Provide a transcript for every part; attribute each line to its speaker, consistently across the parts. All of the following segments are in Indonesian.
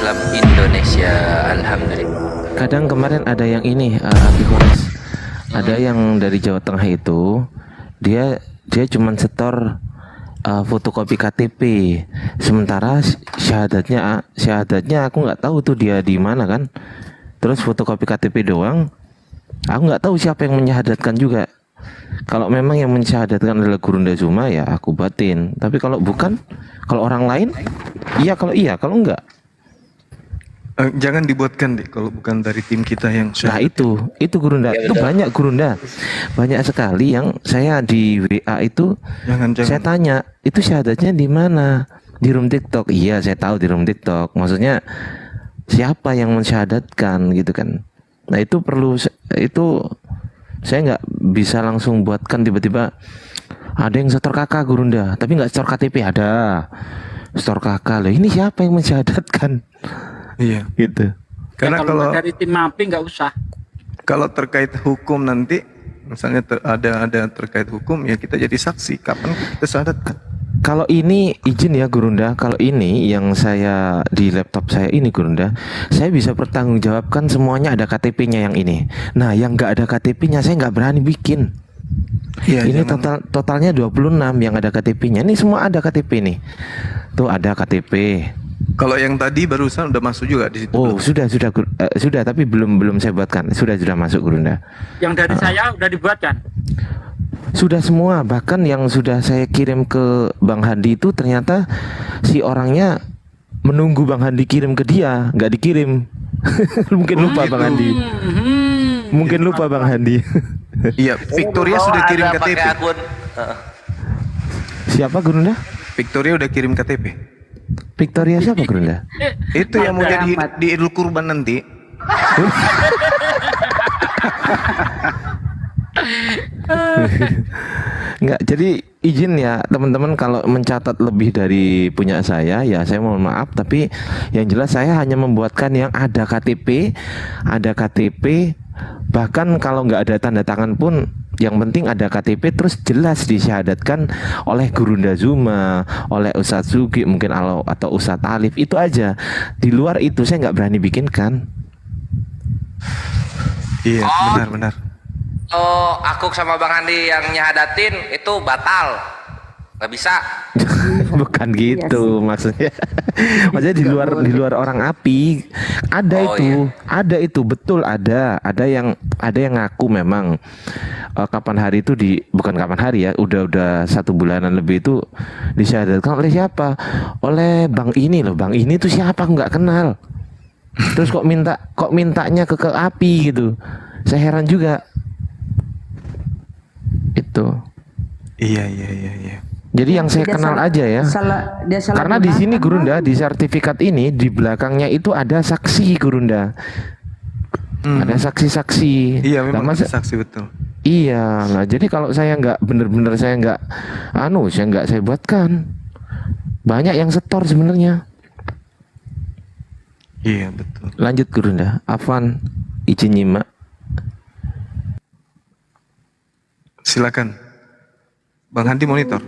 Speaker 1: Islam Indonesia. Alhamdulillah.
Speaker 2: Kadang kemarin ada yang ini, Abi Horas, ada yang dari Jawa Tengah itu, dia cuman setor fotokopi KTP, sementara syahadatnya aku nggak tahu tuh dia di mana kan. Terus fotokopi KTP doang, aku nggak tahu siapa yang menyahadatkan juga. Kalau memang yang mensyahadatkan adalah Gurunda Zuma, ya aku batin. Tapi kalau bukan, kalau orang lain, iya, kalau enggak.
Speaker 3: Jangan dibuatkan deh kalau bukan dari tim kita yang
Speaker 2: Nah itu Gurunda,
Speaker 1: Ya,
Speaker 2: itu
Speaker 1: betul.
Speaker 2: banyak Gurunda, banyak sekali yang saya di WA itu, saya
Speaker 3: jangan
Speaker 2: tanya, itu syahadatnya di mana? Di room TikTok. Iya, saya tahu di room TikTok. Maksudnya siapa yang mensyahadatkan gitu kan? Nah itu itu saya nggak bisa langsung buatkan tiba-tiba ada yang setor kakak Gurunda, tapi nggak setor KTP, ada setor kakak loh. Ini siapa yang mensyahadatkan?
Speaker 3: Iya.
Speaker 2: Gitu.
Speaker 3: Karena kalau
Speaker 4: dari tim mapping nggak usah.
Speaker 3: kalau terkait hukum nanti, misalnya ada terkait hukum, ya kita jadi saksi. Kapan kita syahadatkan?
Speaker 2: Kalau ini izin ya Gurunda, kalau ini yang saya di laptop saya ini Gurunda, saya bisa pertanggungjawabkan semuanya ada KTP-nya yang ini. Nah, yang nggak ada KTP-nya saya nggak berani bikin.
Speaker 3: Iya,
Speaker 2: Ini
Speaker 3: jangan.
Speaker 2: totalnya 26 yang ada KTP-nya. Ini semua ada KTP nih. Tuh ada KTP.
Speaker 3: Kalau yang tadi barusan udah masuk juga di situ.
Speaker 2: Oh, sudah, tapi belum saya buatkan. Sudah masuk Gurunda.
Speaker 4: Yang dari saya udah dibuatkan.
Speaker 2: Sudah semua, bahkan yang sudah saya kirim ke Bang Handi itu ternyata si orangnya menunggu Bang Handi kirim ke dia, nggak dikirim. Mungkin lupa Bang Handi. Mungkin lupa Bang Handi.
Speaker 3: Iya, Victoria sudah kirim
Speaker 1: Ada pakai
Speaker 3: KTP.
Speaker 1: akun.
Speaker 2: Siapa Gurunda?
Speaker 3: Victoria udah kirim KTP.
Speaker 2: Victoria siapa Gurunda?
Speaker 3: Itu yang mau jadi di Idul Kurban nanti.
Speaker 2: Enggak, jadi izin ya teman-teman kalau mencatat lebih dari punya saya ya saya mohon maaf, tapi yang jelas saya hanya membuatkan yang ada KTP, bahkan kalau nggak ada tanda tangan pun yang penting ada KTP terus jelas disyahadatkan oleh Gurunda Zuma, oleh Ustadz Sugi mungkin atau Ustadz Alif, itu aja. Di luar itu saya nggak berani bikinkan.
Speaker 3: Iya, benar.
Speaker 1: Oh, aku sama Bang Andi yang nyahadatin itu batal. Nggak bisa.
Speaker 2: Bukan gitu maksudnya. Maksudnya di luar orang api ada
Speaker 1: Oh,
Speaker 2: itu, ada itu betul ada yang ngaku memang kapan hari itu bukan kapan hari ya, udah 1 bulanan lebih itu disyahadatkan oleh siapa? Oleh Bang ini loh. Bang ini tuh siapa? Aku nggak kenal. Terus kok mintanya ke api gitu. Saya heran juga. Itu.
Speaker 3: Iya.
Speaker 2: Jadi yang saya kenal aja ya.
Speaker 5: Dia salah
Speaker 2: Karena di sini
Speaker 5: gunakan,
Speaker 2: Gurunda di sertifikat ini di belakangnya itu ada saksi Gurunda. Ada saksi-saksi.
Speaker 3: Iya,
Speaker 2: Nah,
Speaker 3: memang saksi betul.
Speaker 2: Iya, nah jadi kalau saya nggak bener-bener saya nggak saya buatkan. Banyak yang setor sebenarnya.
Speaker 3: Iya, betul.
Speaker 2: Lanjut Gurunda. Afwan, izin nyimak.
Speaker 3: Silakan. Bang Handi monitor.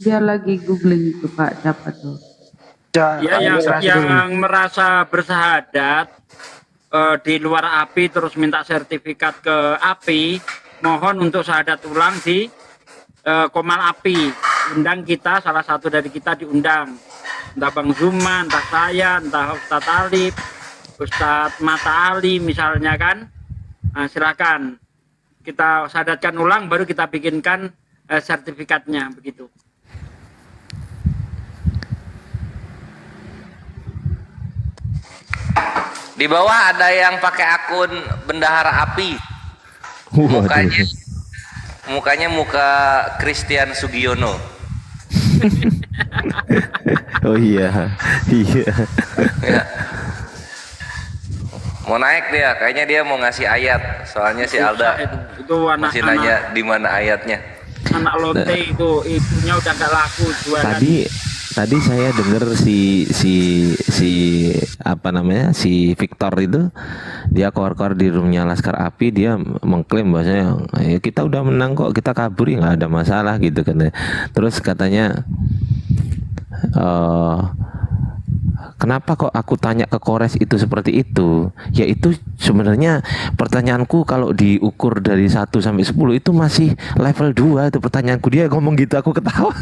Speaker 5: Dia lagi googling itu Pak, siapa tuh?
Speaker 4: Ya, yang merasa bersahadat di luar API terus minta sertifikat ke API, mohon untuk syahadat ulang di Komal API. Undang kita, salah satu dari kita diundang. Entah Bang Zuma, entah saya, entah Ustadz Alif, Ustadz Mata Ali misalnya kan. Nah, silakan kita syahadatkan ulang, baru kita bikinkan sertifikatnya begitu.
Speaker 1: Di bawah ada yang pakai akun bendahara api. Mukanya muka Christian Sugiono.
Speaker 2: Oh iya.
Speaker 1: Ya. Mau naik dia, kayaknya dia mau ngasih ayat. Soalnya si Alda
Speaker 4: itu
Speaker 1: masih nanya di mana ayatnya.
Speaker 4: Anak lonte itu ibunya udah gak laku jualan.
Speaker 2: Tadi saya dengar si Victor itu dia keluar di roomnya Laskar Api, dia mengklaim bahwasanya ya kita udah menang kok, kita kabur ya nggak ada masalah gitu kan. Terus katanya kenapa kok aku tanya ke Kores itu seperti itu? Ya itu sebenarnya pertanyaanku kalau diukur dari 1 sampai 10 itu masih level 2 itu pertanyaanku. Dia ngomong gitu aku ketawa.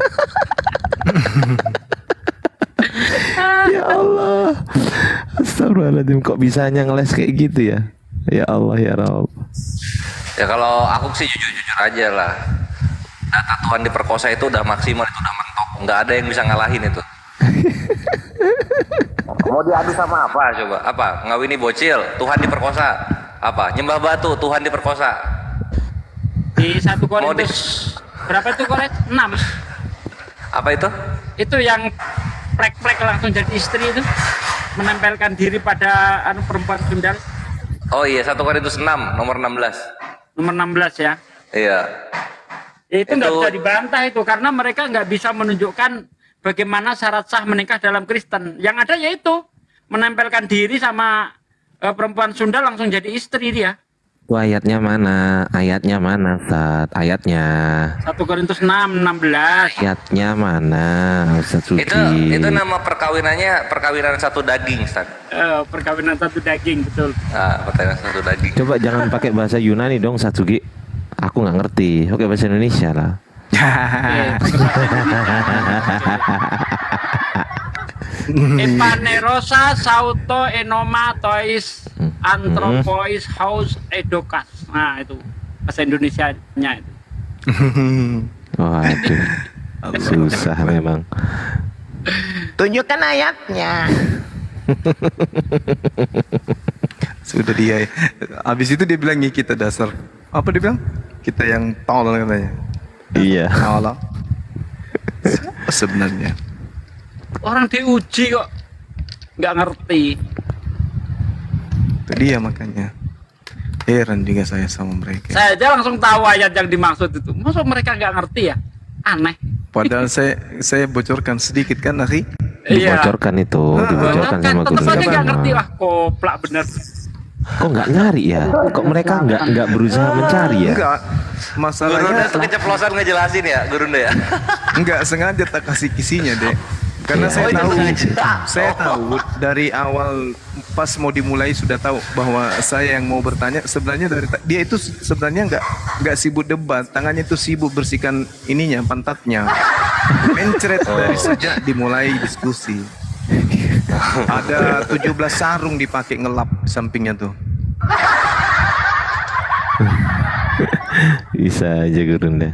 Speaker 2: Ya Allah. Astagfirullahaladzim, kok bisanya ngeles kayak gitu ya? Ya Allah ya Rabb.
Speaker 1: Ya kalau aku sih jujur-jujur aja lah. Data Tuhan diperkosa itu udah maksimal, itu udah mentok. Nggak ada yang bisa ngalahin itu. Mau diadu sama apa coba? Apa? Ngawini bocil, Tuhan diperkosa. Apa? Nyembah batu, Tuhan diperkosa.
Speaker 4: Di 1 Korintus berapa itu Korintus? 6.
Speaker 1: Apa itu?
Speaker 4: Itu yang plek-plek langsung jadi istri itu, menempelkan diri pada perempuan sundal.
Speaker 1: Oh iya, 1 Korintus 6 nomor 16.
Speaker 4: Nomor 16 ya.
Speaker 1: Iya.
Speaker 4: Itu nggak
Speaker 1: Itu-
Speaker 4: bisa dibantah itu, karena mereka nggak bisa menunjukkan bagaimana syarat sah menikah dalam Kristen. Yang ada yaitu menempelkan diri sama perempuan sundal langsung jadi istri dia.
Speaker 2: Itu ayatnya mana? Ayatnya mana, Ustaz? Ayatnya.
Speaker 4: 1 Korintus 6, 16.
Speaker 2: Ayatnya mana, Ustaz Suki?
Speaker 1: Itu nama perkawinan satu daging, Ustaz.
Speaker 4: Perkawinan satu daging, betul.
Speaker 1: Nah, perkawinan satu daging.
Speaker 2: Coba jangan pakai bahasa Yunani dong, Ustaz Suki. Aku nggak ngerti. Pakai bahasa Indonesia lah.
Speaker 4: Epanerosa sauto enoma tois antropois haus edokas. Nah itu bahasa Indonesianya itu.
Speaker 2: Waduh, susah memang.
Speaker 3: Tunjukkan ayatnya. Sudah dia. Habis itu dia bilang kita dasar. Apa dia bilang? Kita yang tolol katanya.
Speaker 2: Iya.
Speaker 3: Tolol. Sebenarnya.
Speaker 4: Orang diuji kok nggak ngerti.
Speaker 3: Itu dia makanya. Heran juga saya sama mereka.
Speaker 4: Saya aja langsung tahu ayat yang dimaksud itu. Masa mereka nggak ngerti ya? Aneh.
Speaker 3: Padahal saya bocorkan sedikit kan, Akhi?
Speaker 2: Dibocorkan itu, dibocorkan sama
Speaker 4: Tetap
Speaker 2: guru
Speaker 4: aja nggak ngerti
Speaker 2: agama.
Speaker 4: lah, koplak bener.
Speaker 2: Kok nggak nyari ya? Kok mereka nggak berusaha mencari ya?
Speaker 3: Enggak.
Speaker 1: Gurunda
Speaker 3: Masalahnya
Speaker 1: tuh keceplosan ngejelasin ya, Gurunda ya.
Speaker 3: enggak sengaja tak kasih kisinya, Dek. Karena saya
Speaker 1: Oh, itu
Speaker 3: tahu,
Speaker 1: sengaja.
Speaker 3: saya tahu dari awal pas mau dimulai sudah tahu bahwa saya yang mau bertanya sebenarnya dia itu sebenarnya enggak sibuk debat, tangannya itu sibuk bersihkan ininya pantatnya. Mencret dari sejak dimulai diskusi. Ada 17 sarung dipakai ngelap sampingnya tuh.
Speaker 2: Bisa aja Gurunda.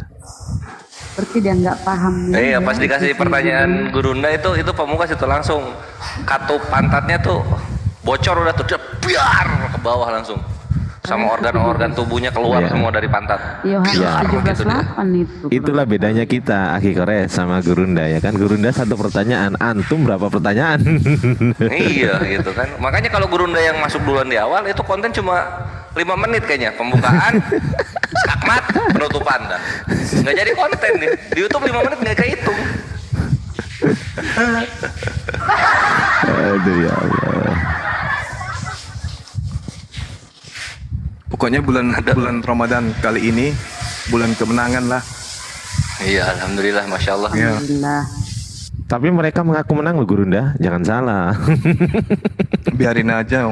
Speaker 5: Seperti dia nggak paham.
Speaker 1: Iya, pas dikasih pertanyaan Gurunda itu pemukas itu langsung katup pantatnya tuh bocor udah tuh biar ke bawah langsung. Sama organ-organ tubuhnya keluar
Speaker 2: Iya.
Speaker 1: semua dari pantat.
Speaker 5: Yohanes
Speaker 2: Iya.
Speaker 5: 17:8 itu.
Speaker 2: Itulah bedanya kita, Aki Kores sama Gurunda ya kan. Gurunda 1 pertanyaan, antum berapa pertanyaan?
Speaker 1: Iya gitu kan. Makanya kalau Gurunda yang masuk duluan di awal itu konten cuma 5 menit kayaknya. Pembukaan, skakmat, penutupan dah. Nggak jadi konten nih. Di YouTube 5 menit nggak kehitung.
Speaker 2: Aduh ya Allah.
Speaker 3: Pokoknya bulan Ramadan kali ini bulan kemenangan lah.
Speaker 1: Iya, alhamdulillah, masya Allah.
Speaker 3: Ya.
Speaker 5: Alhamdulillah.
Speaker 2: Tapi mereka mengaku menang loh Gurunda, jangan salah.
Speaker 3: Biarin aja,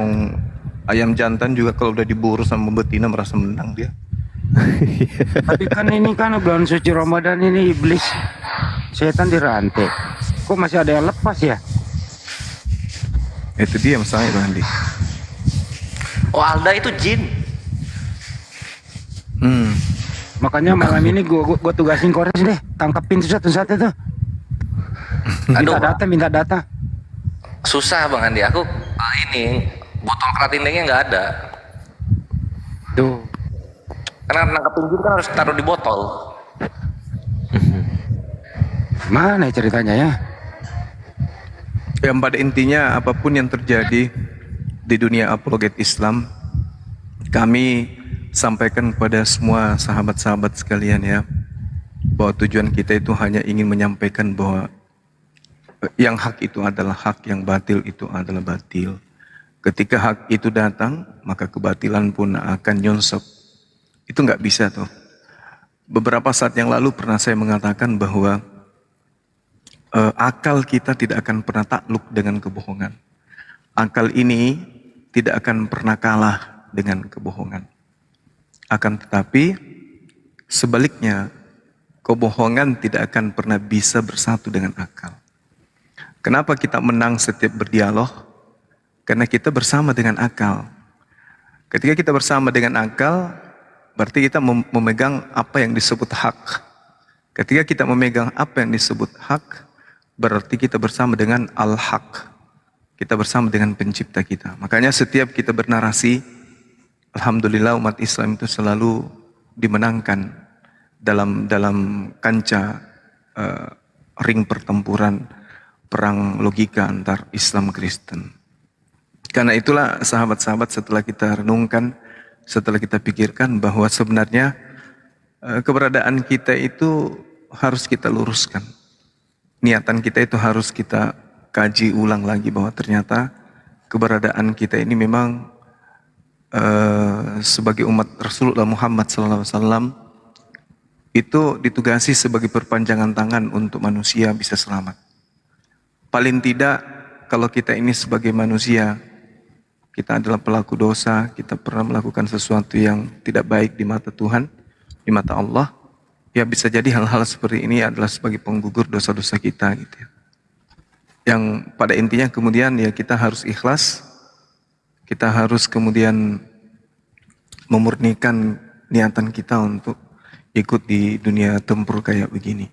Speaker 3: ayam jantan juga kalau udah diburu sama betina merasa menang dia.
Speaker 6: Tapi kan ini kan bulan suci Ramadan ini iblis setan dirantai. Kok masih ada yang lepas ya?
Speaker 3: Itu dia masalahnya Bang Andi.
Speaker 1: Oh, Alda itu jin.
Speaker 6: Makanya malam ini gua tugasin Kores deh, tangkapin satu-satu tuh.
Speaker 1: Aduh,
Speaker 6: Minta data.
Speaker 1: susah Bang Andi. Aku ini botol keratindengnya nggak ada.
Speaker 6: Tuh.
Speaker 1: Karena nangkepin jin kan harus taruh di botol.
Speaker 6: Mana ya ceritanya ya?
Speaker 3: Yang pada intinya apapun yang terjadi di dunia apologet Islam, kami sampaikan kepada semua sahabat-sahabat sekalian ya, bahwa tujuan kita itu hanya ingin menyampaikan bahwa yang hak itu adalah hak, yang batil itu adalah batil. Ketika hak itu datang, maka kebatilan pun akan nyonsop. Itu nggak bisa tuh. Beberapa saat yang lalu pernah saya mengatakan bahwa akal kita tidak akan pernah takluk dengan kebohongan. akal ini tidak akan pernah kalah dengan kebohongan. Akan tetapi sebaliknya, kebohongan tidak akan pernah bisa bersatu dengan akal. Kenapa kita menang setiap berdialog? Karena kita bersama dengan akal. Ketika kita bersama dengan akal, berarti kita memegang apa yang disebut hak. Ketika kita memegang apa yang disebut hak, berarti kita bersama dengan al-haq. Kita bersama dengan pencipta kita. Makanya setiap kita bernarasi, alhamdulillah umat Islam itu selalu dimenangkan dalam kancah ring pertempuran perang logika antar Islam Kristen. Karena itulah sahabat-sahabat, setelah kita renungkan, setelah kita pikirkan bahwa sebenarnya keberadaan kita itu harus kita luruskan. Niatan kita itu harus kita kaji ulang lagi bahwa ternyata keberadaan kita ini memang sebagai umat Rasulullah Muhammad SAW itu ditugasi sebagai perpanjangan tangan untuk manusia bisa selamat. Paling tidak kalau kita ini sebagai manusia, kita adalah pelaku dosa, kita pernah melakukan sesuatu yang tidak baik di mata Tuhan, di mata Allah, ya bisa jadi hal-hal seperti ini adalah sebagai penggugur dosa-dosa kita gitu ya. Yang pada intinya kemudian ya kita harus ikhlas, kita harus kemudian memurnikan niatan kita untuk ikut di dunia tempur kayak begini.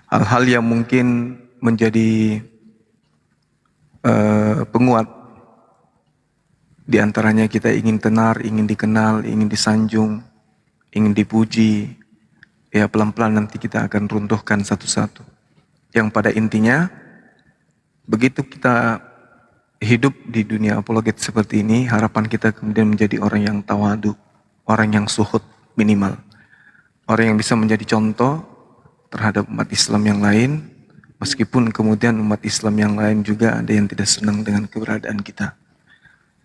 Speaker 3: Hal-hal yang mungkin menjadi penguat, di antaranya kita ingin tenar, ingin dikenal, ingin disanjung, ingin dipuji, ya pelan-pelan nanti kita akan runtuhkan satu-satu. Yang pada intinya, begitu kita hidup di dunia apologet seperti ini, harapan kita kemudian menjadi orang yang tawadu, orang yang suhud minimal, orang yang bisa menjadi contoh terhadap umat Islam yang lain, meskipun kemudian umat Islam yang lain juga ada yang tidak senang dengan keberadaan kita.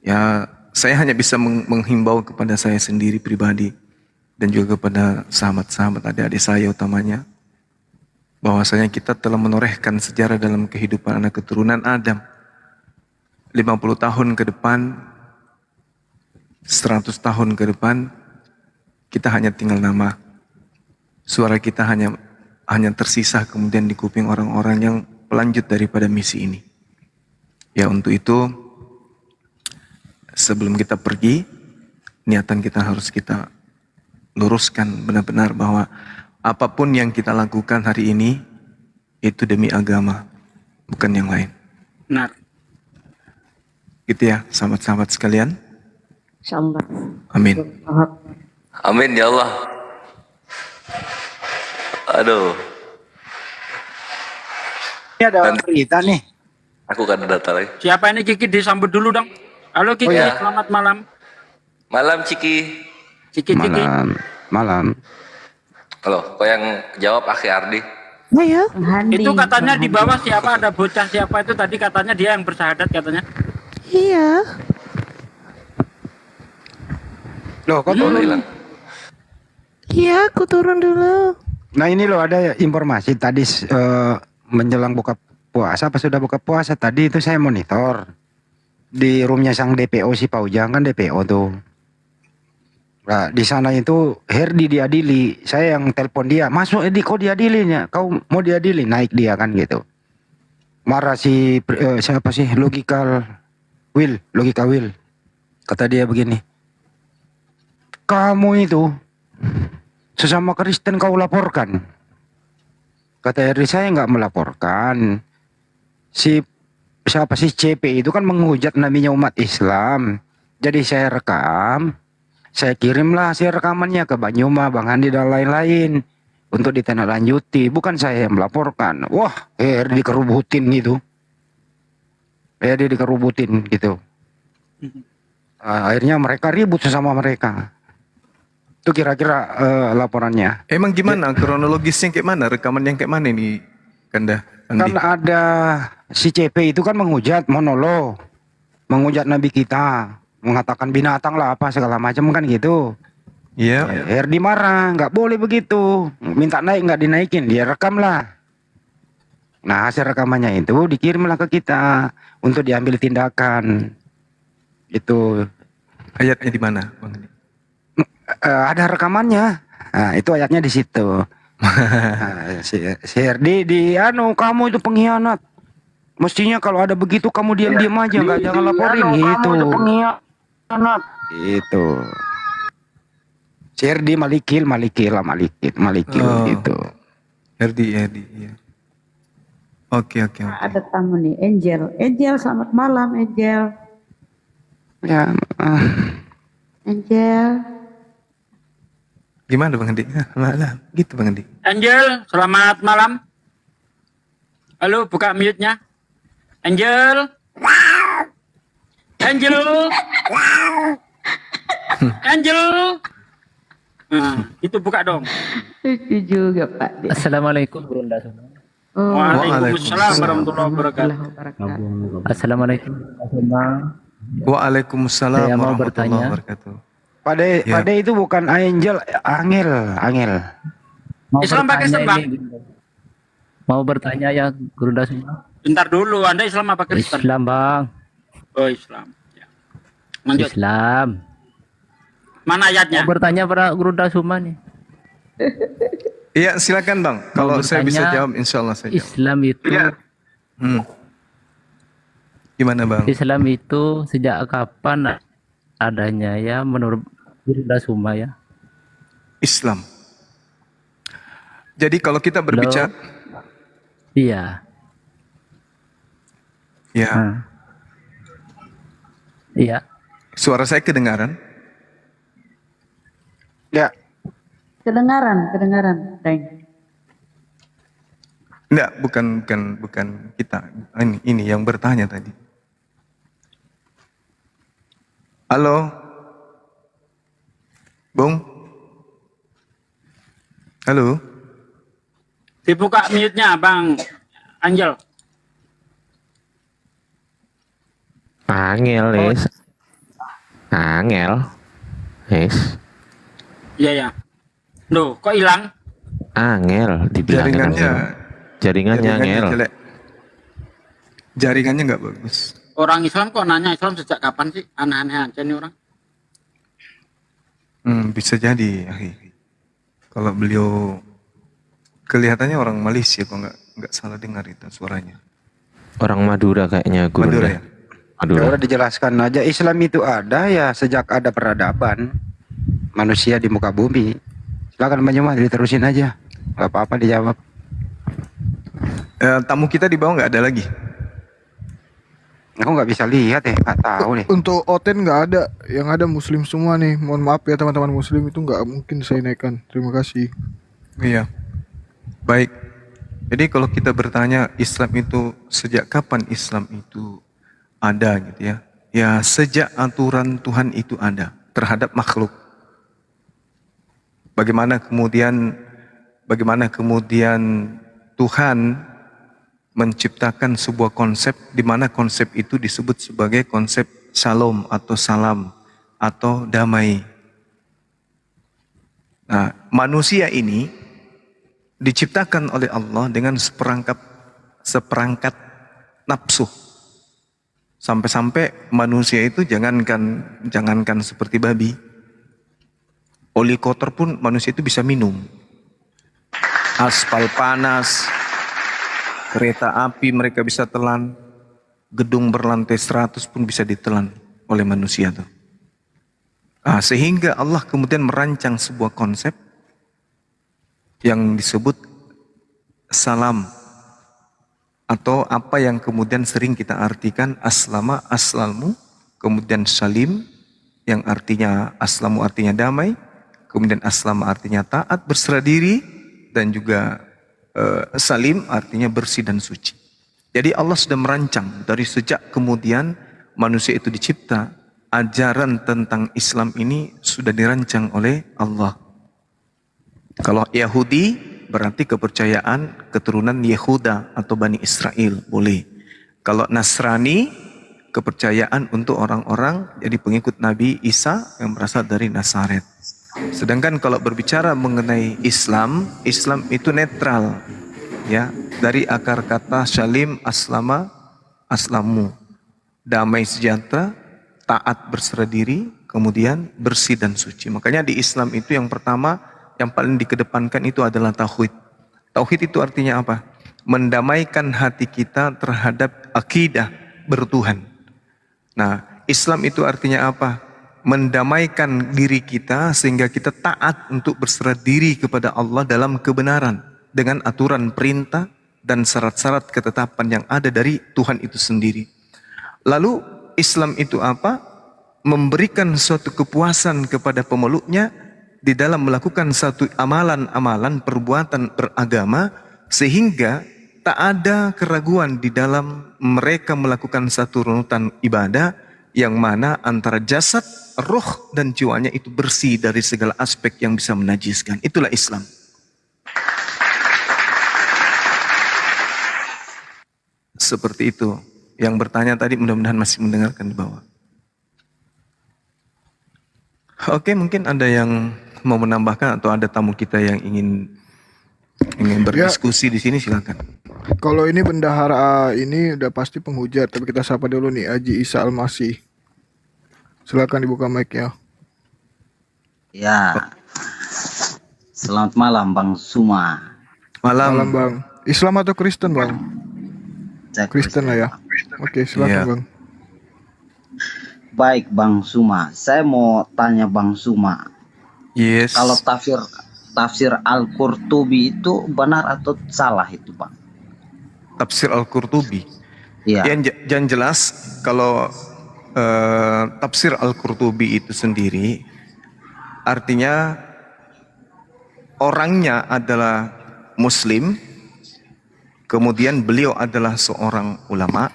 Speaker 3: Ya, saya hanya bisa menghimbau kepada saya sendiri pribadi dan juga kepada sahabat-sahabat adik-adik saya utamanya, bahwasanya kita telah menorehkan sejarah dalam kehidupan anak keturunan Adam. 50 tahun ke depan, 100 tahun ke depan, kita hanya tinggal nama. Suara kita hanya tersisa kemudian di kuping orang-orang yang pelanjut daripada misi ini. Ya, untuk itu sebelum kita pergi, niatan kita harus kita luruskan benar-benar bahwa apapun yang kita lakukan hari ini itu demi agama, bukan yang lain.
Speaker 4: Benar.
Speaker 3: Gitu ya, sahabat-sahabat sekalian.
Speaker 5: Insyaallah.
Speaker 3: Amin.
Speaker 1: Amin ya Allah. Aduh,
Speaker 6: Ini ada berita nih.
Speaker 1: aku kan data lagi.
Speaker 4: Siapa ini Kiki disambut dulu dong. Halo Kiki,
Speaker 1: Oh, ya.
Speaker 4: selamat malam.
Speaker 1: Malam Ciki.
Speaker 4: Ciki.
Speaker 6: Malam.
Speaker 1: Halo, kok yang jawab Akhi Ardi?
Speaker 5: Handi.
Speaker 4: Itu katanya di bawah siapa, ada bocah siapa itu tadi katanya dia yang bersahadat katanya.
Speaker 6: Loh, kok
Speaker 1: Udah hilang.
Speaker 2: Iya, aku turun dulu.
Speaker 6: Nah ini loh ada informasi tadi menjelang buka puasa, pas sudah buka puasa tadi itu saya monitor di roomnya sang DPO si Paujang, kan DPO tuh. Nah di sana itu Herdi diadili, saya yang telepon dia, masuk Edi kau diadilinya, kau mau diadili, naik dia kan gitu. Marah si siapa sih logika Will, kata dia begini, kamu itu sesama Kristen kau laporkan. Kata Herdi, saya nggak melaporkan. Si siapa sih CP itu kan menghujat namanya umat Islam. Jadi saya rekam, saya kirimlah hasil rekamannya ke Banyuma, Bang Handi dan lain-lain untuk ditindaklanjuti. Bukan saya yang melaporkan. Wah, Herdi dikerubutin gitu. Herdi dikerubutin gitu. Akhirnya mereka ribut sesama mereka. Itu kira-kira laporannya.
Speaker 3: Emang gimana kronologisnya kayak mana? Rekaman yang kayak mana ini, Kanda? Andi?
Speaker 6: Kan ada si CP itu kan menghujat monolog, menghujat Nabi kita, mengatakan binatang lah apa segala macam kan gitu.
Speaker 3: Iya.
Speaker 6: Herdi marah, nggak boleh begitu, minta naik nggak dinaikin, dia rekam lah. Nah, hasil rekamannya itu dikirimlah ke kita untuk diambil tindakan. Itu
Speaker 3: Ayatnya di mana, Bang Andi?
Speaker 6: ada rekamannya. Nah, itu ayatnya di situ. Nah, si Herdi kamu itu pengkhianat. Mestinya kalau ada begitu kamu diam-diam aja, nggak jangan laporin gitu. Itu. Si Herdi malikil
Speaker 3: Oh.
Speaker 6: gitu.
Speaker 3: Herdi, iya. Oke.
Speaker 5: Ada tamu nih, Angel. Angel, selamat malam, Angel.
Speaker 6: Ya,
Speaker 5: Angel.
Speaker 3: Gimana Bang Andi? Malam, gitu Bang Andi.
Speaker 4: Angel, selamat malam. Halo, buka mute-nya. Angel. Angel. Angel. Nah, itu buka dong.
Speaker 5: Lucu juga, Pak.
Speaker 7: Assalamualaikum Bunda semua.
Speaker 5: Oh,
Speaker 4: Waalaikumsalam warahmatullahi wabarakatuh.
Speaker 5: wabarakatuh.
Speaker 7: Assalamualaikum semua.
Speaker 3: Waalaikumsalam
Speaker 7: Saya mau
Speaker 3: warahmatullahi
Speaker 7: bertanya.
Speaker 3: wabarakatuh. Ya.
Speaker 6: Pade itu bukan angel.
Speaker 7: Mau
Speaker 4: Islam pakai
Speaker 7: bertanya
Speaker 4: sembah.
Speaker 7: ini, mau bertanya ya Bunda semua.
Speaker 4: Bentar dulu, Anda Islam apa Kristen?
Speaker 7: Islam Bang.
Speaker 4: Oh, Islam. Ya. Lanjut.
Speaker 7: Islam.
Speaker 4: Mana ayatnya?
Speaker 7: Mau bertanya pada Bunda semua nih.
Speaker 3: Iya, silakan Bang. Kalau saya bisa
Speaker 7: bertanya,
Speaker 3: jawab, insya Allah saya jawab.
Speaker 7: Islam itu
Speaker 3: Gimana Bang?
Speaker 7: Islam itu sejak kapan adanya ya menurut Bunda semua ya?
Speaker 3: Islam. Jadi kalau kita berbicara,
Speaker 7: Iya.
Speaker 3: ya,
Speaker 7: Iya.
Speaker 3: suara saya kedengaran?
Speaker 6: Ya,
Speaker 5: Kedengaran, Deng.
Speaker 3: Enggak, bukan kita. Ini yang bertanya tadi. Halo, Bung. Halo.
Speaker 4: Dibuka mute-nya, Bang Angel.
Speaker 2: Angel, Is. Angel. Is.
Speaker 4: Iya, ya. Loh, kok hilang?
Speaker 2: Angel dibilangin
Speaker 3: Jaringannya,
Speaker 2: Angel. Jaringannya Angel.
Speaker 3: jelek. Jaringannya nggak bagus.
Speaker 4: Orang Islam kok nanya Islam sejak kapan sih? Aneh-aneh aja nih orang.
Speaker 3: Bisa jadi, akhi. Kalau beliau kelihatannya orang Malaysia, kok nggak salah dengar itu suaranya.
Speaker 2: Orang Madura kayaknya guru.
Speaker 3: Madura ya?
Speaker 2: Madura.
Speaker 6: ya udah dijelaskan aja. Islam itu ada ya sejak ada peradaban manusia di muka bumi. Silakan Mbak Nyuma diterusin aja. Gak apa-apa dijawab.
Speaker 3: Tamu kita di bawah nggak ada lagi.
Speaker 6: Aku nggak bisa lihat ya, nggak tahu nih.
Speaker 8: Untuk Oten nggak ada, yang ada Muslim semua nih. Mohon maaf ya teman-teman Muslim, itu nggak mungkin saya naikkan. Terima kasih.
Speaker 3: Iya. Baik. Jadi kalau kita bertanya Islam itu sejak kapan Islam itu ada gitu ya? Ya sejak aturan Tuhan itu ada terhadap makhluk. Bagaimana kemudian Tuhan menciptakan sebuah konsep di mana konsep itu disebut sebagai konsep shalom atau salam atau damai. Nah, manusia ini diciptakan oleh Allah dengan seperangkat nafsu. Sampai-sampai manusia itu jangankan seperti babi. Oli kotor pun manusia itu bisa minum. Aspal panas, kereta api mereka bisa telan, gedung berlantai 100 pun bisa ditelan oleh manusia tuh. Sehingga Allah kemudian merancang sebuah konsep yang disebut salam, atau apa yang kemudian sering kita artikan aslama, aslalmu, kemudian salim yang artinya aslamu artinya damai, kemudian aslama artinya taat, berserah diri, dan juga salim artinya bersih dan suci. Jadi Allah sudah merancang dari sejak kemudian manusia itu dicipta, ajaran tentang Islam ini sudah dirancang oleh Allah. Kalau Yahudi berarti kepercayaan keturunan Yehuda atau Bani Israel, boleh. Kalau Nasrani kepercayaan untuk orang-orang jadi pengikut Nabi Isa yang berasal dari Nazaret. Sedangkan kalau berbicara mengenai Islam, Islam itu netral. ya, dari akar kata syalim aslama aslamu, damai sejahtera, taat berserah diri, kemudian bersih dan suci. Makanya di Islam itu yang pertama, yang paling dikedepankan itu adalah tauhid. Tauhid itu artinya apa? Mendamaikan hati kita terhadap akidah bertuhan. Nah, Islam itu artinya apa? Mendamaikan diri kita sehingga kita taat untuk berserah diri kepada Allah dalam kebenaran dengan aturan perintah dan syarat-syarat ketetapan yang ada dari Tuhan itu sendiri. Lalu Islam itu apa? Memberikan suatu kepuasan kepada pemeluknya di dalam melakukan satu amalan-amalan perbuatan beragama sehingga tak ada keraguan di dalam mereka melakukan satu runutan ibadah yang mana antara jasad, roh dan jiwanya itu bersih dari segala aspek yang bisa menajiskan. Itulah Islam. Seperti itu. Yang bertanya tadi mudah-mudahan masih mendengarkan di bawah. Oke, mungkin ada yang mau menambahkan atau ada tamu kita yang ingin berdiskusi di sini, silakan.
Speaker 8: Kalau ini bendahara ini udah pasti penghujat, tapi kita sapa dulu nih Haji Isa Almasih. Silakan dibuka mic-nya.
Speaker 9: Ya. Selamat malam Bang Suma.
Speaker 8: Malam Bang. Islam atau Kristen Bang?
Speaker 9: Saya
Speaker 8: Kristen lah ya. Oke, silakan
Speaker 3: Iya.
Speaker 8: Bang.
Speaker 9: Baik Bang Suma, saya mau tanya Bang Suma.
Speaker 3: Yes.
Speaker 9: Kalau tafsir Al-Qurtubi itu benar atau salah itu Bang?
Speaker 3: Tafsir Al-Qurtubi.
Speaker 9: Iya.
Speaker 3: Yang jelas kalau tafsir Al-Qurtubi itu sendiri artinya orangnya adalah Muslim, kemudian beliau adalah seorang ulama,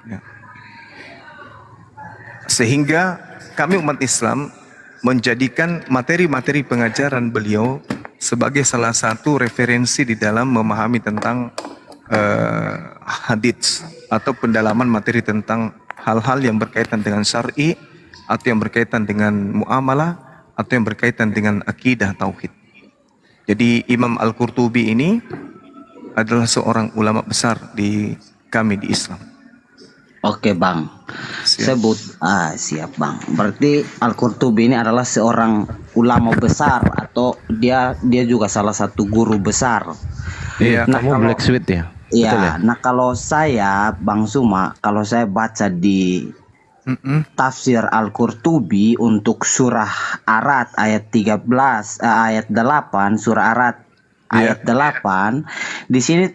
Speaker 3: ya. Sehingga kami umat Islam menjadikan materi-materi pengajaran beliau sebagai salah satu referensi di dalam memahami tentang hadits atau pendalaman materi tentang hal-hal yang berkaitan dengan syar'i atau yang berkaitan dengan muamalah atau yang berkaitan dengan akidah tauhid. Jadi Imam Al-Qurtubi ini adalah seorang ulama besar di kami di Islam.
Speaker 9: Oke Bang. Siap Bang. Berarti Al-Qurtubi ini adalah seorang ulama besar atau dia juga salah satu guru besar.
Speaker 3: Iya.
Speaker 9: Nah,
Speaker 2: Kamu Black Sweet ya?
Speaker 9: Iya,
Speaker 2: Betul ya?
Speaker 9: nah kalau saya Bang Suma, kalau saya baca di tafsir Al-Qurtubi untuk surah Arad ayat 13 ayat 8, surah Arad ayat 8, di sini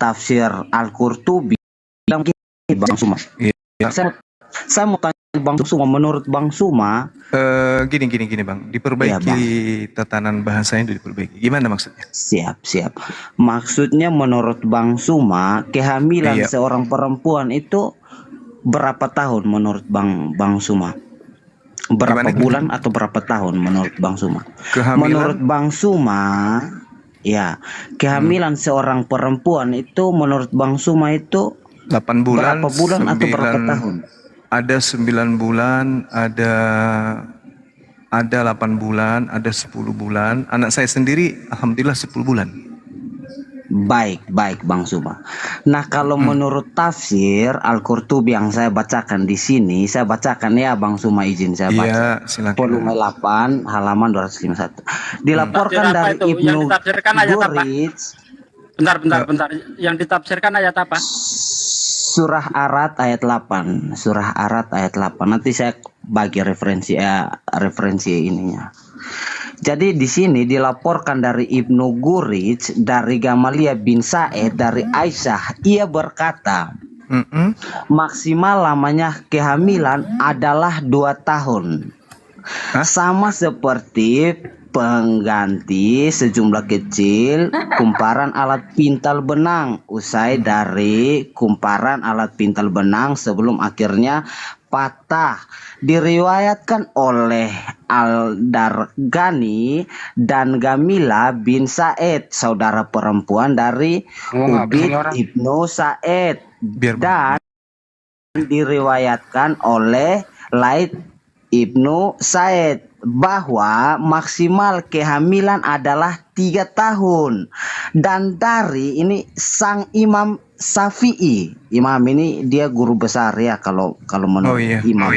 Speaker 9: tafsir Al-Qurtubi bilang begini Bang Suma.
Speaker 3: Iya.
Speaker 9: Saya mau tanya Bang Suma, menurut Bang Suma
Speaker 3: Gini Bang, diperbaiki tatanan bahasanya itu diperbaiki. Gimana maksudnya?
Speaker 9: Siap. Maksudnya menurut Bang Suma, kehamilan seorang perempuan itu berapa tahun menurut Bang Suma? Berapa bulan atau berapa tahun menurut Bang Suma? Menurut Bang Suma, ya, kehamilan seorang perempuan itu menurut Bang Suma itu
Speaker 3: 8 bulan,
Speaker 9: berapa bulan atau berapa tahun?
Speaker 3: Ada 9 bulan, ada 8 bulan, ada 10 bulan. Anak saya sendiri alhamdulillah 10 bulan.
Speaker 9: Baik Bang Suma. Nah, kalau menurut tafsir Al-Qurtubi yang saya bacakan di sini, saya bacakan ya Bang Suma, izin saya baca.
Speaker 3: Iya, silakan.
Speaker 9: Volume 8 halaman 251. Dilaporkan dari
Speaker 4: itu? Yang
Speaker 9: Ibnu
Speaker 4: ditafsirkan ayat apa?
Speaker 9: Gurits.
Speaker 4: Bentar. Yang ditafsirkan ayat apa?
Speaker 9: Surah Arad ayat 8. Surah Arad ayat 8. Nanti saya bagi referensi ininya. Jadi di sini dilaporkan dari Ibnu Gurits, dari Gamaliel bin Sa'id, dari Aisyah, ia berkata, maksimal lamanya kehamilan adalah 2 tahun. Sama seperti pengganti sejumlah kecil kumparan alat pintal benang usai dari kumparan alat pintal benang sebelum akhirnya patah. Diriwayatkan oleh Al-Dargani dan Gamila bin Sa'id, saudara perempuan dari Ubid ibnu Sa'id, dan diriwayatkan oleh Laid ibnu Sa'id bahwa maksimal kehamilan adalah 3 tahun. Dan dari ini sang Imam Syafi'i, imam ini dia guru besar ya kalau menurut imam.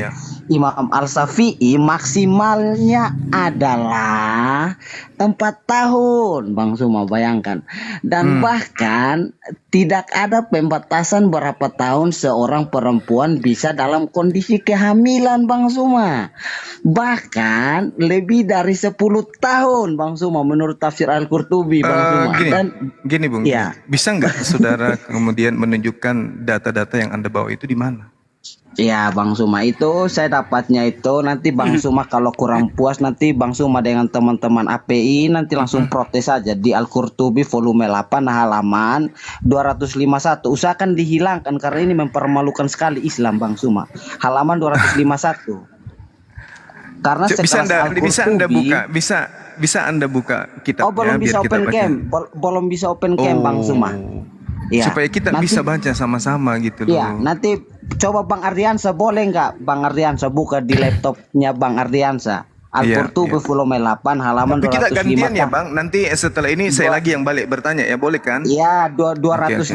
Speaker 9: Imam Al-Syafi'i maksimalnya adalah 4 tahun, Bang Suma, bayangkan. Dan bahkan tidak ada pembatasan berapa tahun seorang perempuan bisa dalam kondisi kehamilan, Bang Suma. Bahkan lebih dari 10 tahun, Bang Suma, menurut tafsir Al-Qurtubi, Bang Suma.
Speaker 3: Gini Bung,
Speaker 9: ya.
Speaker 3: bisa nggak saudara kemudian menunjukkan data-data yang Anda bawa itu di mana?
Speaker 9: Ya Bang Suma, itu saya dapatnya itu nanti Bang Suma kalau kurang puas nanti Bang Suma dengan teman-teman API nanti langsung protes saja di Al-Qurtubi volume 8 halaman 251. Usahakan dihilangkan karena ini mempermalukan sekali Islam, Bang Suma. Halaman 251. Karena
Speaker 3: bisa Anda buka kitabnya.
Speaker 9: Oh, belum bisa open cam. Belum bisa open cam, Bang Suma. Ya.
Speaker 3: Supaya kita bisa baca sama-sama gitu loh.
Speaker 9: Iya, nanti coba Bang Ardiansa, boleh nggak Bang Ardiansa buka di laptopnya Bang Ardiansa Al-Qurtubi volume 8 halaman 251.
Speaker 3: Kita gantian ya Bang, nanti setelah ini saya lagi yang balik bertanya ya, boleh kan?
Speaker 9: Iya, 251.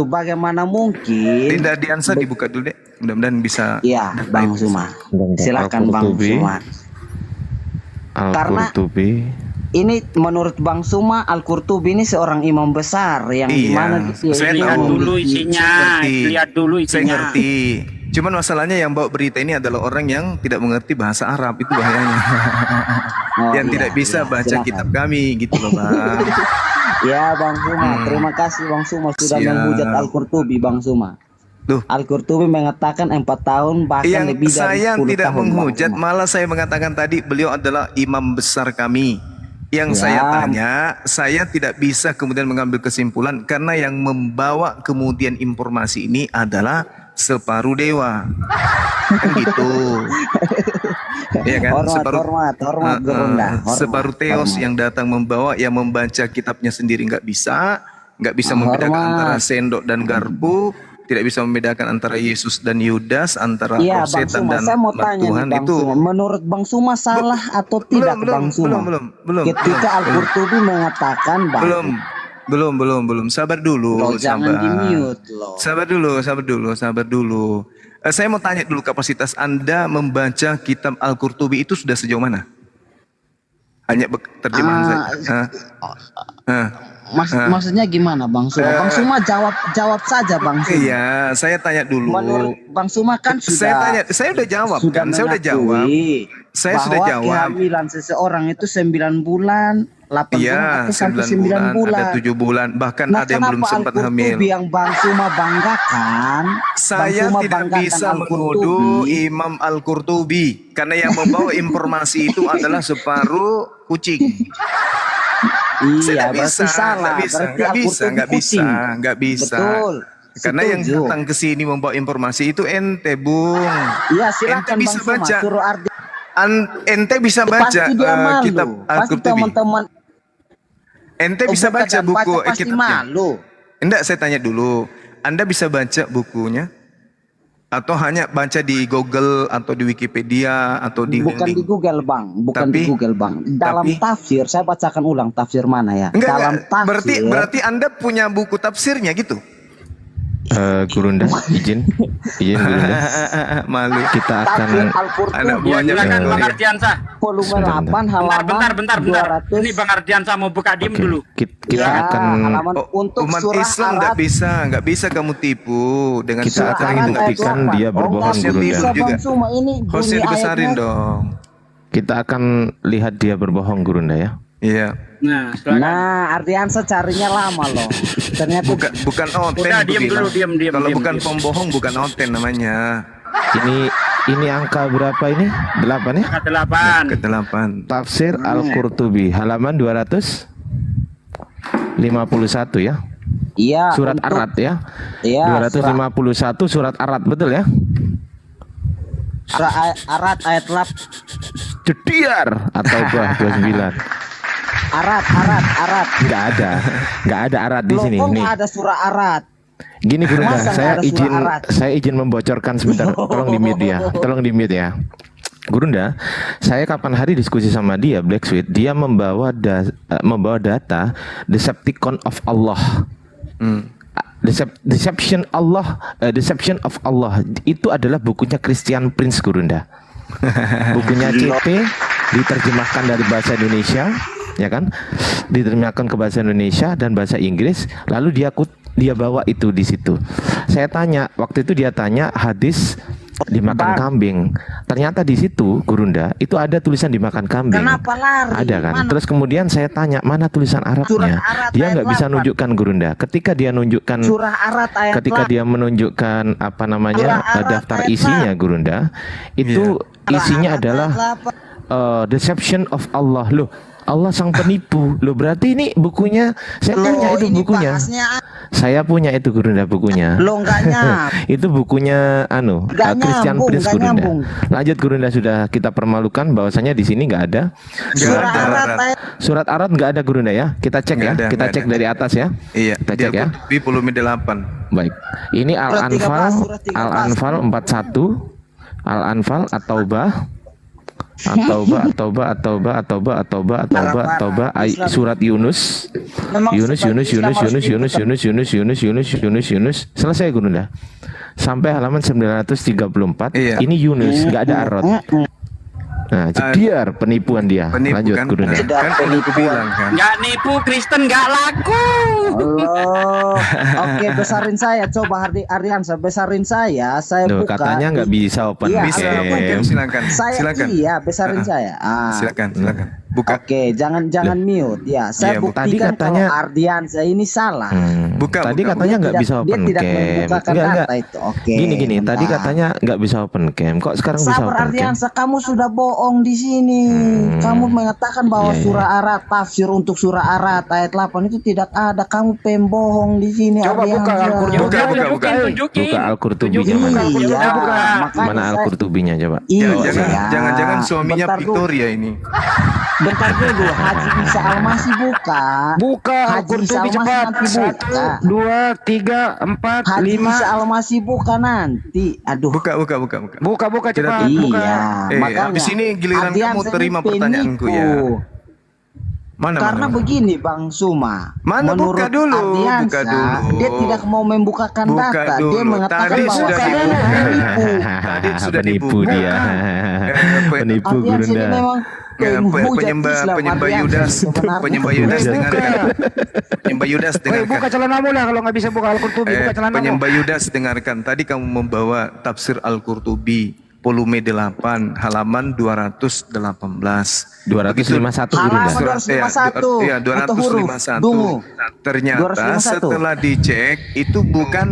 Speaker 9: Bagaimana mungkin?
Speaker 3: Tidak Ardiansa dibuka dulu deh, mudah-mudahan bisa.
Speaker 9: Iya, Bang Suma. Silakan Bang Suma. Karena ini menurut Bang Suma, Al-Qurtubi ini seorang imam besar yang dimana
Speaker 4: lihat dulu isinya, lihat dulu isinya.
Speaker 3: Saya ngerti. Cuman masalahnya yang bawa berita ini adalah orang yang tidak mengerti bahasa Arab, itu bahayanya. Yang tidak bisa baca kitab kami gitu loh, Bang.
Speaker 9: Ya Bang Suma, terima kasih Bang Suma sudah menghujat Al-Qurtubi, Bang Suma. Al-Qurtubi mengatakan 4 tahun bahkan lebih dari 10 tahun. Saya
Speaker 3: tidak menghujat, malah saya mengatakan tadi beliau adalah imam besar kami. Yang saya tanya, saya tidak bisa kemudian mengambil kesimpulan karena yang membawa kemudian informasi ini adalah separuh dewa, kan gitu, ya kan? Separuh teos yang datang membawa, yang membaca kitabnya sendiri nggak bisa membedakan antara sendok dan garpu, tidak bisa membedakan antara Yesus dan Yudas, antara setan dan Tuhan. Itu
Speaker 9: menurut Bang Suma salah atau tidak, Bang Suma?
Speaker 3: Belum.
Speaker 9: Ketika Al-Qurtubi mengatakan
Speaker 3: belum. Sabar dulu.
Speaker 9: Jangan di-mute loh.
Speaker 3: Sabar dulu. Saya mau tanya dulu, kapasitas Anda membaca kitab Al-Qurtubi itu sudah sejauh mana? Hanya terjemahan saja.
Speaker 9: Maksudnya gimana Bang Suma? Bang Suma jawab saja Bang Suma.
Speaker 3: Iya, saya tanya dulu.
Speaker 9: Menurut Bang Suma kan sudah.
Speaker 3: Saya udah jawab kan? Saya udah jawab.
Speaker 9: Kehamilan seseorang itu 9 bulan, 8 bulan atau sampai 9 bulan.
Speaker 3: Ada 7 bulan, bahkan ada yang belum sempat hamil.
Speaker 9: Yang Bang Suma banggakan,
Speaker 3: saya tidak bisa menuduh Imam Al-Qurtubi karena yang membawa informasi itu adalah separuh kucing.
Speaker 9: Iya, berarti salah.
Speaker 3: Nggak bisa.
Speaker 9: Betul.
Speaker 3: Karena yang datang ke sini membawa informasi itu ente, Bung.
Speaker 9: Iya, silakan
Speaker 3: ente bisa
Speaker 9: Bang
Speaker 3: baca.
Speaker 9: Suruh
Speaker 3: Ente bisa baca kitab Al-Qurtubi. Ente bisa baca buku kitabnya. Enggak, saya tanya dulu. Anda bisa baca bukunya? Atau hanya baca di Google atau di Wikipedia atau di
Speaker 9: Bukan di Google Bang, di Google Bang. Dalam tafsir, saya bacakan ulang tafsir mana ya? Dalam tafsir.
Speaker 3: Berarti Anda punya buku tafsirnya gitu?
Speaker 2: Gurunda, izin Gurunda.
Speaker 3: Malu.
Speaker 2: Kita akan
Speaker 3: anak buahnya
Speaker 4: Bang Ardiansa.
Speaker 9: Volume 8 halaman
Speaker 4: bentar. Ini Bang Ardiansa mau buka diem dulu.
Speaker 2: Kita akan
Speaker 9: untuk
Speaker 3: umat
Speaker 9: surah
Speaker 3: Islam nggak bisa kamu tipu dengan
Speaker 2: kita akan buktikan dia berbohong, Gurunda.
Speaker 3: Hostnya dibesarin dong.
Speaker 2: Kita akan lihat dia berbohong, Gurunda ya.
Speaker 3: Iya.
Speaker 4: Nah,
Speaker 9: Ardiansa carinya lama loh. Ternyata
Speaker 3: bukan onten.
Speaker 4: Udah diam dulu.
Speaker 3: Kalau bukan pembohong bukan onten namanya.
Speaker 2: Ini angka berapa ini? 8 ya?
Speaker 4: Angka 8.
Speaker 3: Ke-8.
Speaker 2: Tafsir Al-Qurtubi halaman 251 ya.
Speaker 9: Iya.
Speaker 2: Surat Ar-Ra'd ya.
Speaker 9: Iya.
Speaker 2: 251 surat Ar-Ra'd, betul ya?
Speaker 9: Surah Ar-Ra'd ayat 8.
Speaker 2: Jediar atau 29.
Speaker 9: Ar-Ra'd.
Speaker 2: Nggak ada Ar-Ra'd di sini.
Speaker 9: Nih. Ada surah Ar-Ra'd.
Speaker 2: Gini Gurunda, saya izin membocorkan sebentar. Tolong di mute ya. Gurunda, saya kapan hari diskusi sama dia, Black Sweet, dia membawa data Decepticon of Allah. Deception Allah, Deception of Allah itu adalah bukunya Christian Prince, Gurunda. Bukunya CP diterjemahkan dari bahasa Indonesia, ya kan? Diterjemahkan ke bahasa Indonesia dan bahasa Inggris, lalu dia bawa itu di situ. Saya tanya, waktu itu dia tanya hadis dimakan kambing. Ternyata di situ, Gurunda, itu ada tulisan dimakan kambing.
Speaker 9: Kenapa lari?
Speaker 2: Ada kan?
Speaker 9: Mana?
Speaker 2: Terus kemudian saya tanya, mana tulisan Arabnya?
Speaker 9: Surah Arad
Speaker 2: Dia
Speaker 9: ayat
Speaker 2: nggak bisa
Speaker 9: 8.
Speaker 2: nunjukkan, Gurunda. Ketika dia nunjukkan,
Speaker 9: Surah Arad ayat
Speaker 2: ketika
Speaker 9: 8.
Speaker 2: dia menunjukkan apa namanya
Speaker 9: Surah Arad
Speaker 2: daftar
Speaker 9: ayat
Speaker 2: isinya, Gurunda, itu isinya
Speaker 9: Arad
Speaker 2: adalah
Speaker 9: ayat 8.
Speaker 2: Deception of Allah. Loh, Allah sang penipu. Loh, berarti ini bukunya. Saya tanya, itu
Speaker 9: ini
Speaker 2: bukunya.
Speaker 9: bahasnya
Speaker 2: Saya punya itu, Gurunda, bukunya.
Speaker 9: lo nggak nyam.
Speaker 2: Itu bukunya
Speaker 9: Nggak
Speaker 2: Christian
Speaker 9: nyambung,
Speaker 2: Prince,
Speaker 9: nggak
Speaker 2: Gurunda.
Speaker 9: nyambung.
Speaker 2: Lanjut, Gurunda, sudah kita permalukan bahwasanya di sini nggak ada.
Speaker 9: Surah Arad ayat
Speaker 2: Surat Arad nggak ada, Gurunda ya. Kita cek
Speaker 3: Nggak
Speaker 2: ya.
Speaker 3: ada,
Speaker 2: Kita
Speaker 3: nggak
Speaker 2: cek
Speaker 3: ada.
Speaker 2: dari atas ya.
Speaker 3: Iya,
Speaker 2: Kita
Speaker 3: di
Speaker 2: cek ya.
Speaker 3: Al-Qurtubi volume 8.
Speaker 2: Baik. Ini
Speaker 9: Surat 13,
Speaker 2: Al-Anfal,
Speaker 9: surat 13.
Speaker 2: Al-Anfal 41, Al-Anfal At-Taubah, At-Taubah, surat Yunus.
Speaker 9: Memang
Speaker 2: Yunus.
Speaker 9: sebagai Islam harus
Speaker 2: Yunus. Selesai, Gurunda. Sampai halaman 934.
Speaker 3: Iya.
Speaker 2: Ini Yunus, nggak ada Arad. Nah, jediar penipuan dia.
Speaker 3: Penipu
Speaker 2: Lanjut,
Speaker 3: kan?
Speaker 2: Gurunda.
Speaker 3: Kan aku bilang kan.
Speaker 4: Nggak nipu, Kristen nggak laku.
Speaker 9: Allah. Oke, besarin saya. Coba Ardiansa, besarin saya. Saya
Speaker 2: Duh,
Speaker 9: buka.
Speaker 2: katanya nggak bisa open
Speaker 9: Iya,
Speaker 3: Bisa,
Speaker 2: cam.
Speaker 3: mungkin silakan.
Speaker 9: Saya
Speaker 3: Silakan.
Speaker 9: iya, besarin saya.
Speaker 3: Silakan. Buka.
Speaker 9: Oke, jangan mute ya.
Speaker 3: Iya,
Speaker 9: Saya
Speaker 3: buka.
Speaker 2: Tadi
Speaker 9: buktikan
Speaker 2: katanya-
Speaker 9: kalau Ardiansa ini salah.
Speaker 3: Buka,
Speaker 2: Tadi
Speaker 3: buka.
Speaker 2: katanya
Speaker 9: Dia
Speaker 2: nggak
Speaker 9: tidak-
Speaker 2: bisa
Speaker 9: dia
Speaker 2: open
Speaker 9: tidak
Speaker 2: cam.
Speaker 9: membukakan data itu. Oke,
Speaker 2: Gini. Tadi
Speaker 9: bentar.
Speaker 2: katanya nggak bisa open cam. Kok sekarang bisa
Speaker 9: Sabar
Speaker 2: open cam?
Speaker 9: Ardiansa, kamu sudah bohong di sini. Kamu mengatakan bahwa
Speaker 2: Iya, iya.
Speaker 9: surah Arad, tafsir untuk surah Arad ayat 8 itu tidak ada. Kamu pembohong di sini.
Speaker 6: Coba buka
Speaker 9: Ardiansa.
Speaker 6: Al-Qurtubi.
Speaker 3: Buka.
Speaker 4: Tunjukin.
Speaker 2: Buka Al-Qurtubinya
Speaker 4: Tunjukin.
Speaker 2: mana?
Speaker 9: Iya, makanya
Speaker 2: Mana
Speaker 9: saya-
Speaker 2: Al-Qurtubinya coba?
Speaker 9: Iya,
Speaker 3: Jangan-jangan suaminya
Speaker 9: Bentar dulu.
Speaker 3: Victoria ini.
Speaker 9: Bentar dulu, Haji Isa Almasih buka.
Speaker 6: Buka
Speaker 9: Haji
Speaker 6: Al-Qurtubi
Speaker 9: Isa Almasih
Speaker 6: cepat.
Speaker 9: nanti
Speaker 6: 1,
Speaker 9: buka.
Speaker 6: 2, 3, 4,
Speaker 9: Haji
Speaker 6: 5.
Speaker 9: Isa Almasih buka nanti. Aduh.
Speaker 3: Buka.
Speaker 6: Buka cepat.
Speaker 3: Tidak.
Speaker 6: Buka.
Speaker 9: Iya, makanya.
Speaker 3: habis ini giliran
Speaker 9: Ardiansa
Speaker 3: kamu
Speaker 9: ini
Speaker 3: terima pertanyaanku ya.
Speaker 9: penipu.
Speaker 3: Mana?
Speaker 9: Karena begini Bang Suma,
Speaker 3: Mana?
Speaker 9: menurut
Speaker 3: Buka dulu,
Speaker 9: Ardiansa,
Speaker 3: buka dulu.
Speaker 9: dia tidak mau membukakan
Speaker 3: Buka
Speaker 9: data.
Speaker 3: dulu.
Speaker 9: Dia mengatakan
Speaker 3: Tadi
Speaker 9: bahwa
Speaker 3: sudah
Speaker 9: saya
Speaker 3: dibuka.
Speaker 9: penipu.
Speaker 3: Tadi sudah
Speaker 2: Penipu
Speaker 3: dibuka.
Speaker 2: dia. Penipu,
Speaker 9: Ardiansa ini
Speaker 2: Gurunda.
Speaker 9: memang penghujat Islam.
Speaker 3: Penyembah
Speaker 9: Ardiansa
Speaker 3: Yudas,
Speaker 9: sebenarnya.
Speaker 3: penyembah Yudas
Speaker 6: Buka.
Speaker 3: dengarkan. Penyembah Yudas
Speaker 6: Woi, buka
Speaker 3: dengarkan.
Speaker 6: celanamu lah kalau nggak bisa buka Al-Qurtubi. Buka celanamu.
Speaker 3: Penyembah Yudas dengarkan. Tadi kamu membawa tafsir Al-Qurtubi volume 8 halaman 218.
Speaker 2: 251, Gurunda.
Speaker 9: Halaman 251.
Speaker 3: Iya,
Speaker 9: Atau huruf.
Speaker 3: 251.
Speaker 9: Dungu.
Speaker 3: Ternyata
Speaker 9: 251.
Speaker 3: setelah dicek itu bukan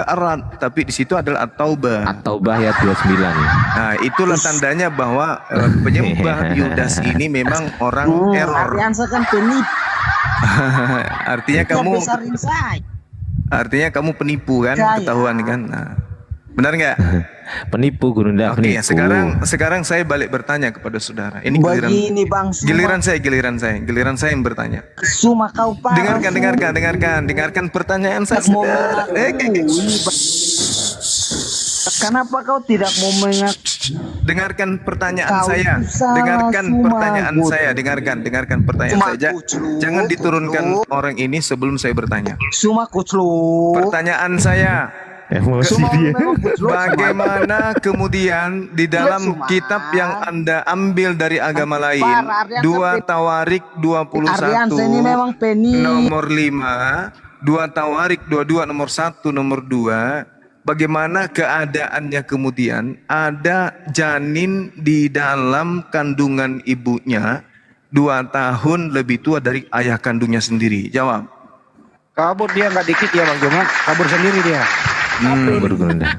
Speaker 3: Arad, tapi di situ adalah At-Taubah.
Speaker 2: At-Taubah ayat 29.
Speaker 3: Nah, itulah tandanya bahwa penyembah Yudas ini memang orang error.
Speaker 9: Ardiansa kan penipu.
Speaker 3: Artinya
Speaker 9: Dia
Speaker 3: kamu
Speaker 9: besarin saya.
Speaker 3: Artinya kamu penipu kan,
Speaker 9: Saya.
Speaker 3: ketahuan kan. Nah, benar nggak?
Speaker 2: Penipu, Gurunda,
Speaker 3: Oke,
Speaker 2: penipu.
Speaker 3: sekarang saya balik bertanya kepada saudara. Ini giliran
Speaker 9: Begini Bang Suma.
Speaker 3: giliran saya yang bertanya.
Speaker 9: Suma kau parah.
Speaker 3: Dengarkan pertanyaan saya.
Speaker 9: Mau
Speaker 3: saudara.
Speaker 9: Kenapa kau tidak mau
Speaker 3: Dengarkan pertanyaan
Speaker 9: Kau
Speaker 3: saya.
Speaker 9: itu salah,
Speaker 3: Dengarkan
Speaker 9: Suma.
Speaker 3: pertanyaan saya. Dengarkan pertanyaan
Speaker 9: Suma,
Speaker 3: saya.
Speaker 9: kucluk,
Speaker 3: Jangan diturunkan
Speaker 9: kucluk.
Speaker 3: orang ini sebelum saya bertanya.
Speaker 9: Suma kucluk?
Speaker 3: Pertanyaan saya.
Speaker 2: Emosi
Speaker 9: Suma
Speaker 2: dia.
Speaker 9: memang kucluk, Suma.
Speaker 3: Bagaimana kemudian di dalam
Speaker 9: Suma.
Speaker 3: kitab yang Anda ambil dari agama lain,
Speaker 9: Parah, Ardiansa
Speaker 3: 2 Tawarik 21
Speaker 9: Ardiansa ini memang penipu.
Speaker 3: nomor 5, 2 Tawarik 22 nomor 1 nomor 2, bagaimana keadaannya kemudian ada janin di dalam kandungan ibunya 2 tahun lebih tua dari ayah kandungnya sendiri? Jawab.
Speaker 6: Kabur dia nggak dikit ya Bang Joma. Kabur sendiri dia.
Speaker 2: Gurunda.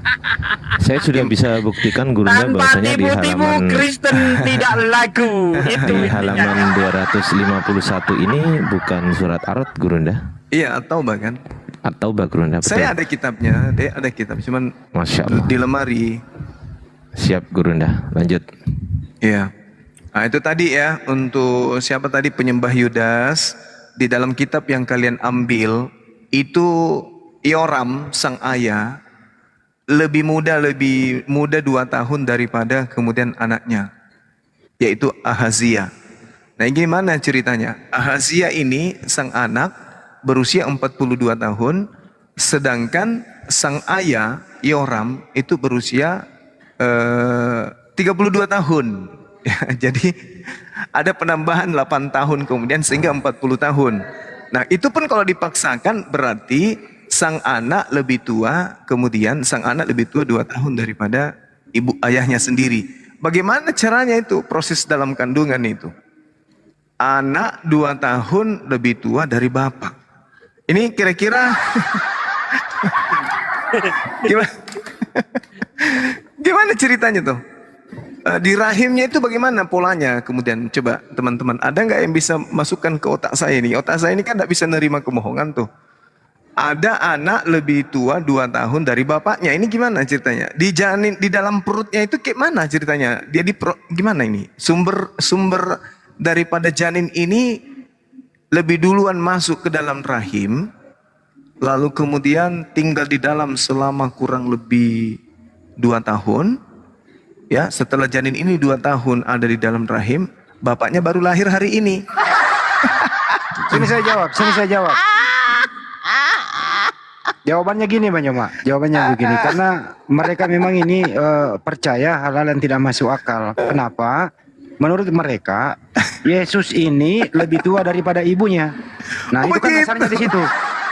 Speaker 2: Saya sudah bisa buktikan, Gurunda,
Speaker 4: Tanpa
Speaker 2: bahwasanya di
Speaker 4: tipu-tipu
Speaker 2: halaman
Speaker 4: Kristen tidak laku. Itu
Speaker 2: di
Speaker 4: intinya.
Speaker 2: halaman 251 ini bukan surat Arad, Gurunda,
Speaker 3: Iya, atau bahkan
Speaker 2: atau Gurunda. Betul.
Speaker 3: saya ada kitabnya, ada kitab, cuman
Speaker 2: Masya Allah.
Speaker 3: di lemari.
Speaker 2: Siap, Gurunda. Lanjut.
Speaker 3: Iya. Nah, itu tadi ya untuk siapa tadi penyembah Yudas di dalam kitab yang kalian ambil itu Yoram sang ayah lebih muda 2 tahun daripada kemudian anaknya, yaitu Ahazia. Nah, gimana ceritanya? Ahazia ini sang anak berusia 42 tahun, sedangkan sang ayah Yoram itu berusia 32 tahun. Ya, jadi ada penambahan 8 tahun kemudian sehingga 40 tahun. Nah, itu pun kalau dipaksakan berarti sang anak lebih tua, kemudian sang anak lebih tua 2 tahun daripada ibu ayahnya sendiri. Bagaimana caranya itu? Proses dalam kandungan itu. Anak 2 tahun lebih tua dari bapak. Ini kira-kira gimana ceritanya tuh? Di rahimnya itu bagaimana polanya? Kemudian coba teman-teman, ada nggak yang bisa masukkan ke otak saya ini? Otak saya ini kan nggak bisa nerima kebohongan tuh. Ada anak lebih tua 2 tahun dari bapaknya. Ini gimana ceritanya? Di janin, di dalam perutnya itu kayak mana ceritanya? Dia gimana ini? Sumber daripada janin ini lebih duluan masuk ke dalam rahim, lalu kemudian tinggal di dalam selama kurang lebih 2 tahun. Ya, setelah janin ini 2 tahun ada di dalam rahim, bapaknya baru lahir hari ini.
Speaker 6: Sini saya jawab. Jawabannya gini Bang Yoma, jawabannya begini, karena mereka memang ini percaya hal-hal yang tidak masuk akal. Kenapa? Menurut mereka Yesus ini lebih tua daripada ibunya. Nah, itu kan dasarnya di situ.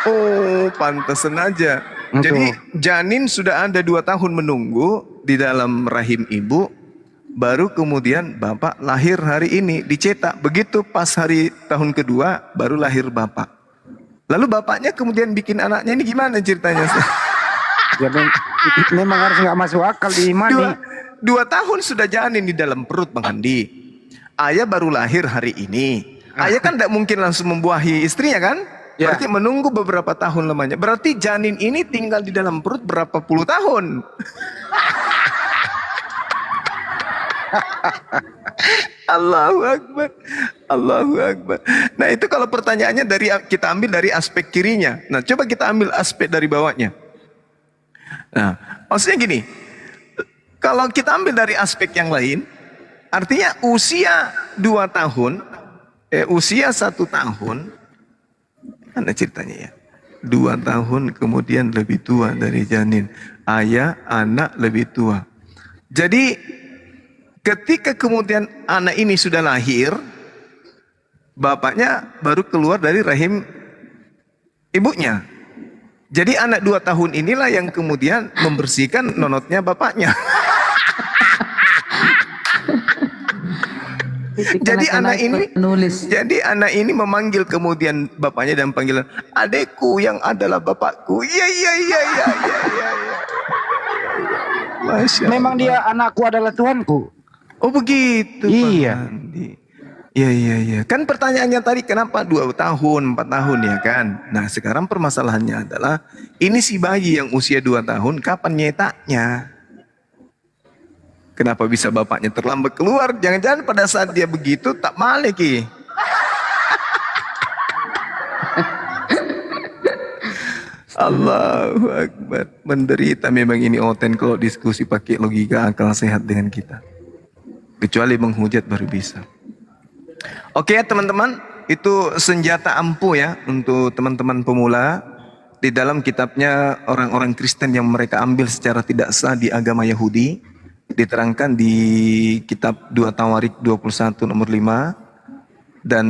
Speaker 3: Oh, pantesan aja. Jadi janin sudah ada 2 tahun menunggu di dalam rahim ibu, baru kemudian bapak lahir hari ini, dicetak. Begitu pas hari tahun kedua baru lahir bapak. Lalu bapaknya kemudian bikin anaknya, ini gimana ceritanya?
Speaker 6: Ya, memang harus nggak masuk akal diimani.
Speaker 3: 2 tahun sudah janin di dalam perut Bang Andi. Ayah baru lahir hari ini. Ayah kan tidak mungkin langsung membuahi istrinya kan?
Speaker 6: Ya.
Speaker 3: Berarti menunggu beberapa tahun lamanya. Berarti janin ini tinggal di dalam perut berapa puluh tahun. Allahu Akbar. Allahu Akbar. Nah, itu kalau pertanyaannya kita ambil dari aspek kirinya. Nah, coba kita ambil aspek dari bawahnya. Nah, maksudnya gini. Kalau kita ambil dari aspek yang lain, artinya usia 2 tahun, usia 1 tahun, mana ceritanya ya? 2 tahun kemudian lebih tua dari janin. Ayah, anak lebih tua. Jadi ketika kemudian anak ini sudah lahir, bapaknya baru keluar dari rahim ibunya. Jadi anak 2 tahun inilah yang kemudian membersihkan nonotnya bapaknya. Jadi anak ini memanggil kemudian bapaknya dan panggilan, adekku yang adalah bapakku. Iya. Masya
Speaker 6: Memang dia anakku adalah Tuhanku.
Speaker 3: Oh begitu.
Speaker 6: Iya.
Speaker 3: Iya. Kan pertanyaannya tadi kenapa 2 tahun, 4 tahun ya kan? Nah sekarang permasalahannya adalah ini si bayi yang usia 2 tahun kapan nyetaknya? Kenapa bisa bapaknya terlambat keluar? Jangan-jangan pada saat dia begitu tak balik ki. Allahu Akbar. Menderita memang ini Oten kalau diskusi pakai logika akal sehat dengan kita. Kecuali menghujat baru bisa. Oke ya teman-teman, itu senjata ampuh ya untuk teman-teman pemula. Di dalam kitabnya orang-orang Kristen yang mereka ambil secara tidak sah di agama Yahudi, diterangkan di kitab 2 Tawarik 21 nomor 5 dan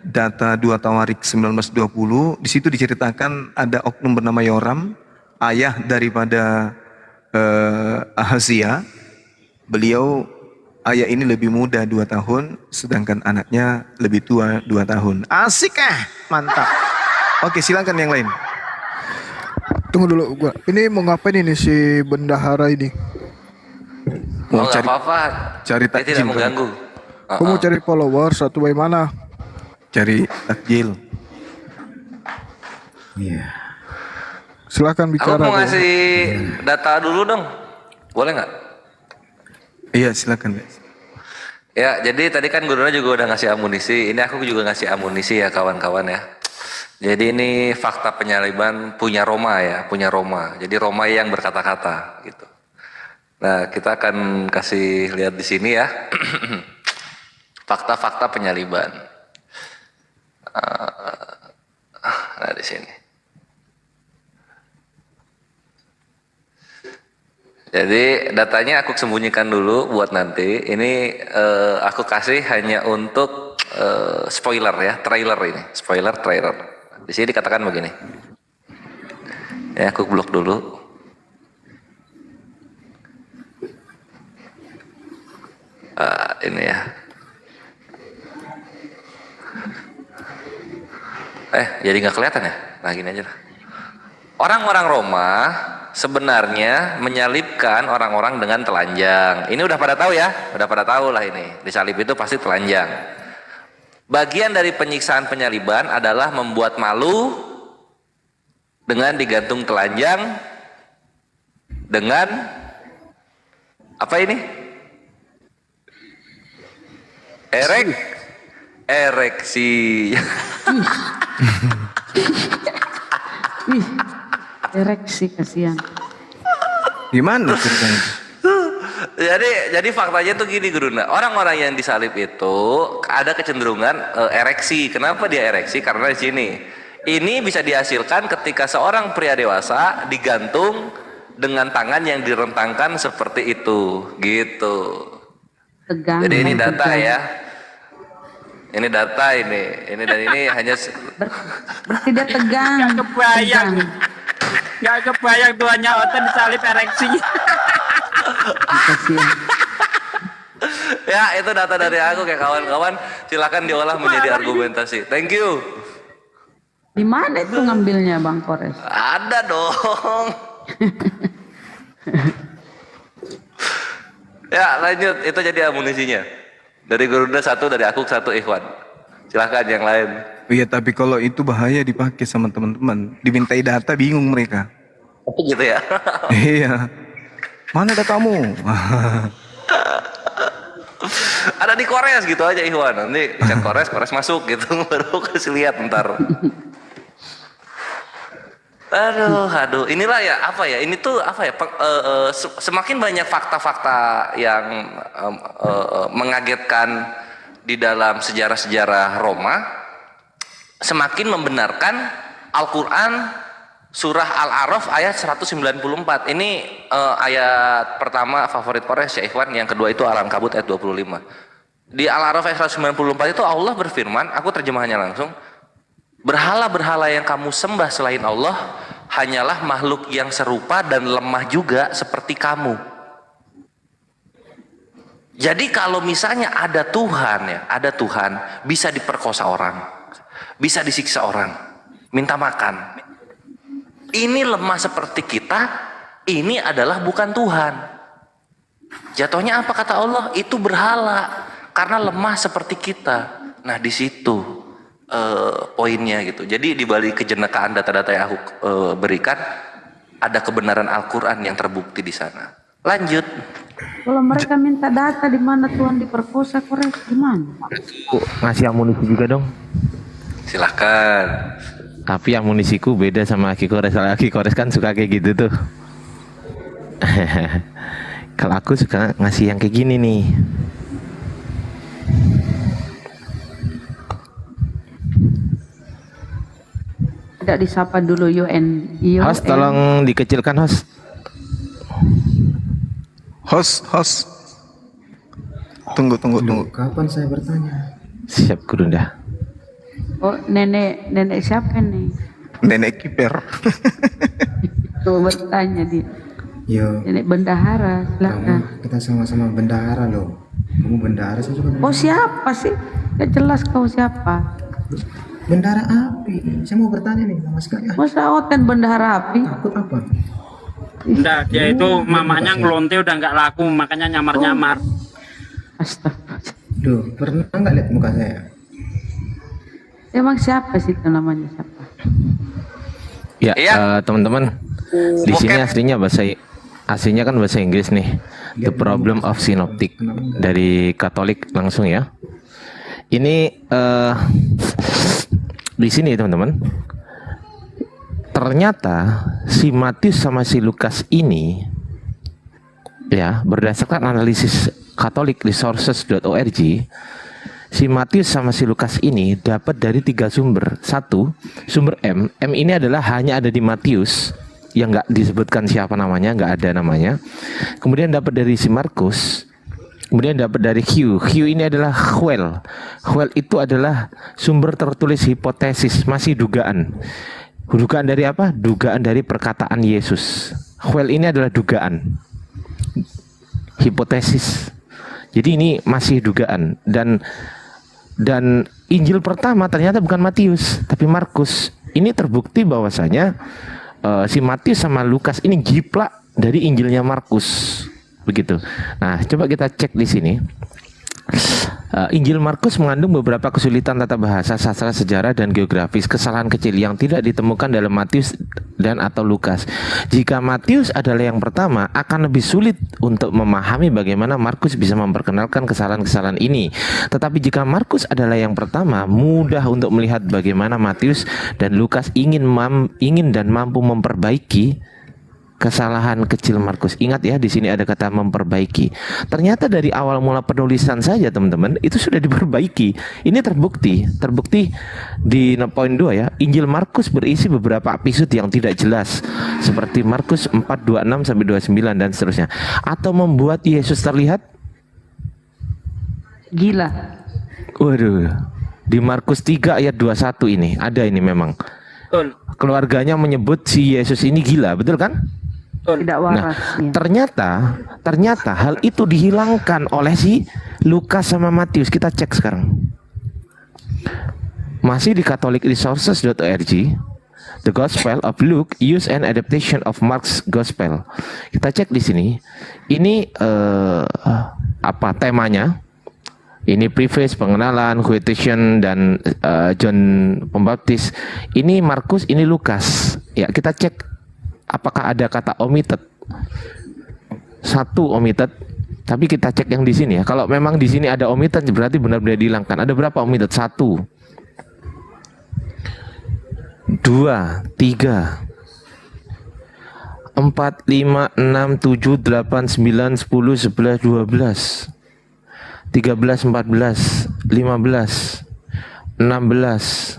Speaker 3: data 2 Tawarik 1920. Di situ diceritakan ada oknum bernama Yoram, ayah daripada Ahazia. Beliau ayah ini lebih muda 2 tahun, sedangkan anaknya lebih tua 2 tahun. Asik mantap. Oke, silakan yang lain.
Speaker 8: Tunggu dulu, ini mau ngapain ini si bendahara ini?
Speaker 1: Oh nggak apa-apa,
Speaker 3: cari
Speaker 1: dia tidak mengganggu.
Speaker 8: Aku mau cari followers atau bagaimana?
Speaker 3: Cari takjil.
Speaker 6: Iya.
Speaker 8: Silakan
Speaker 1: Aku
Speaker 8: bicara.
Speaker 1: mau ngasih data dulu dong, boleh nggak?
Speaker 3: Iya silakan.
Speaker 1: Ya, jadi tadi kan gurunya juga udah ngasih amunisi. Ini aku juga ngasih amunisi ya kawan-kawan ya. Jadi ini fakta penyaliban punya Roma ya, punya Roma. Jadi Roma yang berkata-kata gitu. Nah, kita akan kasih lihat di sini ya. Fakta-fakta penyaliban. Nah, di sini. Jadi datanya aku sembunyikan dulu buat nanti. Ini aku kasih hanya untuk spoiler ya, trailer ini, spoiler trailer. Di sini dikatakan begini. Ya, aku blok dulu. Ini ya. Jadi nggak kelihatan ya? Nah, gini aja lah. Orang-orang Roma sebenarnya menyalibkan orang-orang dengan telanjang. Ini udah pada tahu ya? Udah pada tahu lah ini. Disalib itu pasti telanjang. Bagian dari penyiksaan penyaliban adalah membuat malu dengan digantung telanjang dengan apa ini? Ereksi.
Speaker 5: Wih, ereksi kasihan.
Speaker 3: Gimana ceritanya?
Speaker 1: Jadi faktanya tuh gini Gurunda, orang-orang yang disalib itu ada kecenderungan ereksi. Kenapa dia ereksi? Karena di sini ini bisa dihasilkan ketika seorang pria dewasa digantung dengan tangan yang direntangkan seperti itu, gitu.
Speaker 5: Tegang.
Speaker 1: Jadi ini data
Speaker 5: tegang.
Speaker 1: ya. Ini data ini dan ini hanya
Speaker 5: Berarti dia tegang.
Speaker 4: Nggak kebayang.
Speaker 5: Tegang.
Speaker 4: Nggak kebayang tuannya Oten disalib ereksi.
Speaker 5: Kasihan.
Speaker 1: ya itu data dari aku kayak kawan-kawan, silakan diolah menjadi argumentasi. Thank you.
Speaker 5: Di mana itu ngambilnya Bang Kores?
Speaker 1: Ada dong. Ya lanjut, itu jadi amunisinya. Dari Gurunda 1, dari aku 1, Ikhwan. Silahkan yang lain.
Speaker 3: Iya, tapi kalau itu bahaya dipakai sama teman-teman. Dimintai data bingung mereka.
Speaker 1: Gitu ya.
Speaker 3: Iya. Mana datamu?
Speaker 1: Ada di Kores gitu aja Ikhwan. Nanti chat Kores masuk gitu. Baru kasih lihat ntar. Aduh, inilah ya apa ya? Ini tuh apa ya? Semakin banyak fakta-fakta yang mengagetkan di dalam sejarah-sejarah Roma, semakin membenarkan Al-Quran surah Al-A'raf ayat 194. Ini ayat pertama favorit Kores ya Ikhwan. Yang kedua itu Al-Ankabut ayat 25. Di Al-A'raf ayat 194 itu Allah berfirman, aku terjemahannya langsung. Berhala-berhala yang kamu sembah selain Allah hanyalah makhluk yang serupa dan lemah juga seperti kamu. Jadi kalau misalnya ada Tuhan bisa diperkosa orang, bisa disiksa orang, minta makan. Ini lemah seperti kita, ini adalah bukan Tuhan. Jatuhnya apa kata Allah? Itu berhala karena lemah seperti kita. Nah di situ poinnya gitu. Jadi di balik kejenekaan data-data yang aku berikan ada kebenaran Al-Quran yang terbukti di sana. Lanjut.
Speaker 5: Kalau mereka minta data di mana Tuhan diperkosa, Kores gimana?
Speaker 2: Ngasih amunisi juga dong.
Speaker 1: Silahkan.
Speaker 2: Tapi amunisiku beda sama Aki Kores. Kalau Aki Kores kan suka kayak gitu tuh. Kalau aku suka ngasih yang kayak gini nih.
Speaker 5: Tidak disapa dulu UN.
Speaker 2: Host tolong dikecilkan host.
Speaker 3: Host. Tunggu.
Speaker 10: Kapan saya bertanya?
Speaker 2: Siap Gurunda.
Speaker 5: Oh nenek siapa nih?
Speaker 3: Nenek kiper.
Speaker 5: Tuh bertanya dia.
Speaker 10: Yo,
Speaker 5: Nenek bendahara, silakan.
Speaker 10: kita sama-sama bendahara loh. Kamu bendahara, saya juga
Speaker 5: Oh siapa sih? Gak jelas kau siapa?
Speaker 10: bendahara api. Saya mau bertanya nih sama sekali.
Speaker 5: Masa Oten bendahara api?
Speaker 10: Takut apa?
Speaker 4: Enggak, dia itu mamanya ngelonte udah nggak laku, makanya nyamar-nyamar.
Speaker 5: Astaga.
Speaker 10: Duh, pernah nggak lihat muka saya?
Speaker 5: Emang siapa sih itu namanya siapa?
Speaker 2: Ya,
Speaker 1: Iya.
Speaker 2: teman-teman. Di sini aslinya kan bahasa Inggris nih. The Problem of Synoptic dari Katolik langsung ya. Ini di sini teman-teman, ternyata si Matius sama si Lukas ini, ya, berdasarkan analisis Katolik di sources.org, si Matius sama si Lukas ini dapat dari 3 sumber. Satu, sumber M. M ini adalah hanya ada di Matius, yang nggak disebutkan siapa namanya, nggak ada namanya. Kemudian dapat dari si Markus. Kemudian dapat dari Q. Q ini adalah Huel. Huel itu adalah sumber tertulis hipotesis, masih dugaan. Dugaan dari apa? Dugaan dari perkataan Yesus. Huel ini adalah dugaan, hipotesis. Jadi ini masih dugaan. Dan Injil pertama ternyata bukan Matius, tapi Markus. Ini terbukti bahwasanya si Matius sama Lukas ini jiplak dari Injilnya Markus. Begitu. Nah, coba kita cek di sini. Injil Markus mengandung beberapa kesulitan tata bahasa, sastra, sejarah, dan geografis, kesalahan kecil yang tidak ditemukan dalam Matius dan atau Lukas. Jika Matius adalah yang pertama, akan lebih sulit untuk memahami bagaimana Markus bisa memperkenalkan kesalahan-kesalahan ini. Tetapi jika Markus adalah yang pertama, mudah untuk melihat bagaimana Matius dan Lukas ingin dan mampu memperbaiki kesalahan kecil Markus. Ingat ya, di sini ada kata memperbaiki. Ternyata dari awal mula penulisan saja teman-teman itu sudah diperbaiki. Ini terbukti di poin 2 ya. Injil Markus berisi beberapa episode yang tidak jelas seperti Markus 4:26 sampai 29 dan seterusnya. Atau membuat Yesus terlihat
Speaker 5: Gila.
Speaker 2: waduh. Di Markus 3 ayat 21 ini ada ini memang.
Speaker 4: Betul.
Speaker 2: Keluarganya menyebut si Yesus ini gila, betul kan?
Speaker 5: Tidak
Speaker 2: Nah,
Speaker 5: waras. Ya.
Speaker 2: ternyata hal itu dihilangkan oleh si Lukas sama Matius. Kita cek sekarang. Masih di Catholic Resources.org, The Gospel of Luke use an adaptation of Mark's Gospel. Kita cek di sini. Ini apa temanya? Ini preface, pengenalan, quotation, dan John Pembaptis. Ini Markus, ini Lukas. Ya, kita cek apakah ada kata omitted. Satu omitted, tapi kita cek yang di sini ya. Kalau memang di sini ada omitted berarti benar-benar dihilangkan. Ada berapa omitted? 1, 2, 3, 4, 5, 6, 7, 8, 9, 10, 11, 12, 13, 14, 15, 16,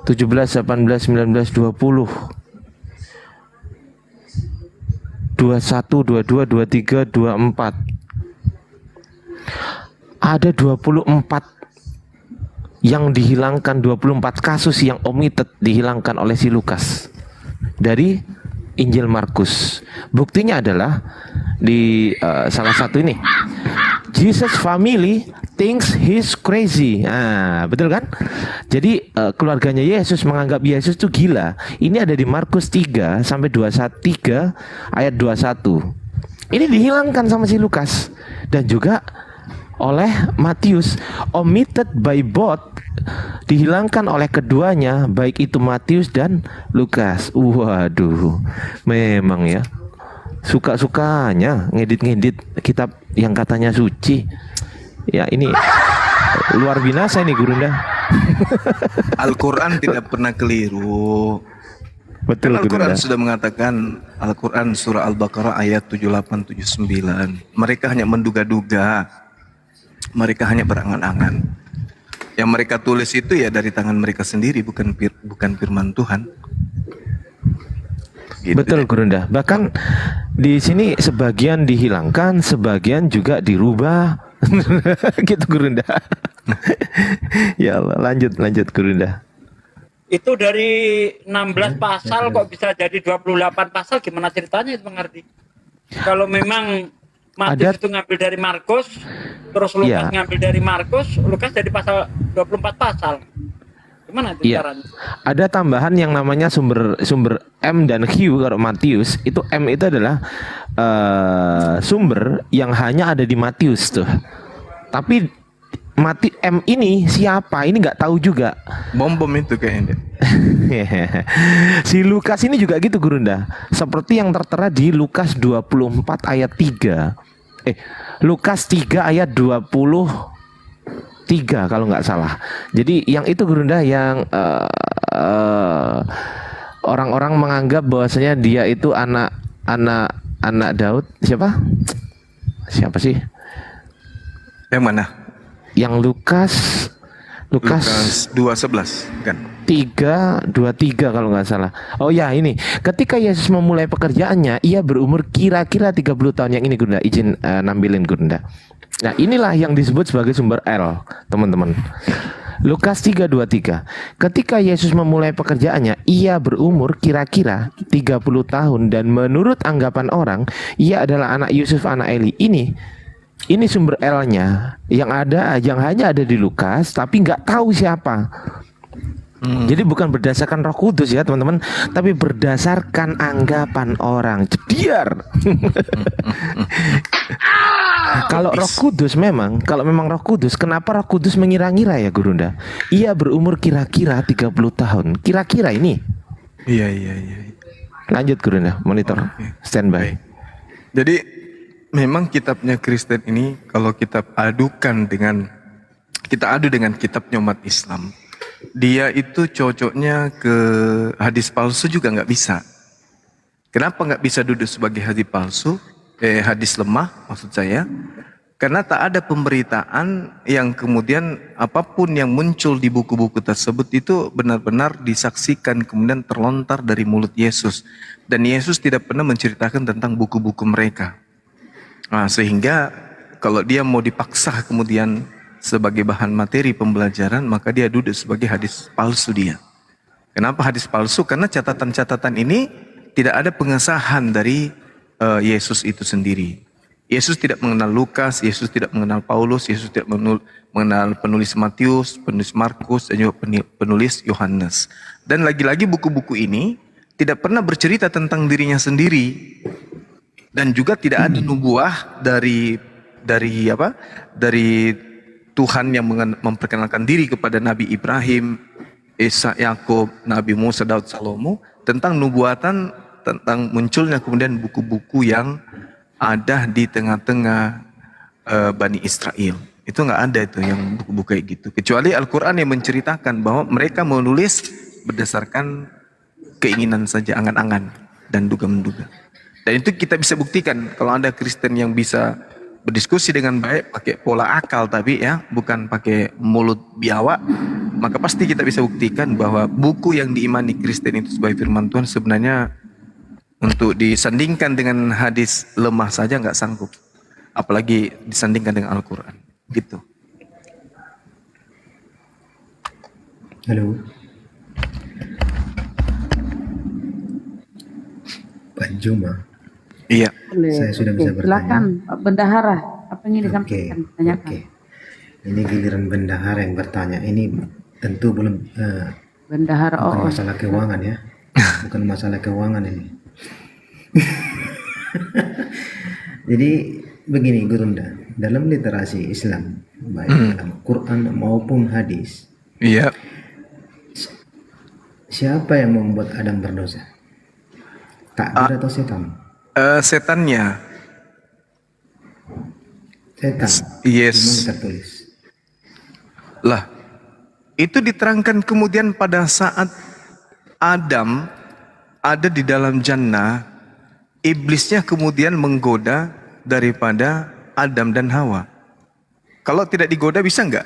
Speaker 2: 17, 18, 19, 20, 21, 22, 23, 24. Ada 24 yang dihilangkan, 24 kasus yang omitted dihilangkan oleh si Lukas dari Injil Markus. Buktinya adalah di salah satu ini. Jesus family thinks he's crazy. Nah, betul kan? Jadi keluarganya Yesus menganggap Yesus itu gila. Ini ada di Markus 3 sampai 21 ayat 21. Ini dihilangkan sama si Lukas dan juga oleh Matius. Omitted by both, dihilangkan oleh keduanya, baik itu Matius dan Lukas. Waduh, memang ya. Suka-sukanya ngedit-ngedit kitab yang katanya suci. Ya ini luar binasa ini Gurunda.
Speaker 3: Al-Quran tidak pernah keliru.
Speaker 2: Betul,
Speaker 3: Al-Quran
Speaker 2: Gurunda.
Speaker 3: sudah mengatakan, Al-Quran surah Al-Baqarah ayat 78, 79. Mereka hanya menduga-duga. Mereka hanya berangan-angan. Yang mereka tulis itu ya dari tangan mereka sendiri, bukan firman Tuhan. Gitu.
Speaker 2: Betul Gurunda. Bahkan di sini sebagian dihilangkan, sebagian juga dirubah. Gitu Gurunda. Ya Allah, lanjut Gurunda.
Speaker 4: Itu dari 16 pasal kok bisa jadi 28 pasal, gimana ceritanya itu mengerti? Kalau memang Matius itu ngambil dari Markus, terus Lukas ngambil dari Markus, Lukas jadi pasal 24 pasal. Gimana itu caranya?
Speaker 2: Ada tambahan yang namanya sumber M dan Q. Kalau Matius itu M itu adalah sumber yang hanya ada di Matius tuh. Tapi M ini siapa? Ini nggak tahu juga.
Speaker 3: Bom itu kayaknya.
Speaker 2: Si Lukas ini juga gitu Gurunda. Seperti yang tertera di Lukas 24 ayat 3. Lukas 3 ayat 21 3 kalau nggak salah. Jadi yang itu Gurunda yang orang-orang menganggap bahwasanya dia itu anak Daud. Siapa sih?
Speaker 3: Yang mana?
Speaker 2: Yang Lukas
Speaker 3: 2:11 kan?
Speaker 2: 3:23 kalau nggak salah. Oh ya, ini ketika Yesus memulai pekerjaannya, ia berumur kira-kira 30 tahun. Yang ini Gunda, izin nampilin Gunda. Nah, inilah yang disebut sebagai sumber L, teman-teman. Lukas 3:23. Ketika Yesus memulai pekerjaannya, ia berumur kira-kira 30 tahun dan menurut anggapan orang, ia adalah anak Yusuf, anak Eli. Ini sumber L-nya yang hanya ada di Lukas, tapi nggak tahu siapa. Jadi bukan berdasarkan Roh Kudus ya teman-teman, tapi berdasarkan anggapan orang. Jediar. Kalau memang Roh Kudus, kenapa Roh Kudus mengira-ngira ya Gurunda? Ia berumur kira-kira 30 tahun. Kira-kira ini.
Speaker 3: Iya.
Speaker 2: Lanjut Gurunda, monitor. Standby.
Speaker 3: Jadi memang kitabnya Kristen ini kalau kita adu dengan kitabnya umat Islam, dia itu cocoknya ke hadis palsu juga nggak bisa. Kenapa nggak bisa duduk sebagai hadis palsu? Hadis lemah maksud saya. Karena tak ada pemberitaan yang kemudian apapun yang muncul di buku-buku tersebut itu benar-benar disaksikan kemudian terlontar dari mulut Yesus. Dan Yesus tidak pernah menceritakan tentang buku-buku mereka. Nah, sehingga kalau dia mau dipaksa kemudian sebagai bahan materi pembelajaran, maka dia duduk sebagai hadis palsu dia. Kenapa hadis palsu? Karena catatan-catatan ini tidak ada pengesahan dari Yesus itu sendiri. Yesus tidak mengenal Lukas, Yesus tidak mengenal Paulus, Yesus tidak mengenal penulis Matius, penulis Markus, dan juga penulis Yohanes. Dan lagi-lagi buku-buku ini tidak pernah bercerita tentang dirinya sendiri. Dan juga tidak ada nubuah dari Tuhan yang memperkenalkan diri kepada Nabi Ibrahim, Ishak, Yakub, Nabi Musa, Daud, Salomo tentang nubuatan, tentang munculnya kemudian buku-buku yang ada di tengah-tengah Bani Israel. Itu nggak ada itu yang buku-buku kayak gitu. Kecuali Al-Quran yang menceritakan bahwa mereka menulis berdasarkan keinginan saja, angan-angan dan duga-menduga. Dan itu kita bisa buktikan kalau ada Kristen yang bisa berdiskusi dengan baik pakai pola akal tapi ya bukan pakai mulut biawak, maka pasti kita bisa buktikan bahwa buku yang diimani Kristen itu sebagai firman Tuhan sebenarnya untuk disandingkan dengan hadis lemah saja nggak sanggup, apalagi disandingkan dengan Al-Quran gitu.
Speaker 10: Halo Pak Juma.
Speaker 3: Iya.
Speaker 10: Saya sudah bisa bertanya.
Speaker 5: Silakan Pak Bendahara, apa yang ingin disampaikan? Tanyakan.
Speaker 10: Ini giliran bendahara yang bertanya. Ini tentu belum
Speaker 5: Bendahara
Speaker 10: bukan masalah keuangan ya. Bukan masalah keuangan ini. Jadi begini Gurunda, dalam literasi Islam baik dalam Quran maupun hadis,
Speaker 3: iya,
Speaker 10: siapa yang membuat Adam berdosa? Takdir atau setan?
Speaker 3: Setannya.
Speaker 10: Setan.
Speaker 3: Yes.
Speaker 10: Gimana tertulis?
Speaker 3: Lah, itu diterangkan kemudian pada saat Adam ada di dalam jannah, iblisnya kemudian menggoda daripada Adam dan Hawa. Kalau tidak digoda bisa nggak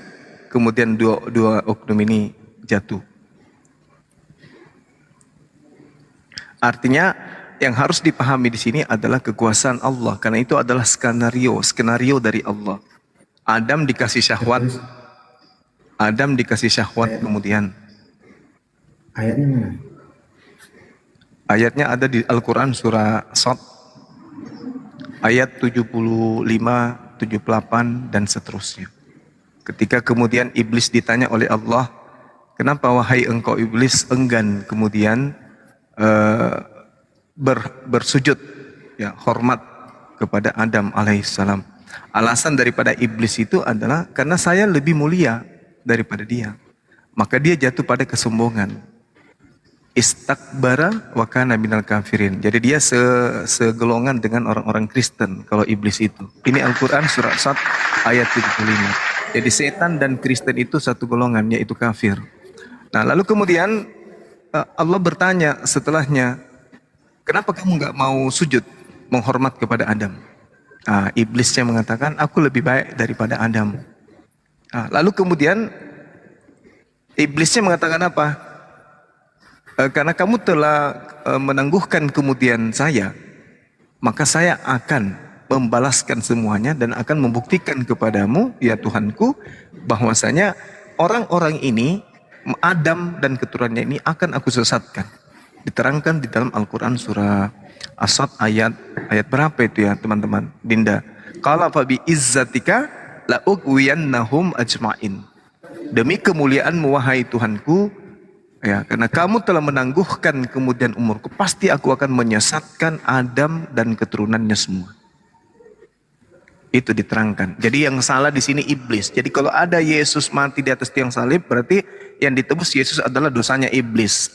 Speaker 3: kemudian dua oknum ini jatuh? Artinya yang harus dipahami di sini adalah kekuasaan Allah, karena itu adalah skenario dari Allah. Adam dikasih syahwat, kemudian
Speaker 10: ayatnya mana?
Speaker 3: Ayatnya ada di Al-Quran surah Shad ayat 75, 78 dan seterusnya. Ketika kemudian iblis ditanya oleh Allah, kenapa wahai engkau iblis enggan kemudian bersujud ya hormat kepada Adam alaihissalam. Alasan daripada iblis itu adalah karena saya lebih mulia daripada dia. Maka dia jatuh pada kesombongan. Istakbara wa kana minal kafirin. Jadi dia segolongan dengan orang-orang Kristen kalau iblis itu. Ini Al-Quran surah Sad ayat 75. Jadi setan dan Kristen itu satu golongan, yaitu kafir. Nah, lalu kemudian Allah bertanya setelahnya, kenapa kamu nggak mau sujud menghormat kepada Adam? Iblisnya mengatakan, aku lebih baik daripada Adam. Lalu kemudian iblisnya mengatakan apa? Karena kamu telah menangguhkan kemudian saya, maka saya akan membalaskan semuanya dan akan membuktikan kepadamu, ya Tuhanku, bahwasanya orang-orang ini, Adam dan keturunannya ini akan aku sesatkan. Diterangkan di dalam Al-Quran surah As-Sad ayat berapa itu ya teman-teman? Dinda. Qala fa bi izzatika la ughwiyannahum ajmain. Demi kemuliaanmu wahai Tuhanku, ya, karena kamu telah menangguhkan kemudian umurku, pasti aku akan menyesatkan Adam dan keturunannya semua. Itu diterangkan. Jadi yang salah di sini iblis. Jadi kalau ada Yesus mati di atas tiang salib, berarti yang ditebus Yesus adalah dosanya iblis.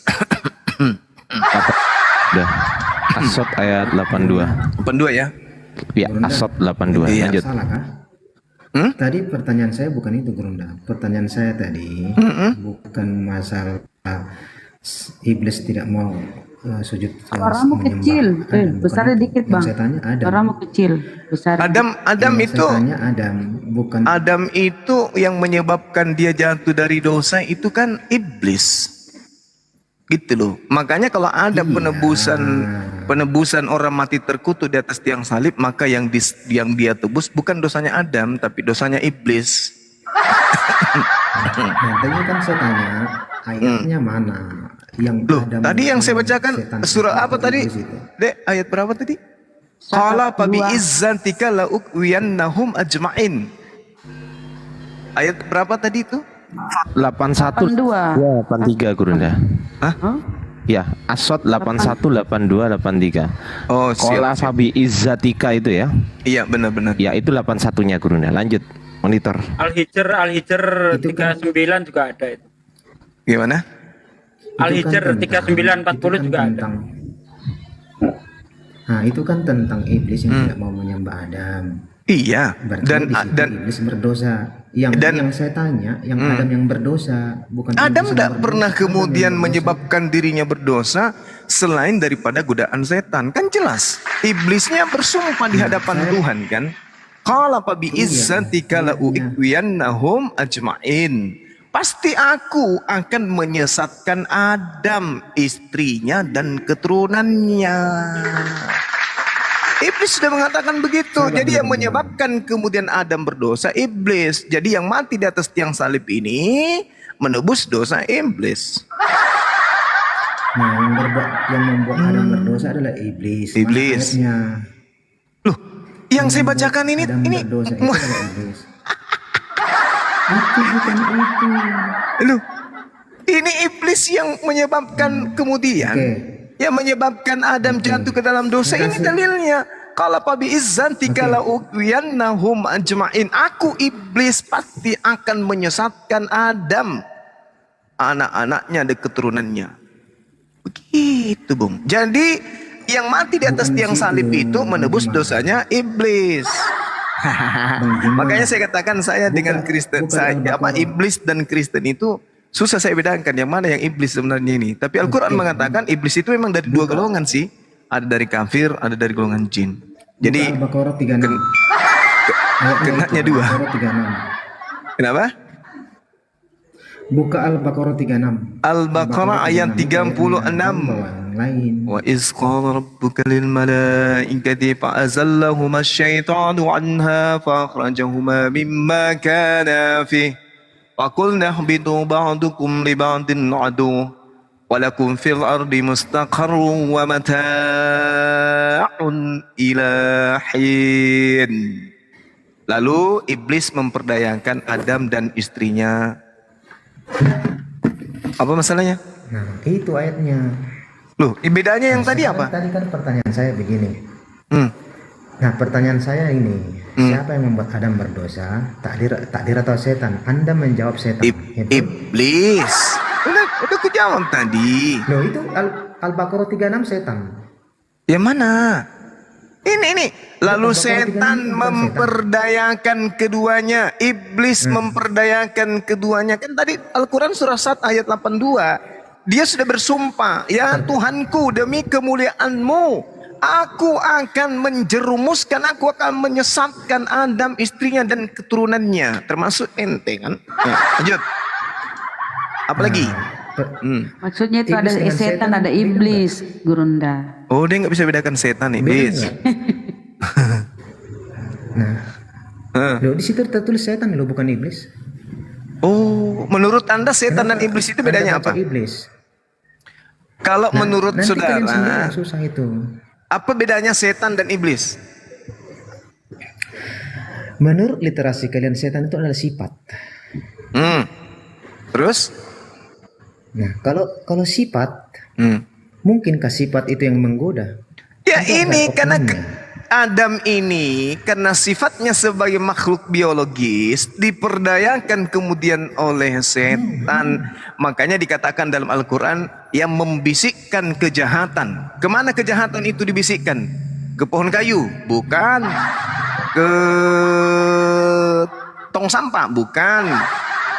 Speaker 2: Udah. As-Sad ayat 82.
Speaker 3: 82 ya?
Speaker 2: Ya, As-Sad 82.
Speaker 3: Iya.
Speaker 2: Lanjut.
Speaker 10: Salah kah? Tadi pertanyaan saya bukan itu, Gurunda. Pertanyaan saya tadi bukan masalah iblis tidak mau sujud.
Speaker 5: Suaramu kecil, besarnya dikit bang.
Speaker 10: Saya tanya Adam.
Speaker 5: Suaramu kecil, besar.
Speaker 3: Adam itu,
Speaker 10: Saya tanya Adam, bukan.
Speaker 3: Adam itu yang menyebabkan dia jatuh dari dosa itu kan iblis. Gitu loh. Makanya kalau ada penebusan orang mati terkutuk di atas tiang salib, maka yang dia tebus bukan dosanya Adam, tapi dosanya iblis.
Speaker 10: Nah, tadi kan saya tanya ayatnya mana? Yang
Speaker 3: Loh,
Speaker 10: Adam
Speaker 3: tadi yang saya bacakan
Speaker 10: setan
Speaker 3: surah
Speaker 10: itu,
Speaker 3: apa tadi?
Speaker 10: iblis itu.
Speaker 3: Dek, ayat berapa tadi? Qala fa bi izzatika la ughwiyannahum ajmain. Ayat berapa tadi itu?
Speaker 2: 81 ya, 83 Gurunda.
Speaker 3: Hah?
Speaker 2: Ya, As-Sad 81 82 83.
Speaker 3: Oh,
Speaker 2: Qala
Speaker 3: siap.
Speaker 2: fabi izzatika itu ya.
Speaker 3: Iya, benar-benar.
Speaker 2: Ya, itu 81-nya Gurunda. Lanjut. Monitor.
Speaker 4: Al-Hijr
Speaker 10: Itu kan-
Speaker 4: 39 juga ada itu.
Speaker 3: Gimana?
Speaker 4: Al-Hijr 3940 juga ada.
Speaker 10: Nah, itu kan tentang iblis yang tidak mau menyembah Adam.
Speaker 3: Iya.
Speaker 10: Berarti
Speaker 3: Dan
Speaker 10: di situ
Speaker 3: dan
Speaker 10: iblis berdosa. Yang saya tanya, yang Adam yang berdosa, bukan
Speaker 3: Adam
Speaker 10: iblis yang
Speaker 3: tidak
Speaker 10: berdosa.
Speaker 3: pernah
Speaker 10: Adam
Speaker 3: kemudian
Speaker 10: yang berdosa.
Speaker 3: menyebabkan dirinya berdosa selain daripada godaan setan. Kan jelas. Iblisnya bersumpah di hadapan Tuhan kan. Qala fa bi izzatika la ughwiyannahum ajmain. Pasti aku akan menyesatkan Adam, istrinya dan keturunannya. Iblis sudah mengatakan begitu. Jadi yang menyebabkan kemudian Adam berdosa iblis. Jadi yang mati di atas tiang salib ini menebus dosa iblis.
Speaker 10: Nah, yang membuat Adam berdosa adalah iblis.
Speaker 3: Iblis.
Speaker 10: Ayatnya.
Speaker 3: Loh, yang saya bacakan ini
Speaker 10: Adam berdosa itu adalah iblis. Itu bukan itu.
Speaker 3: Loh, ini iblis yang menyebabkan kemudian yang menyebabkan Adam jatuh ke dalam dosa. Ini dalilnya. Qala fa bi izzatika la ughwiyannahum ajmain. Aku iblis pasti akan menyesatkan Adam, anak-anaknya dan keturunannya. Begitu, Bung. Jadi yang mati di atas tiang salib itu menebus dosanya iblis. Makanya saya katakan saya dengan Kristen, iblis dan Kristen itu susah saya bedakan yang mana yang iblis sebenarnya ini. Tapi Al-Quran mengatakan iblis itu memang dari dua golongan sih. Ada dari kafir, ada dari golongan jin. Jadi
Speaker 10: Al-Baqarah 36.
Speaker 3: kenanya dua.
Speaker 10: Al-Baqarah 36.
Speaker 3: Kenapa?
Speaker 10: Buka Al-Baqarah 36.
Speaker 3: Al-Baqarah ayat 36.
Speaker 10: Lain.
Speaker 3: Wa iz qala rabbuka lil malaikati fa'azallahuma asyaitanu anha fa'akhrajahuma mimma kana fihi faqulna ihbitu ba'dukum li ba'din adu walakum fil ardi mustaqarrun wa mata'un ila hin. Lalu iblis memperdayakan Adam dan istrinya. Apa masalahnya?
Speaker 10: Nah, itu ayatnya.
Speaker 3: Loh, bedanya yang tadi apa?
Speaker 10: Tadi kan pertanyaan saya begini. Nah, pertanyaan saya ini, siapa yang membuat Adam berdosa? Takdir atau setan? Anda menjawab setan.
Speaker 3: Iblis. Udah kejawab tadi.
Speaker 10: Loh, itu Al-Baqarah 36 setan.
Speaker 3: Yang mana? Ini Lalu setan memperdayakan keduanya, iblis memperdayakan keduanya. Kan tadi Al-Quran surah 1 ayat 82. Dia sudah bersumpah, ya Tuhanku demi kemuliaan-Mu, aku akan menjerumuskan, aku akan menyesatkan Adam, istrinya dan keturunannya, termasuk ente kan. Nah, lanjut. Apalagi?
Speaker 5: Maksudnya itu
Speaker 10: Iblis
Speaker 5: ada
Speaker 10: dengan
Speaker 5: setan,
Speaker 10: setan
Speaker 5: ada
Speaker 10: beda
Speaker 5: iblis, Gurunda.
Speaker 3: Oh, dia nggak bisa bedakan setan, iblis.
Speaker 10: Nah, loh, di situ tertulis setan loh, bukan iblis.
Speaker 3: Oh, menurut Anda setan dan iblis itu bedanya
Speaker 10: Anda baca
Speaker 3: apa?
Speaker 10: Iblis.
Speaker 3: Kalau menurut
Speaker 10: Nanti kalian sendiri
Speaker 3: saudara,
Speaker 10: yang susah itu.
Speaker 3: apa bedanya setan dan iblis?
Speaker 10: Menurut literasi kalian, setan itu adalah sifat.
Speaker 3: Terus?
Speaker 10: Nah, kalau sifat, mungkinkah sifat itu yang menggoda?
Speaker 3: Ya
Speaker 10: Itu
Speaker 3: ini
Speaker 10: ada
Speaker 3: karena
Speaker 10: oknumnya.
Speaker 3: Adam ini karena sifatnya sebagai makhluk biologis diperdayakan kemudian oleh setan. Makanya dikatakan dalam Al-Quran yang membisikkan kejahatan. Kemana kejahatan itu dibisikkan? Ke pohon kayu? Bukan. Ke tong sampah? Bukan.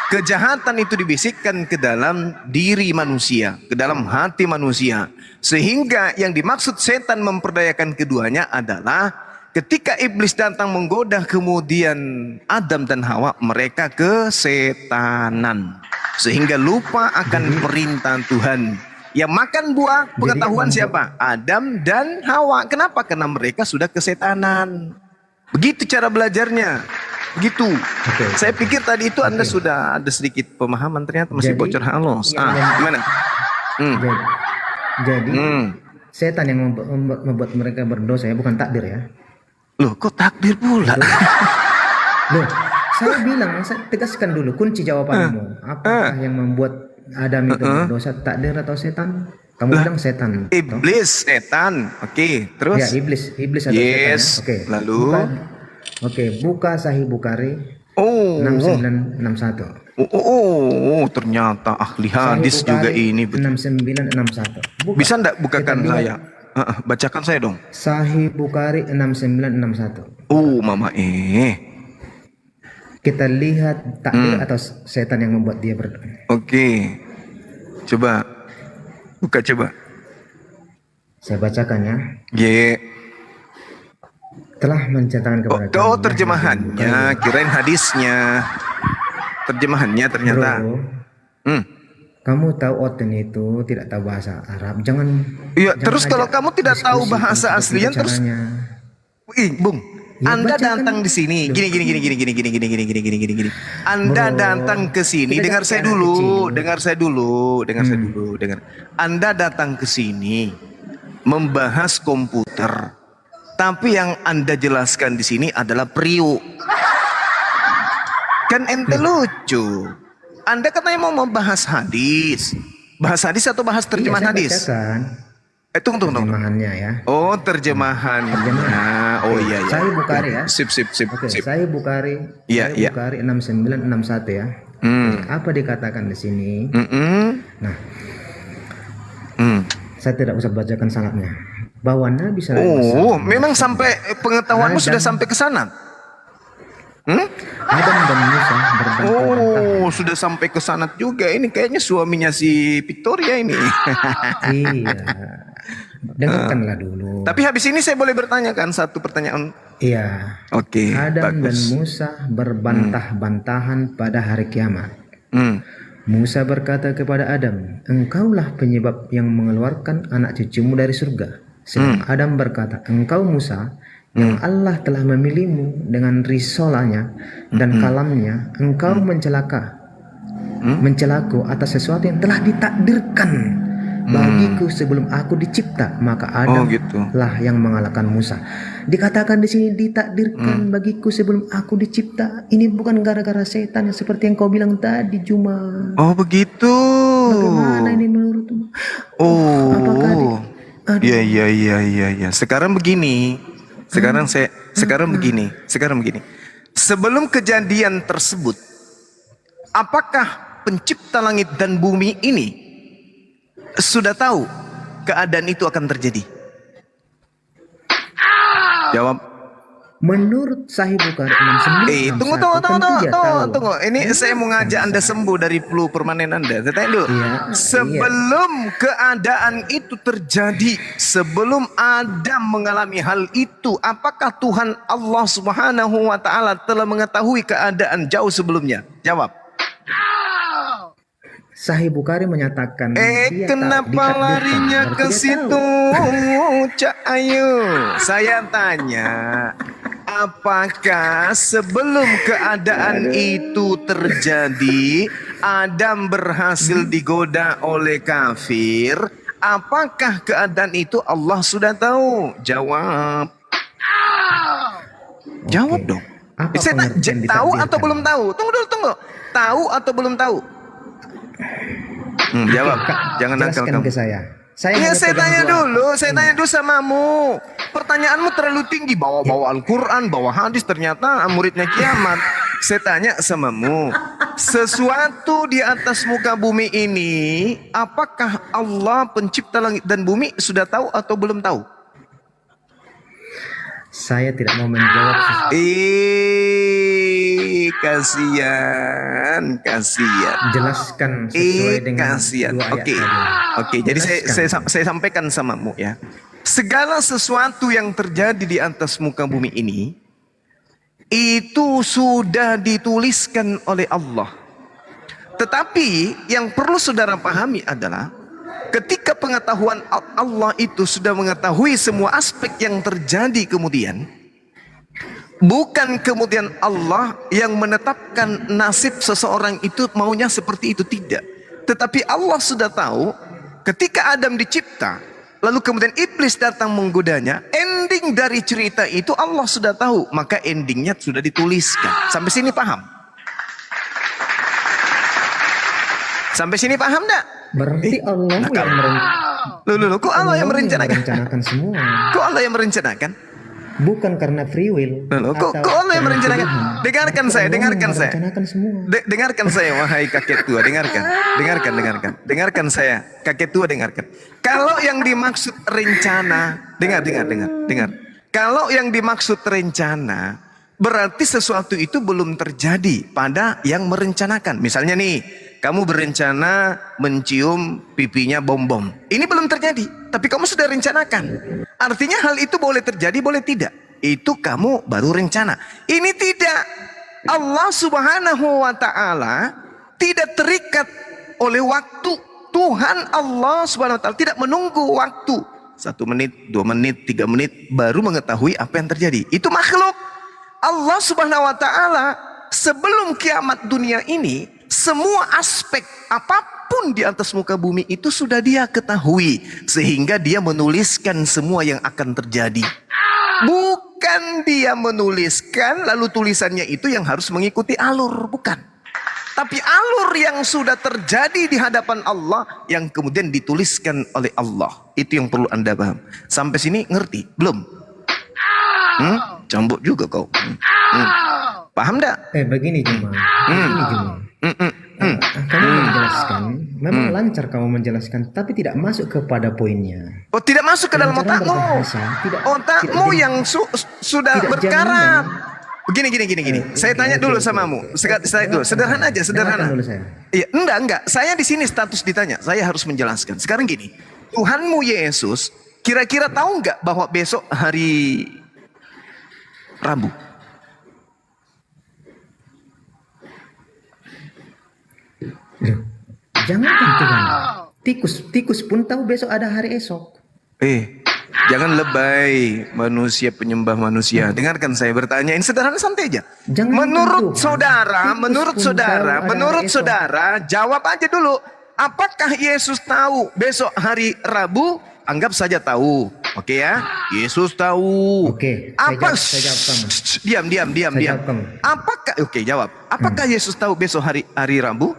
Speaker 3: Kejahatan itu dibisikkan ke dalam diri manusia, ke dalam hati manusia. Sehingga yang dimaksud setan memperdayakan keduanya adalah ketika iblis datang menggoda kemudian Adam dan Hawa, mereka kesetanan. Sehingga lupa akan perintah Tuhan. Yang makan buah pengetahuan siapa? Adam dan Hawa. Kenapa? Karena mereka sudah kesetanan. Begitu cara belajarnya. Begitu. Saya pikir tadi itu Anda sudah ada sedikit pemahaman, ternyata masih
Speaker 10: Jadi,
Speaker 3: bocor halus. Gimana?
Speaker 10: Jadi setan yang membuat mereka berdosa ya, bukan takdir ya.
Speaker 3: Loh, kok takdir pula?
Speaker 10: Loh, saya bilang, saya tegaskan dulu kunci jawabanmu. Apakah yang membuat Adam itu berdosa, takdir atau setan? Kamu bilang setan.
Speaker 3: Iblis, setan. Oke, terus?
Speaker 10: Ya, iblis atau setan ya. Oke.
Speaker 3: Lalu?
Speaker 10: Buka Sahih Bukhari 6961.
Speaker 3: Ternyata ahli hadis juga ini.
Speaker 10: 6961.
Speaker 3: Bisa enggak bukakan saya? Bacakan saya dong.
Speaker 10: Sahih Bukhari 6961.
Speaker 3: Mama
Speaker 10: Kita lihat takdir atau setan yang membuat dia berdoa.
Speaker 3: Oke. Coba. Buka coba.
Speaker 10: Saya bacakan ya. Telah menceritakan kepada kami.
Speaker 3: Terjemahannya, kirain hadisnya. Terjemahannya ternyata.
Speaker 10: Kamu tahu Oten itu tidak tahu bahasa Arab. Jangan.
Speaker 3: Iya, terus kalau kamu tidak tahu bahasa aslinya terus. Bung, Anda datang di sini. Gini. Anda datang ke sini. Dengar saya dulu. Anda datang ke sini membahas komputer. Tapi yang Anda jelaskan di sini adalah priuk. Kan ente lucu. Anda katanya mau membahas hadis. Bahas hadis atau bahas terjemahan hadis? Tunggu.
Speaker 10: Terjemahannya ya.
Speaker 3: Oh, terjemahannya. Oh iya.
Speaker 10: Saya Bukhari ya.
Speaker 3: Sip.
Speaker 10: Oke, saya Bukhari.
Speaker 3: Iya.
Speaker 10: Bukhari 6961 ya. Apa dikatakan di sini? Nah. Saya tidak usah bacakan sanadnya. Bahwa Nabi SAW.
Speaker 3: Memang sampai pengetahuanmu sudah sampai ke sana?
Speaker 10: Adam dan Musa berbantah-bantah.
Speaker 3: Sudah sampai ke sana juga. Ini kayaknya suaminya si Victoria ini.
Speaker 10: Iya. Dengarkanlah dulu.
Speaker 3: Tapi habis ini saya boleh bertanya kan satu pertanyaan?
Speaker 10: Iya.
Speaker 3: Oke.
Speaker 10: Adam dan
Speaker 3: bagus.
Speaker 10: Musa berbantah-bantahan pada hari kiamat. Musa berkata kepada Adam, engkaulah penyebab yang mengeluarkan anak cucumu dari surga. Sedang Adam berkata, engkau Musa yang Allah telah memilihmu dengan risolahnya dan kalamnya, engkau mencelaku atas sesuatu yang telah ditakdirkan bagiku sebelum aku dicipta. Maka Adam lah yang mengalahkan Musa. Dikatakan di sini ditakdirkan bagiku sebelum aku dicipta. Ini bukan gara-gara setan yang seperti yang kau bilang tadi, Juma.
Speaker 3: Oh begitu.
Speaker 10: Bagaimana ini menurutmu?
Speaker 3: Apakah Iya. Sekarang begini. Sekarang begini. Sebelum kejadian tersebut, apakah pencipta langit dan bumi ini sudah tahu keadaan itu akan terjadi? Jawab.
Speaker 10: Menurut Sahih Bukhari 691
Speaker 3: Tunggu. Ini saya mau ngajak Anda sembuh dari flu permanen Anda. Saya tanya dulu. Sebelum keadaan itu terjadi, sebelum Adam mengalami hal itu, apakah Tuhan Allah Subhanahu wa taala telah mengetahui keadaan jauh sebelumnya? Jawab.
Speaker 10: Sahih Bukhari menyatakan
Speaker 3: Kenapa larinya ke situ, Cak Ayu? Saya tanya, apakah sebelum keadaan itu terjadi, Adam berhasil digoda oleh kafir? Apakah keadaan itu Allah sudah tahu? Jawab. Jawab dong. Saya tahu atau belum tahu? Tunggu dulu. Tahu atau belum tahu? Jawab. Jangan nakal kamu.
Speaker 10: Ke saya.
Speaker 3: Saya tanya dulu samamu. Pertanyaanmu terlalu tinggi, bawa Al-Quran, bawa hadis, ternyata muridnya kiamat. Saya tanya samamu, sesuatu di atas muka bumi ini, apakah Allah pencipta langit dan bumi sudah tahu atau belum tahu?
Speaker 10: Saya tidak mau menjawab.
Speaker 3: Kasihan.
Speaker 10: Jelaskan sesuai dengan
Speaker 3: kasihan.
Speaker 10: dua ayat tadi.
Speaker 3: Oke. Jadi saya sampaikan samamu ya. Segala sesuatu yang terjadi di atas muka bumi ini itu sudah dituliskan oleh Allah. Tetapi yang perlu saudara pahami adalah ketika pengetahuan Allah itu sudah mengetahui semua aspek yang terjadi kemudian, bukan kemudian Allah yang menetapkan nasib seseorang itu maunya seperti itu, tidak. Tetapi Allah sudah tahu ketika Adam dicipta, lalu kemudian iblis datang menggodanya, ending dari cerita itu Allah sudah tahu, maka endingnya sudah dituliskan. Sampai sini paham?
Speaker 10: Berarti Allah
Speaker 3: kok Allah yang merencanakan
Speaker 10: semua.
Speaker 3: Kok Allah yang merencanakan?
Speaker 10: Bukan karena free will.
Speaker 3: Kok Allah yang merencanakan? Dengarkan saya.
Speaker 10: Semua.
Speaker 3: Dengarkan saya, wahai kakek tua. Dengarkan saya, kakek tua, dengarkan. Kalau yang dimaksud rencana, dengar. Kalau yang dimaksud rencana, berarti sesuatu itu belum terjadi pada yang merencanakan. Misalnya nih, kamu berencana mencium pipinya bom-bom. Ini belum terjadi, tapi kamu sudah rencanakan. Artinya hal itu boleh terjadi, boleh tidak. Itu kamu baru rencana. Ini tidak. Allah Subhanahu wa taala tidak terikat oleh waktu. Tuhan Allah Subhanahu wa taala tidak menunggu waktu. 1 menit, 2 menit, 3 menit baru mengetahui apa yang terjadi. Itu makhluk. Allah Subhanahu wa taala sebelum kiamat dunia ini, semua aspek apapun di atas muka bumi itu sudah dia ketahui. Sehingga dia menuliskan semua yang akan terjadi. Bukan dia menuliskan lalu tulisannya itu yang harus mengikuti alur. Bukan. Tapi alur yang sudah terjadi di hadapan Allah yang kemudian dituliskan oleh Allah. Itu yang perlu Anda paham. Sampai sini ngerti? Belum? Cambuk juga kau. Paham enggak?
Speaker 10: Begini Juma. Kamu menjelaskan, memang lancar kamu menjelaskan, tapi tidak masuk kepada poinnya.
Speaker 3: Oh, tidak masuk ke dalam otakmu. Otakmu yang sudah berkarat. Begini. Saya tanya dulu samamu. Sederhana aja, sederhana. Iya, enggak. Saya di sini status ditanya. Saya harus menjelaskan. Sekarang gini, Tuhanmu Yesus kira-kira tahu nggak bahwa besok hari Rabu?
Speaker 10: Jangankan Tuhan, tikus pun tahu besok ada hari esok.
Speaker 3: Jangan lebay, manusia penyembah manusia. Dengarkan saya bertanya, ini sederhana, santai aja. Menurut saudara, jawab aja dulu. Apakah Yesus tahu besok hari Rabu? Anggap saja tahu. Oke ya? Yesus tahu.
Speaker 10: Oke, saya jawab kamu.
Speaker 3: Diam. Apakah Yesus tahu besok hari Rabu?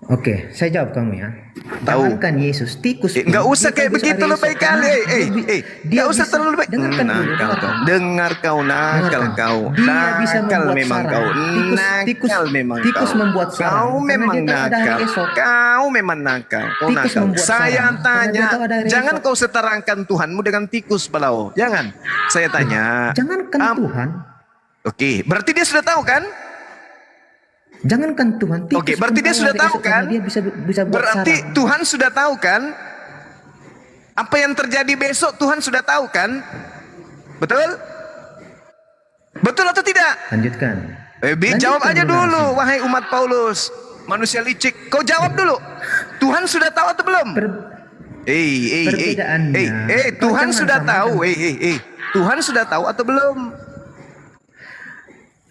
Speaker 10: Oke, saya jawab kamu ya.
Speaker 3: Tahu.
Speaker 10: Jangankan Yesus, tikus.
Speaker 3: Nggak
Speaker 10: pun,
Speaker 3: usah
Speaker 10: dia
Speaker 3: kayak
Speaker 10: bisa
Speaker 3: begitu
Speaker 10: ada
Speaker 3: lebay
Speaker 10: Yesus.
Speaker 3: kali.
Speaker 10: Dia
Speaker 3: Nggak usah
Speaker 10: bisa-
Speaker 3: terlalu baik.
Speaker 10: dengarkan dulu,
Speaker 3: Nakal kau.
Speaker 10: dengarkan.
Speaker 3: Dengar kau, nakal
Speaker 10: Dengarkan.
Speaker 3: kau.
Speaker 10: Dia bisa
Speaker 3: Nakal
Speaker 10: membuat
Speaker 3: memang
Speaker 10: sarang.
Speaker 3: kau.
Speaker 10: Tikus
Speaker 3: Nakal memang
Speaker 10: tikus
Speaker 3: kau.
Speaker 10: membuat sarang.
Speaker 3: Kau
Speaker 10: Karena
Speaker 3: memang
Speaker 10: dia tahu ada hari
Speaker 3: nakal.
Speaker 10: esok.
Speaker 3: Kau memang nakal. Kau
Speaker 10: Tikus
Speaker 3: nakal.
Speaker 10: membuat
Speaker 3: Saya
Speaker 10: sarang. Karena
Speaker 3: tanya,
Speaker 10: dia tahu ada hari
Speaker 3: jangan
Speaker 10: esok.
Speaker 3: kau setarakan Tuhanmu dengan tikus, Palau. Jangan. Saya tanya.
Speaker 10: Jangankan Tuhan,
Speaker 3: Oke, berarti dia sudah tahu kan?
Speaker 10: jangankan Tuhan. Tikus
Speaker 3: Oke, berarti
Speaker 10: pun
Speaker 3: dia sudah
Speaker 10: hari
Speaker 3: tahu
Speaker 10: esok karena
Speaker 3: kan?
Speaker 10: Dia bisa buat
Speaker 3: Berarti
Speaker 10: sarang.
Speaker 3: Tuhan sudah tahu kan? Apa yang terjadi besok Tuhan sudah tahu kan? Betul? Betul atau tidak?
Speaker 10: Lanjutkan.
Speaker 3: Jawab
Speaker 10: Lanjutkan
Speaker 3: aja
Speaker 10: dulu
Speaker 3: dulu,
Speaker 10: narasi.
Speaker 3: wahai umat Paulus, manusia licik. Kau jawab dulu. Tuhan sudah tahu atau belum?
Speaker 10: Perbedaannya.
Speaker 3: Tuhan
Speaker 10: Jangan
Speaker 3: sudah
Speaker 10: samakan.
Speaker 3: tahu. Tuhan sudah tahu atau belum?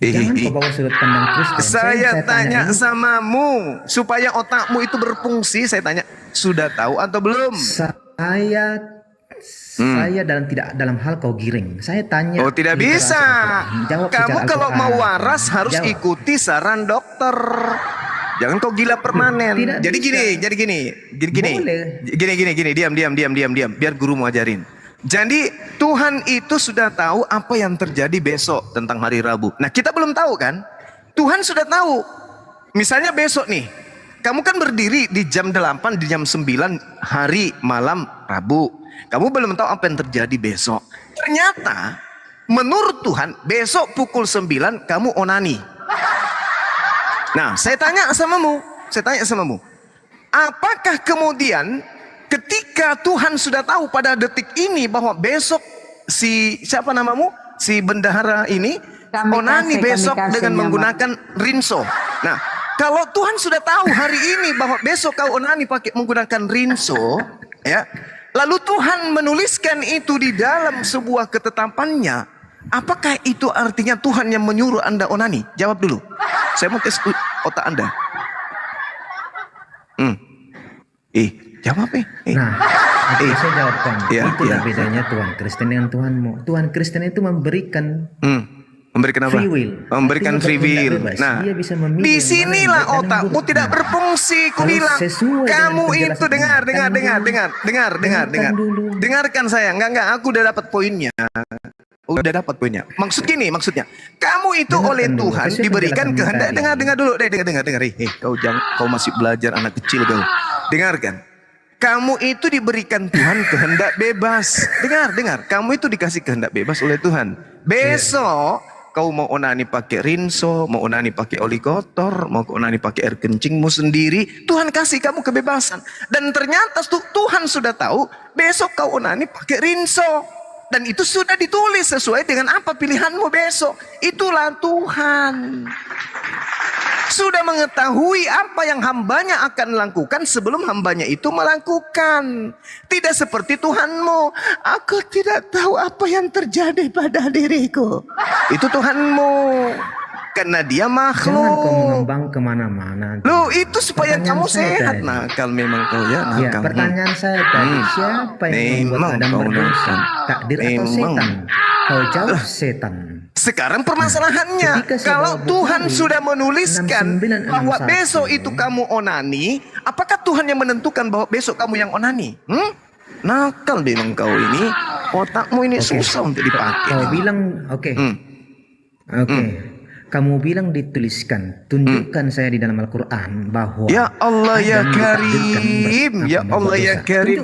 Speaker 10: Jangan kau bawa sudut pandang Kristen.
Speaker 3: Saya tanya
Speaker 10: ini,
Speaker 3: samamu supaya otakmu itu berfungsi. Saya tanya, sudah tahu atau belum?
Speaker 10: Saya dalam hal kau giring. Saya tanya.
Speaker 3: Oh, tidak
Speaker 10: literasi
Speaker 3: bisa.
Speaker 10: Al-Quran. Jawab
Speaker 3: Kamu
Speaker 10: secara
Speaker 3: kalau
Speaker 10: Al-Quran.
Speaker 3: mau waras harus
Speaker 10: Jawab.
Speaker 3: ikuti saran dokter. Jangan kau gila permanen.
Speaker 10: Tidak
Speaker 3: Jadi
Speaker 10: bisa.
Speaker 3: gini.
Speaker 10: Boleh.
Speaker 3: Gini. Diam. Biar guru mau ajarin. Jadi Tuhan itu sudah tahu apa yang terjadi besok tentang hari Rabu. Nah, kita belum tahu kan? Tuhan sudah tahu. Misalnya besok nih, kamu kan berdiri di jam 8, di jam 9 hari malam Rabu. Kamu belum tahu apa yang terjadi besok. Ternyata menurut Tuhan besok pukul 9 kamu onani. Nah, saya tanya samamu. Apakah kemudian ketika Tuhan sudah tahu pada detik ini bahwa besok siapa namamu? Si bendahara ini onani besok dengan menggunakan rinso. Nah, kalau Tuhan sudah tahu hari ini bahwa besok kau onani pakai menggunakan rinso, ya. Lalu Tuhan menuliskan itu di dalam sebuah ketetapannya. Apakah itu artinya Tuhan yang menyuruh Anda onani? Jawab dulu. Saya mau tes otak Anda. Jawab
Speaker 10: Nah, saya jawabkan. Itulah
Speaker 3: iya.
Speaker 10: bedanya Tuhan Kristen dengan Tuhanmu. Tuhan Kristen itu memberikan
Speaker 3: Memberikan apa?
Speaker 10: free will.
Speaker 3: Memberikan
Speaker 10: Artinya
Speaker 3: free
Speaker 10: bertindak
Speaker 3: will.
Speaker 10: bebas.
Speaker 3: Nah,
Speaker 10: Dia bisa memilih
Speaker 3: di
Speaker 10: yang mana
Speaker 3: sinilah
Speaker 10: yang baik dan yang
Speaker 3: otakmu
Speaker 10: buruk.
Speaker 3: tidak
Speaker 10: Nah,
Speaker 3: berfungsi. Ku
Speaker 10: kalau
Speaker 3: bilang,
Speaker 10: sesuai dengan
Speaker 3: kamu itu
Speaker 10: penjelasan
Speaker 3: dengar.
Speaker 10: Dengarkan dulu.
Speaker 3: Dengarkan saya. Enggak. Aku udah dapat poinnya. Udah dapat poinnya. Maksudnya, kamu itu
Speaker 10: Dengarkan
Speaker 3: oleh
Speaker 10: dulu.
Speaker 3: Tuhan
Speaker 10: Sesuai
Speaker 3: diberikan
Speaker 10: penjelasan
Speaker 3: kehendak.
Speaker 10: tadi.
Speaker 3: Dengar dulu. Dengar. Kau masih belajar anak kecil kau. Dengarkan. Kamu itu diberikan Tuhan kehendak bebas. Dengar. Kamu itu dikasih kehendak bebas oleh Tuhan. Besok kau mau onani pakai rinso, mau onani pakai oli kotor, mau onani pakai air kencingmu sendiri, Tuhan kasih kamu kebebasan. Dan ternyata Tuhan sudah tahu besok kau onani pakai rinso. Dan itu sudah ditulis sesuai dengan apa pilihanmu besok. Itulah Tuhan. Sudah mengetahui apa yang hambanya akan lakukan sebelum hambanya itu melakukan. Tidak seperti Tuhanmu. Aku tidak tahu apa yang terjadi pada diriku. Itu Tuhanmu. Karena dia
Speaker 10: Jangan kau
Speaker 3: makhluk.
Speaker 10: mengembang kemana-mana.
Speaker 3: Loh, itu supaya
Speaker 10: Pertanyaan
Speaker 3: kamu
Speaker 10: saya
Speaker 3: sehat.
Speaker 10: tadi.
Speaker 3: Nakal memang kau ya.
Speaker 10: Ya,
Speaker 3: Nakal.
Speaker 10: pertanyaan saya tadi, siapa yang membuat
Speaker 3: Memang
Speaker 10: Adam
Speaker 3: kau
Speaker 10: berdosa?
Speaker 3: nakal.
Speaker 10: Takdir atau
Speaker 3: Memang.
Speaker 10: setan? Kau jawab setan.
Speaker 3: Sekarang permasalahannya,
Speaker 10: Ketika saya
Speaker 3: kalau
Speaker 10: bawa
Speaker 3: Tuhan
Speaker 10: Bukhari
Speaker 3: sudah menuliskan
Speaker 10: 6961,
Speaker 3: bahwa besok itu kamu onani, apakah Tuhan yang menentukan bahwa besok kamu yang onani? Nakal memang kau ini, otakmu ini susah untuk dipakai.
Speaker 10: Kau bilang, oke. Kamu bilang dituliskan, tunjukkan saya di dalam Al-Quran bahwa
Speaker 3: Ya Allah ya
Speaker 10: Adam
Speaker 3: Karim, ya Allah ya Karim.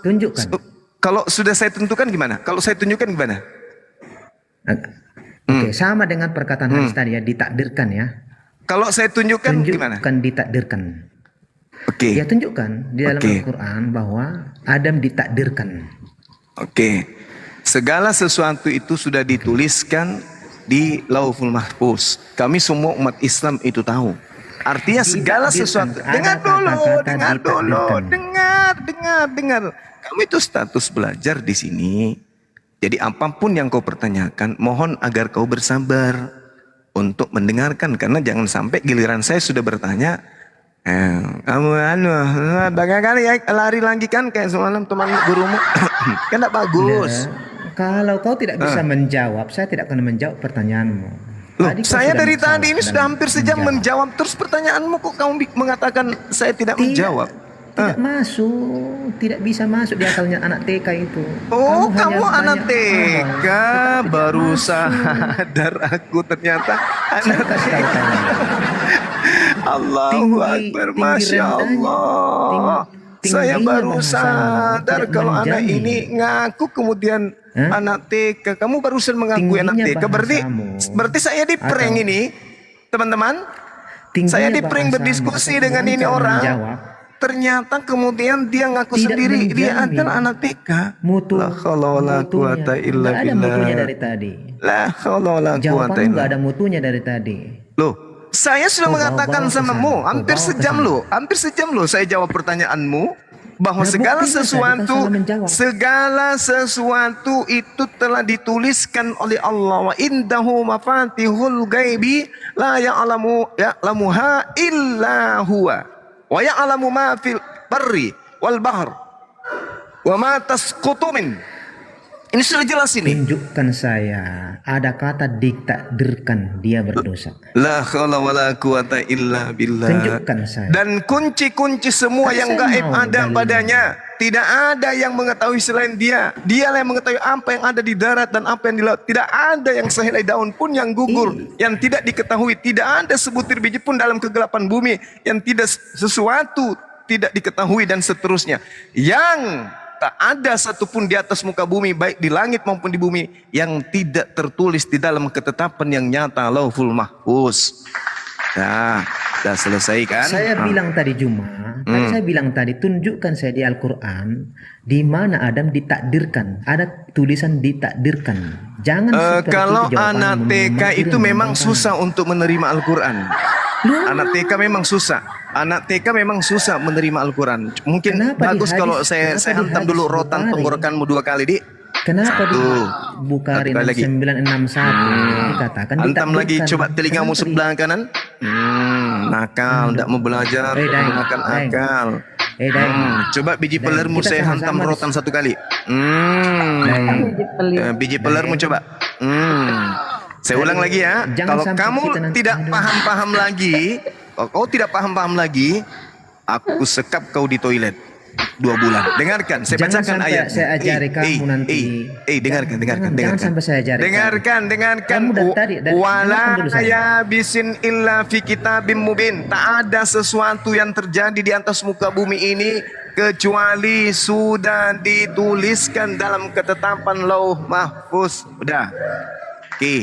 Speaker 10: Tunjukkan.
Speaker 3: Kalau sudah saya tentukan gimana? Kalau saya tunjukkan gimana?
Speaker 10: Oke, sama dengan perkataan hadis tadi ya, ditakdirkan ya.
Speaker 3: Kalau saya tunjukkan gimana?
Speaker 10: Tunjukkan ditakdirkan.
Speaker 3: Oke.
Speaker 10: Ya tunjukkan di dalam Al-Quran bahwa Adam ditakdirkan.
Speaker 3: Oke. Segala sesuatu itu sudah dituliskan di Lauhul Mahfuz. Kami semua umat Islam itu tahu. Artinya segala sesuatu. Dengar dulu. Kamu itu status belajar di sini. Jadi apapun yang kau pertanyakan, mohon agar kau bersabar untuk mendengarkan. Karena jangan sampai giliran saya sudah bertanya, kamu bagaimana ya lari lagi kan kayak semalam teman gurumu. Kan tidak bagus.
Speaker 10: Kalau kau tidak bisa menjawab, saya tidak akan menjawab pertanyaanmu.
Speaker 3: Loh,
Speaker 10: Tadi kau
Speaker 3: saya
Speaker 10: sudah
Speaker 3: dari
Speaker 10: salah
Speaker 3: tadi ini
Speaker 10: dalam
Speaker 3: sudah hampir sejam menjawab. Terus pertanyaanmu kok kamu mengatakan saya tidak menjawab?
Speaker 10: Tidak masuk, tidak bisa masuk di akalnya anak TK itu.
Speaker 3: Oh,
Speaker 10: hanya
Speaker 3: kamu anak
Speaker 10: banyak
Speaker 3: TK,
Speaker 10: ngomong,
Speaker 3: baru
Speaker 10: masuk.
Speaker 3: sadar aku ternyata anak
Speaker 10: Kasih tahu
Speaker 3: TK.
Speaker 10: kamu.
Speaker 3: Allahu Akbar, Masya Allah. Saya
Speaker 10: tingginya
Speaker 3: baru
Speaker 10: bahasamu,
Speaker 3: sadar
Speaker 10: tidak
Speaker 3: kalau anak
Speaker 10: menjamin.
Speaker 3: ini ngaku kemudian anak TK. Kamu barusan mengakui anak
Speaker 10: Tingginya
Speaker 3: TK. Berarti saya di prank
Speaker 10: Atau-
Speaker 3: ini, teman-teman.
Speaker 10: Tingginya
Speaker 3: Saya di prank
Speaker 10: bahasamu,
Speaker 3: berdiskusi
Speaker 10: atau
Speaker 3: dengan ini
Speaker 10: lancar
Speaker 3: orang.
Speaker 10: menjawab.
Speaker 3: Ternyata kemudian dia ngaku
Speaker 10: Tidak
Speaker 3: sendiri dia
Speaker 10: menjamin.
Speaker 3: adalah anak TK.
Speaker 10: Mutu,
Speaker 3: La haula wala quwata illa
Speaker 10: nggak ada mutunya
Speaker 3: billah.
Speaker 10: dari tadi.
Speaker 3: La haula wala quwata
Speaker 10: Jawabanmu
Speaker 3: illa.
Speaker 10: nggak ada mutunya dari tadi.
Speaker 3: Loh, saya sudah
Speaker 10: Kau
Speaker 3: mengatakan
Speaker 10: bawa ke
Speaker 3: sama
Speaker 10: sana,
Speaker 3: mu,
Speaker 10: kau
Speaker 3: hampir
Speaker 10: bawa ke
Speaker 3: sejam
Speaker 10: sana.
Speaker 3: loh, hampir sejam loh saya jawab pertanyaanmu bahwa
Speaker 10: Nah,
Speaker 3: segala
Speaker 10: buktinya tadi kau
Speaker 3: sesuatu,
Speaker 10: salah menjawab.
Speaker 3: segala sesuatu itu telah dituliskan oleh Allah. Wa indahu mafatihul ghaibi la ya'lamuha illa huwa. Wa ya'lamu ma fil barri wal bahr. Wa ma tasqutu min. Ini sudah jelas ini.
Speaker 10: Tunjukkan saya ada kata ditakdirkan dia berdosa.
Speaker 3: La haula wala quwata illa billah.
Speaker 10: Tunjukkan saya.
Speaker 3: Dan kunci-kunci semua
Speaker 10: Kan
Speaker 3: yang
Speaker 10: saya
Speaker 3: gaib
Speaker 10: mau
Speaker 3: ada
Speaker 10: dalilnya.
Speaker 3: padanya. Tidak ada yang mengetahui selain dia. Dialah yang mengetahui apa yang ada di darat dan apa yang di laut. Tidak ada yang sehelai daun pun yang gugur, yang tidak diketahui. Tidak ada sebutir biji pun dalam kegelapan bumi yang tidak sesuatu tidak diketahui dan seterusnya. Yang tak ada satupun di atas muka bumi, baik di langit maupun di bumi, yang tidak tertulis di dalam ketetapan yang nyata, Lauhul Mahfuz. Nah, sudah selesai kan?
Speaker 10: Saya bilang tadi saya bilang tadi tunjukkan saya di Al-Quran di mana Adam ditakdirkan, ada tulisan ditakdirkan. Jangan seperti
Speaker 3: kalau
Speaker 10: itu jawabanmu,
Speaker 3: anak TK
Speaker 10: memang
Speaker 3: itu
Speaker 10: tidak
Speaker 3: memang
Speaker 10: membanggakan.
Speaker 3: susah untuk menerima Al-Quran. Anak TK memang susah. Anak TK memang susah menerima Al-Quran. Mungkin
Speaker 10: Kenapa di
Speaker 3: bagus
Speaker 10: hadis-
Speaker 3: kalau
Speaker 10: kenapa
Speaker 3: saya
Speaker 10: di
Speaker 3: hantam
Speaker 10: hadis
Speaker 3: dulu rotan
Speaker 10: Bukhari?
Speaker 3: tenggorokanmu 2 kali, Dik.
Speaker 10: Kenapa di
Speaker 3: Satu.
Speaker 10: Bukhari
Speaker 3: Satu kali lagi.
Speaker 10: 6961 dikatakan
Speaker 3: Hantam lagi,
Speaker 10: ditakdirkan.
Speaker 3: coba telingamu
Speaker 10: Kenapa
Speaker 3: sebelah kanan. Nakal, tidak mau belajar,
Speaker 10: Dai.
Speaker 3: menggunakan
Speaker 10: Dai.
Speaker 3: akal.
Speaker 10: Dai.
Speaker 3: Coba biji
Speaker 10: Dai,
Speaker 3: pelermu
Speaker 10: kita
Speaker 3: saya hantam
Speaker 10: sama-sama
Speaker 3: rotan 1 kali. Biji pelermu coba. Saya ulang lagi ya.
Speaker 10: Jangan
Speaker 3: Kalau
Speaker 10: sampai
Speaker 3: kamu
Speaker 10: kita nanti-
Speaker 3: tidak paham-paham lagi, kalau kau tidak paham-paham lagi, aku sekap kau di toilet 2 bulan. Dengarkan, saya
Speaker 10: Jangan
Speaker 3: bacakan
Speaker 10: sampai
Speaker 3: ayat.
Speaker 10: saya ajari kamu nanti.
Speaker 3: Dengarkan.
Speaker 10: Jangan sampai saya ajari
Speaker 3: Dengarkan.
Speaker 10: Kamu dari tadi,
Speaker 3: Wala
Speaker 10: dengarkan dulu saya.
Speaker 3: yabisin illa fi kitabim mubin. Tak ada sesuatu yang terjadi di atas muka bumi ini kecuali sudah dituliskan dalam ketetapan Lauh Mahfuz. Udah. Oke.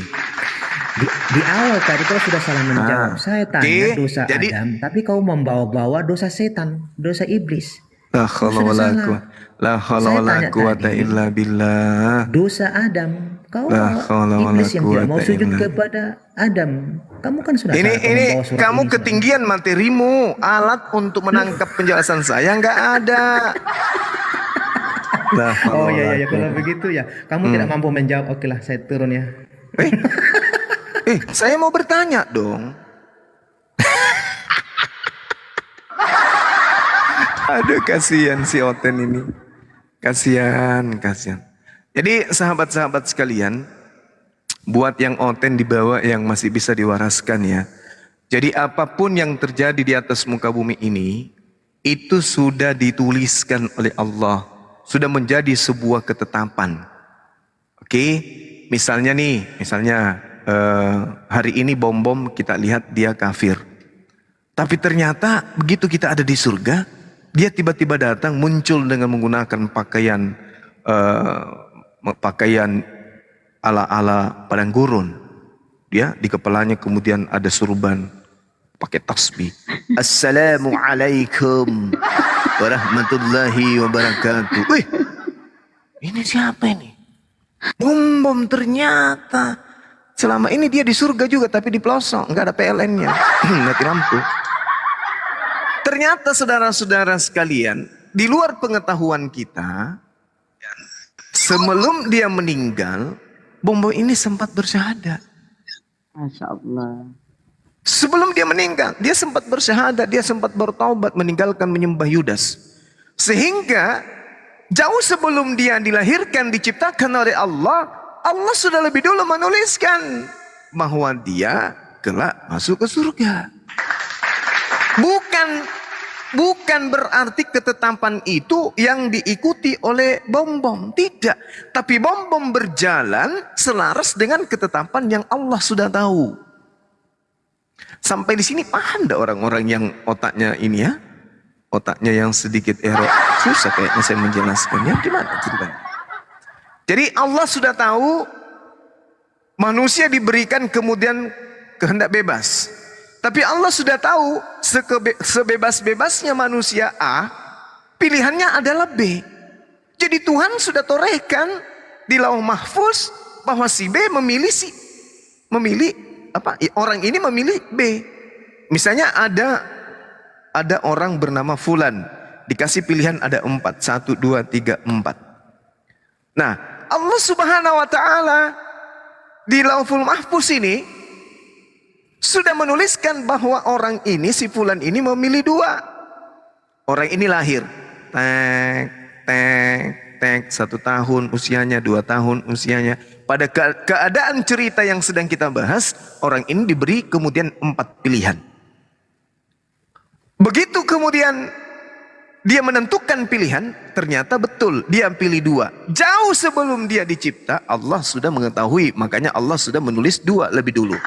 Speaker 10: Di awal tadi kau sudah salah menjawab. Saya tanya
Speaker 3: Oke,
Speaker 10: dosa
Speaker 3: jadi-
Speaker 10: Adam, tapi kau membawa-bawa dosa setan, dosa iblis.
Speaker 3: La haula
Speaker 10: Sudah
Speaker 3: wala
Speaker 10: salah.
Speaker 3: quwata. La haula
Speaker 10: Saya
Speaker 3: wala
Speaker 10: tanya
Speaker 3: quwata
Speaker 10: tadi.
Speaker 3: illa billah.
Speaker 10: Dosa Adam, kau
Speaker 3: La haula wala
Speaker 10: iblis yang tidak mau
Speaker 3: quwata
Speaker 10: sujud
Speaker 3: illa-
Speaker 10: kepada Adam. Kamu kan sudah
Speaker 3: Ini
Speaker 10: salah membawa surat
Speaker 3: kamu
Speaker 10: ini.
Speaker 3: ketinggian materimu. Alat untuk menangkap penjelasan saya nggak ada. La haula
Speaker 10: Oh
Speaker 3: wala
Speaker 10: iya kalau
Speaker 3: quwata.
Speaker 10: begitu ya. Kamu tidak mampu menjawab. Oke lah, saya turun ya.
Speaker 3: Saya mau bertanya dong. Aduh, kasihan si Oten ini. Kasihan. Jadi sahabat-sahabat sekalian, buat yang Oten dibawa yang masih bisa diwaraskan ya. Jadi apapun yang terjadi di atas muka bumi ini, itu sudah dituliskan oleh Allah. Sudah menjadi sebuah ketetapan. Oke, misalnya hari ini bom-bom kita lihat dia kafir. Tapi ternyata begitu kita ada di surga, dia tiba-tiba datang muncul dengan menggunakan pakaian ala-ala padang gurun. Dia di kepalanya kemudian ada surban pakai tasbih. Assalamualaikum warahmatullahi wabarakatuh. Wih, ini siapa ini? Bom ternyata. Selama ini dia di surga juga tapi di pelosok, nggak ada PLN-nya, mati lampu. Ternyata saudara-saudara sekalian, di luar pengetahuan kita, sebelum dia meninggal, bom ini sempat bersyahadat.
Speaker 5: Masya Allah.
Speaker 3: Sebelum dia meninggal, dia sempat bersyahadat, dia sempat bertaubat meninggalkan menyembah Yudas. Sehingga jauh sebelum dia dilahirkan, diciptakan oleh Allah, Allah sudah lebih dulu menuliskan bahwa dia kelak masuk ke surga. Bukan berarti ketetapan itu yang diikuti oleh bom-bom. Tidak. Tapi bom-bom berjalan selaras dengan ketetapan yang Allah sudah tahu. Sampai di sini paham enggak orang-orang yang otaknya ini ya? Otaknya yang sedikit error. Susah kayaknya saya menjelaskannya. Gimana ceritanya? Jadi Allah sudah tahu manusia diberikan kemudian kehendak bebas. Tapi Allah sudah tahu sebebas-bebasnya manusia A, pilihannya adalah B. Jadi Tuhan sudah torehkan di Lauh Mahfuz bahwa si B memilih orang ini memilih B. Misalnya ada orang bernama Fulan, dikasih pilihan ada 4, 1, 2, 3, 4. Nah, Allah Subhanahu wa taala di Lauhul Mahfuz ini sudah menuliskan bahwa orang ini, si Fulan ini memilih 2. Orang ini lahir. Tek, 1 tahun usianya, 2 tahun usianya. Pada keadaan cerita yang sedang kita bahas, orang ini diberi kemudian 4 pilihan. Begitu kemudian dia menentukan pilihan, ternyata betul dia pilih 2. Jauh sebelum dia dicipta, Allah sudah mengetahui. Makanya Allah sudah menulis 2 lebih dulu.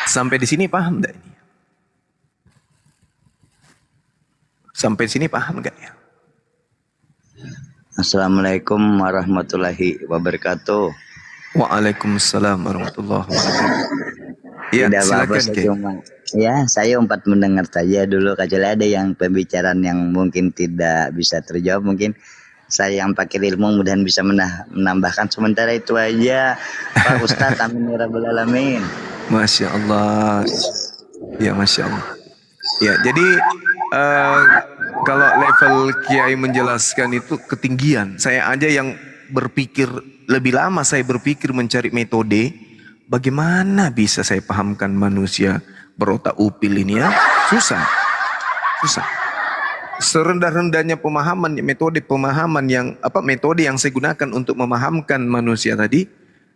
Speaker 3: Sampai di sini paham enggak ini? Sampai di sini paham enggak ya?
Speaker 11: Assalamualaikum warahmatullahi wabarakatuh.
Speaker 3: Waalaikumsalam warahmatullahi wabarakatuh. Ya,
Speaker 11: Tidak apa-apa,
Speaker 3: silakan.
Speaker 11: saya umpat mendengar saja dulu. Kecuali ada yang pembicaraan yang mungkin tidak bisa terjawab, mungkin saya yang pakai ilmu mudahan bisa menambahkan. Sementara itu aja Pak Ustadz. Amin ya rabbal alamin.
Speaker 3: Masya Allah. Ya, Masya Allah. Ya, jadi kalau level kiai menjelaskan itu ketinggian. Saya aja yang berpikir lebih lama, saya berpikir mencari metode bagaimana bisa saya pahamkan manusia berotak upil ini ya. Susah. Serendah-rendahnya pemahaman, metode yang saya gunakan untuk memahamkan manusia tadi,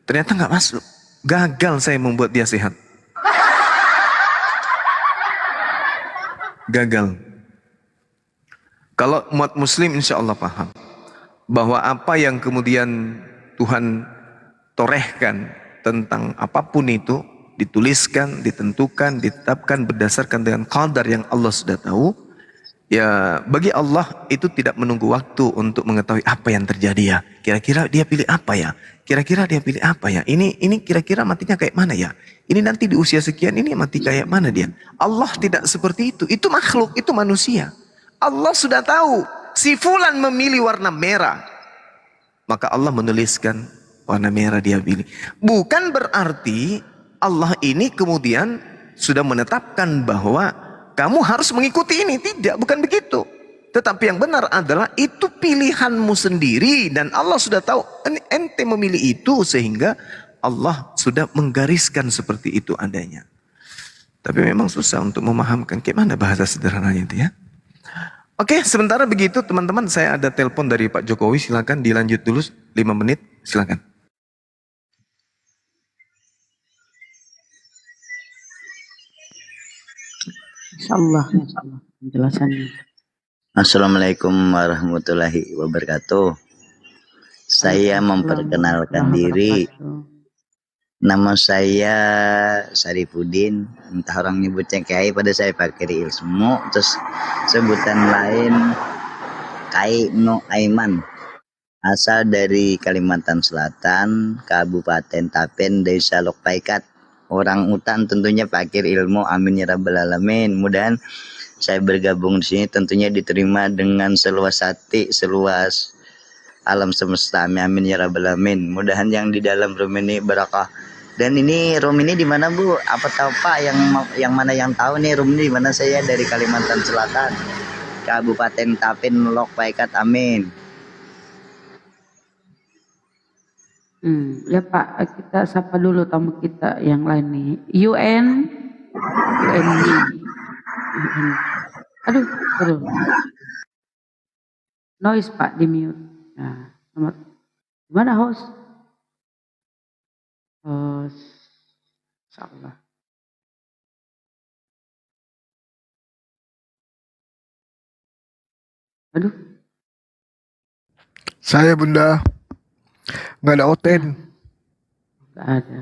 Speaker 3: ternyata nggak masuk. Gagal saya membuat dia sehat. Gagal. Kalau umat muslim insya Allah paham bahwa apa yang kemudian Tuhan torehkan tentang apapun itu dituliskan, ditentukan, ditetapkan berdasarkan dengan qadar yang Allah sudah tahu. Ya, bagi Allah itu tidak menunggu waktu untuk mengetahui apa yang terjadi ya. Kira-kira dia pilih apa ya? Kira-kira dia pilih apa ya? Ini kira-kira matinya kayak mana ya? Ini nanti di usia sekian ini mati kayak mana dia? Allah tidak seperti itu. Itu makhluk, itu manusia. Allah sudah tahu si Fulan memilih warna merah. Maka Allah menuliskan warna merah dia pilih. Bukan berarti Allah ini kemudian sudah menetapkan bahwa kamu harus mengikuti ini. Tidak, bukan begitu. Tetapi yang benar adalah itu pilihanmu sendiri. Dan Allah sudah tahu ente memilih itu. Sehingga Allah sudah menggariskan seperti itu adanya. Tapi memang susah untuk memahamkan. Gimana bahasa sederhananya itu ya. Oke, sementara begitu teman-teman. Saya ada telepon dari Pak Jokowi. Silakan dilanjut dulu 5 menit. Silakan.
Speaker 5: Insyaallah penjelasannya.
Speaker 11: Assalamualaikum warahmatullahi wabarakatuh. Saya memperkenalkan diri. Nama saya Syarifuddin. Entah orang nyebutnya Kiai, pada saya pakai ilmu. Terus sebutan lain Kai No Aiman. Asal dari Kalimantan Selatan, Kabupaten Tapen, Desa Lokpaikat. Orang utan tentunya pakir ilmu, amin ya rabbal alamin. Mudahan saya bergabung di sini tentunya diterima dengan seluas hati, seluas alam semesta, amin ya rabbal alamin. Mudahan yang di dalam room ini barakah. Dan ini room ini di mana Bu? Apa tahu Pak yang mana yang tahu nih room ini di mana? Saya dari Kalimantan Selatan, Kabupaten Tapen, Lokpaikat, amin.
Speaker 5: Ya Pak, kita sapa dulu tamu kita yang lain nih. UN. Aduh. Noise Pak, di mute. Nah, gimana host? Oh, insyaallah. Aduh,
Speaker 8: Saya Bunda, nggak ada oten.
Speaker 5: nggak ada.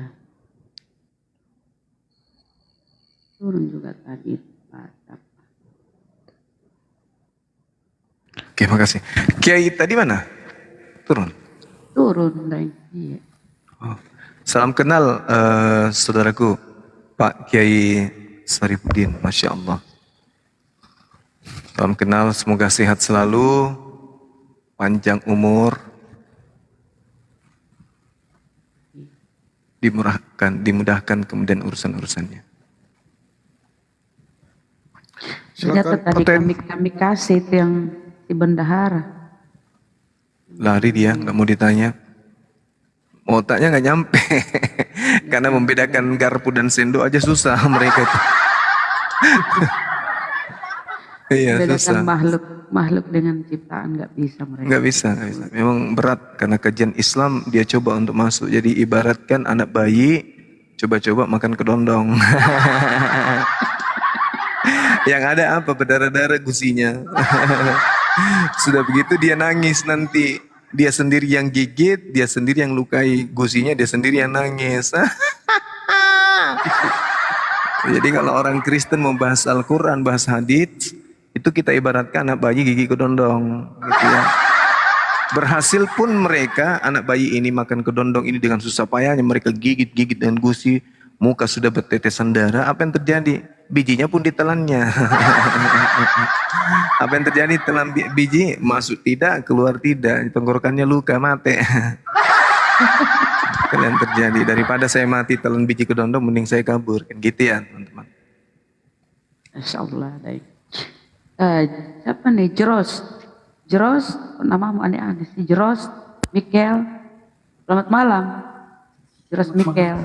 Speaker 5: Turun juga tadi. Batak.
Speaker 3: Oke, makasih. Kiai tadi mana? Turun.
Speaker 5: Turun, Deng. Iya.
Speaker 3: Oh. Salam kenal saudaraku Pak Kiai Sarifudin, Masya Allah. Salam kenal, semoga sehat selalu, panjang umur, dimudahkan kemudian urusan-urusannya.
Speaker 5: Senjata tadi kami kasih itu yang di bendahara.
Speaker 3: Lari dia, nggak mau ditanya. Otaknya nggak nyampe. Karena membedakan garpu dan sendok aja susah mereka itu. Iya, susah.
Speaker 5: Makhluk dengan ciptaan nggak bisa mereka.
Speaker 3: Nggak bisa. Memang berat karena kajian Islam dia coba untuk masuk. Jadi ibaratkan anak bayi coba-coba makan kedondong. Yang ada apa? Berdarah-darah gusinya. Sudah begitu dia nangis nanti. Dia sendiri yang gigit, dia sendiri yang lukai gusinya, dia sendiri yang nangis. Jadi kalau orang Kristen membahas Al-Quran, bahas hadits, itu kita ibaratkan anak bayi gigi kedondong, gitu ya. Berhasil pun mereka, anak bayi ini makan kedondong ini dengan susah payahnya, mereka gigit-gigit dengan gusi, muka sudah bertetesan darah, apa yang terjadi? Bijinya pun ditelannya. Apa yang terjadi? Telan biji, masuk tidak, keluar tidak, tenggorokannya luka, mati. Kalian terjadi, daripada saya mati telan biji kedondong, mending saya kabur, kan gitu ya teman-teman.
Speaker 5: Insyaallah, baik. Siapa nih? Jeros, namamu aneh-aneh sih. Jeros, Mikel. Selamat malam. Jeros Mikel.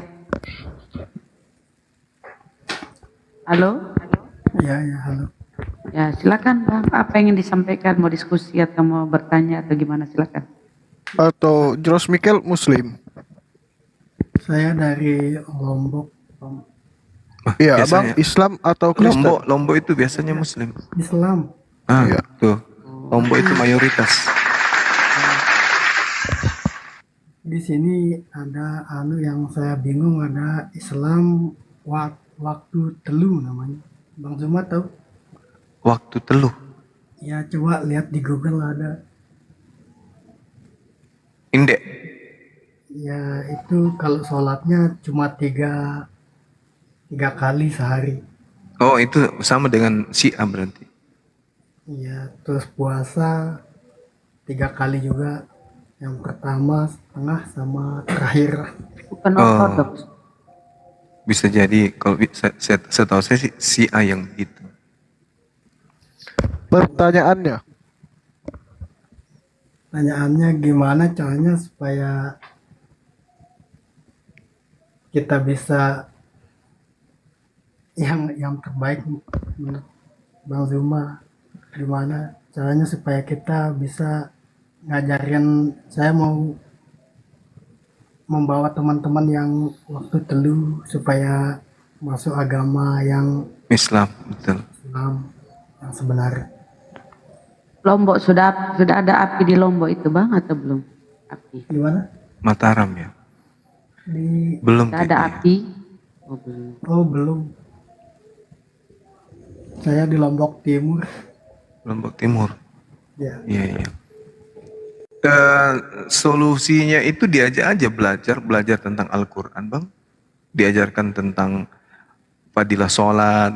Speaker 5: Halo?
Speaker 12: Ya, halo.
Speaker 5: Ya, silakan Bang. Apa yang ingin disampaikan? Mau diskusi atau mau bertanya atau gimana? Silakan.
Speaker 8: Atau Jeros Mikel Muslim?
Speaker 12: Saya dari Lombok.
Speaker 8: Iya,
Speaker 3: biasanya.
Speaker 8: Abang Islam atau Kristen?
Speaker 3: Lombok itu biasanya Muslim.
Speaker 12: Islam.
Speaker 3: Iya. Tuh, Lombok itu mayoritas.
Speaker 12: Di sini ada yang saya bingung, ada Islam waktu teluh namanya. Bang Zuma tahu?
Speaker 3: Waktu teluh.
Speaker 12: Ya, coba lihat di Google ada.
Speaker 3: Indek.
Speaker 12: Ya, itu kalau sholatnya cuma tiga kali sehari.
Speaker 3: Oh, itu sama dengan Syiah berarti.
Speaker 12: Iya, terus puasa 3 kali juga. Yang pertama, setengah, sama terakhir.
Speaker 5: Bukan ortodoks.
Speaker 3: Bisa jadi, kalau saya tahu saya sih Syiah yang itu.
Speaker 8: Pertanyaannya?
Speaker 12: Pertanyaannya gimana caranya supaya kita bisa yang terbaik menurut Bang Zuma, gimana caranya supaya kita bisa ngajarin, saya mau membawa teman-teman yang waktu teluh supaya masuk agama yang
Speaker 3: Islam, betul.
Speaker 12: Islam yang sebenarnya.
Speaker 5: Lombok sudah ada api di Lombok itu Bang atau belum? Api.
Speaker 12: Di mana?
Speaker 3: Mataram ya.
Speaker 5: Sudah
Speaker 3: Belum.
Speaker 5: ada
Speaker 3: kayaknya.
Speaker 5: api? Oh belum.
Speaker 12: Oh belum. Saya di Lombok Timur.
Speaker 3: Lombok Timur.
Speaker 12: Ya.
Speaker 3: Iya. Solusinya itu diajak aja belajar tentang Al-Quran, Bang. Diajarkan tentang fadilah sholat,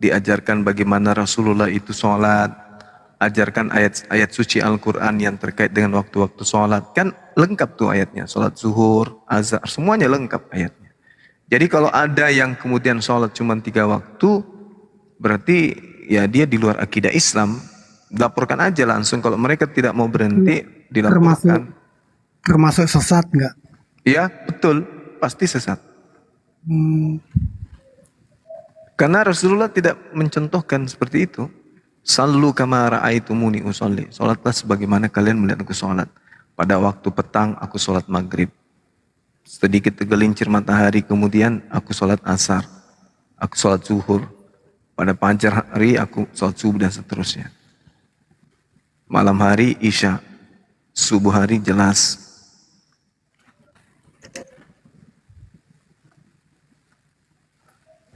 Speaker 3: diajarkan bagaimana Rasulullah itu sholat, ajarkan ayat-ayat suci Al-Quran yang terkait dengan waktu-waktu sholat. Kan lengkap tuh ayatnya, sholat zuhur, azhar, semuanya lengkap ayatnya. Jadi kalau ada yang kemudian sholat cuma 3 waktu, berarti ya dia di luar akidah Islam. Laporkan aja langsung, kalau mereka tidak mau berhenti, dilaporkan.
Speaker 12: Termasuk sesat nggak?
Speaker 3: Iya, betul, pasti sesat. Karena Rasulullah tidak mencontohkan seperti itu. Sallu kama ra'aitumuni usolli. Salatlah sebagaimana kalian melihat aku salat. Pada waktu petang aku salat maghrib. sedikit tergelincir matahari, kemudian aku sholat asar, aku sholat zuhur, pada fajar hari aku sholat subuh dan seterusnya. Malam hari isya, subuh hari jelas.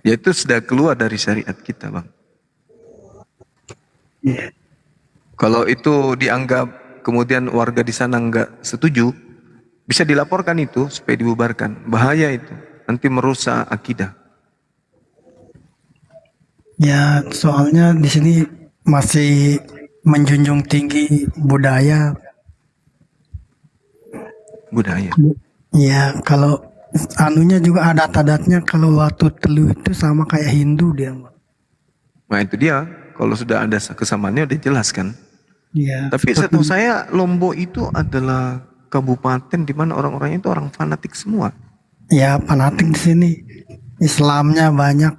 Speaker 3: Yaitu sudah keluar dari syariat kita, Bang. Kalau itu dianggap kemudian warga di sana nggak setuju, bisa dilaporkan itu supaya dibubarkan. Bahaya itu, nanti merusak akidah.
Speaker 12: Ya, soalnya di sini masih menjunjung tinggi budaya.
Speaker 3: Budaya.
Speaker 12: Ya, kalau anunya juga adat-adatnya, kalau waktu telu itu sama kayak Hindu dia.
Speaker 3: Nah itu dia, kalau sudah ada kesamaannya udah jelas kan.
Speaker 12: Ya,
Speaker 3: Tapi setahu saya Lombok itu adalah kabupaten di mana orang-orangnya itu orang fanatik semua.
Speaker 12: ya fanatik di sini. Islamnya banyak.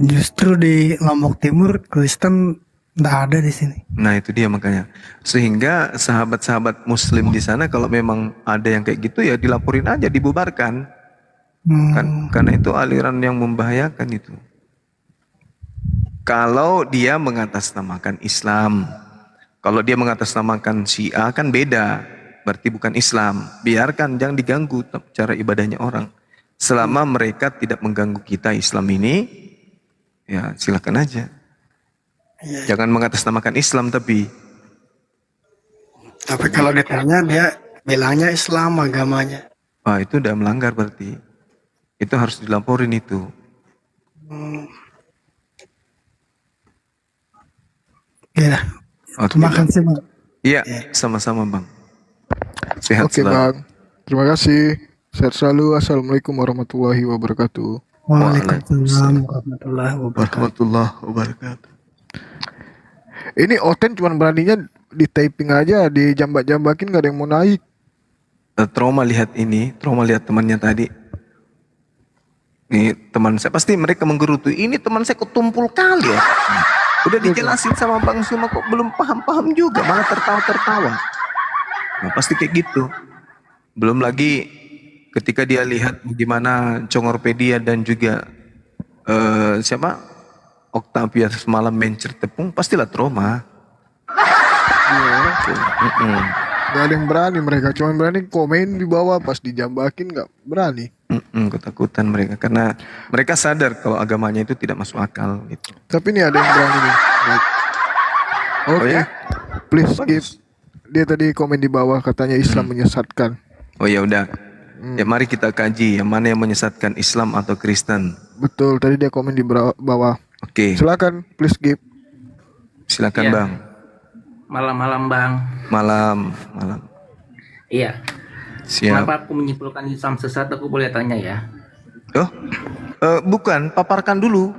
Speaker 12: Justru di Lombok Timur Kristen nggak ada di sini.
Speaker 3: Nah itu dia makanya. Sehingga sahabat-sahabat muslim di sana kalau memang ada yang kayak gitu ya dilaporin aja, dibubarkan. Karena itu aliran yang membahayakan itu. Kalau dia mengatasnamakan Islam. Kalau dia mengatasnamakan Syiah kan beda. Berarti bukan Islam. Biarkan, jangan diganggu cara ibadahnya orang. Selama mereka tidak mengganggu kita Islam ini, ya silakan aja. Jangan mengatasnamakan Islam tapi
Speaker 12: kalau ditanya dia bilangnya Islam agamanya.
Speaker 3: itu udah melanggar berarti. Itu harus dilaporin itu.
Speaker 12: Ya, terima kasih Bang.
Speaker 3: Iya, sama-sama Bang. Sehat
Speaker 8: Oke
Speaker 3: selalu.
Speaker 8: Bang, terima kasih. Sehat selalu. Assalamualaikum warahmatullahi wabarakatuh.
Speaker 12: Waalaikumsalam warahmatullahi
Speaker 3: wabarakatuh.
Speaker 8: Ini Oten cuman beraninya di typing aja, di jambak-jambakin gak ada yang mau naik.
Speaker 3: Trauma lihat ini, trauma lihat temannya tadi. Nih teman saya, pasti mereka menggerutu. Ini teman saya ketumpul kali ya. Udah dijelasin sama Bang Suma kok belum paham-paham juga, malah tertawa-tertawa. Nah, pasti kayak gitu. Belum lagi ketika dia lihat bagaimana Congorpedia dan juga siapa Octavia semalam mencer tepung, pastilah trauma.
Speaker 8: Gak ada yang berani mereka, cuman berani komen di bawah, pas dijambakin gak berani.
Speaker 3: Ketakutan mereka karena mereka sadar kalau agamanya itu tidak masuk akal gitu.
Speaker 8: Tapi ini ada yang berani nih. Baik. Oke, please skip. Dia tadi komen di bawah katanya Islam menyesatkan.
Speaker 3: Oh ya udah. Ya mari kita kaji yang mana yang menyesatkan, Islam atau Kristen.
Speaker 8: Betul, tadi dia komen di bawah.
Speaker 3: Oke.
Speaker 8: Silakan, please skip.
Speaker 3: Silakan
Speaker 13: Ya.
Speaker 3: Bang.
Speaker 13: Malam-malam Bang.
Speaker 3: Malam.
Speaker 13: Iya.
Speaker 3: Siap.
Speaker 13: Kenapa aku menyimpulkan Islam sesat? Aku boleh tanya ya?
Speaker 3: Bukan, paparkan dulu.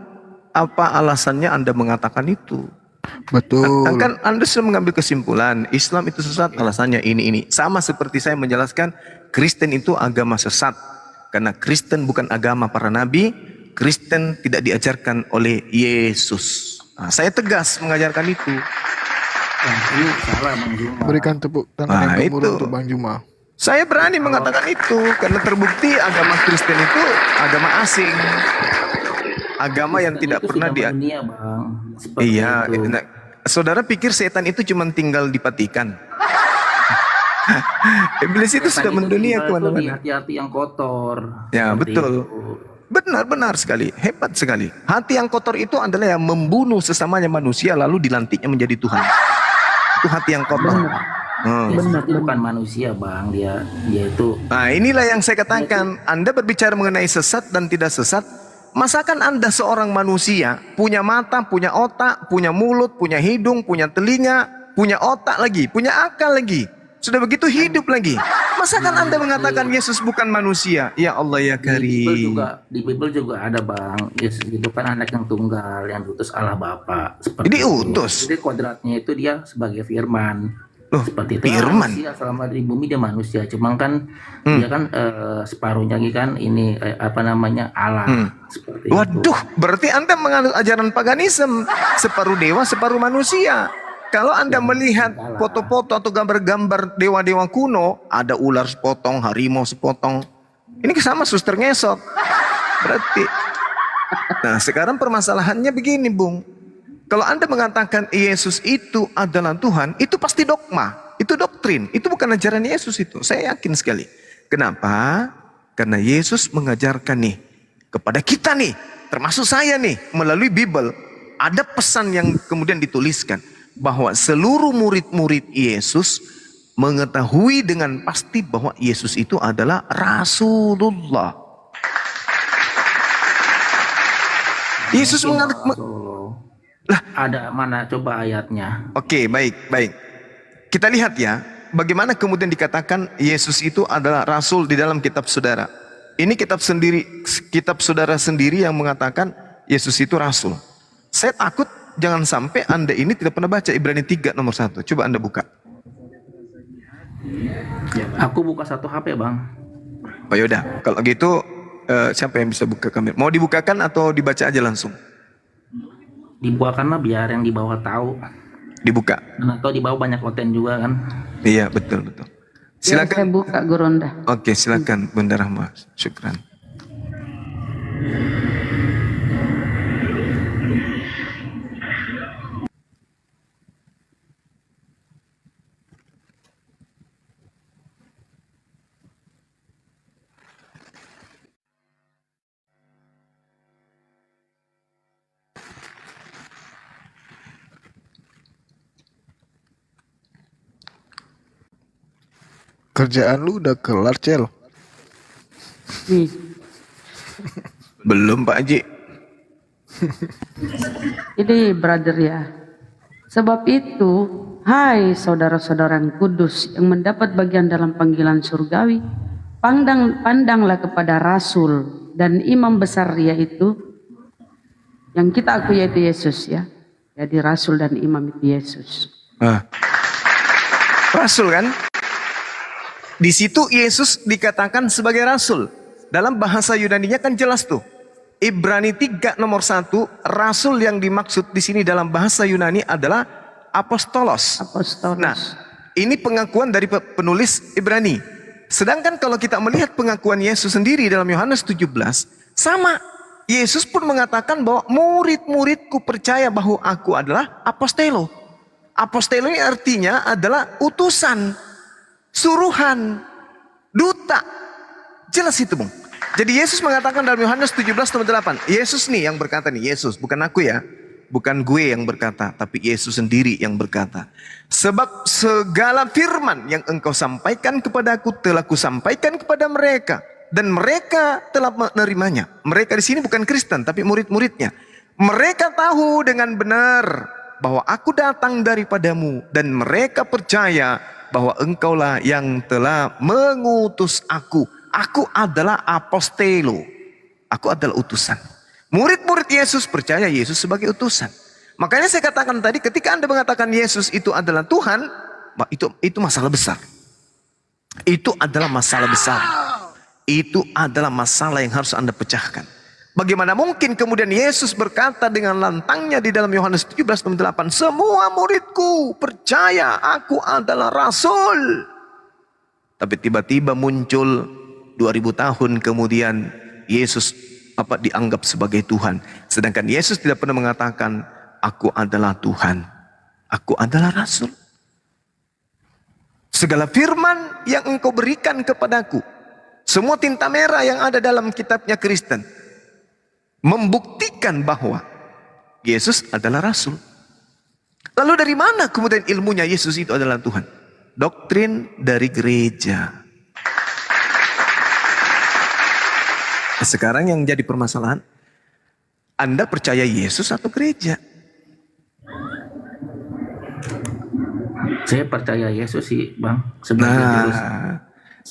Speaker 3: Apa alasannya Anda mengatakan itu?
Speaker 8: Betul.
Speaker 3: Kan Anda sudah mengambil kesimpulan Islam itu sesat, alasannya ini. Sama seperti saya menjelaskan Kristen itu agama sesat. Karena Kristen bukan agama para nabi, Kristen tidak diajarkan oleh Yesus. Nah, saya tegas mengajarkan itu.
Speaker 13: Ini salah Bang Juma.
Speaker 8: Berikan tepuk tangan yang gemuruh untuk Bang Juma.
Speaker 3: Saya berani mengatakan itu karena terbukti agama Kristen itu agama asing. Agama yang tidak pernah
Speaker 13: dunia, Bang. Seperti
Speaker 3: Iya,
Speaker 13: itu.
Speaker 3: nah, saudara pikir setan itu cuma tinggal di Vatikan? Iblis itu sudah mendunia kemana-mana.
Speaker 13: Hati-hati yang kotor.
Speaker 3: Ya
Speaker 13: Seperti
Speaker 3: betul.
Speaker 13: itu.
Speaker 3: Benar sekali, hebat sekali. Hati yang kotor itu adalah yang membunuh sesamanya manusia lalu dilantiknya menjadi Tuhan. Itu hati yang kotor.
Speaker 13: Benar, itu bukan manusia Bang, dia itu.
Speaker 3: Nah inilah yang saya katakan. Anda berbicara mengenai sesat dan tidak sesat. Masakan Anda seorang manusia punya mata, punya otak, punya mulut, punya hidung, punya telinga, punya otak lagi, punya akal lagi. Sudah begitu hidup lagi. Masakan Anda mengatakan Yesus bukan manusia? Ya Allah ya Karim.
Speaker 13: Di Bible juga ada Bang, Yesus itu kan anak yang tunggal yang diutus Allah Bapa.
Speaker 3: Jadi utus.
Speaker 13: Jadi kodratnya itu dia sebagai firman. Seperti itu.
Speaker 3: Firman.
Speaker 13: Manusia, selama di bumi dia manusia, cuma kan dia kan separuhnya kan ini Allah. Seperti
Speaker 3: Waduh, berarti Anda menganut ajaran paganisme, separuh dewa, separuh manusia. Kalau Anda melihat foto-foto atau gambar-gambar dewa-dewa kuno, ada ular sepotong, harimau sepotong, Ini sama suster ngesot. Berarti. Nah sekarang permasalahannya begini Bung. Kalau Anda mengatakan Yesus itu adalah Tuhan, itu pasti dogma. Itu doktrin. Itu bukan ajaran Yesus itu. Saya yakin sekali. Kenapa? Karena Yesus mengajarkan nih. Kepada kita nih. Termasuk saya nih. Melalui Bible. Ada pesan yang kemudian dituliskan. Bahwa seluruh murid-murid Yesus mengetahui dengan pasti bahwa Yesus itu adalah Rasulullah. Yesus mengatakan,
Speaker 13: lah ada mana coba ayatnya?
Speaker 3: Oke, baik. Kita lihat ya, bagaimana kemudian dikatakan Yesus itu adalah Rasul di dalam kitab saudara. Ini kitab saudara sendiri yang mengatakan Yesus itu Rasul. Saya takut jangan sampai Anda ini tidak pernah baca Ibrani 3 nomor 1. Coba Anda buka.
Speaker 13: Aku buka satu HP bang.
Speaker 3: Oh yaudah, kalau gitu siapa yang bisa buka kamera? Mau dibukakan atau dibaca aja langsung?
Speaker 13: Dibukakan lah biar yang di bawah tahu.
Speaker 3: Dibuka.
Speaker 13: Atau di bawah banyak konten juga kan?
Speaker 3: Iya betul. Silakan.
Speaker 5: Saya buka Guronda.
Speaker 3: Oke silakan Bunda Rahma. Syukran.
Speaker 8: Kerjaan lu udah kelar, Cel?
Speaker 5: Nih.
Speaker 3: Belum Pak Haji.
Speaker 5: Ini brother ya. Sebab itu, hai saudara-saudara yang kudus yang mendapat bagian dalam panggilan surgawi, pandanglah kepada Rasul dan imam besar yaitu yang kita akui yaitu Yesus ya. Jadi Rasul dan imam itu Yesus.
Speaker 3: Rasul kan? Di situ Yesus dikatakan sebagai Rasul. Dalam bahasa Yunaninya kan jelas tuh. Ibrani 3 nomor 1, Rasul yang dimaksud di sini dalam bahasa Yunani adalah apostolos. Nah, ini pengakuan dari penulis Ibrani. Sedangkan kalau kita melihat pengakuan Yesus sendiri dalam Yohanes 17, sama. Yesus pun mengatakan bahwa murid-muridku percaya bahwa aku adalah apostelo. Apostelo ini artinya adalah utusan, suruhan, duta. Jelas itu Bung. Jadi Yesus mengatakan dalam Yohanes 17 nomor 8. Yesus nih yang berkata nih. Yesus, bukan aku ya. Bukan gue yang berkata. Tapi Yesus sendiri yang berkata. Sebab segala firman yang engkau sampaikan kepadaku telah kusampaikan kepada mereka. Dan mereka telah menerimanya. Mereka di sini bukan Kristen tapi murid-muridnya. Mereka tahu dengan benar bahwa aku datang daripadamu. Dan mereka percaya bahwa engkaulah yang telah mengutus aku. Aku adalah apostelo. Aku adalah utusan. Murid-murid Yesus percaya Yesus sebagai utusan. Makanya saya katakan tadi ketika Anda mengatakan Yesus itu adalah Tuhan, itu masalah besar. Itu adalah masalah besar. Itu adalah masalah yang harus Anda pecahkan. Bagaimana mungkin kemudian Yesus berkata dengan lantangnya di dalam Yohanes 17:8, semua muridku percaya aku adalah Rasul. Tapi tiba-tiba muncul 2000 tahun kemudian Yesus dianggap sebagai Tuhan. Sedangkan Yesus tidak pernah mengatakan aku adalah Tuhan. Aku adalah Rasul. Segala firman yang engkau berikan kepadaku, semua tinta merah yang ada dalam kitabnya Kristen membuktikan bahwa Yesus adalah Rasul. Lalu dari mana kemudian ilmunya Yesus itu adalah Tuhan? Doktrin dari gereja. Sekarang yang jadi permasalahan, Anda percaya Yesus atau gereja?
Speaker 13: Saya percaya Yesus sih Bang. Sebagai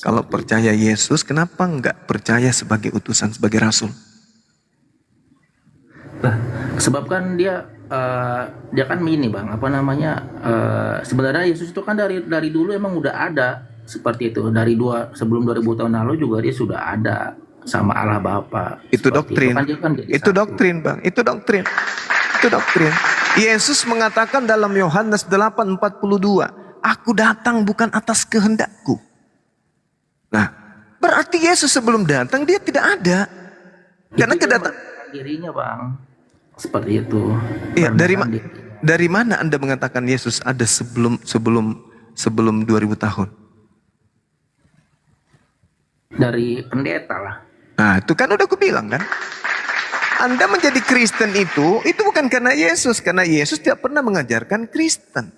Speaker 3: kalau percaya Yesus, kenapa enggak percaya sebagai utusan, sebagai Rasul?
Speaker 13: Nah, sebab kan dia kan ini Bang, sebenarnya Yesus itu kan dari dulu emang udah ada seperti itu. Sebelum 2000 tahun lalu juga dia sudah ada sama Allah Bapa.
Speaker 3: Itu doktrin. Itu doktrin Bang. Itu doktrin. Yesus mengatakan dalam Yohanes 8:42, aku datang bukan atas kehendakku. Nah, Berarti Yesus sebelum datang dia tidak ada. Karena kedatangan
Speaker 13: dirinya, Bang. Seperti itu.
Speaker 3: Iya, dari mana Anda mengatakan Yesus ada sebelum 2000 tahun?
Speaker 13: Dari pendeta lah.
Speaker 3: Nah, itu kan udah aku bilang kan. Anda menjadi Kristen itu bukan karena Yesus. Karena Yesus tidak pernah mengajarkan Kristen.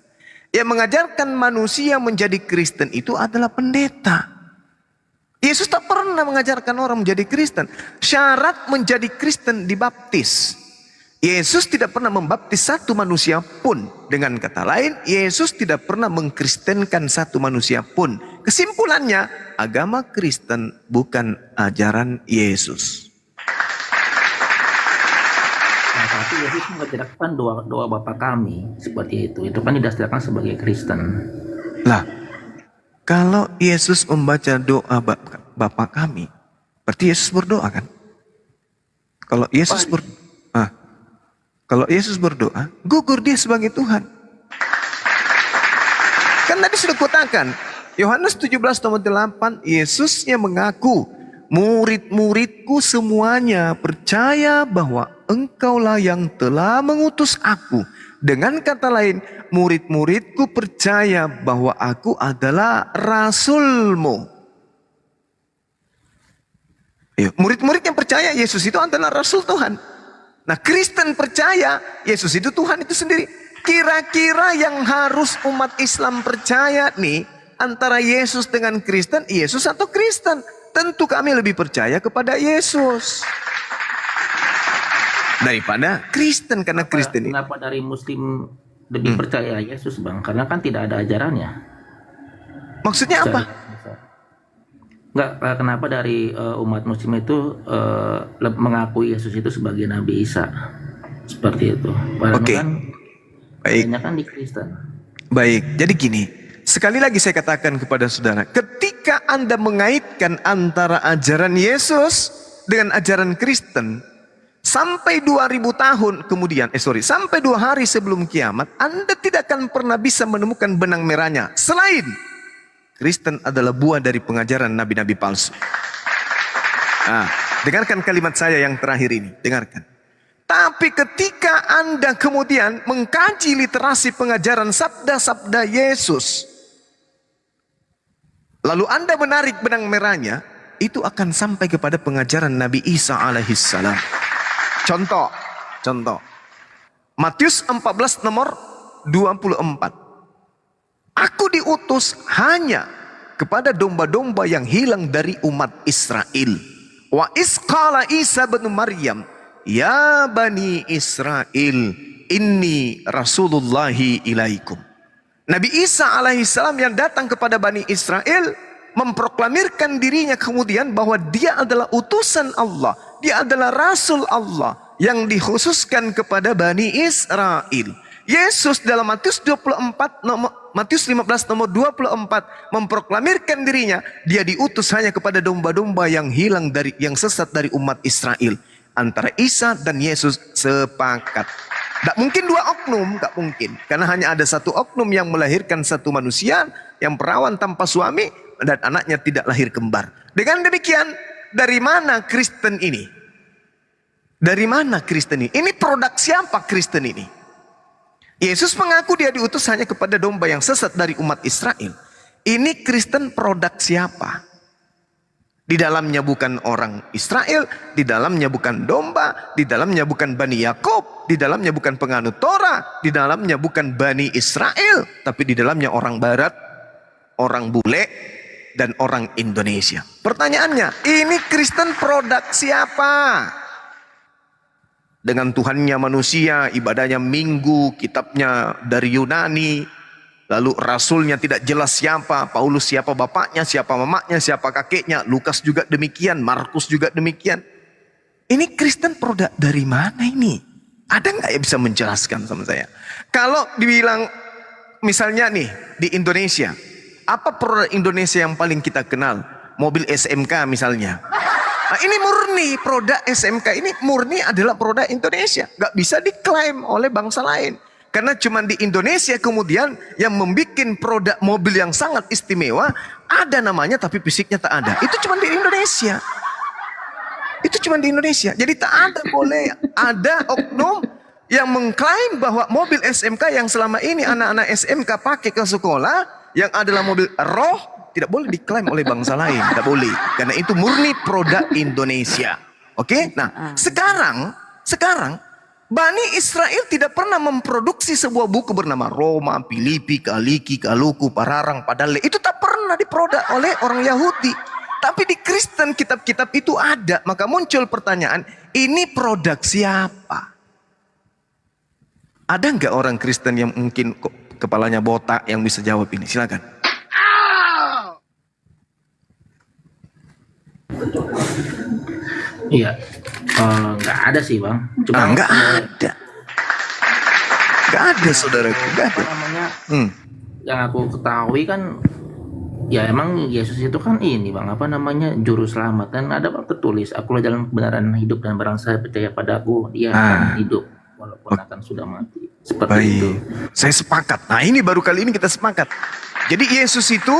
Speaker 3: Yang mengajarkan manusia menjadi Kristen itu adalah pendeta. Yesus tak pernah mengajarkan orang menjadi Kristen. Syarat menjadi Kristen dibaptis. Yesus tidak pernah membaptis satu manusia pun. Dengan kata lain, Yesus tidak pernah mengkristenkan satu manusia pun. Kesimpulannya, agama Kristen bukan ajaran Yesus.
Speaker 13: Nah, tapi Yesus mengajarkan doa Bapa kami seperti itu. Itu kan didasarkan sebagai Kristen.
Speaker 3: Lah, kalau Yesus membaca doa Bapa kami, berarti Yesus berdoa kan? Kalau Yesus berdoa, gugur dia sebagai Tuhan. Kan tadi sudah kutakan, Yohanes 17:8, Yesusnya mengaku, murid-muridku semuanya percaya bahwa engkaulah yang telah mengutus aku. Dengan kata lain, murid-muridku percaya bahwa aku adalah rasulmu. Murid-murid yang percaya Yesus itu adalah rasul Tuhan. Nah, Kristen percaya Yesus itu Tuhan itu sendiri. Kira-kira yang harus umat Islam percaya nih, antara Yesus dengan Kristen, Yesus atau Kristen? Tentu kami lebih percaya kepada Yesus daripada Kristen, karena Kristen ini.
Speaker 13: Kenapa dari Muslim lebih percaya Yesus, Bang? Karena kan tidak ada ajarannya.
Speaker 3: Maksudnya apa?
Speaker 13: Enggak, kenapa dari umat Muslim itu mengakui Yesus itu sebagai Nabi Isa? Seperti itu.
Speaker 3: Oke.
Speaker 13: Kan,
Speaker 3: baik.
Speaker 13: kan di Kristen.
Speaker 3: Baik, jadi gini. Sekali lagi saya katakan kepada saudara, ketika Anda mengaitkan antara ajaran Yesus dengan ajaran Kristen, sampai 2000 tahun kemudian, sampai 2 hari sebelum kiamat, Anda tidak akan pernah bisa menemukan benang merahnya. Selain Kristen adalah buah dari pengajaran nabi-nabi palsu. Nah, dengarkan kalimat saya yang terakhir ini, dengarkan. Tapi ketika Anda kemudian mengkaji literasi pengajaran sabda-sabda Yesus, lalu Anda menarik benang merahnya, itu akan sampai kepada pengajaran Nabi Isa alaihissalam. Contoh. Matius 14 nomor 24. Aku diutus hanya kepada domba-domba yang hilang dari umat Israel. Wa isqala Isa bin Maryam, ya bani Israel, inni rasulullahi ilaikum. Nabi Isa alaihissalam yang datang kepada Bani Israel memproklamirkan dirinya kemudian bahwa dia adalah utusan Allah, dia adalah Rasul Allah yang dikhususkan kepada Bani Israel. Yesus dalam Matius 15 nomor 24 memproklamirkan dirinya, dia diutus hanya kepada domba-domba yang hilang yang sesat dari umat Israel. Antara Isa dan Yesus sepakat. Tidak mungkin 2 oknum, tidak mungkin. Karena hanya ada 1 oknum yang melahirkan 1 manusia yang perawan tanpa suami dan anaknya tidak lahir kembar. Dengan demikian, dari mana Kristen ini? Dari mana Kristen ini? Ini produk siapa Kristen ini? Yesus mengaku dia diutus hanya kepada domba yang sesat dari umat Israel. Ini Kristen produk siapa? Di dalamnya bukan orang Israel, di dalamnya bukan domba, di dalamnya bukan Bani Yakub, di dalamnya bukan penganut Torah, di dalamnya bukan Bani Israel, tapi di dalamnya orang Barat, orang bule, dan orang Indonesia. Pertanyaannya, ini Kristen produk siapa? Dengan Tuhannya manusia, ibadahnya Minggu, kitabnya dari Yunani, lalu rasulnya tidak jelas siapa, Paulus siapa bapaknya, siapa mamaknya, siapa kakeknya, Lukas juga demikian, Markus juga demikian. Ini Kristen produk dari mana ini? Ada nggak yang bisa menjelaskan sama saya? Kalau dibilang misalnya nih di Indonesia, apa produk Indonesia yang paling kita kenal? Mobil SMK misalnya. Nah, ini murni produk SMK, ini murni adalah produk Indonesia. Gak bisa diklaim oleh bangsa lain. Karena cuma di Indonesia kemudian yang membuat produk mobil yang sangat istimewa, ada namanya tapi fisiknya tak ada. Itu cuma di Indonesia. Itu cuma di Indonesia. Jadi tak ada boleh ada oknum yang mengklaim bahwa mobil SMK yang selama ini anak-anak SMK pakai ke sekolah, yang adalah mobil roh, tidak boleh diklaim oleh bangsa lain. Tidak boleh. Karena itu murni produk Indonesia. Oke? Nah, sekarang Bani Israel tidak pernah memproduksi sebuah buku bernama Roma, Filipi, Kaliki, Kaluku, Pararang, Padale. Itu tak pernah diproduk oleh orang Yahudi. Tapi di Kristen kitab-kitab itu ada. Maka muncul pertanyaan, ini produk siapa? Ada nggak orang Kristen yang mungkin kepalanya botak yang bisa jawab ini? Silakan.
Speaker 13: Iya, nggak ada sih bang. Cuma
Speaker 3: nggak ada. Nggak ada saudaraku. Nggak ada.
Speaker 13: Apa namanya? Yang aku ketahui kan, ya emang Yesus itu kan ini bang, apa namanya, juru selamat. Dan ada bang tertulis, akulah jalan kebenaran hidup, dan barang saya percaya padaku, dia akan hidup walaupun akan sudah mati. Seperti itu.
Speaker 3: Saya sepakat. Nah ini baru kali ini kita sepakat. Jadi Yesus itu,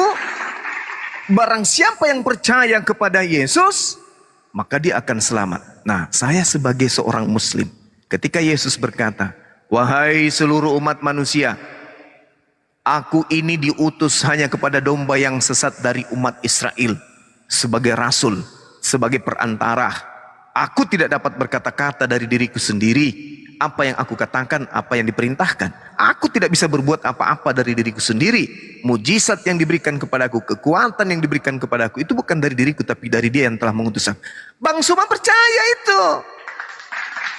Speaker 3: barang siapa yang percaya kepada Yesus, maka dia akan selamat. Nah, saya sebagai seorang muslim, ketika Yesus berkata, wahai seluruh umat manusia, aku ini diutus hanya kepada domba yang sesat dari umat Israel. Sebagai rasul, sebagai perantara, aku tidak dapat berkata-kata dari diriku sendiri. Apa yang aku katakan, apa yang diperintahkan. Aku tidak bisa berbuat apa-apa dari diriku sendiri. Mujizat yang diberikan kepadaku, kekuatan yang diberikan kepadaku, itu bukan dari diriku, tapi dari Dia yang telah mengutus aku. Bang Suma percaya itu.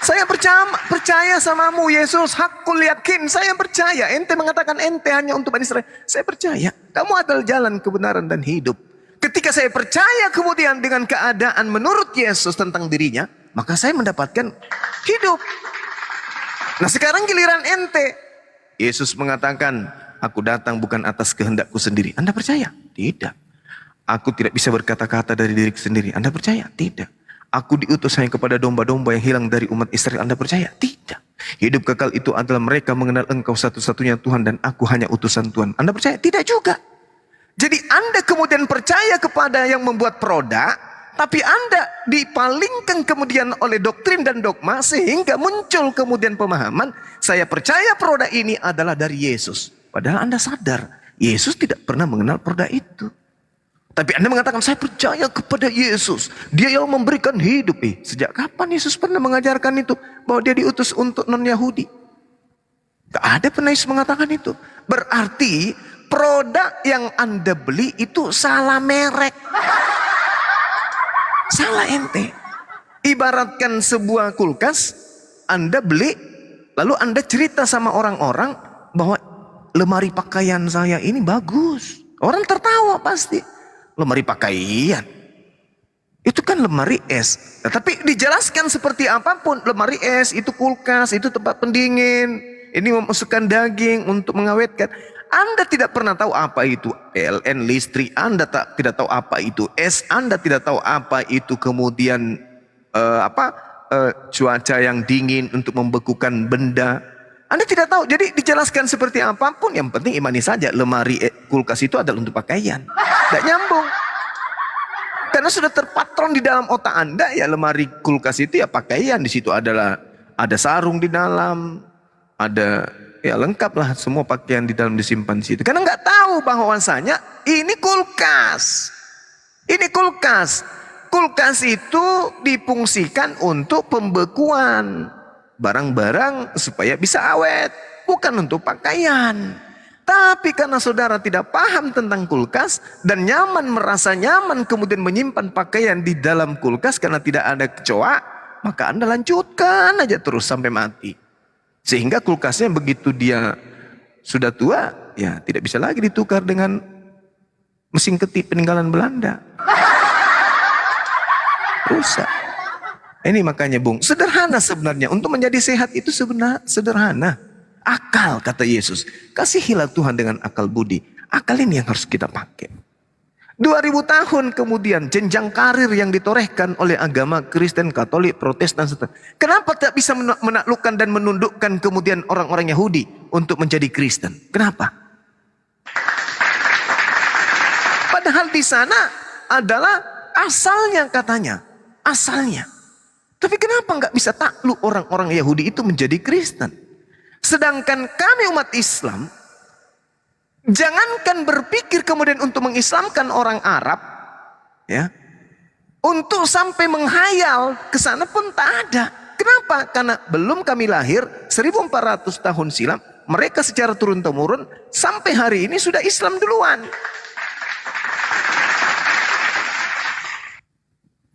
Speaker 3: Saya percaya samamu Yesus. Hakul yakin, saya percaya. Ente mengatakan ente hanya untuk Bani Israel. Saya percaya. Kamu adalah jalan kebenaran dan hidup. Ketika saya percaya kemudian dengan keadaan menurut Yesus tentang dirinya, maka saya mendapatkan hidup. Nah sekarang giliran ente. Yesus mengatakan, aku datang bukan atas kehendakku sendiri. Anda percaya? Tidak. Aku tidak bisa berkata-kata dari diriku sendiri. Anda percaya? Tidak. Aku diutus hanya kepada domba-domba yang hilang dari umat Israel. Anda percaya? Tidak. Hidup kekal itu adalah mereka mengenal Engkau satu-satunya Tuhan dan aku hanya utusan Tuhan. Anda percaya? Tidak juga. Jadi Anda kemudian percaya kepada yang membuat produk, tapi Anda dipalingkan kemudian oleh doktrin dan dogma, sehingga muncul kemudian pemahaman, saya percaya produk ini adalah dari Yesus. Padahal Anda sadar, Yesus tidak pernah mengenal produk itu. Tapi Anda mengatakan, saya percaya kepada Yesus. Dia yang memberikan hidup. Sejak kapan Yesus pernah mengajarkan itu? Bahwa dia diutus untuk non-Yahudi. Gak ada pernah Yesus mengatakan itu. Berarti produk yang Anda beli itu salah merek. Salah ente. Ibaratkan sebuah kulkas, Anda beli, lalu Anda cerita sama orang-orang bahwa lemari pakaian saya ini bagus. Orang tertawa pasti. Lemari pakaian. Itu kan lemari es. Nah, tapi dijelaskan seperti apapun. Lemari es, itu kulkas, itu tempat pendingin. Ini memasukkan daging untuk mengawetkan. Anda tidak pernah tahu apa itu PLN listrik, Anda tidak tahu apa itu es, Anda tidak tahu apa itu kemudian cuaca yang dingin untuk membekukan benda. Anda tidak tahu. Jadi dijelaskan seperti apapun, yang penting imani saja. Lemari kulkas itu adalah untuk pakaian. Tidak nyambung. Karena sudah terpatron di dalam otak Anda, ya lemari kulkas itu ya pakaian. Di situ ada sarung di dalam, ada ya lengkap lah semua pakaian di dalam disimpan di situ. Karena nggak tahu bahwasanya ini kulkas. Ini kulkas. Kulkas itu difungsikan untuk pembekuan barang-barang supaya bisa awet, bukan untuk pakaian. Tapi karena saudara tidak paham tentang kulkas dan merasa nyaman kemudian menyimpan pakaian di dalam kulkas karena tidak ada kecoa, maka Anda lanjutkan aja terus sampai mati. Sehingga kulkasnya begitu dia sudah tua, ya tidak bisa lagi ditukar dengan mesin ketik peninggalan Belanda. Rusak. Ini makanya Bung, sederhana sebenarnya. Untuk menjadi sehat itu sebenarnya sederhana. Akal, kata Yesus. Kasihilah Tuhan dengan akal budi. Akal ini yang harus kita pakai. 2000 tahun kemudian jenjang karir yang ditorehkan oleh agama Kristen, Katolik, Protestan, kenapa tak bisa menaklukkan dan menundukkan kemudian orang-orang Yahudi untuk menjadi Kristen? Kenapa? Padahal di sana adalah asalnya katanya, asalnya. Tapi kenapa nggak bisa takluk orang-orang Yahudi itu menjadi Kristen? Sedangkan kami umat Islam, jangankan berpikir kemudian untuk mengislamkan orang Arab, ya, untuk sampai menghayal ke sana pun tak ada. Kenapa? Karena belum kami lahir 1400 tahun silam, mereka secara turun-temurun sampai hari ini sudah Islam duluan.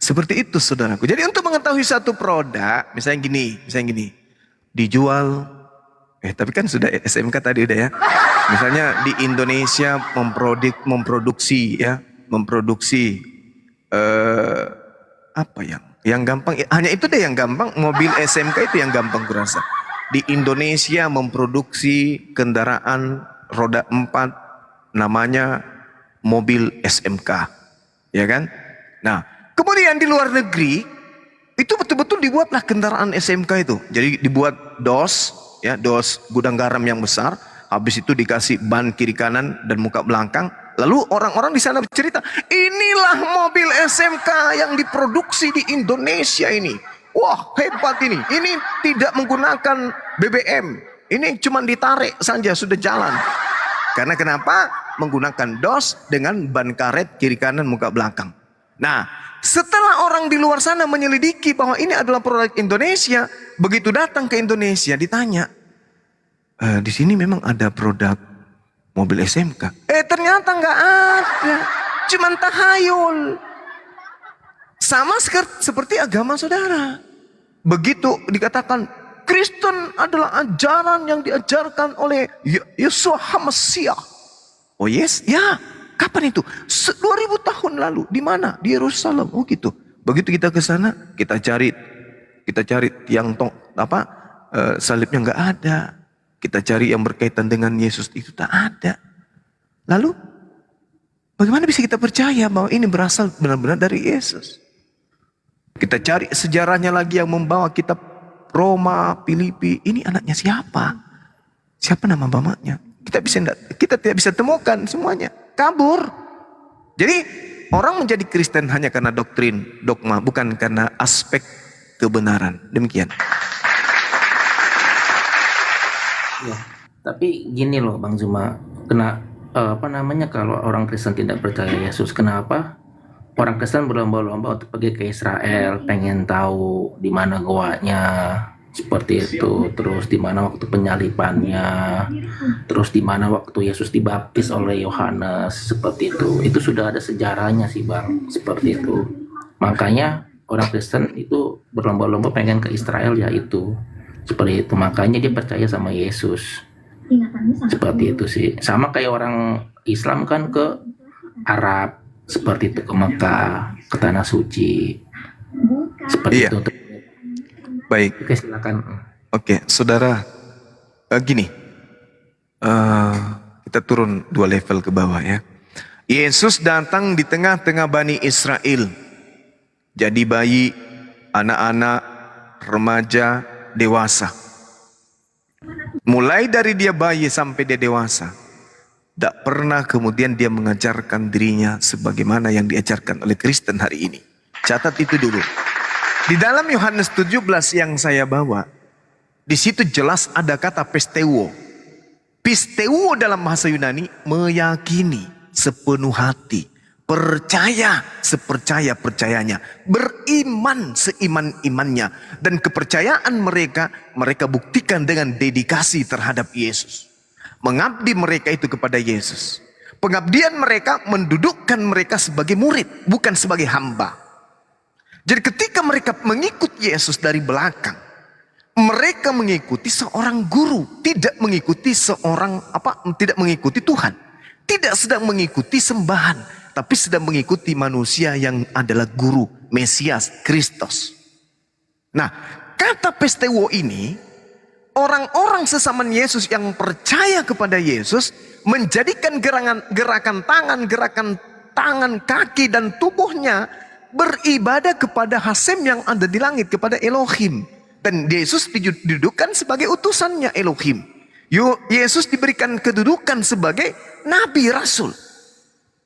Speaker 3: Seperti itu saudaraku. Jadi untuk mengetahui satu produk, misalnya gini, dijual, tapi kan sudah SMK tadi udah ya. Misalnya di Indonesia memproduksi apa yang gampang, hanya itu deh yang gampang, mobil SMK itu yang gampang kurasa. Di Indonesia memproduksi kendaraan roda 4 namanya mobil SMK, ya kan? Nah, kemudian di luar negeri itu betul-betul dibuatlah kendaraan SMK itu. Jadi dibuat DOS, ya, DOS gudang garam yang besar. Habis itu dikasih ban kiri kanan dan muka belakang. Lalu orang-orang di sana bercerita, inilah mobil SMK yang diproduksi di Indonesia ini. Wah, hebat ini. Ini tidak menggunakan BBM. Ini cuma ditarik saja sudah jalan. Karena kenapa? Menggunakan DOS dengan ban karet kiri kanan muka belakang. Nah, setelah orang di luar sana menyelidiki bahwa ini adalah produk Indonesia, begitu datang ke Indonesia ditanya, di sini memang ada produk mobil SMK. Ternyata nggak ada, cuman tahayul. Sama seperti agama saudara. Begitu dikatakan Kristen adalah ajaran yang diajarkan oleh Yeshua HaMasiah. Oh yes, ya. Kapan itu? 2000 tahun lalu. Di mana? Di Yerusalem. Oh gitu. Begitu kita ke sana, kita cari tiang salibnya nggak ada. Kita cari yang berkaitan dengan Yesus itu tak ada. Lalu bagaimana bisa kita percaya bahwa ini berasal benar-benar dari Yesus? Kita cari sejarahnya lagi yang membawa kitab Roma, Filipi. Ini anaknya siapa? Siapa nama bapaknya? Kita tidak bisa temukan semuanya. Kabur. Jadi orang menjadi Kristen hanya karena doktrin, dogma, bukan karena aspek kebenaran. Demikian.
Speaker 13: Ya, tapi gini loh Bang Zuma, kalau orang Kristen tidak percaya Yesus, kenapa orang Kristen berlomba-lomba untuk pergi ke Israel, pengen tahu di mana goanya, seperti itu, terus di mana waktu penyalipannya, terus di mana waktu Yesus dibaptis oleh Yohanes, seperti itu sudah ada sejarahnya sih Bang, seperti itu. Makanya orang Kristen itu berlomba-lomba pengen ke Israel, ya itu. Seperti itu, makanya dia percaya sama Yesus. Seperti itu sih. Sama kayak orang Islam kan ke Arab, seperti itu, ke Mekah, ke Tanah Suci. Seperti itu.
Speaker 3: Baik.
Speaker 13: Oke, silakan.
Speaker 3: Oke, saudara, gini. Kita turun 2 level ke bawah ya. Yesus datang di tengah-tengah Bani Israel. Jadi bayi, anak-anak, remaja, dewasa. Mulai dari dia bayi sampai dia dewasa, tidak pernah kemudian dia mengajarkan dirinya sebagaimana yang diajarkan oleh Kristen hari ini. Catat itu dulu. Di dalam Yohanes 17 yang saya bawa, di situ jelas ada kata pisteuo. Pisteuo dalam bahasa Yunani meyakini sepenuh hati, percaya sepercaya-percayanya, beriman seiman-imannya, dan kepercayaan mereka buktikan dengan dedikasi terhadap Yesus. Mengabdi mereka itu kepada Yesus. Pengabdian mereka mendudukkan mereka sebagai murid, bukan sebagai hamba. Jadi ketika mereka mengikut Yesus dari belakang, mereka mengikuti seorang guru, tidak mengikuti tidak mengikuti Tuhan, tidak sedang mengikuti sembahan, tapi sedang mengikuti manusia yang adalah guru, Mesias, Kristus. Nah, kata pisteuo ini, orang-orang sesama Yesus yang percaya kepada Yesus menjadikan gerakan tangan, gerakan tangan, kaki, dan tubuhnya beribadah kepada Hasim yang ada di langit, kepada Elohim. Dan Yesus didudukan sebagai utusannya Elohim. Yesus diberikan kedudukan sebagai Nabi Rasul.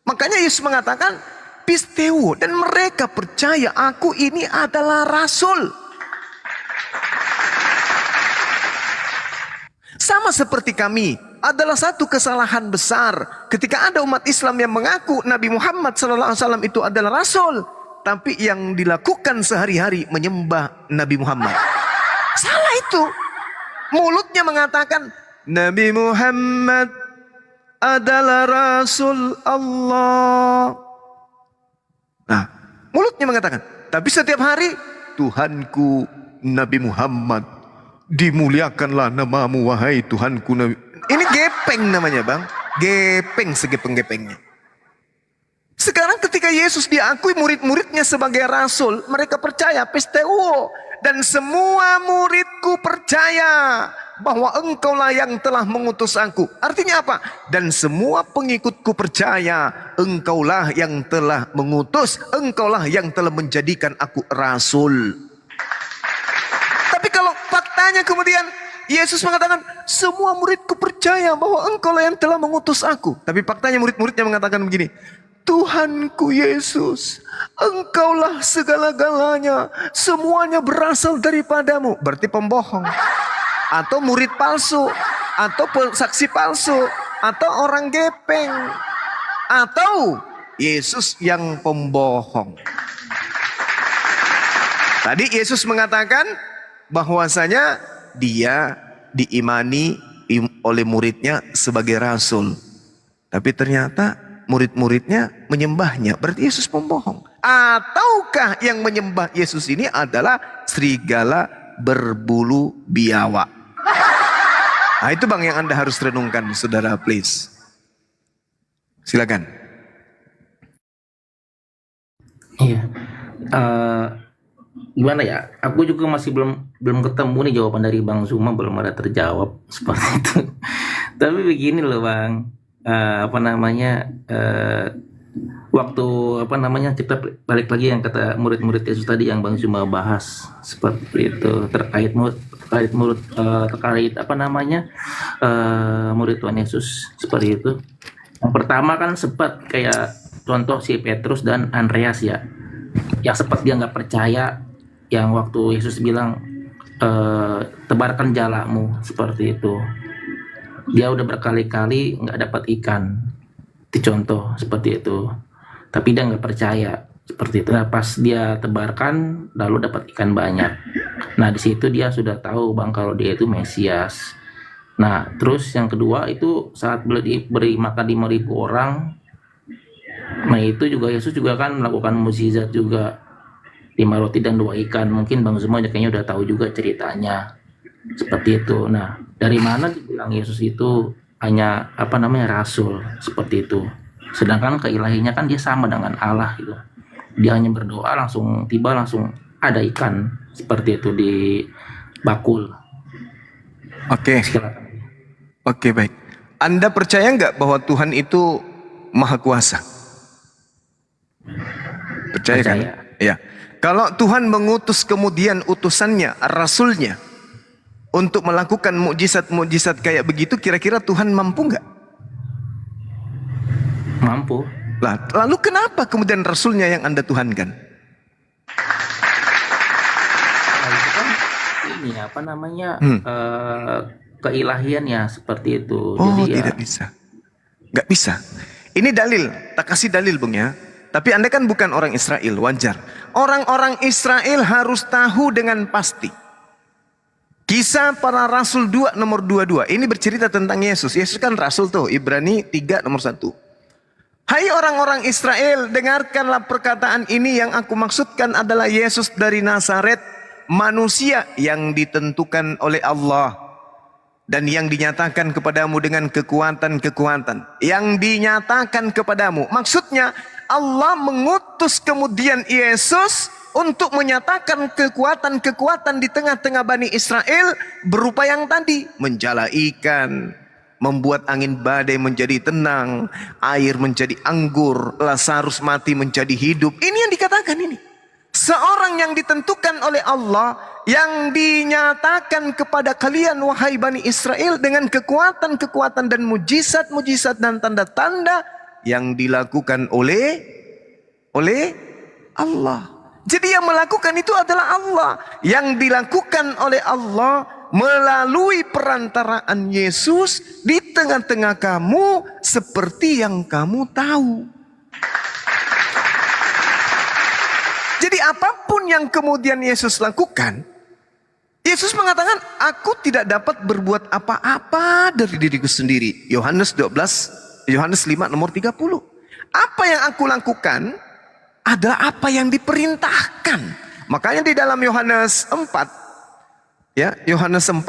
Speaker 3: Makanya Yesus mengatakan pisteo, dan mereka percaya aku ini adalah Rasul. Sama seperti kami, adalah satu kesalahan besar ketika ada umat Islam yang mengaku Nabi Muhammad SAW itu adalah Rasul, tapi yang dilakukan sehari-hari menyembah Nabi Muhammad. Salah itu. Mulutnya mengatakan Nabi Muhammad adalah Rasul Allah. Nah, mulutnya mengatakan, tapi setiap hari Tuhanku Nabi Muhammad, dimuliakanlah namamu wahai Tuhanku Nabi. Ini gepeng namanya, Bang. Gepeng segepeng-gepengnya. Sekarang ketika Yesus diakui murid-muridnya sebagai Rasul, mereka percaya pisteo. Dan semua muridku percaya bahwa engkaulah yang telah mengutus aku. Artinya apa? Dan semua pengikutku percaya engkaulah yang telah mengutus, engkaulah yang telah menjadikan aku Rasul. Tapi kalau faktanya kemudian Yesus mengatakan semua muridku percaya bahwa engkaulah yang telah mengutus aku. Tapi faktanya murid-muridnya mengatakan begini, Tuhanku Yesus, engkaulah segala-galanya, semuanya berasal daripadamu. Berarti pembohong, atau murid palsu, atau saksi palsu, atau orang gepeng, atau Yesus yang pembohong. Tadi Yesus mengatakan bahwasanya dia diimani oleh muridnya sebagai Rasul. Tapi ternyata murid-muridnya menyembahnya. Berarti Yesus pembohong. Ataukah yang menyembah Yesus ini adalah serigala berbulu biawak? Nah, itu Bang yang Anda harus renungkan, saudara, please. Silakan.
Speaker 13: Iya. Gimana ya? Aku juga masih belum ketemu nih jawaban dari Bang Zuma, belum ada terjawab seperti itu. Tapi begini loh, Bang. Waktu kita balik lagi yang kata murid-murid Yesus tadi yang Bang Zuma bahas seperti itu terkait murid Tuhan Yesus seperti itu. Yang pertama kan sempat kayak contoh si Petrus dan Andreas ya, yang sempat dia nggak percaya, yang waktu Yesus bilang tebarkan jalamu seperti itu. Dia udah berkali-kali nggak dapat ikan, dicontoh seperti itu, tapi dia nggak percaya seperti itu. Nah, pas dia tebarkan lalu dapat ikan banyak. Nah, di situ dia sudah tahu, Bang, kalau dia itu Mesias. Nah, terus yang kedua itu saat beri makan 5.000 orang. Nah, itu juga Yesus juga kan melakukan mukjizat juga, 5 roti dan 2 ikan. Mungkin Bang Zuma kayaknya udah tahu juga ceritanya seperti itu. Nah, dari mana dibilang Yesus itu hanya Rasul seperti itu? Sedangkan keilahiannya kan dia sama dengan Allah gitu. Dia hanya berdoa langsung ada ikan seperti itu di bakul.
Speaker 3: Oke. Oke, baik. Anda percaya nggak bahwa Tuhan itu Maha Kuasa? Percaya kan? Ya. Kalau Tuhan mengutus kemudian utusannya, Rasulnya, untuk melakukan mukjizat-mukjizat kayak begitu, kira-kira Tuhan mampu nggak?
Speaker 13: Mampu.
Speaker 3: Lah, lalu kenapa kemudian Rasulnya yang Anda tuhankan?
Speaker 13: Nah, itu kan ini keilahian ya seperti itu.
Speaker 3: Oh,
Speaker 13: jadi
Speaker 3: tidak bisa. Nggak bisa. Ini dalil, tak kasih dalil, Bung ya. Tapi Anda kan bukan orang Israel, wajar. Orang-orang Israel harus tahu dengan pasti. Kisah para Rasul 2 nomor 22. Ini bercerita tentang Yesus. Yesus kan Rasul tuh. Ibrani 3 nomor 1. Hai orang-orang Israel, dengarkanlah perkataan ini. Yang aku maksudkan adalah Yesus dari Nazaret, manusia yang ditentukan oleh Allah dan yang dinyatakan kepadamu dengan kekuatan-kekuatan. Yang dinyatakan kepadamu. Maksudnya Allah mengutus kemudian Yesus untuk menyatakan kekuatan-kekuatan di tengah-tengah Bani Israel berupa yang tadi, menjala ikan, membuat angin badai menjadi tenang, air menjadi anggur, Lazarus mati menjadi hidup. Ini yang dikatakan ini. Seorang yang ditentukan oleh Allah, yang dinyatakan kepada kalian wahai Bani Israel dengan kekuatan-kekuatan dan mujizat-mujizat dan tanda-tanda yang dilakukan oleh Allah. Jadi yang melakukan itu adalah Allah. Yang dilakukan oleh Allah melalui perantaraan Yesus di tengah-tengah kamu seperti yang kamu tahu. Jadi apapun yang kemudian Yesus lakukan, Yesus mengatakan, aku tidak dapat berbuat apa-apa dari diriku sendiri. Yohanes 5 nomor 30. Apa yang aku lakukan adalah apa yang diperintahkan. Makanya di dalam Yohanes 4, ya, Yohanes 4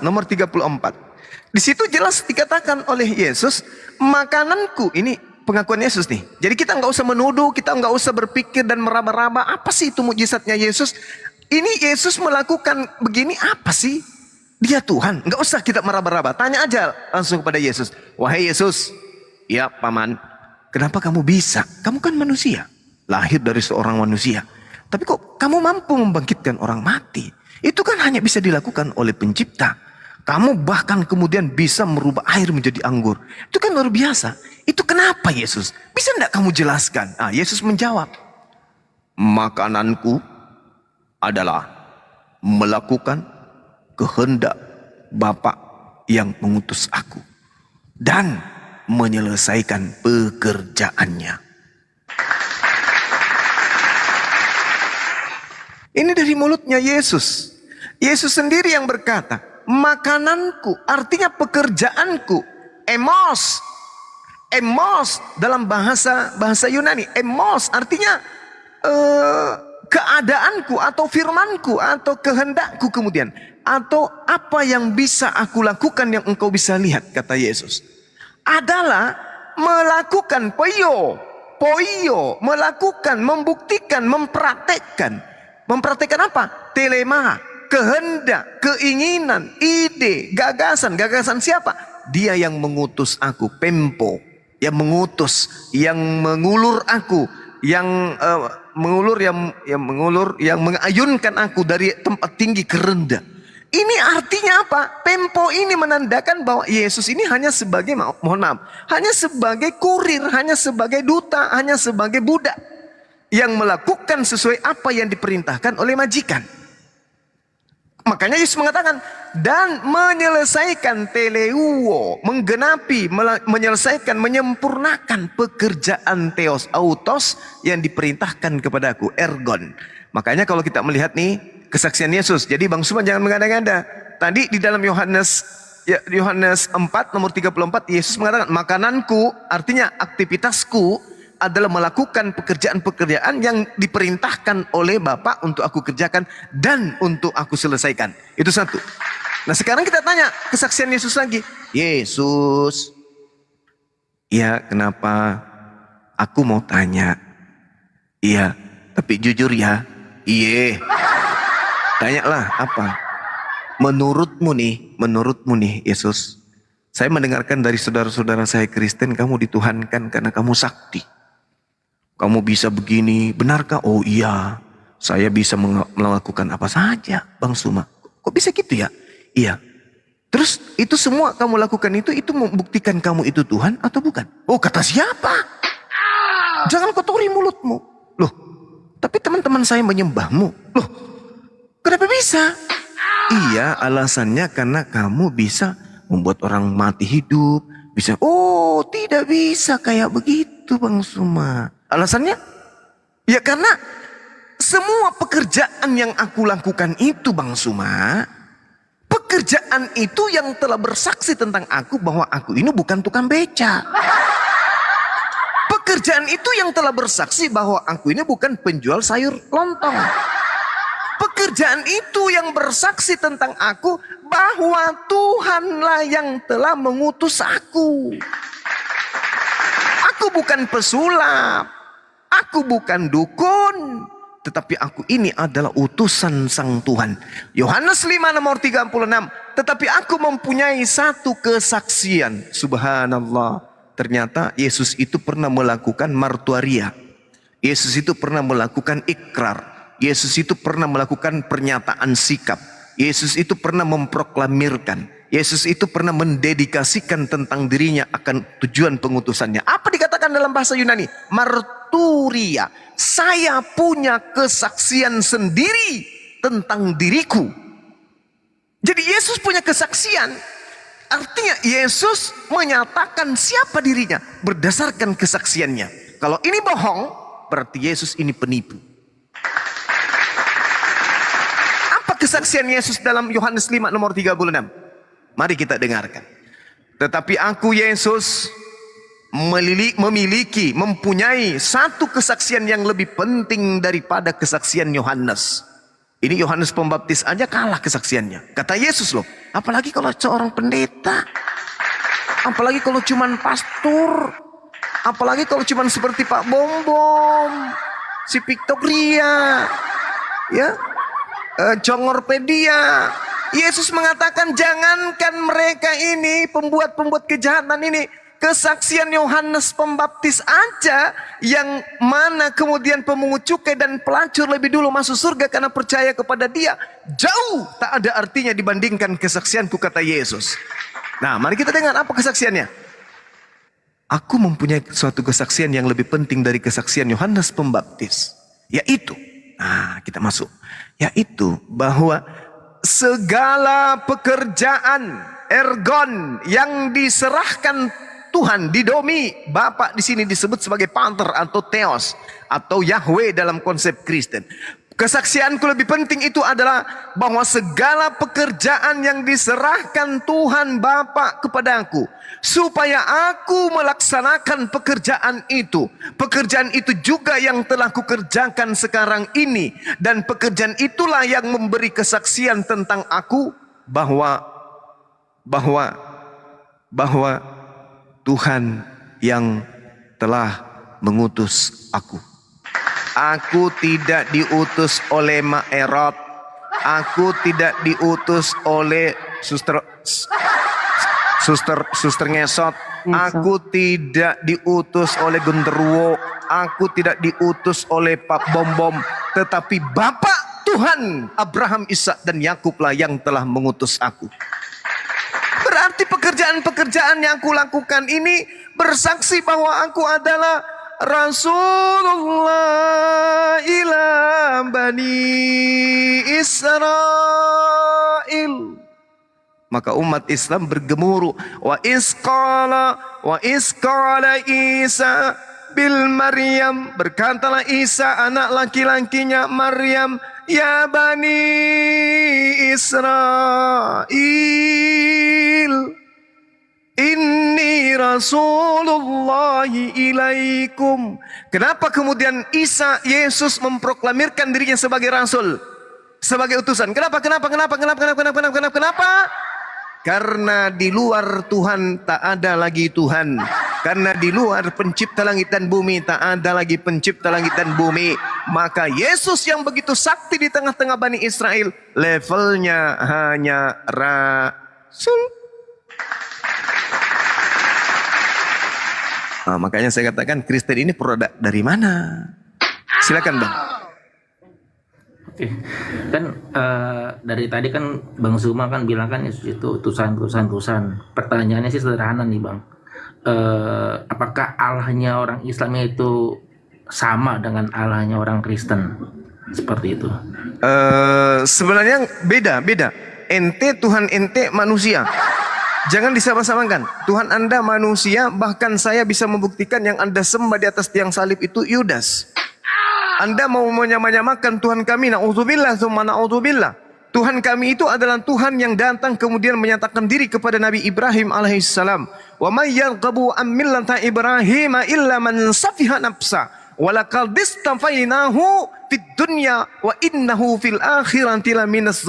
Speaker 3: nomor 34. Di situ jelas dikatakan oleh Yesus, makananku, ini pengakuan Yesus nih. Jadi kita nggak usah menuduh, kita nggak usah berpikir dan meraba-raba apa sih itu mujizatnya Yesus. Ini Yesus melakukan begini apa sih? Dia Tuhan, nggak usah kita meraba-raba. Tanya aja langsung kepada Yesus. Wahai Yesus, ya paman, kenapa kamu bisa? Kamu kan manusia, lahir dari seorang manusia. Tapi kok kamu mampu membangkitkan orang mati? Itu kan hanya bisa dilakukan oleh pencipta. Kamu bahkan kemudian bisa merubah air menjadi anggur. Itu kan luar biasa. Itu kenapa Yesus? Bisa enggak kamu jelaskan? Yesus menjawab, makananku adalah melakukan kehendak Bapa yang mengutus aku dan menyelesaikan pekerjaannya. Ini dari mulutnya Yesus. Yesus sendiri yang berkata, makananku, artinya pekerjaanku. Emos dalam bahasa Yunani. Emos artinya keadaanku atau firmanku atau kehendakku kemudian. Atau apa yang bisa aku lakukan yang engkau bisa lihat, kata Yesus. Adalah melakukan poio, melakukan, membuktikan, mempraktekkan. Mempraktekkan apa? Telema, kehendak, keinginan, ide, gagasan. Gagasan siapa? Dia yang mengutus aku, pempo, yang mengutus, yang mengulur aku, yang mengayunkan aku dari tempat tinggi ke rendah. Ini artinya apa? Pempo ini menandakan bahwa Yesus ini hanya sebagai, hanya sebagai kurir, hanya sebagai duta, hanya sebagai budak yang melakukan sesuai apa yang diperintahkan oleh majikan. Makanya Yesus mengatakan, dan menyelesaikan teleuo, menggenapi, menyelesaikan, menyempurnakan pekerjaan theos autos yang diperintahkan kepadaku, ergon. Makanya kalau kita melihat nih kesaksian Yesus, jadi Bang Suman jangan mengada-ngada. Tadi di dalam Yohanes 4 nomor 34 Yesus mengatakan, makananku artinya aktivitasku adalah melakukan pekerjaan-pekerjaan yang diperintahkan oleh Bapa untuk aku kerjakan dan untuk aku selesaikan. Itu satu. Nah sekarang kita tanya kesaksian Yesus lagi. Yesus, ya kenapa? Aku mau tanya. Iya, tapi jujur ya. Iya. Tanyalah apa? Menurutmu nih Yesus, saya mendengarkan dari saudara-saudara saya Kristen, kamu dituhankan karena kamu sakti. Kamu bisa begini, benarkah? Oh iya, saya bisa melakukan apa saja, Bang Suma. Kok bisa gitu ya? Iya. Terus itu semua kamu lakukan itu membuktikan kamu itu Tuhan atau bukan? Oh kata siapa? Jangan kotori mulutmu. Loh, tapi teman-teman saya menyembahmu. Loh, kenapa bisa? Iya, alasannya karena kamu bisa membuat orang mati hidup. Bisa, oh tidak bisa kayak begitu Bang Suma. Alasannya? Ya karena semua pekerjaan yang aku lakukan itu Bang Suma, pekerjaan itu yang telah bersaksi tentang aku bahwa aku ini bukan tukang beca. Pekerjaan itu yang telah bersaksi bahwa aku ini bukan penjual sayur lontong. Pekerjaan itu yang bersaksi tentang aku bahwa Tuhanlah yang telah mengutus aku. Aku bukan pesulap, aku bukan dukun, tetapi aku ini adalah utusan Sang Tuhan. Yohanes 5 nomor 36, tetapi aku mempunyai satu kesaksian. Subhanallah. Ternyata Yesus itu pernah melakukan martuaria. Yesus itu pernah melakukan ikrar. Yesus itu pernah melakukan pernyataan sikap. Yesus itu pernah memproklamirkan. Yesus itu pernah mendedikasikan tentang dirinya akan tujuan pengutusannya. Apa dikatakan dalam bahasa Yunani? Marturia. Saya punya kesaksian sendiri tentang diriku. Jadi Yesus punya kesaksian. Artinya Yesus menyatakan siapa dirinya berdasarkan kesaksiannya. Kalau ini bohong, berarti Yesus ini penipu. Apa kesaksian Yesus dalam Yohanes 5 nomor 36? Mari kita dengarkan. Tetapi aku Yesus mempunyai satu kesaksian yang lebih penting daripada kesaksian Yohanes. Ini Yohanes Pembaptis aja kalah kesaksiannya. Kata Yesus loh. Apalagi kalau seorang pendeta. Apalagi kalau cuman pastor. Apalagi kalau cuman seperti Pak Bombom. Si Victoria. Ya. Jongorpedia. Yesus mengatakan jangankan mereka ini. Pembuat kejahatan ini. Kesaksian Yohanes Pembaptis aja yang mana kemudian pemungut cukai dan pelacur lebih dulu masuk surga karena percaya kepada dia, jauh tak ada artinya dibandingkan kesaksianku, kata Yesus. Nah, mari kita dengar apa kesaksiannya. Aku mempunyai suatu kesaksian yang lebih penting dari kesaksian Yohanes Pembaptis, yaitu, nah kita masuk, yaitu bahwa segala pekerjaan ergon yang diserahkan Tuhan didomi, Bapa di sini disebut sebagai Pater atau Theos atau Yahweh dalam konsep Kristen. Kesaksianku lebih penting itu adalah bahwa segala pekerjaan yang diserahkan Tuhan Bapa kepadaku supaya aku melaksanakan pekerjaan itu. Pekerjaan itu juga yang telah kukerjakan sekarang ini, dan pekerjaan itulah yang memberi kesaksian tentang aku bahwa Tuhan yang telah mengutus aku. Aku tidak diutus oleh Mak Erot. Aku tidak diutus oleh suster ngesot. Aku tidak diutus oleh genderuwo. Aku tidak diutus oleh Pak Bombom. Tetapi Bapa Tuhan Abraham, Ishak dan Yakublah yang telah mengutus aku. Berarti pekerjaan-pekerjaan yang aku lakukan ini bersaksi bahwa aku adalah Rasulullah ila Bani Israel. Maka umat Islam bergemuruh. Wa isqala Isa bil Maryam. Berkatalah Isa anak laki-lakinya Maryam. Ya Bani Israel, inni Rasulullahi ilaikum. Kenapa kemudian Yesus memproklamirkan dirinya sebagai Rasul, sebagai utusan? Kenapa? Karena di luar Tuhan tak ada lagi Tuhan. Karena di luar pencipta langit dan bumi tak ada lagi pencipta langit dan bumi. Maka Yesus yang begitu sakti di tengah-tengah Bani Israel, levelnya hanya Rasul. Nah, makanya saya katakan Kristen ini produk dari mana? Silakan Bang.
Speaker 13: Oke, kan dari tadi kan Bang Zuma kan bilang kan Yesus itu utusan. Pertanyaannya sih sederhana nih Bang. Apakah Allahnya orang Islam itu sama dengan Allahnya orang Kristen? Seperti itu.
Speaker 3: Sebenarnya beda. Tuhan ente manusia. Jangan disama-samakan. Tuhan Anda manusia, bahkan saya bisa membuktikan yang Anda sembah di atas tiang salib itu Yudas. Anda mau menyamakan Tuhan kami, na'udzubillah, summa na'udzubillah. Tuhan kami itu adalah Tuhan yang datang kemudian menyatakan diri kepada Nabi Ibrahim alaihissalam. Wa may yarghabu an millati Ibrahim illa man safiha nafsa wa laqad istafainahu fid dunya wa innahu fil akhirati laminas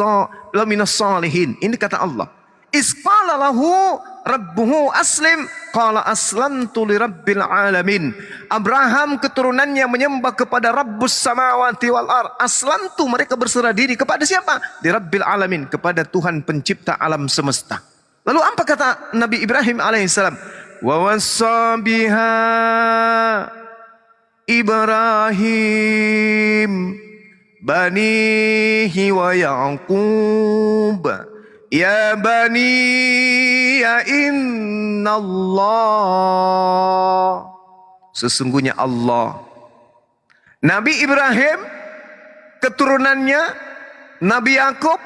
Speaker 3: salihin. Ini kata Allah. Isqala lahu rabbuhu aslim, qala aslamtu lirabbil alamin. Abraham keturunannya menyembah kepada Rabbus samawati wal ard. Aslamtu, mereka berserah diri kepada siapa? Lirabbil alamin, kepada Tuhan pencipta alam semesta. Lalu apa kata Nabi Ibrahim alaihissalam? Wa wassa biha Ibrahim banihi wa Yaqub ya bani ya innallah, sesungguhnya Allah. Nabi Ibrahim keturunannya, Nabi Yakub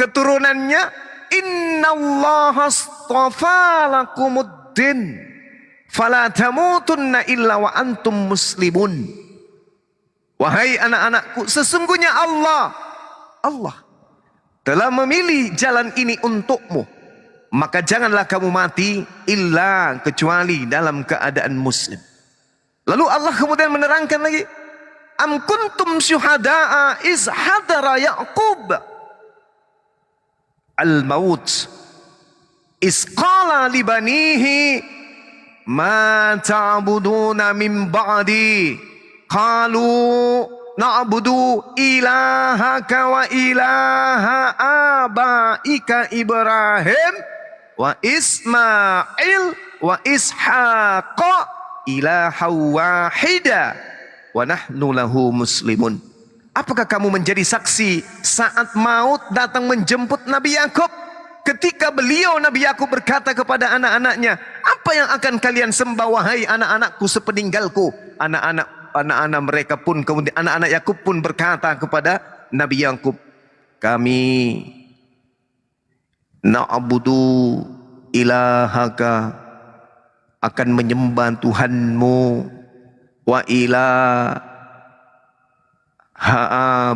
Speaker 3: keturunannya, innallaha astafa lakumuddin fala tamutunna illa wa antum muslimun. Wahai anak-anakku, sesungguhnya Allah telah memilih jalan ini untukmu, maka janganlah kamu mati illa kecuali dalam keadaan muslim. Lalu Allah kemudian menerangkan lagi, am kuntum syuhada'a iz hadara Yaqub al-maut iz qala li banihi ma ta'buduna min ba'di qalu na'budu ilahaka wa ilaha abaika Ibrahim wa Ismail wa Ishaqa ilaha wahida wa nahnu lahu muslimun. Apakah kamu menjadi saksi saat maut datang menjemput Nabi Yakub? Ketika beliau Nabi Yakub berkata kepada anak-anaknya, apa yang akan kalian sembah wahai anak-anakku sepeninggalku? Anak-anak mereka pun kemudian anak-anak Yakub pun berkata kepada Nabi Yakub, kami na'budu ilahaka, akan menyembah Tuhanmu, wa ilaha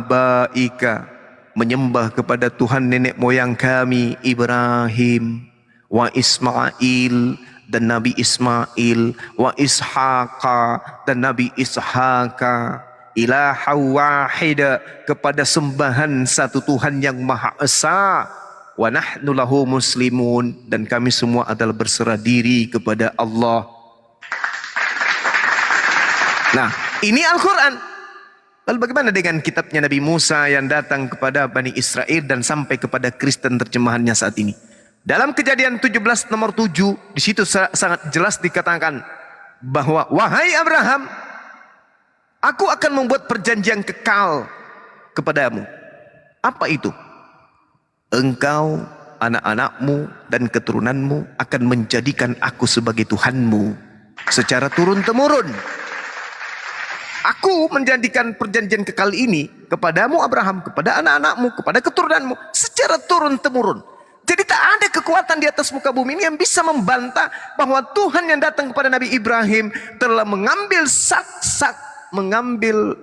Speaker 3: abaika, menyembah kepada Tuhan nenek moyang kami Ibrahim, wa Ismail, dan Nabi Ismail, wa Ishaqa, dan Nabi Ishaqa, ilaha wahida, kepada sembahan satu Tuhan yang Maha Esa, wa nahnu lahu muslimun, dan kami semua adalah berserah diri kepada Allah. Nah, ini Al-Quran. Lalu bagaimana dengan kitabnya Nabi Musa yang datang kepada Bani Israel dan sampai kepada Kristen terjemahannya saat ini? Dalam Kejadian 17 nomor 7, di situ sangat jelas dikatakan bahwa wahai Abraham, aku akan membuat perjanjian kekal kepadamu. Apa itu? Engkau, anak-anakmu, dan keturunanmu akan menjadikan aku sebagai Tuhanmu secara turun-temurun. Aku menjadikan perjanjian kekal ini kepadamu Abraham, kepada anak-anakmu, kepada keturunanmu secara turun-temurun. Jadi tak ada kekuatan di atas muka bumi ini yang bisa membantah bahwa Tuhan yang datang kepada Nabi Ibrahim telah mengambil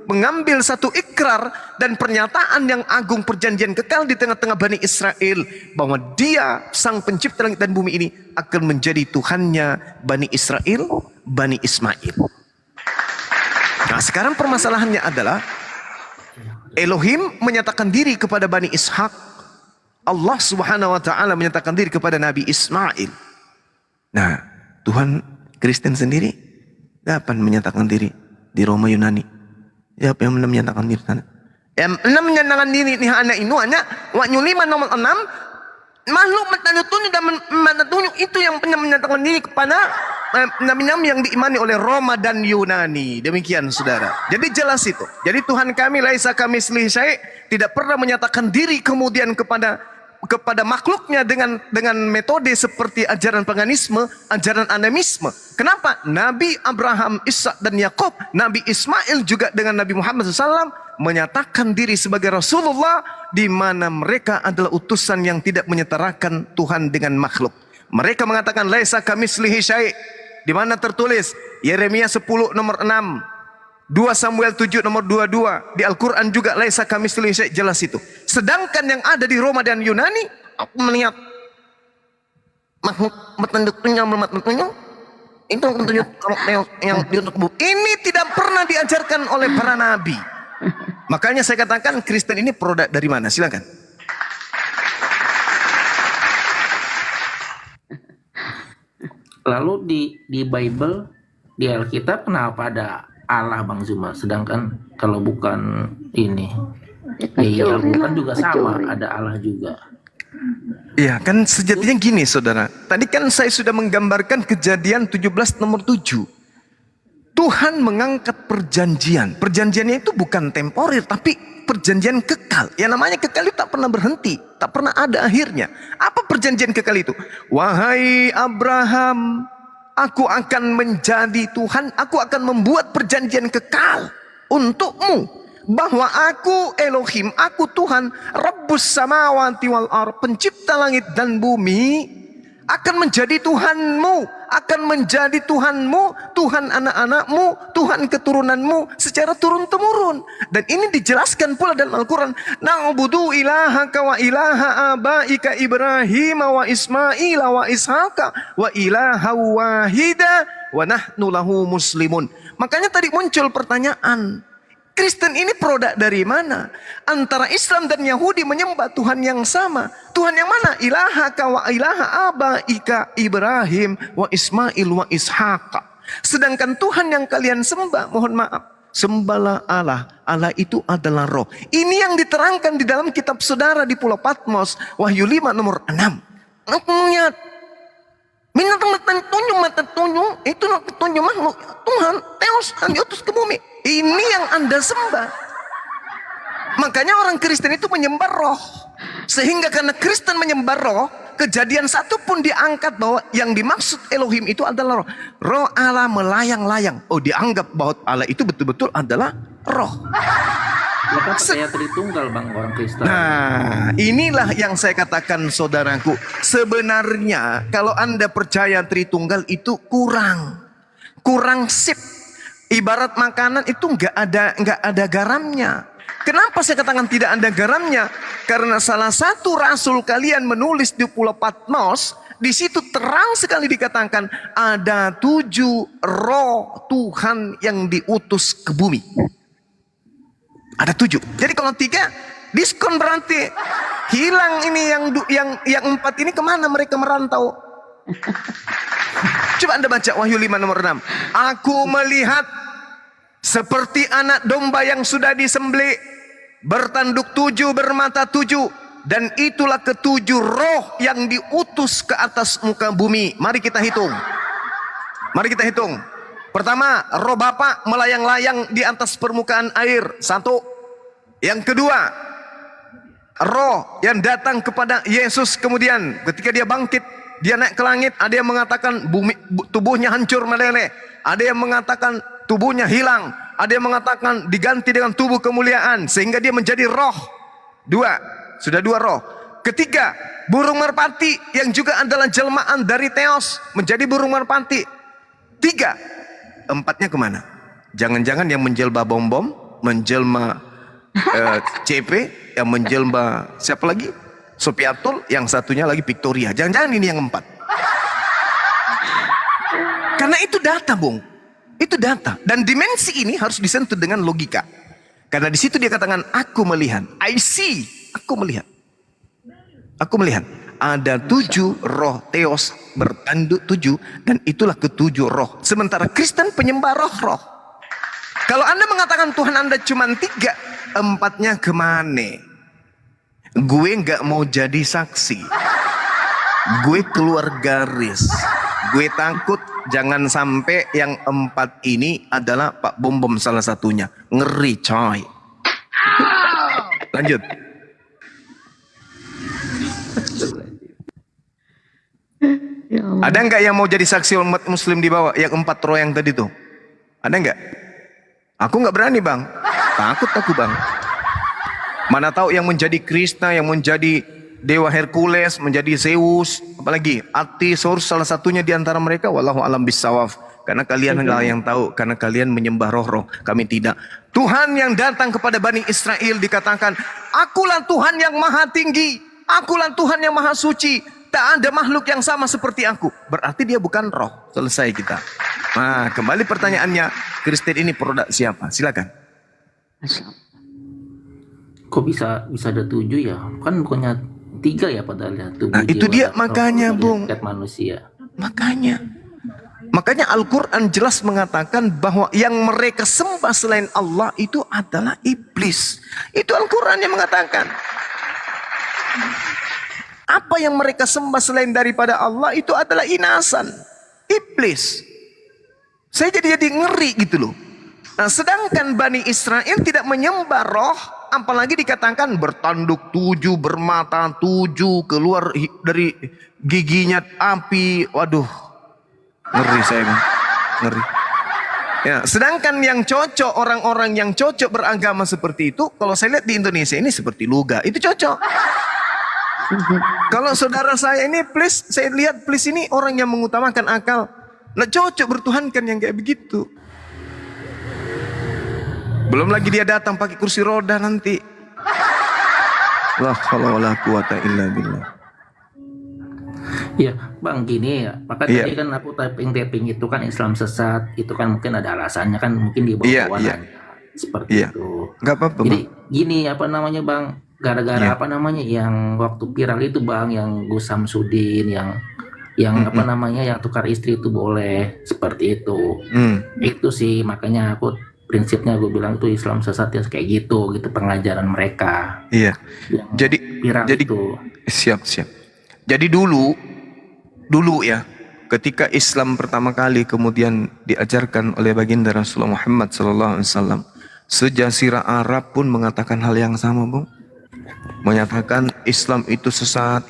Speaker 3: mengambil satu ikrar dan pernyataan yang agung perjanjian kekal di tengah-tengah Bani Israel, bahwa Dia sang pencipta langit dan bumi ini akan menjadi Tuhannya Bani Israel, Bani Ismail. Nah, sekarang permasalahannya adalah Elohim menyatakan diri kepada Bani Ishak, Allah Subhanahu wa taala menyatakan diri kepada Nabi Ismail. Nah, Tuhan Kristen sendiri kapan menyatakan diri di Roma Yunani? Siapa yang menyatakan diri sana? Yang menyatakan diri ni anak ini hanya wa nyulima nomor 6, makhluk menunjuk dan menunjuk itu yang menyatakan diri kepada nabi-nabi yang diimani oleh Roma dan Yunani. Demikian saudara. Jadi jelas itu. Jadi Tuhan kami laisa kamitslihi syai', tidak pernah menyatakan diri kemudian kepada makhluknya dengan metode seperti ajaran paganisme, ajaran animisme. Kenapa? Nabi Abraham, Ishak dan Yakub, Nabi Ismail juga dengan Nabi Muhammad SAW menyatakan diri sebagai Rasulullah, di mana mereka adalah utusan yang tidak menyetarakan Tuhan dengan makhluk. Mereka mengatakan laisa kamitslihi syai', di mana tertulis Yeremia 10 nomor 6, 2 Samuel 7 nomor 22, di Al-Quran juga laisa kamitslihi syai', jelas itu. Sedangkan yang ada di Roma dan Yunani, aku melihat makhluk bertanduknya itu petunjuk yang diuntuk. Ini tidak pernah diajarkan oleh para nabi. Makanya saya katakan Kristen ini produk dari mana? Silakan.
Speaker 13: lalu di Bible, di Alkitab kenapa ada Allah Bang Zuma, sedangkan kalau bukan ini di Al-Quran juga sama, ada Allah juga.
Speaker 3: Iya kan sejatinya gini saudara. Tadi kan saya sudah menggambarkan Kejadian 17 nomor 7. Tuhan mengangkat perjanjian. Perjanjiannya itu bukan temporer tapi perjanjian kekal. Yang namanya kekal itu tak pernah berhenti, tak pernah ada akhirnya. Apa perjanjian kekal itu? Wahai Abraham, aku akan menjadi Tuhan, aku akan membuat perjanjian kekal untukmu. Bahwa aku Elohim, aku Tuhan, Rabbus samawati wal ardh, pencipta langit dan bumi, akan menjadi Tuhanmu, akan menjadi Tuhanmu, Tuhan anak-anakmu, Tuhan keturunanmu secara turun-temurun. Dan ini dijelaskan pula dalam Al-Quran. Na'budu ilahaka wa ilaha abaika Ibrahim wa Ismail wa Ishaka wa ilaha wahida wa nahnu lahu muslimun. Makanya tadi muncul pertanyaan, Kristen ini produk dari mana? Antara Islam dan Yahudi menyembah Tuhan yang sama. Tuhan yang mana? Ilahaka wa ilaha abaika Ibrahim wa Ismail wa Ishaka. Sedangkan Tuhan yang kalian sembah, mohon maaf, sembahlah Allah. Allah itu adalah roh. Ini yang diterangkan di dalam kitab saudara di Pulau Patmos, Wahyu 5 nomor 6. Lihat, mata tunjuk itu tunjuk makhluk Tuhan Theos yang diutus ke bumi. Ini yang Anda sembah. Makanya orang Kristen itu menyembah roh. Sehingga karena Kristen menyembah roh, Kejadian 1 pun diangkat bahwa yang dimaksud Elohim itu adalah roh. Roh Allah melayang-layang. Oh, dianggap bahwa Allah itu betul-betul adalah roh.
Speaker 13: Maka percaya Tritunggal Bang orang Kristen.
Speaker 3: Nah, inilah yang saya katakan saudaraku. Sebenarnya kalau Anda percaya Tritunggal itu kurang sip. Ibarat makanan itu nggak ada garamnya. Kenapa saya katakan tidak ada garamnya? Karena salah satu rasul kalian menulis di Pulau Patmos, di situ terang sekali dikatakan ada 7 roh Tuhan yang diutus ke bumi. Ada 7. Jadi kalau 3 diskon berarti hilang ini yang 4 ini kemana mereka merantau? Coba Anda baca Wahyu 5 nomor 6. Aku melihat seperti anak domba yang sudah disembelih, bertanduk 7, bermata 7, dan itulah ke-7 roh yang diutus ke atas muka bumi. Mari kita hitung. Mari kita hitung. Pertama, roh Bapa melayang-layang di atas permukaan air. 1. Yang kedua, roh yang datang kepada Yesus kemudian ketika dia bangkit, dia naik ke langit. Ada yang mengatakan tubuhnya hancur meleleh. Ada yang mengatakan tubuhnya hilang. Ada yang mengatakan diganti dengan tubuh kemuliaan sehingga dia menjadi roh. 2. Sudah 2 roh. Ketiga, burung merpati yang juga adalah jelmaan dari Theos menjadi burung merpati. 3. 4-nya kemana? Jangan-jangan yang menjelma bom-bom, menjelma CP, yang menjelma siapa lagi? Sopiatul, yang satunya lagi Victoria. Jangan-jangan ini yang 4. Karena itu data, Bung. Itu data. Dan dimensi ini harus disentuh dengan logika. Karena di situ dia katakan, aku melihat. I see. Aku melihat. Aku melihat. Ada 7 roh Theos bertanduk 7. Dan itulah ke-7 roh. Sementara Kristen penyembah roh-roh. Kalau Anda mengatakan Tuhan Anda cuma 3, 4-nya kemana? Gue gak mau jadi saksi. Gue keluar garis. Gue takut jangan sampai yang 4 ini adalah Pak Bom-Bom salah satunya. Ngeri coy. Lanjut. Ada nggak yang mau jadi saksi umat muslim di bawah yang 4 roh yang tadi tuh? Ada nggak? Aku nggak berani bang. Takut aku bang. Mana tahu yang menjadi Krishna, yang menjadi Dewa Hercules, menjadi Zeus, apalagi Artisaurus salah satunya di antara mereka. Wallahu alam bisawab. Karena kalian lah yang tahu, karena kalian menyembah roh-roh, kami tidak. Tuhan yang datang kepada Bani Israel dikatakan, akulah Tuhan yang maha tinggi, akulah Tuhan yang maha suci, tak ada makhluk yang sama seperti aku. Berarti dia bukan roh. Selesai kita. Nah, kembali pertanyaannya, Kristen ini produk siapa? Silakan.
Speaker 13: Kok bisa ada 7 ya? Kan bukannya 3 ya padahal ya.
Speaker 3: Nah, itu dia makanya, Bung.
Speaker 13: Manusia.
Speaker 3: Makanya Makanya Al-Quran jelas mengatakan bahwa yang mereka sembah selain Allah itu adalah iblis. Itu Al-Quran yang mengatakan. Apa yang mereka sembah selain daripada Allah itu adalah inasan, iblis. Saya jadi ngeri gitu loh. Nah, sedangkan Bani Israel tidak menyembah roh, apalagi dikatakan bertanduk 7, bermata 7, keluar dari giginya api. Waduh, ngeri saya, Bang. Ngeri. Ya, sedangkan yang cocok, orang-orang yang cocok beragama seperti itu, kalau saya lihat di Indonesia ini seperti Luga, itu cocok. Kalau saudara saya ini, please, saya lihat please ini orang yang mengutamakan akal. Nah, cocok bertuhankan yang kayak begitu. Belum lagi dia datang pakai kursi roda nanti. La haula wala quwata illa billah.
Speaker 13: Iya, Bang, gini ya. Maka tadi kan aku tapping itu kan Islam sesat, itu kan mungkin ada alasannya kan, mungkin di bawah seperti itu.
Speaker 3: Gak apa-apa.
Speaker 13: Jadi gini, apa namanya, Bang? Gara-gara apa namanya yang waktu viral itu, Bang, yang Gus Samsudin yang apa namanya yang tukar istri itu boleh seperti itu. Itu sih makanya aku prinsipnya gue bilang itu Islam sesat ya kayak gitu pengajaran mereka.
Speaker 3: Iya. Jadi
Speaker 13: itu.
Speaker 3: Siap. Jadi dulu ya, ketika Islam pertama kali kemudian diajarkan oleh baginda Rasulullah Muhammad SAW, sejazirah Arab pun mengatakan hal yang sama, Bung. Menyatakan Islam itu sesat.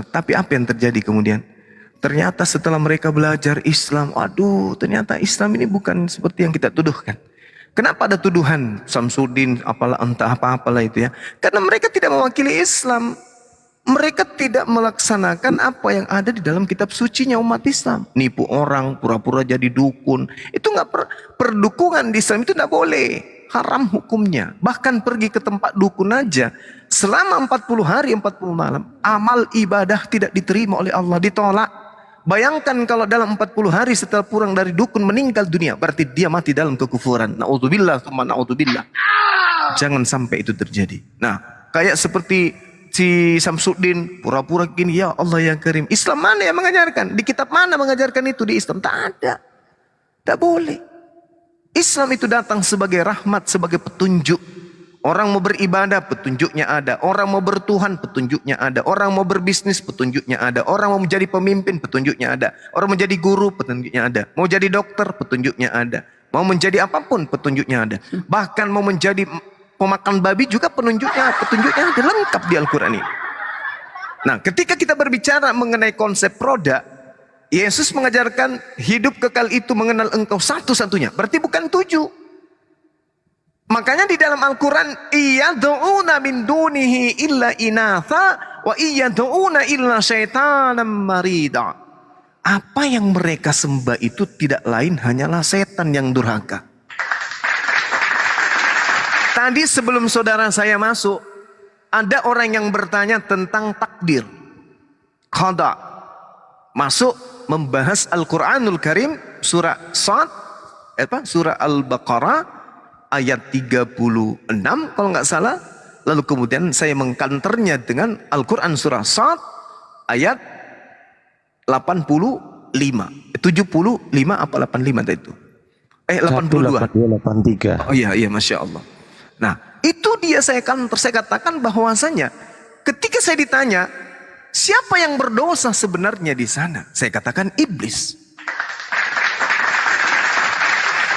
Speaker 3: Tapi apa yang terjadi kemudian? Ternyata setelah mereka belajar Islam, aduh, ternyata Islam ini bukan seperti yang kita tuduhkan. Kenapa ada tuduhan Samsudin, entah apa-apalah itu ya? Karena mereka tidak mewakili Islam. Mereka tidak melaksanakan apa yang ada di dalam kitab sucinya umat Islam. Nipu orang, pura-pura jadi dukun. Itu nggak perdukungan di Islam itu nggak boleh. Haram hukumnya. Bahkan pergi ke tempat dukun aja. Selama 40 hari, 40 malam. Amal ibadah tidak diterima oleh Allah. Ditolak. Bayangkan kalau dalam 40 hari setelah pulang dari dukun meninggal dunia. Berarti dia mati dalam kekufuran. Na'udzubillah, tsumma na'udzubillah. Jangan sampai itu terjadi. Nah, kayak seperti si Samsudin pura-pura gini, ya Allah yang Karim. Islam mana yang mengajarkan? Di kitab mana mengajarkan itu di Islam? Tak ada. Tak boleh. Islam itu datang sebagai rahmat, sebagai petunjuk. Orang mau beribadah, petunjuknya ada. Orang mau bertuhan, petunjuknya ada. Orang mau berbisnis, petunjuknya ada. Orang mau menjadi pemimpin, petunjuknya ada. Orang mau jadi guru, petunjuknya ada. Mau jadi dokter, petunjuknya ada. Mau menjadi apapun, petunjuknya ada. Bahkan mau menjadi pemakan babi juga petunjuknya ada, lengkap di Al-Quran ini. Nah, ketika kita berbicara mengenai konsep roda, Yesus mengajarkan hidup kekal itu mengenal engkau satu-satunya. Berarti bukan 7. Makanya di dalam Al-Quran, iyad'una min dunihi illa inatha wa iyad'una illa syaitanan marida. Apa yang mereka sembah itu tidak lain hanyalah setan yang durhaka. Tadi sebelum saudara saya masuk, ada orang yang bertanya tentang takdir. Qada. Masuk membahas Al-Quranul Karim surah surah Al-Baqarah ayat 36 kalau nggak salah. Lalu kemudian saya mengkanternya dengan Al-Quran surah Sad ayat 85 75 apa 85 tadi itu 82
Speaker 2: 83.
Speaker 3: Oh iya Masya Allah. Nah itu dia saya katakan bahwasanya ketika saya ditanya siapa yang berdosa sebenarnya di sana? Saya katakan iblis.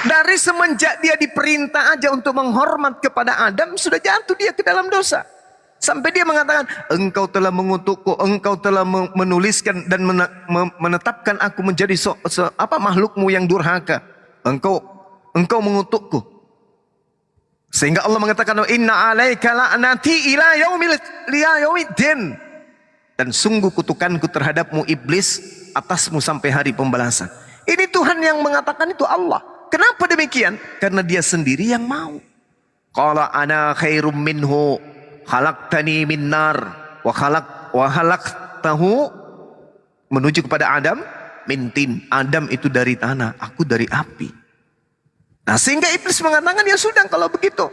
Speaker 3: Dari semenjak dia diperintah aja untuk menghormat kepada Adam, sudah jatuh dia ke dalam dosa. Sampai dia mengatakan, engkau telah mengutukku, engkau telah menuliskan dan menetapkan aku menjadi makhlukmu yang durhaka. Engkau mengutukku. Sehingga Allah mengatakan, inna alaika la'nati ila yaumiddin. Dan sungguh kutukanku terhadapmu iblis atasmu sampai hari pembalasan. Ini Tuhan yang mengatakan itu Allah. Kenapa demikian? Karena dia sendiri yang mau. Qala ana khairum minhu khalaqtani min nar wa khalaqtahu menuju kepada Adam min tin. Adam itu dari tanah, aku dari api. Nah, sehingga iblis mengatakan ya sudah kalau begitu.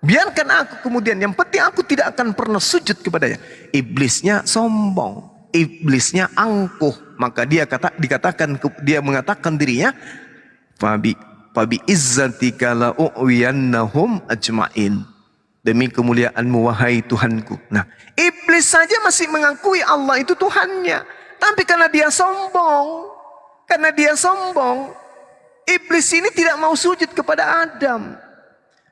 Speaker 3: Biarkan aku kemudian, yang penting aku tidak akan pernah sujud kepadanya. Iblisnya sombong, iblisnya angkuh. maka dia mengatakan dirinya fabi izzatika la u'wiyannahum ajmain. Demi kemuliaanmu wahai Tuhanku. Nah, iblis saja masih mengakui Allah itu Tuhannya. Tapi karena dia sombong, iblis ini tidak mau sujud kepada Adam.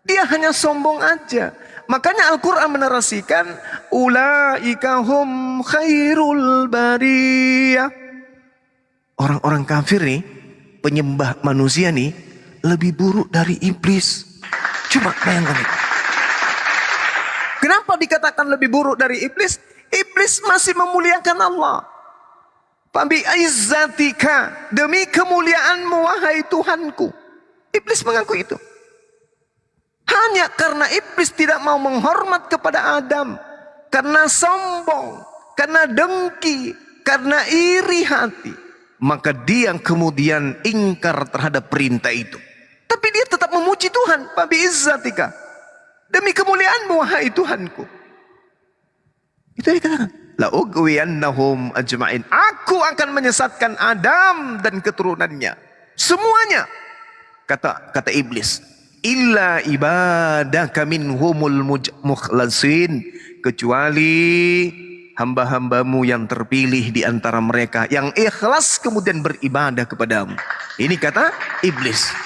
Speaker 3: Dia hanya sombong aja. Makanya Al-Quran menarasikan, ulaika hum khairul bariyah. Orang-orang kafir nih, penyembah manusia nih, lebih buruk dari iblis. Coba bayangkan itu. Kenapa dikatakan lebih buruk dari iblis? Iblis masih memuliakan Allah. Fabi izzatika, demi kemuliaanmu wahai Tuhanku. Iblis mengaku itu. Hanya karena iblis tidak mau menghormat kepada Adam. Karena sombong, karena dengki, karena iri hati. Maka dia kemudian ingkar terhadap perintah itu. Tapi dia tetap memuji Tuhan. Fabi izzatika, demi kemuliaanmu wahai Tuhanku. Itu dikatakan. La ughwiyannahum ajma'in. Aku akan menyesatkan Adam dan keturunannya. Semuanya. Kata iblis. Illa ibadaka minhumul mukhlasin. Kecuali hamba-hambamu yang terpilih di antara mereka. Yang ikhlas kemudian beribadah kepadamu. Ini kata iblis.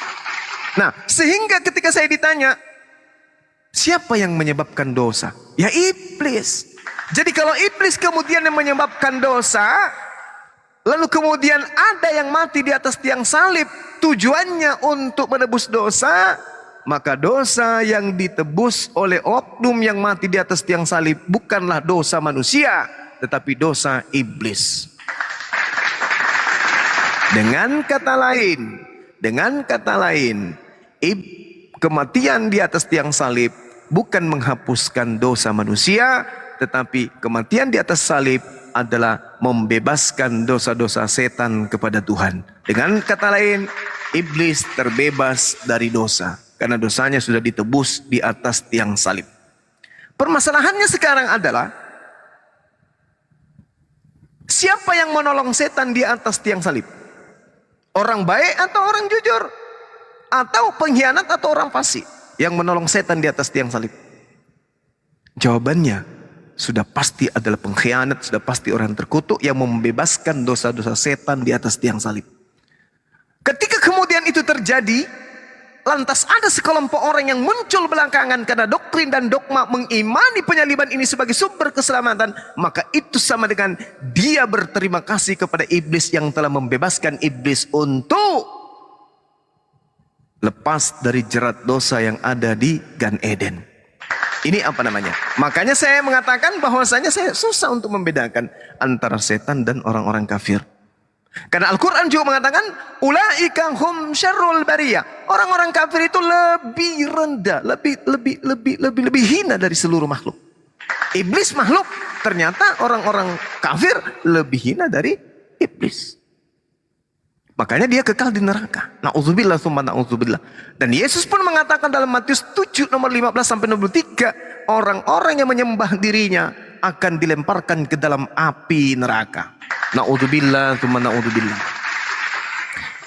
Speaker 3: Nah, sehingga ketika saya ditanya, siapa yang menyebabkan dosa? Ya iblis. Jadi kalau iblis kemudian yang menyebabkan dosa, lalu kemudian ada yang mati di atas tiang salib, tujuannya untuk menebus dosa, maka dosa yang ditebus oleh oknum yang mati di atas tiang salib bukanlah dosa manusia, tetapi dosa iblis. Dengan kata lain, kematian di atas tiang salib bukan menghapuskan dosa manusia, tetapi kematian di atas salib adalah membebaskan dosa-dosa setan kepada Tuhan. Dengan kata lain, iblis terbebas dari dosa karena dosanya sudah ditebus di atas tiang salib. Permasalahannya sekarang adalah, siapa yang menolong setan di atas tiang salib? Orang baik atau orang jujur? Atau pengkhianat atau orang fasik yang menolong setan di atas tiang salib? Jawabannya sudah pasti adalah pengkhianat, sudah pasti orang terkutuk yang membebaskan dosa-dosa setan di atas tiang salib. Ketika kemudian itu terjadi, lantas ada sekelompok orang yang muncul belakangan karena doktrin dan dogma mengimani penyaliban ini sebagai sumber keselamatan, maka itu sama dengan dia berterima kasih kepada iblis yang telah membebaskan iblis untuk lepas dari jerat dosa yang ada di Gan Eden. Ini apa namanya? Makanya saya mengatakan bahwasanya saya susah untuk membedakan antara setan dan orang-orang kafir. Karena Al-Quran juga mengatakan, ulaika hum syarrul bariyah. Orang-orang kafir itu lebih rendah, lebih hina dari seluruh makhluk. Iblis makhluk, ternyata orang-orang kafir lebih hina dari iblis. Makanya dia kekal di neraka. Na'udzubillah tsumma na'udzubillah. Dan Yesus pun mengatakan dalam Matius 7 nomor 15 sampai 23, orang-orang yang menyembah dirinya akan dilemparkan ke dalam api neraka. Na'udzubillah tsumma na'udzubillah.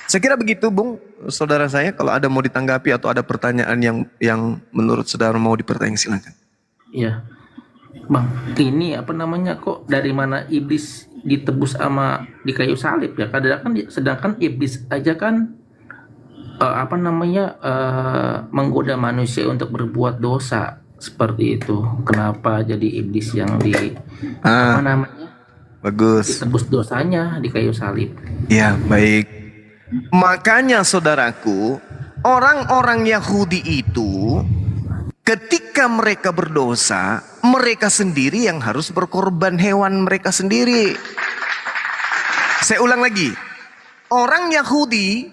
Speaker 3: Saya kira begitu, Bung, saudara saya. Kalau ada mau ditanggapi atau ada pertanyaan yang menurut saudara mau dipertanyakan, silakan.
Speaker 13: Iya. Bang, ini apa namanya, kok dari mana iblis ditebus sama di kayu salib ya? Sedangkan iblis aja kan menggoda manusia untuk berbuat dosa seperti itu. Kenapa jadi iblis yang
Speaker 3: bagus,
Speaker 13: ditebus dosanya di kayu salib?
Speaker 3: Ya, baik. Makanya saudaraku, orang-orang Yahudi itu ketika mereka berdosa, mereka sendiri yang harus berkorban hewan mereka sendiri. Saya ulang lagi. Orang Yahudi,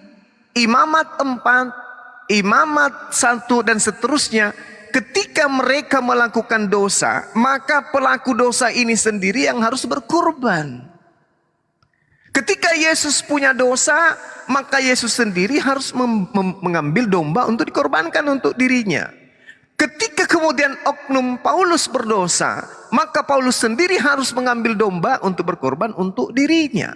Speaker 3: imamat 4, imamat 1 dan seterusnya, ketika mereka melakukan dosa, maka pelaku dosa ini sendiri yang harus berkorban. Ketika Yesus punya dosa, maka Yesus sendiri harus mengambil domba untuk dikorbankan untuk dirinya. Ketika kemudian oknum Paulus berdosa, maka Paulus sendiri harus mengambil domba untuk berkorban untuk dirinya.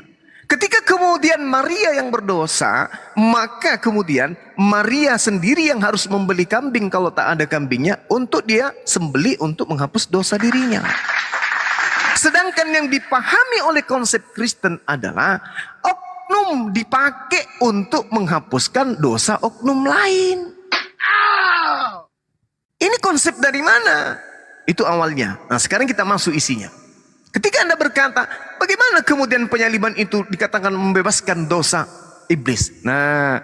Speaker 3: Ketika kemudian Maria yang berdosa, maka kemudian Maria sendiri yang harus membeli kambing kalau tak ada kambingnya untuk dia sembeli untuk menghapus dosa dirinya. Sedangkan yang dipahami oleh konsep Kristen adalah oknum dipakai untuk menghapuskan dosa oknum lain. Ini konsep dari mana? Itu awalnya. Nah, sekarang kita masuk isinya. Ketika Anda berkata, bagaimana kemudian penyaliban itu dikatakan membebaskan dosa iblis? Nah,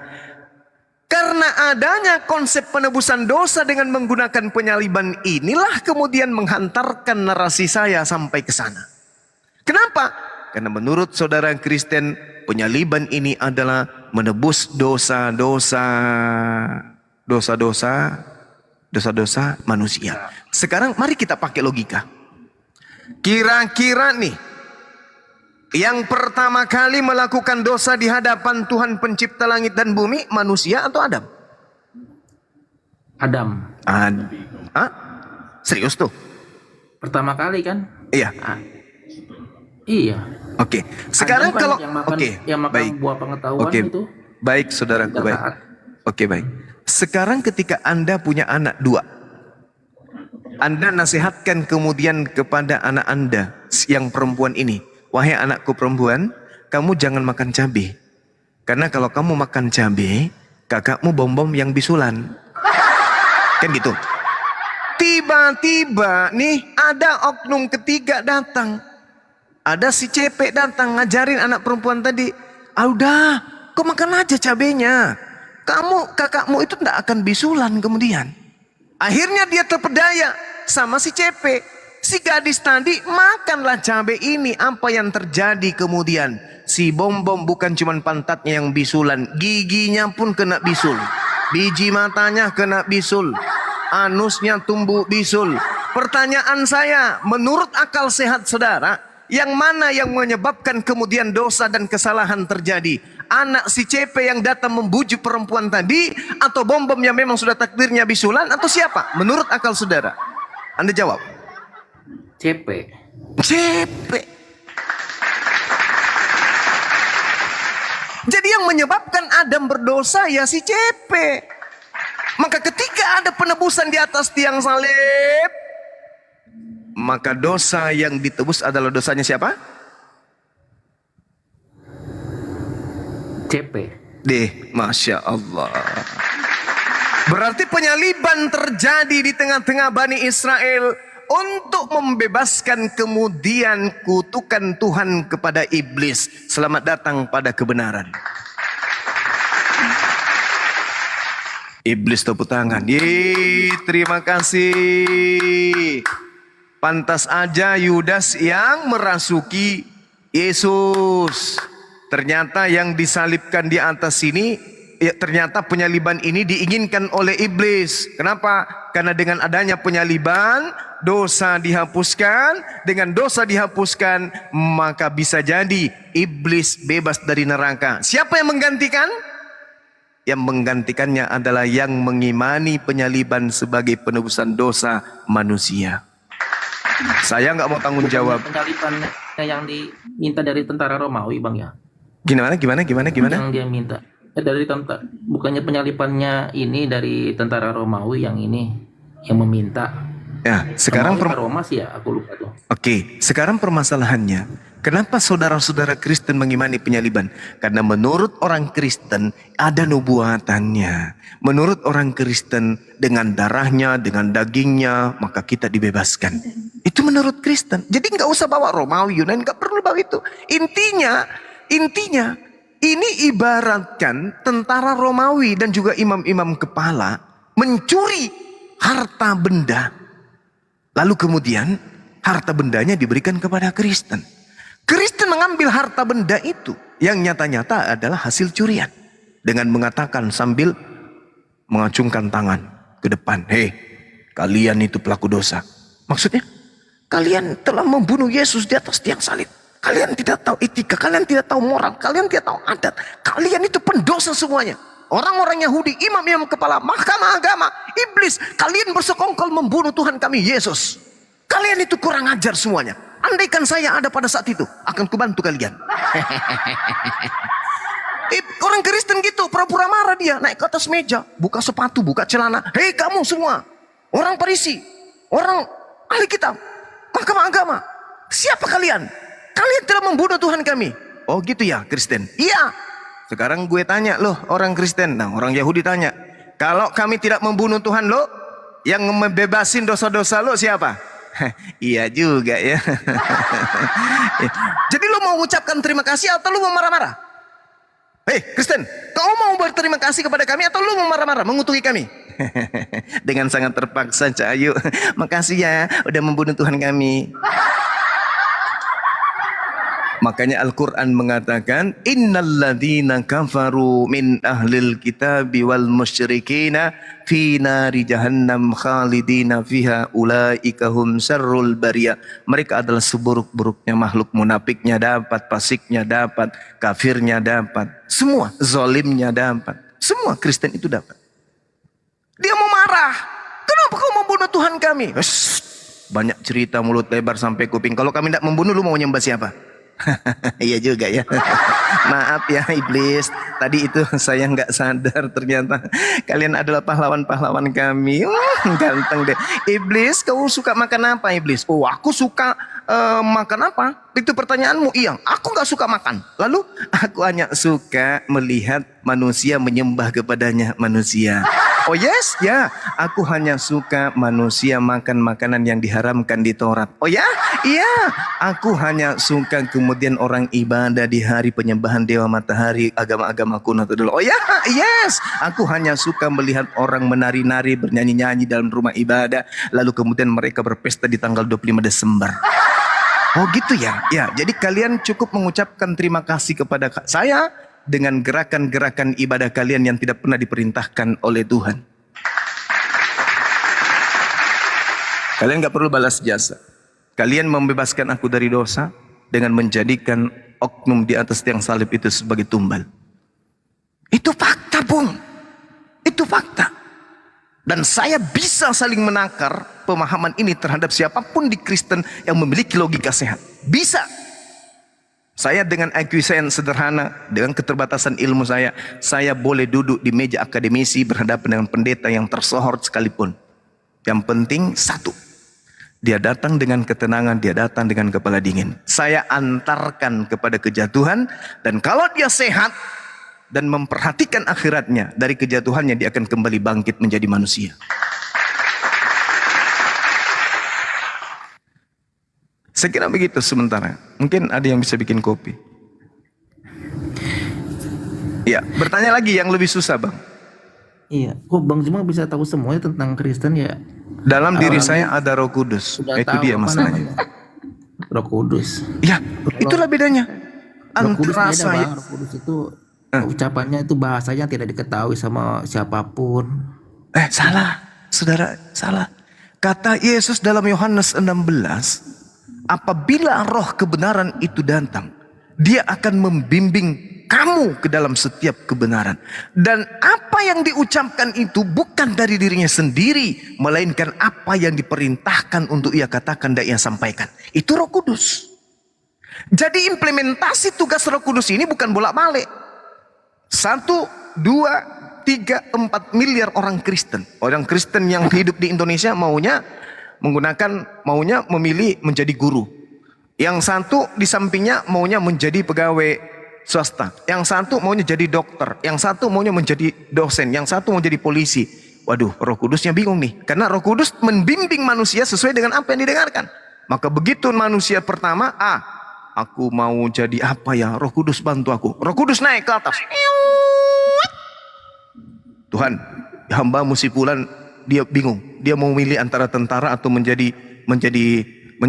Speaker 3: karena adanya konsep penebusan dosa dengan menggunakan penyaliban inilah kemudian menghantarkan narasi saya sampai ke sana. Kenapa? Karena menurut saudara Kristen, penyaliban ini adalah menebus dosa-dosa manusia. Sekarang mari kita pakai logika. Kira-kira nih, yang pertama kali melakukan dosa di hadapan Tuhan pencipta langit dan bumi, manusia atau Adam?
Speaker 13: Adam.
Speaker 3: Serius tuh?
Speaker 13: Pertama kali kan?
Speaker 3: Iya.
Speaker 13: Iya.
Speaker 3: Oke. Sekarang
Speaker 13: Adam kan
Speaker 3: kalau
Speaker 13: yang makan buah pengetahuan itu.
Speaker 3: Baik, saudaraku, baik. Oke, baik. Sekarang ketika Anda punya anak 2, Anda nasihatkan kemudian kepada anak Anda yang perempuan ini, wahai anakku perempuan, kamu jangan makan cabai. Karena kalau kamu makan cabai, kakakmu bom-bom yang bisulan. Kan gitu. Tiba-tiba nih ada oknum ketiga datang. Ada si cepek datang ngajarin anak perempuan tadi, udah, kau makan aja cabenya. Kakakmu itu tidak akan bisulan kemudian. Akhirnya dia terpedaya sama si cepek. Si gadis tadi makanlah cabai ini. Apa yang terjadi kemudian? Si bom-bom bukan cuma pantatnya yang bisulan, giginya pun kena bisul. Biji matanya kena bisul. Anusnya tumbuh bisul. Pertanyaan saya, menurut akal sehat saudara, yang mana yang menyebabkan kemudian dosa dan kesalahan terjadi? Anak si Cepe yang datang membujuk perempuan tadi, atau bom-bom yang memang sudah takdirnya bisulan, atau siapa? Menurut akal saudara, Anda jawab.
Speaker 13: Cepe.
Speaker 3: Jadi yang menyebabkan Adam berdosa ya si Cepe. Maka ketika ada penebusan di atas tiang salib, maka dosa yang ditebus adalah dosanya siapa?
Speaker 13: CP.
Speaker 3: Masya Allah. Berarti penyaliban terjadi di tengah-tengah Bani Israel untuk membebaskan kemudian kutukan Tuhan kepada iblis. Selamat datang pada kebenaran. Iblis tepuk tangan. Terima kasih. Pantas aja Yudas yang merasuki Yesus. Ternyata yang disalibkan di atas sini, ya ternyata penyaliban ini diinginkan oleh iblis. Kenapa? Karena dengan adanya penyaliban, dosa dihapuskan. Dengan dosa dihapuskan, maka bisa jadi iblis bebas dari neraka. Siapa yang menggantikan? Yang menggantikannya adalah yang mengimani penyaliban sebagai penebusan dosa manusia. Saya nggak mau tanggung jawab.
Speaker 13: Penyalibannya yang diminta dari tentara Romawi, Bang ya.
Speaker 3: Gimana?
Speaker 13: Yang dia minta dari tentara, bukannya penyalibannya ini dari tentara Romawi yang ini yang meminta.
Speaker 3: Ya, sekarang
Speaker 13: Roma sih ya, aku lupa tuh.
Speaker 3: Oke, sekarang permasalahannya, kenapa saudara-saudara Kristen mengimani penyaliban? Karena menurut orang Kristen ada nubuatannya. Menurut orang Kristen dengan darahnya, dengan dagingnya, maka kita dibebaskan. Itu menurut Kristen. Jadi nggak usah bawa Romawi, Yunani, nggak perlu bawa itu. Intinya, ini ibaratkan tentara Romawi dan juga imam-imam kepala mencuri harta benda. Lalu kemudian harta bendanya diberikan kepada Kristen. Kristen mengambil harta benda itu yang nyata-nyata adalah hasil curian. Dengan mengatakan sambil mengacungkan tangan ke depan. Hei, kalian itu pelaku dosa. Maksudnya, kalian telah membunuh Yesus di atas tiang salib. Kalian tidak tahu etika, kalian tidak tahu moral, kalian tidak tahu adat. Kalian itu pendosa semuanya. Orang-orang Yahudi, imam-imam kepala, mahkamah agama, iblis. Kalian bersekongkol membunuh Tuhan kami, Yesus. Kalian itu kurang ajar semuanya. Anda andaikan saya ada pada saat itu, akan kubantu kalian. Orang Kristen gitu, pura-pura marah dia, naik ke atas meja, buka sepatu, buka celana. Hei kamu semua, orang Farisi, orang ahli kitab, mahkamah agama, siapa kalian? Kalian telah membunuh Tuhan kami. Oh gitu ya Kristen? Iya. Sekarang gue tanya loh orang Kristen, nah orang Yahudi tanya, kalau kami tidak membunuh Tuhan lo, yang membebasin dosa-dosa lo siapa? Iya juga ya. Jadi lo mau ucapkan terima kasih atau lo mau marah-marah? Hei Kristen, kau mau berterima kasih kepada kami atau lo mau marah-marah, mengutuki kami? Dengan sangat terpaksa, Cahayu. Makasih ya udah membunuh Tuhan kami. Makanya Al-Quran mengatakan, innalladzina kafaru min ahlil kitabi wal musyrikina fi nari jahannam khalidina fiha ulaika hum syarrul bariyah. Mereka adalah seburuk-buruknya makhluk, munafiknya dapat, fasiknya dapat, kafirnya dapat, semua zalimnya dapat, semua Kristen itu dapat. Dia mau marah, kenapa kau membunuh Tuhan kami? Banyak cerita mulut lebar sampai kuping. Kalau kami tidak membunuh, lu mau nyembah siapa? Iya juga ya. Maaf ya iblis, tadi itu saya nggak sadar ternyata kalian adalah pahlawan-pahlawan kami. Ganteng deh. Iblis, kau suka makan apa iblis? Oh aku suka makan apa? Itu pertanyaanmu. Iya, aku nggak suka makan. Lalu aku hanya suka melihat manusia menyembah kepadanya manusia. Oh yes, ya, aku hanya suka manusia makan makanan yang diharamkan di Taurat. Oh ya, iya, aku hanya suka kemudian orang ibadah di hari penyembahan dewa matahari, agama-agama kuno itu dulu. Oh ya, yes, aku hanya suka melihat orang menari-nari, bernyanyi-nyanyi dalam rumah ibadah, lalu kemudian mereka berpesta di tanggal 25 Desember. Oh gitu ya, ya. Jadi kalian cukup mengucapkan terima kasih kepada saya dengan gerakan-gerakan ibadah kalian yang tidak pernah diperintahkan oleh Tuhan. Kalian gak perlu balas jasa. Kalian membebaskan aku dari dosa dengan menjadikan oknum di atas tiang salib itu sebagai tumbal. Itu fakta, Bung. Itu fakta. Dan saya bisa saling menakar pemahaman ini terhadap siapapun di Kristen yang memiliki logika sehat. Bisa. Saya dengan IQ saya yang sederhana, dengan keterbatasan ilmu saya boleh duduk di meja akademisi berhadapan dengan pendeta yang tersohor sekalipun. Yang penting satu, dia datang dengan ketenangan, dia datang dengan kepala dingin. Saya antarkan kepada kejatuhan, dan kalau dia sehat dan memperhatikan akhiratnya, dari kejatuhannya dia akan kembali bangkit menjadi manusia. Saya kira begitu sementara. Mungkin ada yang bisa bikin kopi. Ya, bertanya lagi yang lebih susah, Bang.
Speaker 13: Iya, kok Bang Zuma bisa tahu semuanya tentang Kristen ya?
Speaker 3: Dalam diri saya ada Roh Kudus. Itu dia masalahnya.
Speaker 13: Roh Kudus.
Speaker 3: Ya, itulah bedanya.
Speaker 13: Roh Kudus
Speaker 3: Antara
Speaker 13: beda,
Speaker 3: saya.
Speaker 13: Bang. Roh Kudus itu ucapannya itu bahasanya tidak diketahui sama siapapun.
Speaker 3: Salah, saudara, salah. Kata Yesus dalam Yohanes 16, apabila roh kebenaran itu datang, dia akan membimbing kamu ke dalam setiap kebenaran. Dan apa yang diucapkan itu bukan dari dirinya sendiri, melainkan apa yang diperintahkan untuk ia katakan dan ia sampaikan. Itu Roh Kudus. Jadi implementasi tugas Roh Kudus ini bukan bolak-balik. 1, 2, 3, 4 miliar orang Kristen. Orang Kristen yang hidup di Indonesia maunya memilih menjadi guru. Yang satu di sampingnya maunya menjadi pegawai swasta. Yang satu maunya jadi dokter. Yang satu maunya menjadi dosen. Yang satu mau jadi polisi. Waduh, Roh Kudusnya bingung nih. Karena Roh Kudus membimbing manusia sesuai dengan apa yang didengarkan. Maka begitu manusia pertama, aku mau jadi apa ya? Roh Kudus bantu aku. Roh Kudus naik ke atas. Tuhan, hamba-Mu si fulan, dia bingung. Dia mau milih antara tentara atau menjadi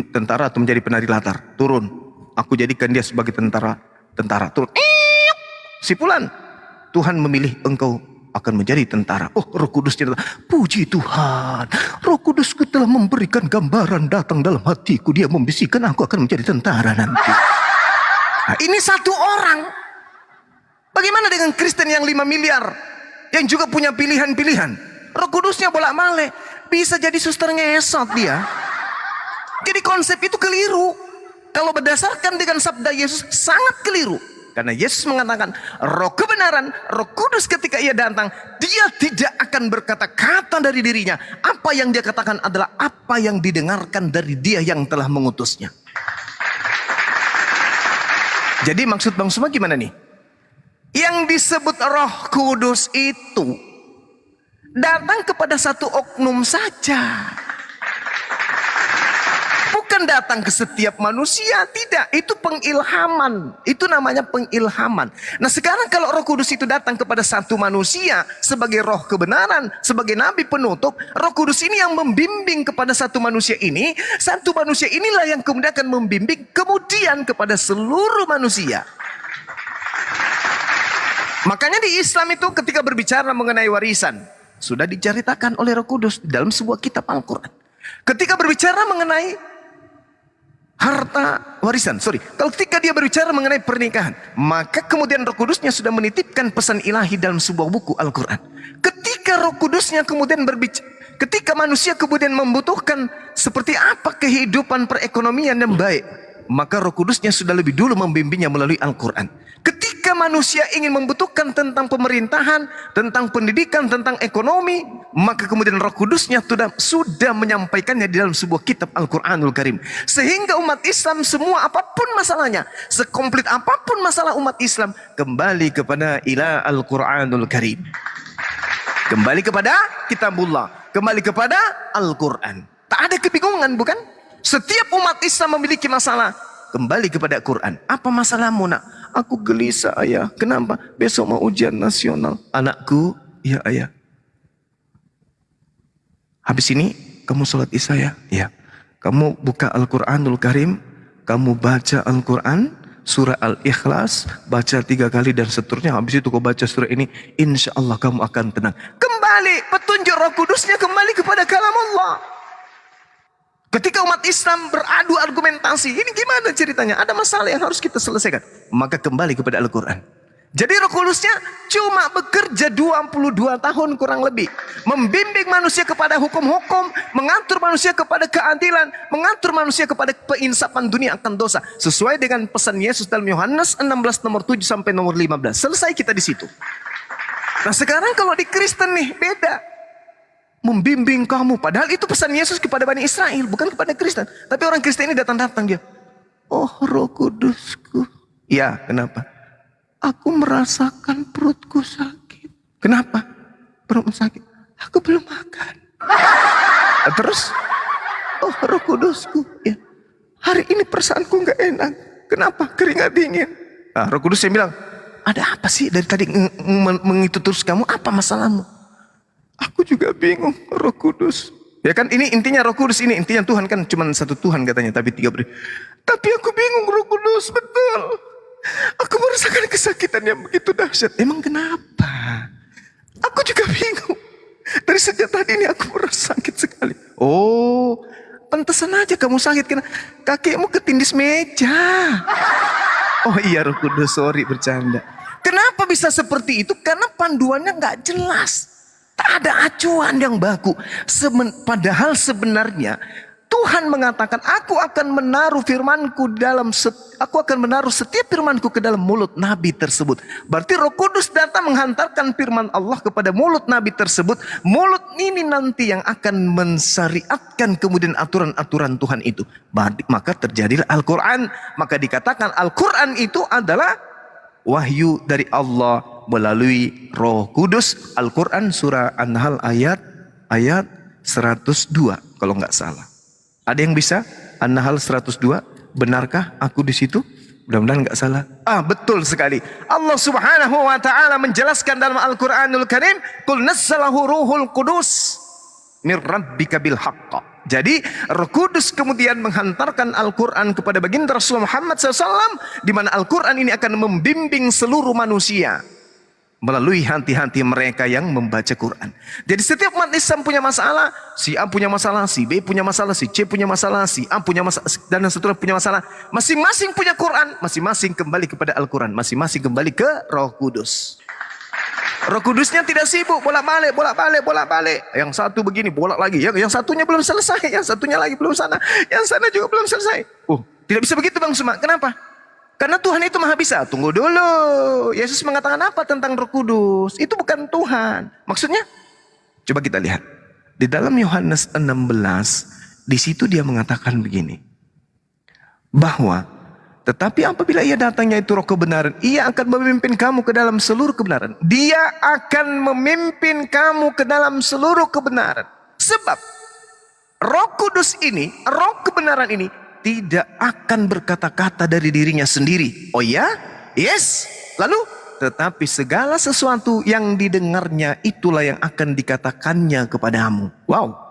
Speaker 3: tentara atau menjadi penari latar. Turun. Aku jadikan dia sebagai tentara. Turun. Si fulan, Tuhan memilih engkau akan menjadi tentara. Oh, Roh Kudusnya datang. Puji Tuhan. Roh Kudusku telah memberikan gambaran datang dalam hatiku. Dia membisikkan aku akan menjadi tentara nanti. Nah, ini satu orang. Bagaimana dengan Kristen yang 5 miliar? Yang juga punya pilihan-pilihan. Roh Kudusnya bolak-balik. Bisa jadi suster ngesot dia. Jadi konsep itu keliru. kalau berdasarkan dengan sabda Yesus sangat keliru. Karena Yesus mengatakan roh kebenaran, roh kudus ketika ia datang, dia tidak akan berkata-kata dari dirinya. Apa yang dia katakan adalah apa yang didengarkan dari dia yang telah mengutusnya. Jadi maksud Bang Suma gimana nih? Yang disebut roh kudus itu datang kepada satu oknum saja. Bukan datang ke setiap manusia, tidak. Itu pengilhaman. Itu namanya pengilhaman. Nah sekarang kalau roh kudus itu datang kepada satu manusia sebagai roh kebenaran, sebagai nabi penutup, roh kudus ini yang membimbing kepada satu manusia ini, satu manusia inilah yang kemudian akan membimbing kemudian kepada seluruh manusia. Makanya di Islam itu ketika berbicara mengenai warisan, sudah diceritakan oleh roh kudus dalam sebuah kitab Al-Quran. Ketika berbicara mengenai harta warisan, kalau ketika dia berbicara mengenai pernikahan, maka kemudian roh kudusnya sudah menitipkan pesan ilahi dalam sebuah buku Al-Quran. Ketika roh kudusnya kemudian berbicara, ketika manusia kemudian membutuhkan seperti apa kehidupan perekonomian yang baik, maka roh kudusnya sudah lebih dulu membimbingnya melalui Al-Quran. Ketika manusia ingin membutuhkan tentang pemerintahan, tentang pendidikan, tentang ekonomi, maka kemudian roh kudusnya sudah menyampaikannya di dalam sebuah kitab Al-Quranul Karim. Sehingga umat Islam semua apapun masalahnya, sekomplit apapun masalah umat Islam, kembali kepada ila Al-Quranul Karim. Kembali kepada kitabullah, kembali kepada Al-Quran. Tak ada kebingungan, bukan? Setiap umat Islam memiliki masalah, kembali kepada Quran. Apa masalahmu nak? Aku gelisah ayah. Kenapa? Besok mau ujian nasional. Anakku, ya ayah. Habis ini kamu sholat isya ya? Ya. Kamu buka Al-Quranul Karim, kamu baca Al-Quran, surah Al-Ikhlas, baca 3 kali dan seterusnya. Habis itu kau baca surah ini, insya Allah kamu akan tenang. Kembali petunjuk roh kudusnya kembali kepada kalam Allah. Ketika umat Islam beradu argumentasi, ini gimana ceritanya? Ada masalah yang harus kita selesaikan. Maka kembali kepada Al-Quran. Jadi roh kudusnya cuma bekerja 22 tahun kurang lebih. Membimbing manusia kepada hukum-hukum, mengatur manusia kepada keadilan, mengatur manusia kepada peinsapan dunia akan dosa. Sesuai dengan pesan Yesus dalam Yohanes 16 nomor 7 sampai nomor 15. Selesai kita di situ. Nah sekarang kalau di Kristen nih beda. Membimbing kamu. Padahal itu pesan Yesus kepada Bani Israel, bukan kepada Kristen. Tapi orang Kristen ini datang-datang dia. Oh roh kudusku. Ya, kenapa? Aku merasakan perutku sakit. Kenapa? Perut sakit. Aku belum makan. Terus? Oh roh kudusku. Ya. Hari ini perasaanku gak enak. Kenapa? Keringat dingin. Nah, roh kudus yang bilang, ada apa sih dari tadi mengitu terus kamu? Apa masalahmu? Aku juga bingung, roh kudus. Ya kan ini intinya roh kudus ini. Intinya Tuhan kan cuma satu Tuhan katanya. Tapi 3 beri. Tapi aku bingung roh kudus, betul. Aku merasakan kesakitan yang begitu dahsyat. Emang kenapa? Aku juga bingung. Dari sejak tadi ini aku merasa sakit sekali. Oh, pantesan aja kamu sakit. Karena kakekmu ketindis meja. Oh iya roh kudus, sorry bercanda. Kenapa bisa seperti itu? Karena panduannya gak jelas. Tak ada acuan yang baku. Padahal sebenarnya Tuhan mengatakan, aku akan menaruh firmanku aku akan menaruh setiap firmanku ke dalam mulut nabi tersebut. Berarti Roh Kudus datang menghantarkan firman Allah kepada mulut nabi tersebut. Mulut ini nanti yang akan mensyariatkan kemudian aturan-aturan Tuhan itu. Maka terjadilah Al-Quran. Maka dikatakan Al-Quran itu adalah wahyu dari Allah melalui Roh Kudus. Al-Quran surah An-Nahl ayat 102 kalau nggak salah. Ada yang bisa? An-Nahl 102. Benarkah aku di situ? Mudah-mudahan nggak salah. Betul sekali. Allah Subhanahu wa taala menjelaskan dalam Al-Qur'anul Karim, "Qul nazzalahu Ruhul Qudus mir rabbika bil haqq." Jadi Roh Kudus kemudian menghantarkan Al-Quran kepada baginda Rasulullah Muhammad SAW, di mana Al-Quran ini akan membimbing seluruh manusia melalui hati-hati mereka yang membaca Quran. Jadi setiap umat Islam punya masalah, si A punya masalah, si B punya masalah, si C punya masalah, si A punya masalah, dan seterusnya punya masalah. Masing-masing punya Quran, masing-masing kembali kepada Al-Quran, masing-masing kembali ke Roh Kudus. Roh Kudusnya tidak sibuk bolak-balik. Yang satu begini bolak lagi, yang satunya belum selesai, yang satunya lagi belum sana, yang sana juga belum selesai. Tidak bisa begitu Bang Suma. Kenapa? Karena Tuhan itu maha bisa. Tunggu dulu. Yesus mengatakan apa tentang Roh Kudus? Itu bukan Tuhan. Maksudnya? Coba kita lihat. Di dalam Yohanes 16, di situ dia mengatakan begini. Bahwa, tetapi apabila ia datangnya itu Roh kebenaran, ia akan memimpin kamu ke dalam seluruh kebenaran. Dia akan memimpin kamu ke dalam seluruh kebenaran. Sebab, Roh Kudus ini, Roh kebenaran ini, tidak akan berkata-kata dari dirinya sendiri. Oh ya? Yes. Lalu, tetapi segala sesuatu yang didengarnya itulah yang akan dikatakannya kepadamu. Wow.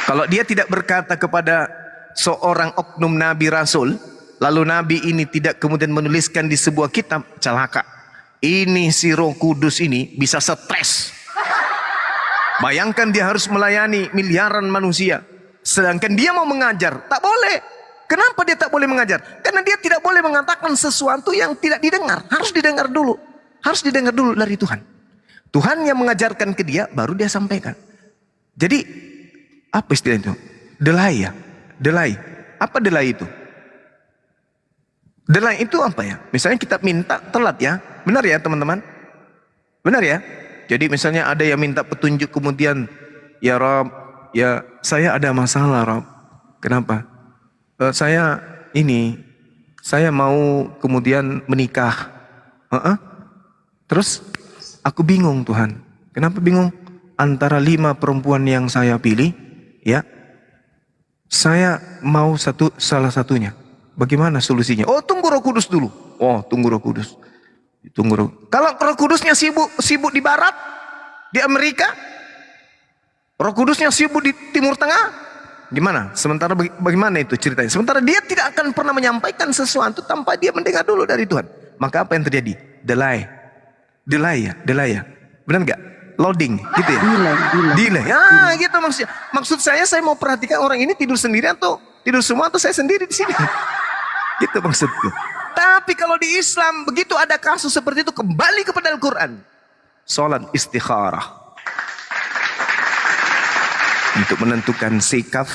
Speaker 3: Kalau dia tidak berkata kepada seorang oknum nabi rasul, lalu nabi ini tidak kemudian menuliskan di sebuah kitab, celaka. Ini si Roh Kudus ini bisa stres. Bayangkan dia harus melayani miliaran manusia. Sedangkan dia mau mengajar, tak boleh. Kenapa dia tak boleh mengajar? Karena dia tidak boleh mengatakan sesuatu yang tidak didengar. Harus didengar dulu. Harus didengar dulu dari Tuhan. Tuhan yang mengajarkan ke dia, baru dia sampaikan. Jadi, apa istilah itu? Delay ya? Delay. Apa delay itu? Delay itu apa ya? Misalnya kita minta telat ya. Benar ya teman-teman? Benar ya? Jadi misalnya ada yang minta petunjuk kemudian, ya Rob, ya saya ada masalah Rob. Kenapa? Saya mau kemudian menikah. Terus aku bingung Tuhan. Kenapa bingung? Antara 5 perempuan yang saya pilih, ya, saya mau salah satunya. Bagaimana solusinya? Oh, tunggu Roh Kudus dulu. Oh, tunggu Roh Kudus. Kalau Roh Kudusnya sibuk di barat, di Amerika, Roh Kudusnya sibuk di Timur Tengah, gimana? Sementara bagaimana itu ceritanya? Sementara dia tidak akan pernah menyampaikan sesuatu tanpa dia mendengar dulu dari Tuhan. Maka apa yang terjadi? Delay ya. Benar nggak? Loading, gitu ya? Delay. Ya, gitu maksudnya. Maksud saya mau perhatikan orang ini tidur sendiri atau tidur semua atau saya sendiri di sini. Gitu maksudku. Tapi kalau di Islam begitu ada kasus seperti itu, kembali kepada Al-Quran. Salat istikharah. Untuk menentukan sikap,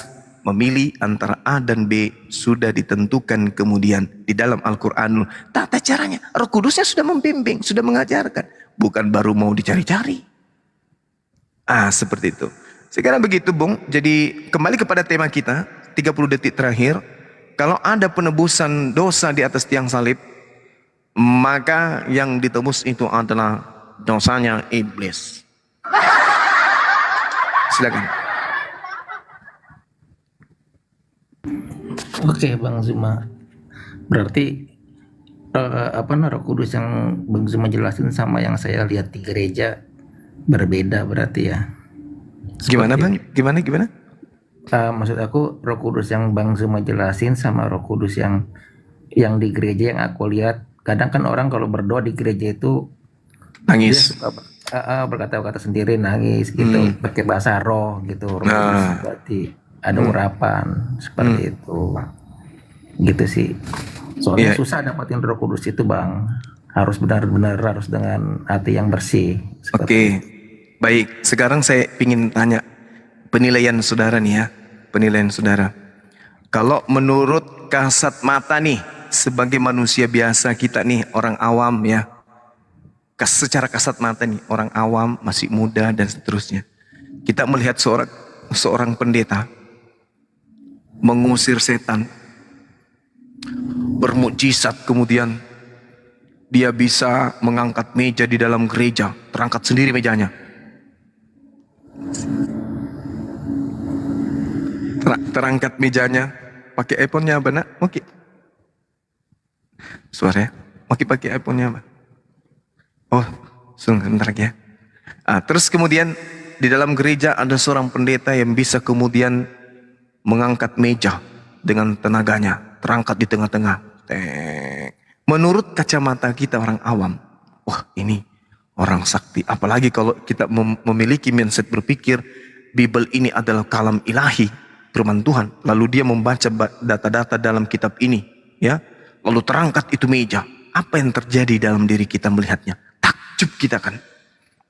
Speaker 3: memilih antara A dan B sudah ditentukan kemudian di dalam Al-Quran. Tata caranya, Roh Kudusnya sudah membimbing, sudah mengajarkan. Bukan baru mau dicari-cari. Seperti itu. Sekarang begitu Bung, jadi kembali kepada tema kita, 30 detik terakhir. Kalau ada penebusan dosa di atas tiang salib, maka yang ditebus itu adalah dosanya iblis. Silakan.
Speaker 13: Oke Bang Zuma, berarti Roh Kudus yang Bang Zuma jelasin sama yang saya lihat di gereja berbeda berarti ya.
Speaker 3: Gimana Bang? Gimana?
Speaker 13: Maksud aku Roh Kudus yang Bang Zuma jelasin sama Roh Kudus yang di gereja yang aku lihat, kadang kan orang kalau berdoa di gereja itu
Speaker 3: nangis,
Speaker 13: berkata-kata sendiri, nangis gitu, pakai bahasa roh gitu. Roh Kudus berarti ada urapan seperti itu, gitu sih. Soalnya susah dapatin Roh Kudus itu Bang, harus benar-benar harus dengan hati yang bersih.
Speaker 3: Oke, baik. Sekarang saya ingin tanya penilaian saudara nih ya, penilaian saudara. Kalau menurut kasat mata nih, sebagai manusia biasa kita nih, orang awam ya, secara kasat mata nih, orang awam, masih muda dan seterusnya, kita melihat seorang pendeta mengusir setan, bermukjizat, kemudian dia bisa mengangkat meja di dalam gereja, terangkat sendiri mejanya. Terangkat mejanya, pakai iPhone-nya apa nak? Oke. Suara ya? Oke, pakai iPhone-nya apa? Oh, sebentar ya. Terus kemudian di dalam gereja ada seorang pendeta yang bisa kemudian mengangkat meja dengan tenaganya, terangkat di tengah-tengah. Menurut kacamata kita orang awam, wah ini orang sakti. Apalagi kalau kita memiliki mindset berpikir Bible ini adalah kalam ilahi, firman Tuhan. Lalu dia membaca data-data dalam kitab ini, ya. Lalu terangkat itu meja. Apa yang terjadi dalam diri kita melihatnya? Takjub kita kan.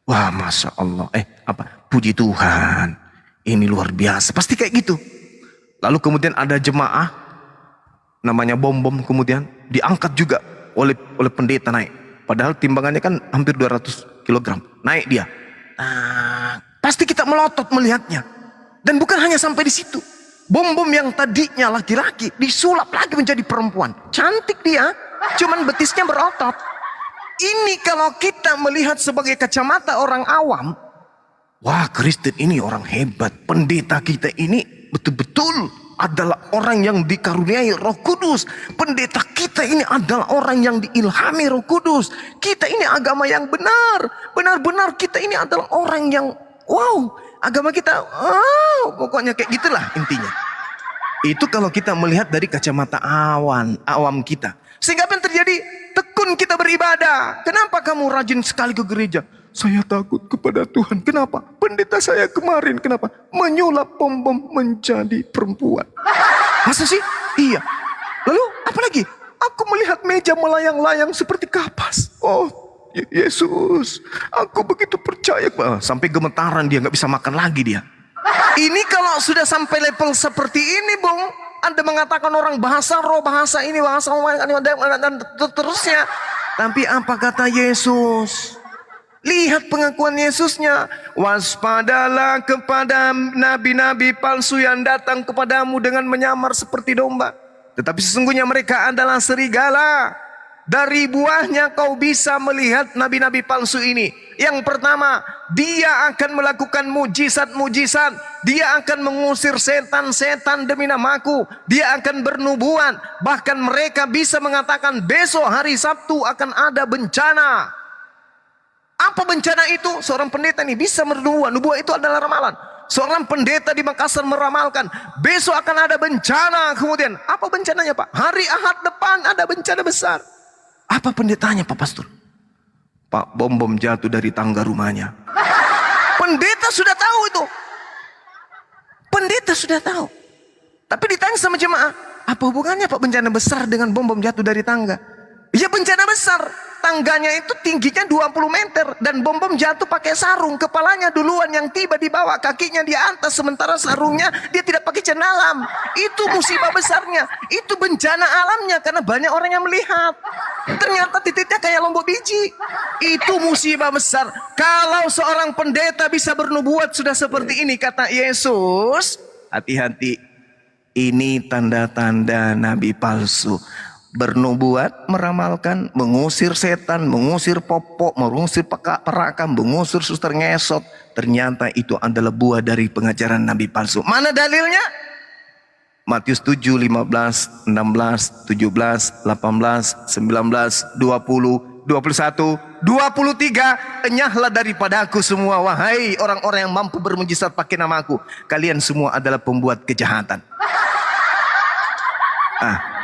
Speaker 3: Wah, masya Allah. Puji Tuhan. Ini luar biasa. Pasti kayak gitu. Lalu kemudian ada jemaah namanya Bom-Bom, kemudian diangkat juga oleh pendeta naik. Padahal timbangannya kan hampir 200 kg. Naik dia. Nah, pasti kita melotot melihatnya. Dan bukan hanya sampai di situ. Bom-Bom yang tadinya laki-laki disulap lagi menjadi perempuan. Cantik dia, cuman betisnya berotot. Ini kalau kita melihat sebagai kacamata orang awam, wah, Kristen ini orang hebat. Pendeta kita ini betul-betul adalah orang yang dikaruniai Roh Kudus. Pendeta kita ini adalah orang yang diilhami Roh Kudus. Kita ini agama yang benar. Benar-benar kita ini adalah orang yang wow, agama kita pokoknya kayak gitulah intinya. Itu kalau kita melihat dari kacamata awam kita. Sehingga apa yang terjadi? Tekun kita beribadah. Kenapa kamu rajin sekali ke gereja? Saya takut kepada Tuhan. Kenapa? Pendeta saya kemarin, kenapa? Menyulap Bom-Bom menjadi perempuan. Masa sih? Iya. Lalu apa lagi? Aku melihat meja melayang-layang seperti kapas. Oh, Yesus, aku begitu percaya. Sampai gemetaran dia, nggak bisa makan lagi dia. Ini kalau sudah sampai level seperti ini, Bung, Anda mengatakan orang bahasa roh, bahasa ini, bahasa dan terusnya. Tapi apa kata Yesus? Lihat pengakuan Yesusnya. Waspadalah kepada nabi-nabi palsu yang datang kepadamu dengan menyamar seperti domba. Tetapi sesungguhnya mereka adalah serigala. Dari buahnya kau bisa melihat nabi-nabi palsu ini. Yang pertama, dia akan melakukan mujizat-mujizat. Dia akan mengusir setan-setan demi namaku. Dia akan bernubuat. Bahkan mereka bisa mengatakan besok hari Sabtu akan ada bencana. Apa bencana itu? Seorang pendeta ini bisa bernubuat. Nubuat itu adalah ramalan. Seorang pendeta di Makassar meramalkan besok akan ada bencana. Kemudian apa bencananya, Pak? Hari Ahad depan ada bencana besar. Apa pendetanya, Pak Pastor? Pak, bom-bom jatuh dari tangga rumahnya. Pendeta sudah tahu itu. Pendeta sudah tahu. Tapi ditanya sama jemaah, apa hubungannya Pak bencana besar dengan bom-bom jatuh dari tangga? Ya bencana besar. Tangganya itu tingginya 20 meter. Dan bom-bom jatuh pakai sarung. Kepalanya duluan yang tiba di bawah. Kakinya di atas. Sementara sarungnya dia tidak pakai cenalam. Itu musibah besarnya. Itu bencana alamnya. Karena banyak orang yang melihat. Ternyata titiknya kayak lombok biji. Itu musibah besar. Kalau seorang pendeta bisa bernubuat sudah seperti ini. Kata Yesus. Hati-hati. Ini tanda-tanda nabi palsu. Bernubuat, meramalkan, mengusir setan, mengusir popok, mengusir perakam, mengusir suster ngesot. Ternyata itu adalah buah dari pengajaran nabi palsu. Mana dalilnya? Matius 7, 15, 16, 17, 18, 19, 20, 21, 23. Enyahlah daripada aku semua, wahai orang-orang yang mampu bermujizat pakai namaku. Kalian semua adalah pembuat kejahatan.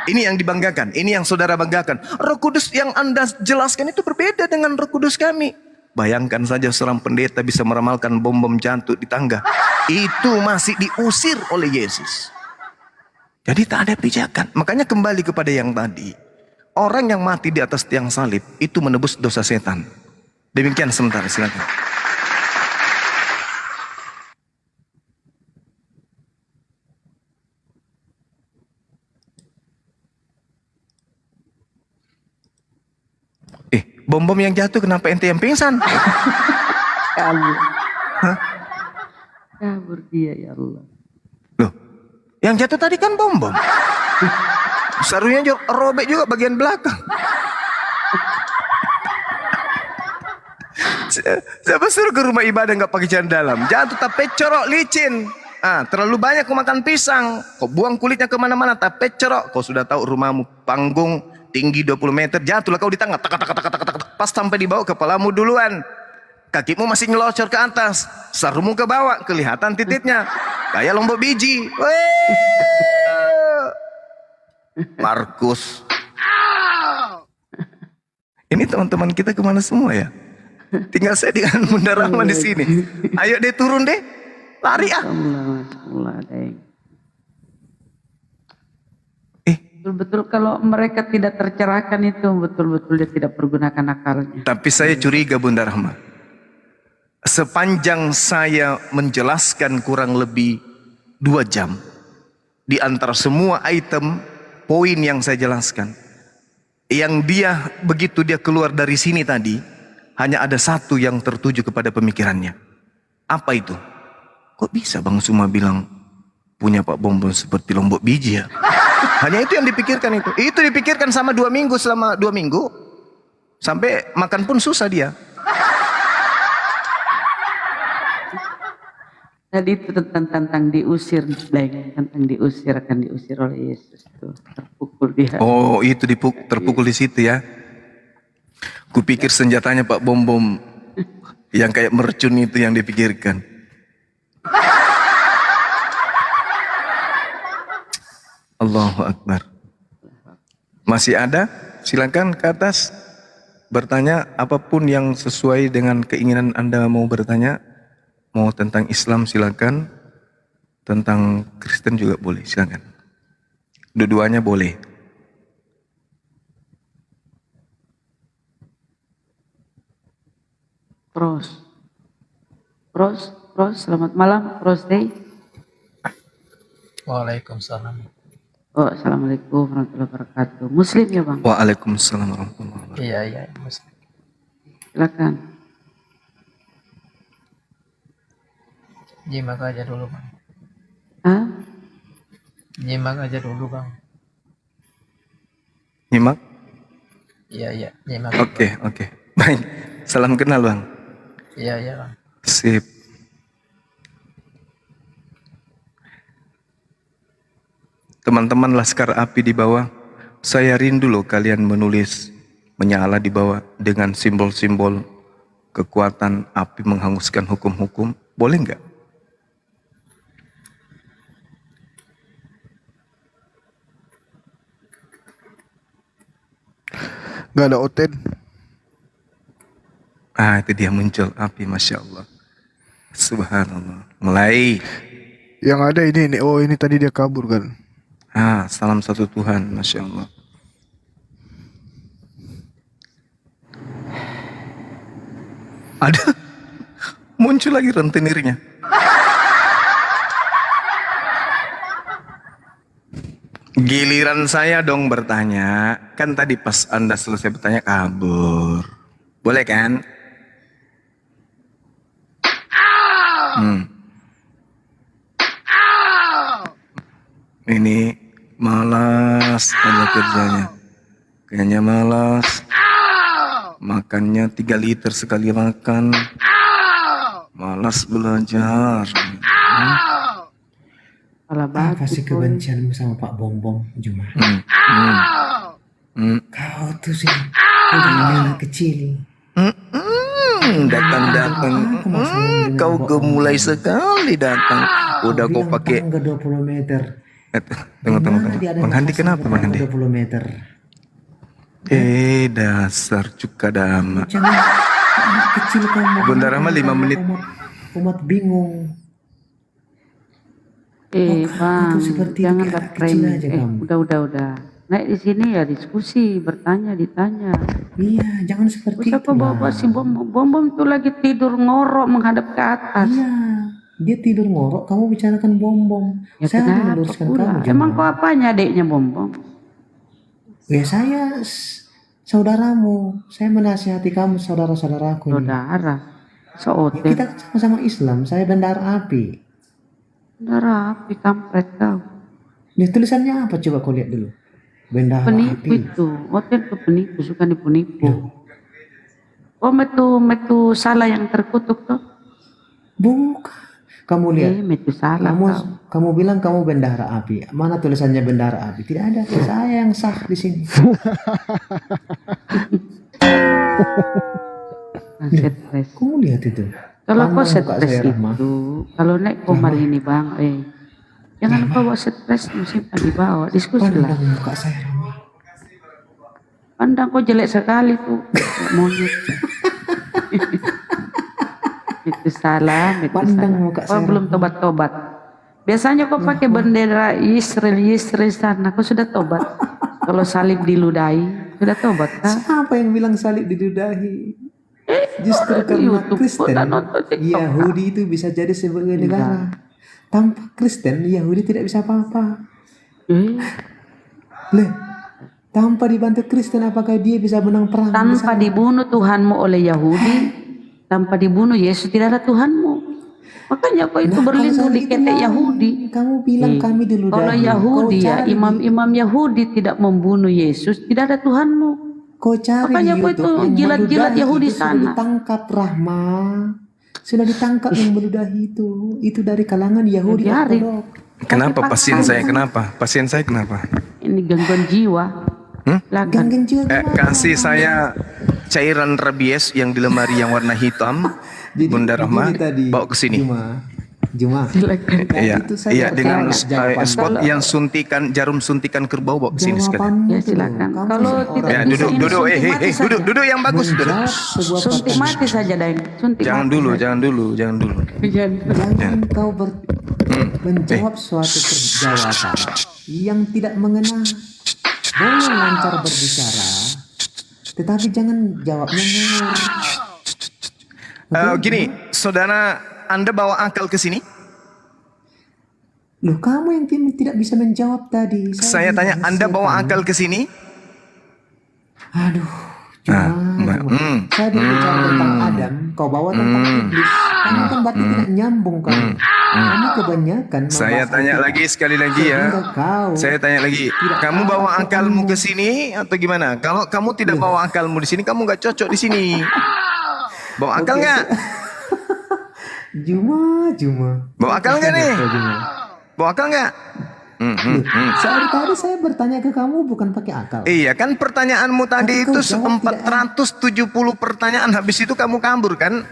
Speaker 3: Ini yang dibanggakan, ini yang saudara banggakan. Roh Kudus yang Anda jelaskan itu berbeda dengan Roh Kudus kami. Bayangkan saja seorang pendeta bisa meramalkan bom-bom jatuh di tangga. Itu masih diusir oleh Yesus. Jadi tak ada pijakan. Makanya kembali kepada yang tadi. Orang yang mati di atas tiang salib itu menebus dosa setan. Demikian sementara, silakan. Bom-bom yang jatuh kenapa ente yang pingsan?
Speaker 5: Kabur.
Speaker 3: Hah?
Speaker 5: Kabur dia, ya Allah.
Speaker 3: Loh, yang jatuh tadi kan bom-bom. Sarungnya robek juga bagian belakang. Siapa suruh ke rumah ibadah nggak pakai celana dalam? Jatuh tapi corok licin. Terlalu banyak kau makan pisang. Kau buang kulitnya kemana-mana tapi corok. Kau sudah tahu rumahmu panggung tinggi 20 meter, jatuhlah kau di tengah, pas sampai di bawah kepalamu duluan, kakimu masih nyelocor ke atas, sarungmu ke bawah, kelihatan titiknya, kayak lombok biji. Markus, ini teman-teman kita kemana semua ya? Tinggal saya dengan Bunda Rahma di sini. Ayo deh turun deh, lari
Speaker 5: Betul-betul kalau mereka tidak tercerahkan itu betul-betul dia tidak pergunakan akalnya.
Speaker 3: Tapi saya curiga Bunda Rahma. Sepanjang saya menjelaskan kurang lebih 2 jam. di antara semua item poin yang saya jelaskan, yang dia begitu dia keluar dari sini tadi, hanya ada satu yang tertuju kepada pemikirannya. Apa itu? Kok bisa Bang Suma bilang punya Pak Bom Bom seperti lombok biji ya? Hanya itu yang dipikirkan itu. Itu dipikirkan selama 2 minggu, sampai makan pun susah dia.
Speaker 5: Tadi itu tentang diusir, tentang diusir, akan diusir oleh Yesus itu, terpukul dia.
Speaker 3: Oh, itu terpukul di situ ya. Kupikir senjatanya Pak Bom Bom yang kayak mercun itu yang dipikirkan. Allahu Akbar. Masih ada? Silakan ke atas. Bertanya apapun yang sesuai dengan keinginan Anda mau bertanya. Mau tentang Islam silakan. Tentang Kristen juga boleh, silakan. Dua-duanya boleh.
Speaker 5: Pros, selamat malam, Pros Day.
Speaker 14: Waalaikumsalam.
Speaker 5: Oh, assalamualaikum warahmatullahi wabarakatuh. Muslim ya Bang?
Speaker 3: Waalaikumsalam warahmatullahi wabarakatuh.
Speaker 14: Iya, Muslim.
Speaker 5: Silakan.
Speaker 14: Nyimak aja dulu, Bang.
Speaker 5: Hah?
Speaker 14: Nyimak aja dulu, Bang.
Speaker 3: Nyimak?
Speaker 14: Iya, nyimak.
Speaker 3: Oke. Baik. Salam kenal, Bang.
Speaker 14: Iya, Bang.
Speaker 3: Sip. Teman-teman Laskar Api di bawah, saya rindu loh kalian menulis menyala di bawah dengan simbol-simbol kekuatan api menghanguskan hukum-hukum. Boleh nggak?
Speaker 8: Nggak ada Oten.
Speaker 3: Itu dia muncul api, Masya Allah. Subhanallah. Mulai.
Speaker 8: Yang ada ini. Oh, ini tadi dia kabur kan.
Speaker 3: Salam satu Tuhan, Masya Allah. Ada muncul lagi rentenirnya. Giliran saya dong bertanya. Kan tadi pas Anda selesai bertanya kabur. Boleh kan? Ini malas aja kerjanya. Kayaknya malas. Makannya 3 liter sekali makan. Malas belajar.
Speaker 10: Apa sih kebencianmu sama Pak Bom Bom, Juma? Kau tuh sih udah anak kecil.
Speaker 3: Datang. Kau gemulai sekali datang. Udah kau pakai
Speaker 10: 20 meter.
Speaker 3: Tunggu. Bang Handi kenapa Bang Handi?
Speaker 10: 20 meter.
Speaker 3: Dasar cuka dama.
Speaker 10: Jangan anak kecil kamu.
Speaker 3: Bunda Rahma 5 menit.
Speaker 10: Umat bingung.
Speaker 5: Bang, jangan framing.
Speaker 10: aja kamu.
Speaker 5: Udah. Naik di sini ya diskusi, bertanya, ditanya.
Speaker 10: Iya, jangan seperti
Speaker 5: Siapa
Speaker 10: itu.
Speaker 5: bawa si Bom tuh lagi tidur ngorok menghadap ke atas.
Speaker 10: Iya, dia tidur ngorok, kamu bicarakan Bom.
Speaker 5: Ya
Speaker 10: Saya
Speaker 5: kenapa
Speaker 10: meluruskan
Speaker 5: pula?
Speaker 10: kamu. Juma.
Speaker 5: Emang kau apanya adiknya Bom?
Speaker 10: Ya saya saudaramu. Saya menasihati kamu, saudara-saudaraku.
Speaker 5: Saudara.
Speaker 10: Ya, kita sama-sama Islam. Saya bendahara api.
Speaker 5: Bendahara api, kampret kau.
Speaker 10: Ya, tulisannya apa? Coba kau lihat dulu. Bendahara
Speaker 5: Penipu
Speaker 10: api.
Speaker 5: itu. Oten itu penipu, suka dipenipu. Oh, metu salah yang terkutuk tuh.
Speaker 10: Bukan. Kamu lihat.
Speaker 5: Metu salah
Speaker 10: Kamu bilang kamu bendahara api. Mana tulisannya bendahara api? Tidak ada. Saya yang sah di sini. Kamu lihat itu.
Speaker 5: Kalau kau
Speaker 10: Pandang muka
Speaker 5: stres
Speaker 10: saya, Rahma.
Speaker 5: itu, kalau naik komal ini Bang, jangan lupa bawa stres, simpan di bawah, diskusi lah.
Speaker 10: Pandang muka saya, Rahma.
Speaker 5: Pandang kau jelek sekali tuh, monyet. Itu salah, itu
Speaker 10: Pandang
Speaker 5: salah.
Speaker 10: muka
Speaker 5: Kau
Speaker 10: saya,
Speaker 5: belum tobat-tobat. Biasanya kau pakai bendera Israel sana, kau sudah tobat. Kalau salib diludahi, sudah tobat kan?
Speaker 10: Siapa yang bilang salib diludahi? Justru karena
Speaker 5: YouTube
Speaker 10: Kristen,
Speaker 5: nonton TikTok.
Speaker 10: Yahudi itu bisa jadi sebagai negara. Tanpa Kristen, Yahudi tidak bisa apa-apa. Leh, tanpa dibantu Kristen apakah dia bisa menang perang?
Speaker 5: Tanpa dibunuh Tuhanmu oleh Yahudi, tanpa dibunuh Yesus tidak ada Tuhanmu. Makanya kau itu berlindung di ketek Yahudi.
Speaker 10: Kamu bilang kami dulu
Speaker 5: Kalau Yahudi ya, imam-imam Yahudi tidak membunuh Yesus, tidak ada Tuhanmu.
Speaker 10: Kau cari
Speaker 5: Makanya kau itu jilat-jilat Yahudi
Speaker 10: sudah
Speaker 5: sana.
Speaker 10: ditangkap Rahma. Sudah ditangkap yang meludahi itu. Itu dari kalangan Yahudi Ortodok.
Speaker 3: Kenapa pasien saya? Kenapa? Pasien saya kenapa?
Speaker 5: Ini gangguan jiwa.
Speaker 10: Gangguan jiwa.
Speaker 3: Kasih saya cairan rabies yang di lemari yang warna hitam. Bunda Rahma bawa ke sini.
Speaker 10: Juma.
Speaker 3: Iya, dengan spot yang suntikan jarum suntikan kerbau bawa ke sini sekali.
Speaker 5: Ya silakan. Kalau tidak
Speaker 3: Ya,
Speaker 5: bisa
Speaker 3: duduk, duduk yang bagus, duduk.
Speaker 5: suntik mati saja, Daeng. Suntik
Speaker 3: Jangan
Speaker 5: mati
Speaker 3: dulu,
Speaker 5: saja.
Speaker 3: jangan dulu.
Speaker 10: Jangan kau menjawab suatu perjawatan yang tidak mengena. Boleh lancar berbicara, tetapi jangan jawabnya ngawur.
Speaker 3: Gini, saudara, Anda bawa akal ke sini?
Speaker 10: Loh, kamu yang tidak bisa menjawab tadi.
Speaker 3: Saya tanya, Anda bawa akal ke sini?
Speaker 10: Aduh, saya berbicara tentang Adam, kau bawa tentang iblis. Kamu kan berarti tidak nyambung kamu. Kamu kebanyakan.
Speaker 3: Saya tanya lagi sekali lagi ya. Saya tanya lagi, kamu bawa akalmu ke sini atau gimana? Kalau kamu tidak bawa akalmu di sini, kamu nggak cocok di sini. Bawa akal nggak?
Speaker 10: Juma.
Speaker 3: Bawa akal nggak nih? Bawa akal nggak?
Speaker 10: Tadi saya bertanya ke kamu bukan pakai akal.
Speaker 3: Iya kan pertanyaanmu tadi itu 470 pertanyaan, habis itu kamu kabur kan?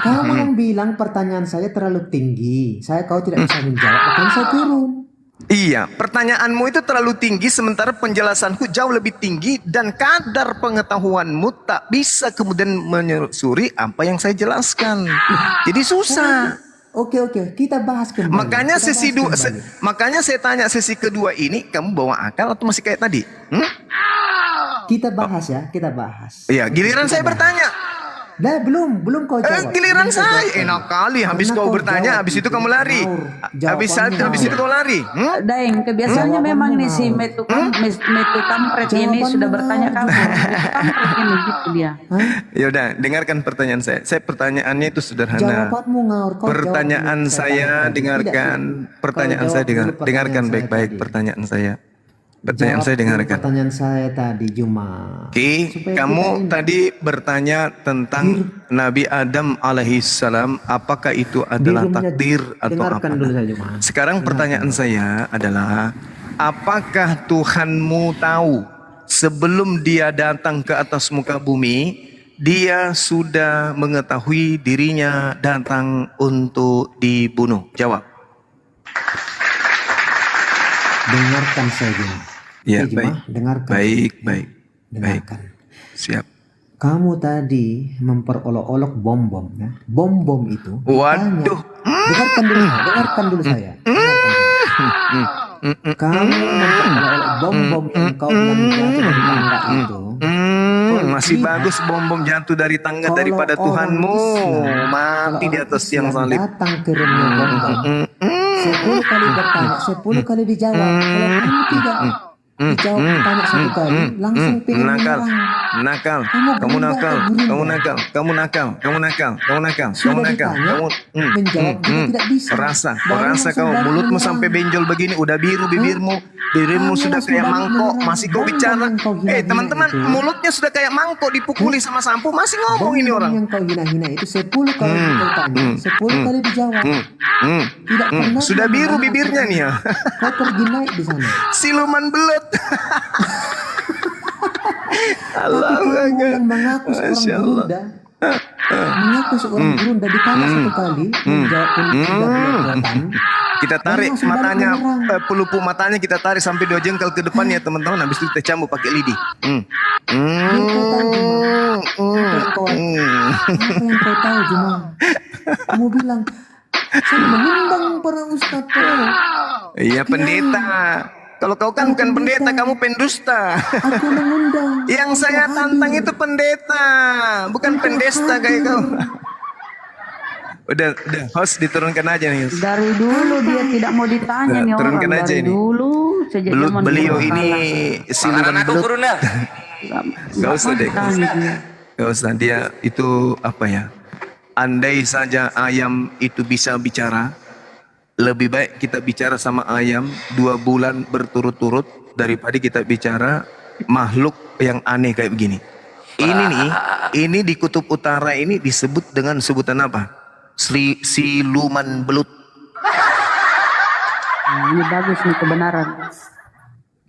Speaker 10: Kamu yang bilang pertanyaan saya terlalu tinggi. Kau tidak bisa menjawab, makanya saya turun.
Speaker 3: Iya, pertanyaanmu itu terlalu tinggi sementara penjelasanku jauh lebih tinggi dan kadar pengetahuanmu tak bisa kemudian menyusuri apa yang saya jelaskan. Jadi susah.
Speaker 10: Oke, kita bahas kembali.
Speaker 3: Makanya saya tanya sesi kedua ini, kamu bawa akal atau masih kayak tadi?
Speaker 10: Kita bahas ya, kita bahas.
Speaker 3: Iya, giliran saya bertanya.
Speaker 10: Nah, belum kau jawab.
Speaker 3: Giliran saya enak kali, habis kau bertanya, habis itu kamu lari. Habis itu kau lari.
Speaker 5: Daeng, kebiasaannya memang nih si Metu Kampret ini sudah bertanya kamu. Kampret ini gitu dia.
Speaker 3: Ya udah, dengarkan pertanyaan saya. Pertanyaannya itu sederhana.
Speaker 10: Jawabanmu ngawur.
Speaker 3: Pertanyaan saya dengarkan. Pertanyaan saya dengarkan baik-baik pertanyaan saya. Pertanyaan saya dengarkan.
Speaker 10: Pertanyaan saya tadi Juma.
Speaker 3: Oke, kamu tadi bertanya tentang Nabi Adam alaihissalam, apakah itu adalah takdir atau apa? Sekarang pertanyaan saya adalah, apakah Tuhanmu tahu sebelum dia datang ke atas muka bumi, dia sudah mengetahui dirinya datang untuk dibunuh? Jawab.
Speaker 10: Dengarkan saya Juma.
Speaker 3: Ya,
Speaker 10: Juma,
Speaker 3: baik.
Speaker 10: Dengarkan.
Speaker 3: Baik.
Speaker 10: Dengarkan.
Speaker 3: Siap.
Speaker 10: Kamu tadi memperolok-olok bom-bom ya. Bom-bom itu.
Speaker 3: Waduh.
Speaker 10: Dengarkan dulu saya. Kamu memperolok bom-bom yang kau bilang jatuh dari tangga itu.
Speaker 3: Masih bagus bom-bom jatuh dari tangga daripada Tuhanmu mati di atas tiang salib.
Speaker 10: Datang ke remnya bom-bom. 10 kali bertanya, 10 kali dijawab. Kalau kamu tidak dijawab tanya 1 kali, langsung pengen
Speaker 3: nakal. Kamu
Speaker 10: menjawab tidak bisa.
Speaker 3: Rasa kau mulutmu sampai benjol begini, udah biru bibirmu sudah kayak mangkok, masih kau bicara. Teman-teman, mulutnya sudah kayak mangkok dipukuli sama sampo, masih ngomong ini orang.
Speaker 10: Yang kau hina-hina itu 10 kali kau tanya, 10 kali dijawab. Tidak pernah.
Speaker 3: Sudah biru bibirnya nih ya.
Speaker 10: Kau pergi naik di sana.
Speaker 3: Siluman belut.
Speaker 10: Allah, yang mengaku seorang Buddha, mengaku seorang Buddha ditanya 1 kali, menjawab
Speaker 3: kita tarik matanya, pelupuk matanya kita tarik sampai 2 jengkal ke depan ya teman-teman, habis itu kita cambuk pakai lidi.
Speaker 10: Apa yang kau tahu Juma? Kamu bilang saya mengundang para ustadz.
Speaker 3: Iya pendeta. Kalau kau kan bukan pendeta, kamu pendusta.
Speaker 10: Aku mengundang.
Speaker 3: Yang saya tantang itu pendeta, bukan pendesta kayak kau. Udah, host diturunkan aja nih. Host.
Speaker 5: Dari dulu dia tidak mau ditanya nih orang.
Speaker 3: Turunkan aja
Speaker 5: Dari
Speaker 3: ini.
Speaker 5: dulu sejak zaman
Speaker 3: Beliau
Speaker 5: dulu
Speaker 3: ini siluman
Speaker 1: aku
Speaker 3: belut.
Speaker 1: gurunda.
Speaker 3: Gak usah deh. Gak usah, dia itu apa ya? Andai saja ayam itu bisa bicara, lebih baik kita bicara sama ayam 2 bulan berturut-turut daripada kita bicara makhluk yang aneh kayak begini. Ini nih, ini di kutub utara ini disebut dengan sebutan apa? Siluman belut.
Speaker 5: Nah, ini bagus nih kebenaran.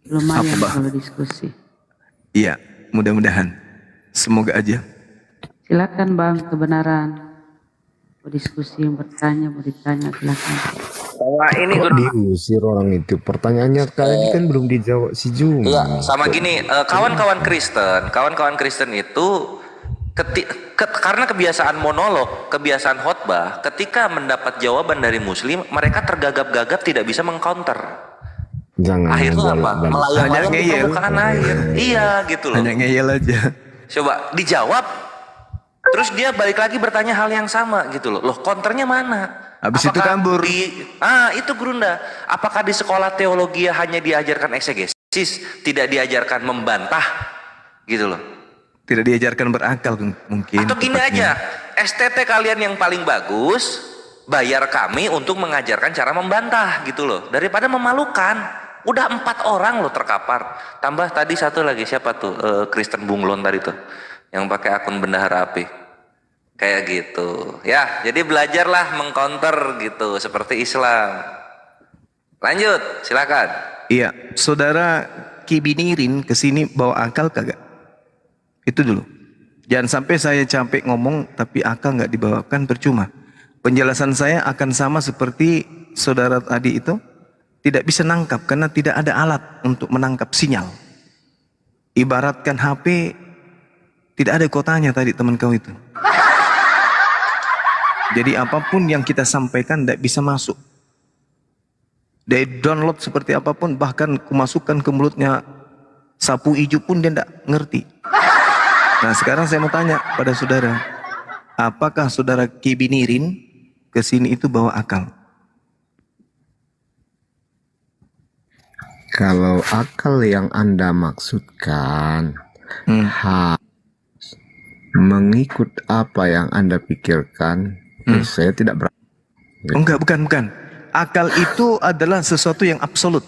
Speaker 5: Lumayan
Speaker 3: Apa, Bah?
Speaker 5: kalau diskusi.
Speaker 3: Iya, mudah-mudahan. Semoga aja.
Speaker 5: Silakan Bang, kebenaran. Mau diskusi, yang bertanya, mau ditanya, silakan.
Speaker 1: Ini
Speaker 15: kok diusir orang itu? Pertanyaannya tadi kan belum dijawab si Jum.
Speaker 1: Iya, sama gini, kawan-kawan Kristen itu karena kebiasaan monolog, kebiasaan khotbah, ketika mendapat jawaban dari Muslim, mereka tergagap-gagap tidak bisa mengcounter.
Speaker 15: Jangan.
Speaker 1: Akhirnya apa? Melayang-layang di permukaan air. Iya, gitu loh.
Speaker 3: Hanya ngeyel aja.
Speaker 1: Coba dijawab, terus dia balik lagi bertanya hal yang sama gitu loh. Loh, counternya mana?
Speaker 3: Habis itu kabur.
Speaker 1: Itu Gurunda. Apakah di sekolah teologi hanya diajarkan eksegesis, tidak diajarkan membantah, gitu loh?
Speaker 3: Tidak diajarkan berakal mungkin.
Speaker 1: Atau gini aja, STT kalian yang paling bagus, bayar kami untuk mengajarkan cara membantah, gitu loh. Daripada memalukan. Udah 4 orang loh terkapar. Tambah tadi satu lagi, siapa tuh? Kristen Bunglon tadi tuh, yang pakai akun bendahara api. Kayak gitu ya, jadi belajarlah mengcounter gitu seperti Islam. Lanjut, silakan.
Speaker 3: Iya, saudara Kibinirin kesini bawa akal kagak? Itu dulu. Jangan sampai saya capek ngomong tapi akal nggak dibawakan, percuma. Penjelasan saya akan sama seperti saudara tadi itu, tidak bisa nangkap karena tidak ada alat untuk menangkap sinyal. Ibaratkan HP, tidak ada kotanya tadi teman kau itu. Jadi apapun yang kita sampaikan tidak bisa masuk. Dia download seperti apapun, bahkan kumasukkan ke mulutnya sapu hijau pun dia tidak ngerti. Nah sekarang saya mau tanya pada saudara, apakah saudara Kibinirin kesini itu bawa akal?
Speaker 15: Kalau akal yang Anda maksudkan mengikut apa yang Anda pikirkan, saya tidak berani.
Speaker 3: Enggak, bukan. Akal itu adalah sesuatu yang absolut.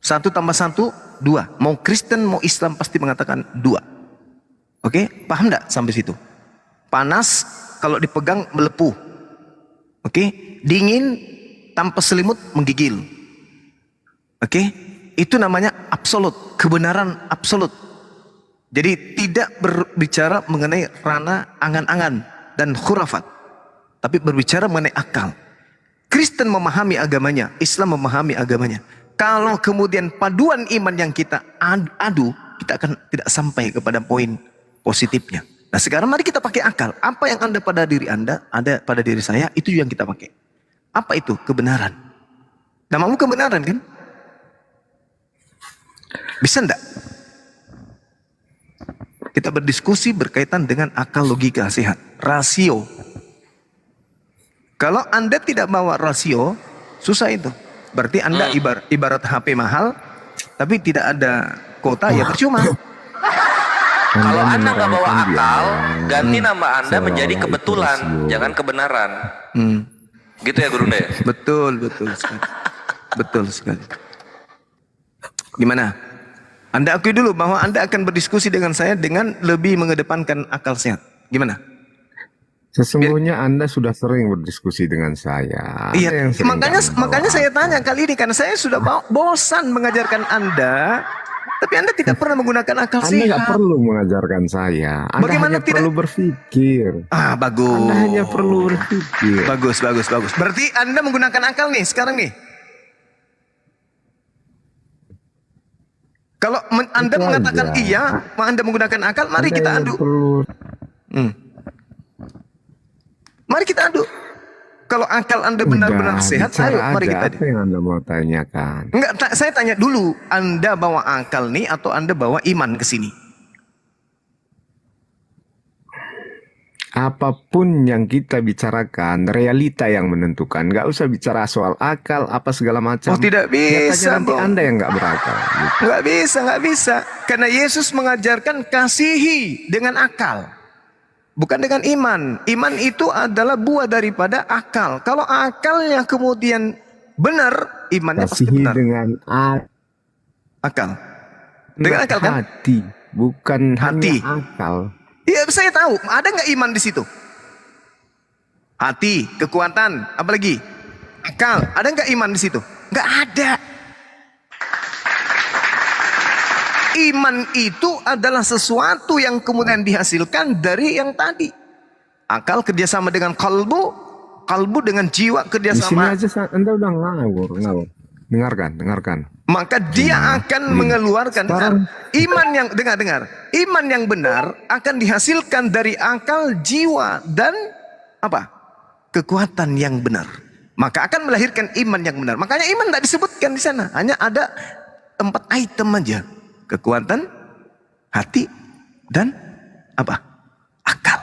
Speaker 3: 1 + 1 2. Mau Kristen mau Islam pasti mengatakan 2. Oke, paham enggak sampai situ? Panas kalau dipegang melepuh. Oke, dingin tanpa selimut menggigil. Oke, itu namanya absolut, kebenaran absolut. Jadi tidak berbicara mengenai ranah angan-angan dan khurafat, tapi berbicara mengenai akal. Kristen memahami agamanya, Islam memahami agamanya. Kalau kemudian paduan iman yang kita adu, kita akan tidak sampai kepada poin positifnya. Nah sekarang mari kita pakai akal. Apa yang ada pada diri Anda, ada pada diri saya, itu yang kita pakai. Apa itu? Kebenaran. Namamu kebenaran kan? Bisa enggak? Kita berdiskusi berkaitan dengan akal, logika sehat, rasio. Kalau Anda tidak bawa rasio, susah itu. Berarti Anda ibarat HP mahal, tapi tidak ada kota, ya percuma.
Speaker 1: Kalau Anda nggak bawa akal, ganti nama Anda menjadi kebetulan, jangan kebenaran. Gitu ya Gurunda ya?
Speaker 3: Betul sekali. Betul sekali. Gimana? Anda akui dulu bahwa Anda akan berdiskusi dengan saya dengan lebih mengedepankan akal sehat. Gimana?
Speaker 15: Sesungguhnya Anda sudah sering berdiskusi dengan saya.
Speaker 3: Iya, makanya saya tanya kali ini karena saya sudah bosan mengajarkan Anda, tapi Anda tidak pernah menggunakan akal sehat.
Speaker 15: Anda nggak perlu mengajarkan saya. Anda hanya perlu berpikir.
Speaker 3: Bagus.
Speaker 15: Anda hanya perlu berpikir.
Speaker 3: Bagus. Berarti Anda menggunakan akal nih sekarang nih. Kalau Anda mengatakan iya, Anda menggunakan akal, mari kita adu. Mari kita adu. Kalau akal Anda benar-benar sehat, ayo mari kita adu.
Speaker 15: Apa yang Anda mau tanyakan?
Speaker 3: Enggak, saya tanya dulu, Anda bawa akal nih atau Anda bawa iman ke sini?
Speaker 15: apapun yang kita bicarakan, realita yang menentukan. Nggak usah bicara soal akal, apa segala macam.
Speaker 3: Oh, tidak bisa,
Speaker 15: Nyatanya nanti
Speaker 3: Bung.
Speaker 15: Anda yang nggak berakal. Gitu.
Speaker 3: Nggak bisa. Karena Yesus mengajarkan kasihi dengan akal. Bukan dengan iman. Iman itu adalah buah daripada akal. Kalau akalnya kemudian benar, imannya pasti
Speaker 15: Kasihi
Speaker 3: benar.
Speaker 15: dengan
Speaker 3: Akal. Dengan akal kan?
Speaker 15: hati, bukan
Speaker 3: Hati.
Speaker 15: hanya akal.
Speaker 3: Iya, saya tahu. Ada nggak iman di situ? Hati, kekuatan, apa lagi? Akal. Ada nggak iman di situ? Nggak ada. Iman itu adalah sesuatu yang kemudian dihasilkan dari yang tadi. Akal kerjasama dengan kalbu dengan jiwa
Speaker 15: Di sini
Speaker 3: kerjasama.
Speaker 15: aja Anda udah ngawur. Dengarkan.
Speaker 3: Maka dia akan mengeluarkan
Speaker 15: Sekarang-
Speaker 3: iman yang dengar. Iman yang benar akan dihasilkan dari akal, jiwa dan apa? Kekuatan yang benar. Maka akan melahirkan iman yang benar. Makanya iman tidak disebutkan di sana. Hanya ada 4 item aja. Kekuatan, hati, dan apa? Akal.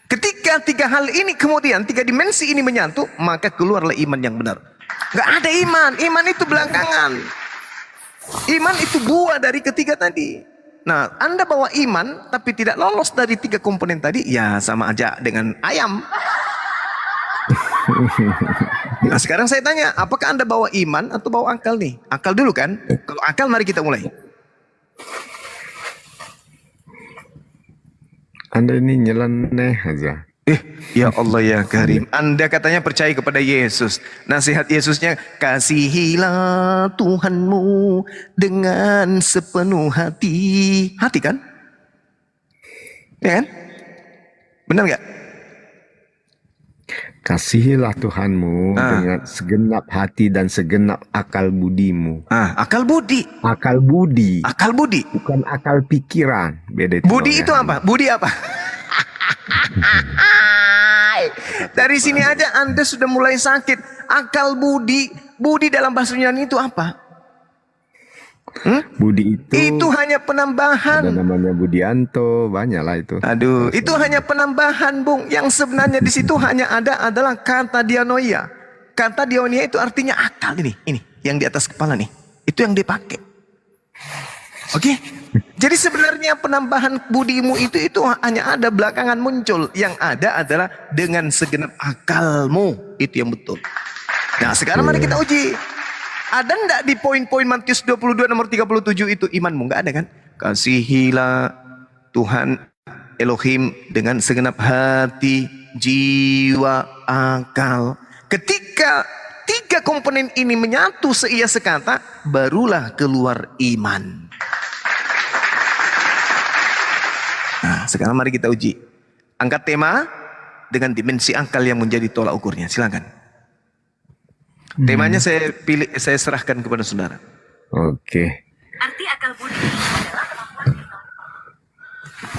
Speaker 3: Ketika 3 hal ini kemudian 3 dimensi ini menyatu, maka keluarlah iman yang benar. Gak ada iman. Iman itu belakangan. Iman itu buah dari ketiga tadi. Nah, Anda bawa iman tapi tidak lolos dari 3 komponen tadi, ya sama aja dengan ayam. Nah, sekarang saya tanya, apakah Anda bawa iman atau bawa akal nih? Akal dulu kan? Kalau akal, mari kita mulai.
Speaker 15: Anda ini nyeleneh aja.
Speaker 3: Ya Allah ya Karim, Anda katanya percaya kepada Yesus. Nasihat Yesusnya, kasihilah Tuhanmu dengan sepenuh hati. Hati kan? Ya kan? Benar nggak?
Speaker 15: Kasihilah Tuhanmu dengan segenap hati dan segenap akal budimu.
Speaker 3: Akal budi.
Speaker 15: Akal budi.
Speaker 3: Akal budi.
Speaker 15: Bukan akal pikiran. Beda itu.
Speaker 3: Budi itu apa? Budi apa? Dari sini aja Anda sudah mulai sakit. Akal budi. Budi dalam bahasa Yunani itu apa?
Speaker 15: Budi
Speaker 3: Itu hanya penambahan.
Speaker 15: ada namanya Budianto, banyak lah itu.
Speaker 3: Aduh, itu hanya penambahan, Bung. Yang sebenarnya di situ hanya ada adalah kata dianoia. Kata dianoia itu artinya akal ini yang di atas kepala nih. Itu yang dipakai. Oke? Jadi sebenarnya penambahan budimu itu hanya ada belakangan muncul. Yang ada adalah dengan segenap akalmu. Itu yang betul. Nah, sekarang mari kita uji. Ada enggak di poin-poin Matius 22 nomor 37 itu imanmu? Enggak ada kan? Kasihilah Tuhan Elohim dengan segenap hati, jiwa, akal. Ketika 3 komponen ini menyatu seia sekata, barulah keluar iman. Nah, sekarang mari kita uji. Angkat tema dengan dimensi akal yang menjadi tolak ukurnya. Silakan. Temanya saya serahkan kepada saudara.
Speaker 15: Oke.
Speaker 16: Arti akal budi.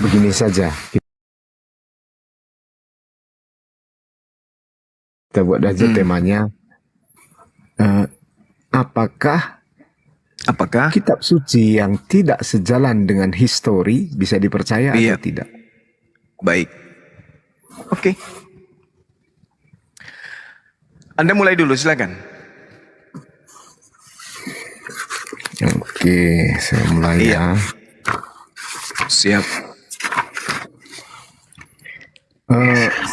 Speaker 15: Begini saja. Kita buat aja temanya. Apakah kitab suci yang tidak sejalan dengan histori bisa dipercaya atau tidak?
Speaker 3: Baik. Oke. Anda mulai dulu, silakan.
Speaker 15: Oke, saya mulai ya.
Speaker 3: Siap.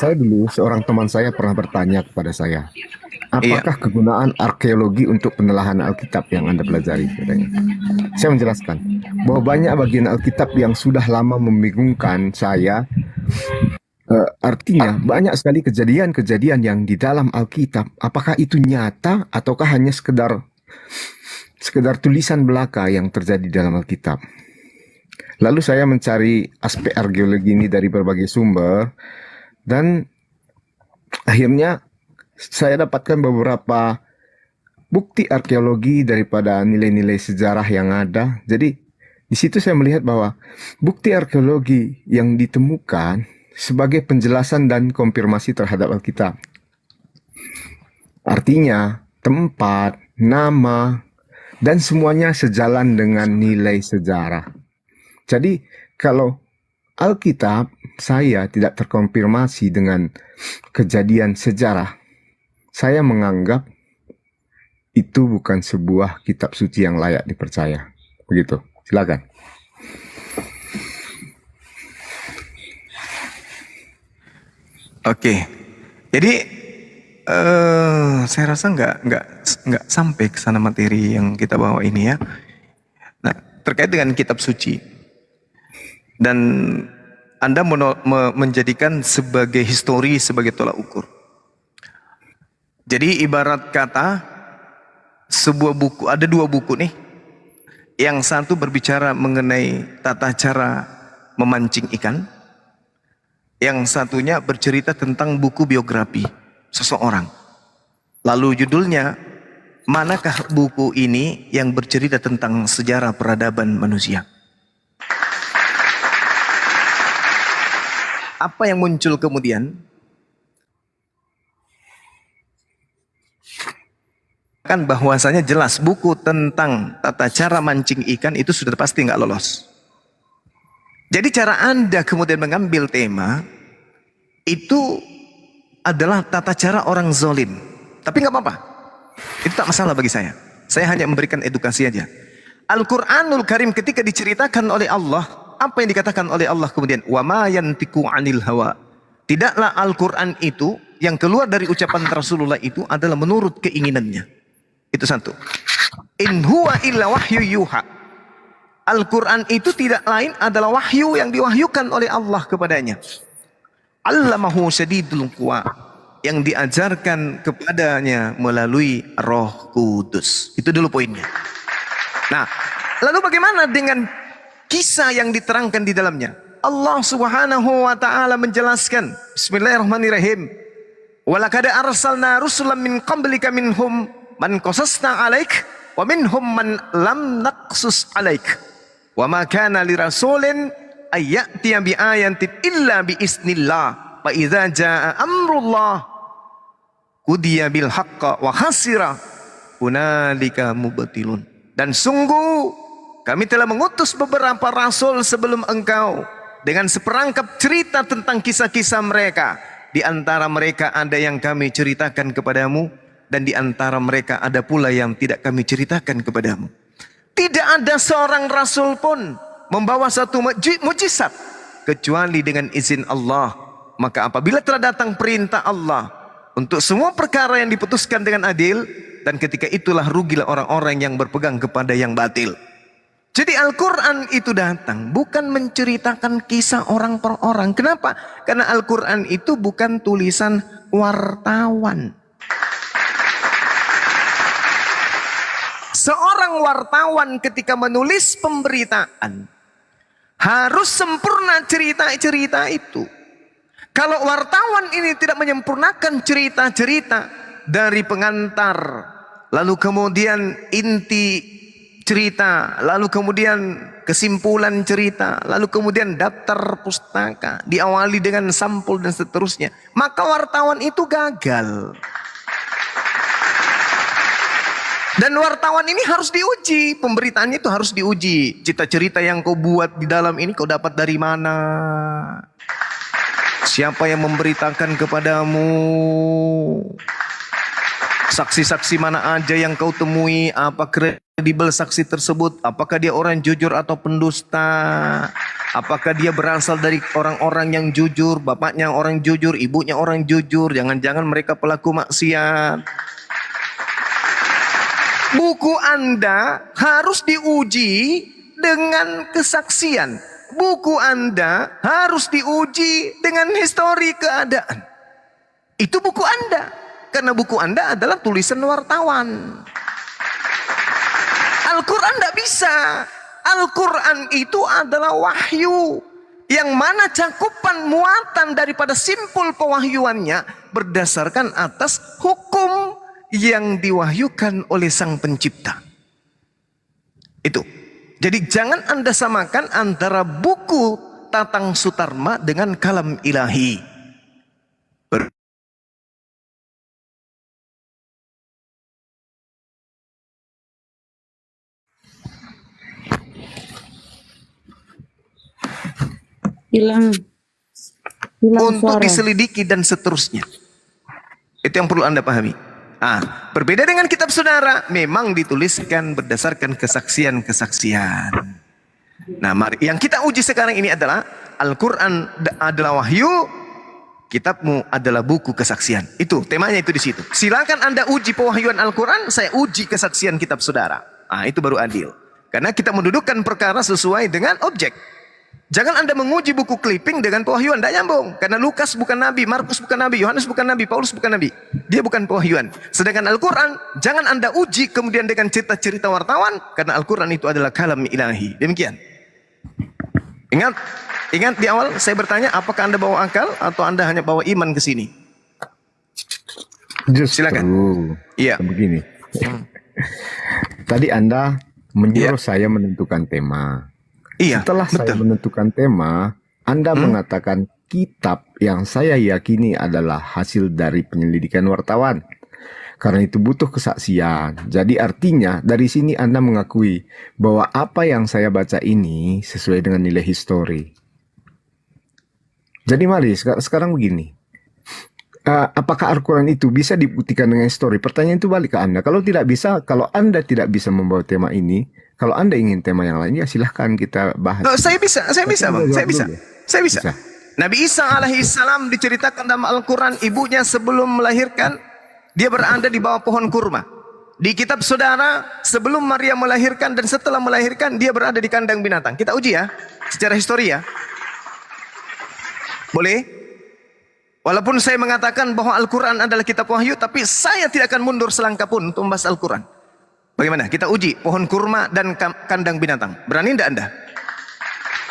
Speaker 15: Saya dulu, seorang teman saya pernah bertanya kepada saya, apakah kegunaan arkeologi untuk penelaahan Alkitab yang Anda pelajari? Katanya. Saya menjelaskan bahwa banyak bagian Alkitab yang sudah lama membingungkan saya. Artinya banyak sekali kejadian-kejadian yang di dalam Alkitab, apakah itu nyata ataukah hanya sekedar tulisan belaka yang terjadi dalam Alkitab. Lalu saya mencari aspek arkeologi ini dari berbagai sumber dan akhirnya saya dapatkan beberapa bukti arkeologi daripada nilai-nilai sejarah yang ada. Jadi di situ saya melihat bahwa bukti arkeologi yang ditemukan sebagai penjelasan dan konfirmasi terhadap Alkitab. Artinya, tempat, nama, dan semuanya sejalan dengan nilai sejarah. Jadi, kalau Alkitab saya tidak terkonfirmasi dengan kejadian sejarah, saya menganggap itu bukan sebuah kitab suci yang layak dipercaya. Begitu. Silakan.
Speaker 3: Oke. Jadi saya rasa nggak sampai ke sana materi yang kita bawa ini ya. Nah, terkait dengan kitab suci dan Anda menjadikan sebagai histori, sebagai tolak ukur. Jadi ibarat kata sebuah buku, ada dua buku nih. Yang satu berbicara mengenai tata cara memancing ikan. Yang satunya bercerita tentang buku biografi seseorang. Lalu judulnya, manakah buku ini yang bercerita tentang sejarah peradaban manusia? Apa yang muncul kemudian? Kan bahwasanya jelas buku tentang tata cara mancing ikan itu sudah pasti nggak lolos. Jadi cara Anda kemudian mengambil tema itu adalah tata cara orang zolim. Tapi nggak apa-apa. Itu tak masalah bagi saya. Saya hanya memberikan edukasi aja. Al-Quranul Karim ketika diceritakan oleh Allah, apa yang dikatakan oleh Allah kemudian? Wa ma yantiqu 'anil hawa. Tidaklah Al-Quran itu yang keluar dari ucapan Rasulullah itu adalah menurut keinginannya. Itu satu. In huwa illa wahyu yuha. Al-Quran itu tidak lain adalah wahyu yang diwahyukan oleh Allah kepadanya. Allamahu syadidul quwa, yang diajarkan kepadanya melalui Roh Kudus. Itu dulu poinnya. Nah, lalu bagaimana dengan kisah yang diterangkan di dalamnya? Allah Subhanahu wa taala menjelaskan, bismillahirrahmanirrahim. Walaqad arsalna rusulan min qablika minhum man qasasna 'alaik wa minhum man lam naqsus 'alaik. Wa ma kana lirasulin ayyatiya bi ayatin illa bi isnillah. Fa idza jaa amrullah qudiya bil haqqa wa khasira hunalika mubtilun. Dan sungguh kami telah mengutus beberapa rasul sebelum engkau dengan seperangkap cerita tentang kisah-kisah mereka. Di antara mereka ada yang kami ceritakan kepadamu, dan di antara mereka ada pula yang tidak kami ceritakan kepadamu. Tidak ada seorang rasul pun membawa satu mujizat kecuali dengan izin Allah. Maka apabila telah datang perintah Allah untuk semua perkara yang diputuskan dengan adil, dan ketika itulah rugilah orang-orang yang berpegang kepada yang batil. Jadi Al-Quran itu datang bukan menceritakan kisah orang per orang. Kenapa? Karena Al-Quran itu bukan tulisan wartawan. Seorang wartawan ketika menulis pemberitaan harus sempurna cerita-cerita itu. Kalau wartawan ini tidak menyempurnakan cerita-cerita dari pengantar, lalu kemudian inti cerita, lalu kemudian kesimpulan cerita, lalu kemudian daftar pustaka, diawali dengan sampul dan seterusnya, maka wartawan itu gagal. Dan wartawan ini harus diuji, pemberitaannya itu harus diuji. Cerita-cerita yang kau buat di dalam ini kau dapat dari mana? Siapa yang memberitakan kepadamu? Saksi-saksi mana aja yang kau temui? Apa kredibel saksi tersebut? Apakah dia orang jujur atau pendusta? Apakah dia berasal dari orang-orang yang jujur? Bapaknya orang jujur, ibunya orang jujur. Jangan-jangan mereka pelaku maksiat. Buku Anda harus diuji dengan kesaksian. Buku Anda harus diuji dengan histori keadaan. Itu buku Anda. Karena buku Anda adalah tulisan wartawan. Al-Quran tidak bisa. Al-Quran itu adalah wahyu. Yang mana cakupan muatan daripada simpul pewahyuannya berdasarkan atas hukum yang diwahyukan oleh Sang Pencipta. Itu. Jadi jangan Anda samakan antara buku Tatang Sutarma dengan kalam ilahi.
Speaker 5: Hilang.
Speaker 3: untuk diselidiki dan seterusnya. Itu yang perlu Anda pahami. Berbeda dengan kitab saudara, memang dituliskan berdasarkan kesaksian-kesaksian. Nah, mari yang kita uji sekarang ini adalah Al-Quran adalah wahyu, kitabmu adalah buku kesaksian. Itu temanya, itu di situ. Silakan Anda uji pewahyuan Al-Quran, saya uji kesaksian kitab saudara. Itu baru adil. Karena kita mendudukkan perkara sesuai dengan objek. Jangan Anda menguji buku clipping dengan pewahyuan, tidak nyambung. Karena Lukas bukan nabi, Markus bukan nabi, Yohanes bukan nabi, Paulus bukan nabi. Dia bukan pewahyuan. Sedangkan Al-Quran, jangan Anda uji kemudian dengan cerita-cerita wartawan, karena Al-Quran itu adalah kalam ilahi. Demikian. Ingat di awal saya bertanya, apakah Anda bawa akal atau Anda hanya bawa iman ke sini? Silakan. Iya.
Speaker 15: Begini. Tadi Anda menyuruh saya menentukan tema. Setelah saya menentukan tema, Anda mengatakan kitab yang saya yakini adalah hasil dari penyelidikan wartawan. Karena itu butuh kesaksian. Jadi artinya dari sini Anda mengakui bahwa apa yang saya baca ini sesuai dengan nilai histori. Jadi mari sekarang begini. Apakah Al-Quran itu bisa dibuktikan dengan histori? Pertanyaan itu balik ke Anda. Kalau tidak bisa, kalau Anda tidak bisa membawa tema ini, kalau Anda ingin tema yang lain, ya silahkan kita bahas.
Speaker 3: Saya bisa Bang, saya bisa. Nabi Isa alaihissalam diceritakan dalam Al-Quran, ibunya sebelum melahirkan, dia berada di bawah pohon kurma. Di kitab saudara, sebelum Maria melahirkan dan setelah melahirkan, dia berada di kandang binatang. Kita uji ya, secara histori ya. Boleh? Walaupun saya mengatakan bahwa Al-Quran adalah kitab wahyu, tapi saya tidak akan mundur selangkah pun untuk membahas Al-Quran. Bagaimana? Kita uji pohon kurma dan kandang binatang. Berani tidak Anda?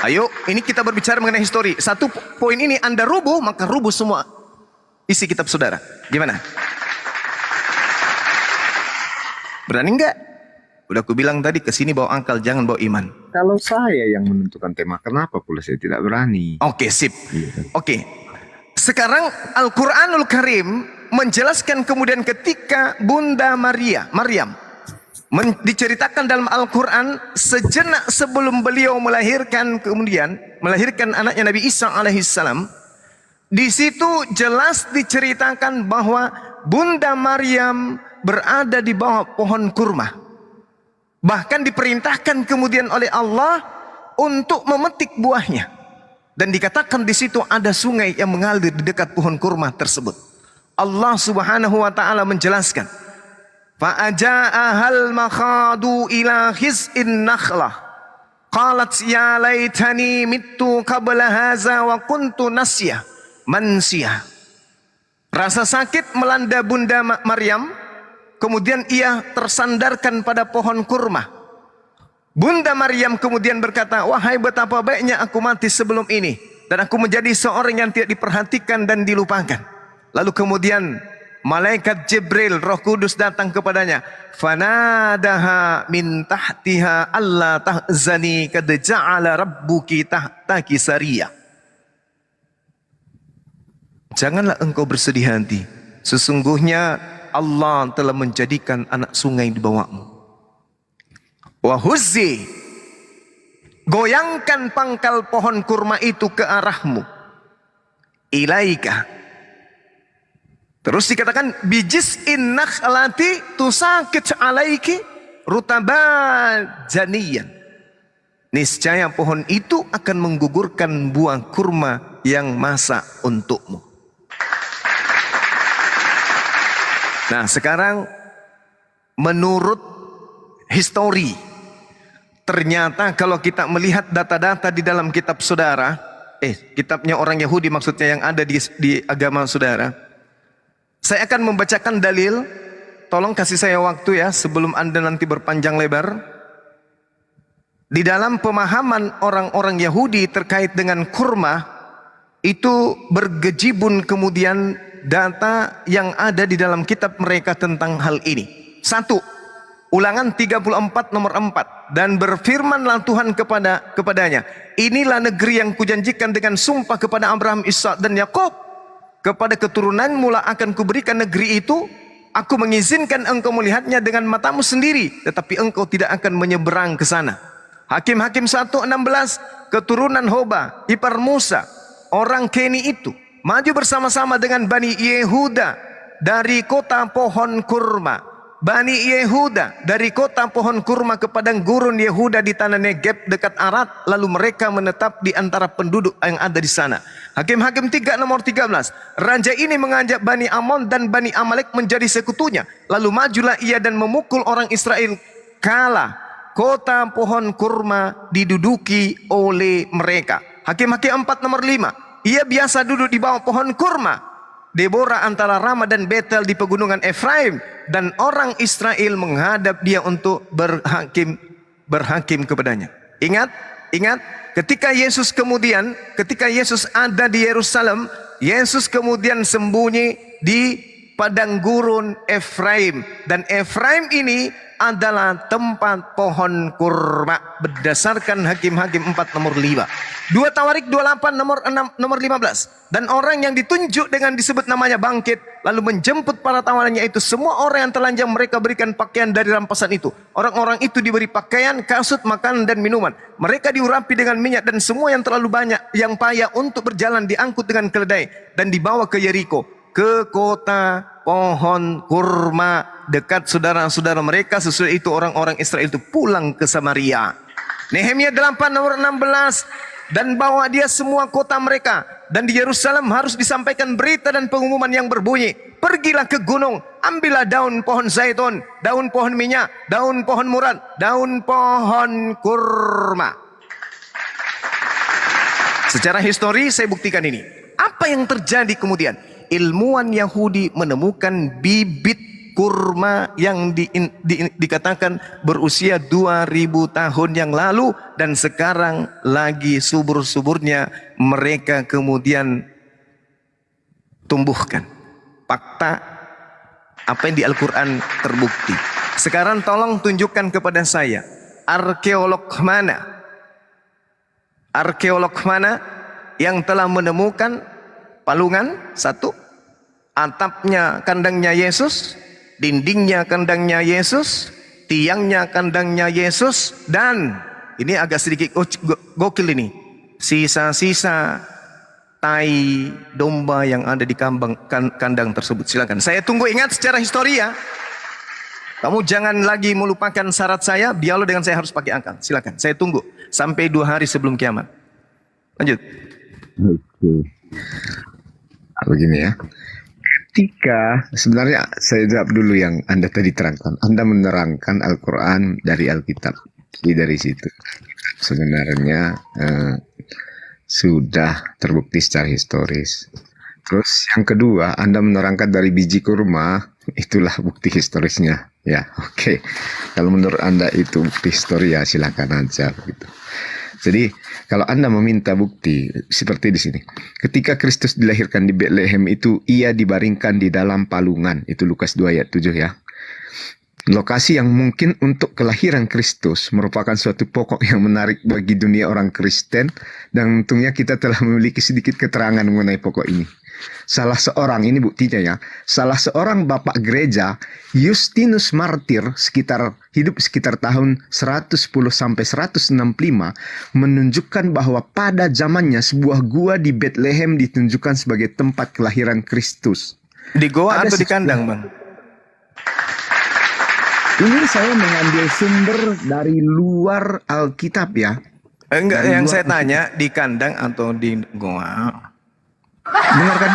Speaker 3: Ayo, ini kita berbicara mengenai histori. Satu poin ini Anda rubuh, maka rubuh semua isi kitab saudara. Gimana? Berani enggak? Udah aku bilang tadi, kesini bawa akal, jangan bawa iman.
Speaker 15: Kalau saya yang menentukan tema, kenapa pula saya tidak berani?
Speaker 3: Oke, sip. Oke. Sekarang Al-Quranul Karim menjelaskan kemudian ketika Bunda Maryam diceritakan dalam Al-Quran sejenak sebelum beliau melahirkan anaknya Nabi Isa alaihissalam. Di situ jelas diceritakan bahwa Bunda Maryam berada di bawah pohon kurma. Bahkan diperintahkan kemudian oleh Allah untuk memetik buahnya. Dan dikatakan di situ ada sungai yang mengalir di dekat pohon kurma tersebut. Allah Subhanahu wa taala menjelaskan, "Fa'aja'ahal makhadu ila khiz'in nakhlah. Qalat ya laitani mittu qabla hadza wa kuntu nasya mansiyah." Rasa sakit melanda Bunda Maryam, kemudian ia tersandarkan pada pohon kurma. Bunda Maryam kemudian berkata, "Wahai betapa baiknya aku mati sebelum ini, dan aku menjadi seorang yang tidak diperhatikan dan dilupakan." Lalu kemudian malaikat Jibril, Roh Kudus datang kepadanya. "Fanadaha min tahtiha alla tahzani kad ja'ala rabbuki tahtaki sariyah." Janganlah engkau bersedih hati, sesungguhnya Allah telah menjadikan anak sungai di bawahmu. Wahuzzi, goyangkan pangkal pohon kurma itu ke arahmu. Ilaika. Terus dikatakan bijis'in nakhlati tusakit alaiki rutabajaniyan. Niscaya pohon itu akan menggugurkan buah kurma yang masak untukmu. Nah, sekarang menurut histori, ternyata kalau kita melihat data-data di dalam kitab saudara, kitabnya orang Yahudi maksudnya yang ada di agama saudara, saya akan membacakan dalil. Tolong kasih saya waktu ya sebelum Anda nanti berpanjang lebar. Di dalam pemahaman orang-orang Yahudi terkait dengan kurma, itu bergejibun kemudian data yang ada di dalam kitab mereka tentang hal ini. 1. Ulangan 34 nomor 4. Dan berfirmanlah Tuhan kepadanya, "Inilah negeri yang kujanjikan dengan sumpah kepada Abraham, Ishak dan Yakub. Kepada keturunanmu lah akan kuberikan negeri itu. Aku mengizinkan engkau melihatnya dengan matamu sendiri, tetapi engkau tidak akan menyeberang ke sana." Hakim-Hakim 1:16, keturunan Hoba, ipar Musa, orang Keni itu maju bersama-sama dengan Bani Yehuda dari kota pohon kurma. Bani Yehuda dari kota pohon kurma ke padang gurun Yehuda di tanah Negeb dekat Arad, lalu mereka menetap di antara penduduk yang ada di sana. Hakim-Hakim 3 nomor 13. Raja ini mengajak Bani Amon dan Bani Amalek menjadi sekutunya. Lalu majulah ia dan memukul orang Israel kalah. Kota pohon kurma diduduki oleh mereka. Hakim-Hakim 4 nomor 5. Ia biasa duduk di bawah pohon kurma Deborah antara Rama dan Betel di pegunungan Efraim, dan orang Israel menghadap dia untuk berhakim kepadanya. Ingat, ketika Yesus ada di Yerusalem, Yesus kemudian sembunyi di padang gurun Efraim, dan Efraim ini adalah tempat pohon kurma berdasarkan Hakim-Hakim 4 nomor 5. 2 Tawarik 28 nomor 15. Dan orang yang ditunjuk dengan disebut namanya bangkit, lalu menjemput para tawanannya itu. Semua orang yang telanjang mereka berikan pakaian dari rampasan itu. Orang-orang itu diberi pakaian, kasut, makanan dan minuman. Mereka diurapi dengan minyak, dan semua yang terlalu banyak yang payah untuk berjalan diangkut dengan keledai dan dibawa ke Yeriko, ke kota pohon kurma dekat saudara-saudara mereka. Sesudah itu orang-orang Israel itu pulang ke Samaria. Nehemia 8 nomor 16. Dan bawa dia semua kota mereka, dan di Yerusalem harus disampaikan berita dan pengumuman yang berbunyi, pergilah ke gunung, ambillah daun pohon zaitun, daun pohon minyak, daun pohon murad, daun pohon kurma. Secara histori saya buktikan ini. Apa yang terjadi kemudian? Ilmuwan Yahudi menemukan bibit kurma yang dikatakan berusia 2000 tahun yang lalu, dan sekarang lagi subur-suburnya mereka kemudian tumbuhkan. Fakta apa yang di Al-Quran terbukti. Sekarang tolong tunjukkan kepada saya arkeolog mana yang telah menemukan palungan satu, atapnya kandangnya Yesus, dindingnya kandangnya Yesus, tiangnya kandangnya Yesus, dan ini agak sedikit gokil ini, sisa-sisa tai domba yang ada di kandang tersebut. Silakan, saya tunggu. Ingat secara histori ya. Kamu jangan lagi melupakan syarat saya, dialog dengan saya harus pakai akal. Silakan, saya tunggu sampai 2 hari sebelum kiamat. Lanjut.
Speaker 15: Oke. Begini ya. Ketika sebenarnya saya jawab dulu yang Anda tadi terangkan. Anda menerangkan Al-Quran dari Alkitab. Jadi dari situ sebenarnya sudah terbukti secara historis. Terus yang kedua, Anda menerangkan dari biji kurma, itulah bukti historisnya. Ya, oke. Kalau menurut Anda itu bukti histori, ya silakan aja gitu. Jadi kalau Anda meminta bukti seperti di sini, ketika Kristus dilahirkan di Betlehem itu ia dibaringkan di dalam palungan, itu Lukas 2 ayat 7 ya. Lokasi yang mungkin untuk kelahiran Kristus merupakan suatu pokok yang menarik bagi dunia orang Kristen, dan untungnya kita telah memiliki sedikit keterangan mengenai pokok ini. Salah seorang, ini buktinya ya, salah seorang bapak gereja, Justinus Martir, hidup sekitar tahun 110 sampai 165, menunjukkan bahwa pada zamannya sebuah gua di Bethlehem ditunjukkan sebagai tempat kelahiran Kristus.
Speaker 3: Di goa atau di kandang, Bang?
Speaker 15: Ini saya mengambil sumber dari luar Alkitab ya.
Speaker 3: Enggak, yang saya tanya di kandang atau di goa?
Speaker 15: Dengarkan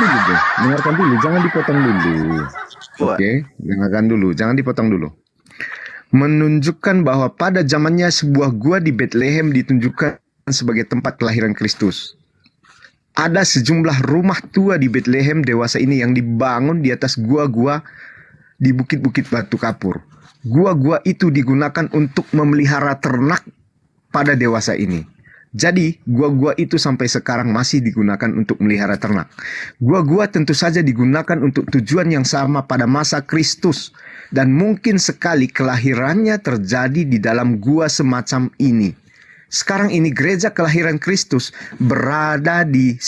Speaker 15: dulu, jangan dipotong dulu. Oke, dengarkan dulu, jangan dipotong dulu. Menunjukkan bahwa pada zamannya sebuah gua di Bethlehem ditunjukkan sebagai tempat kelahiran Kristus. Ada sejumlah rumah tua di Bethlehem dewasa ini yang dibangun di atas gua-gua di bukit-bukit batu kapur. Gua-gua itu digunakan untuk memelihara ternak pada dewasa ini. Jadi, gua-gua itu sampai sekarang masih digunakan untuk melihara ternak. Gua-gua tentu saja digunakan untuk tujuan yang sama pada masa Kristus. Dan mungkin sekali kelahirannya terjadi di dalam gua semacam ini. Sekarang ini gereja kelahiran Kristus berada di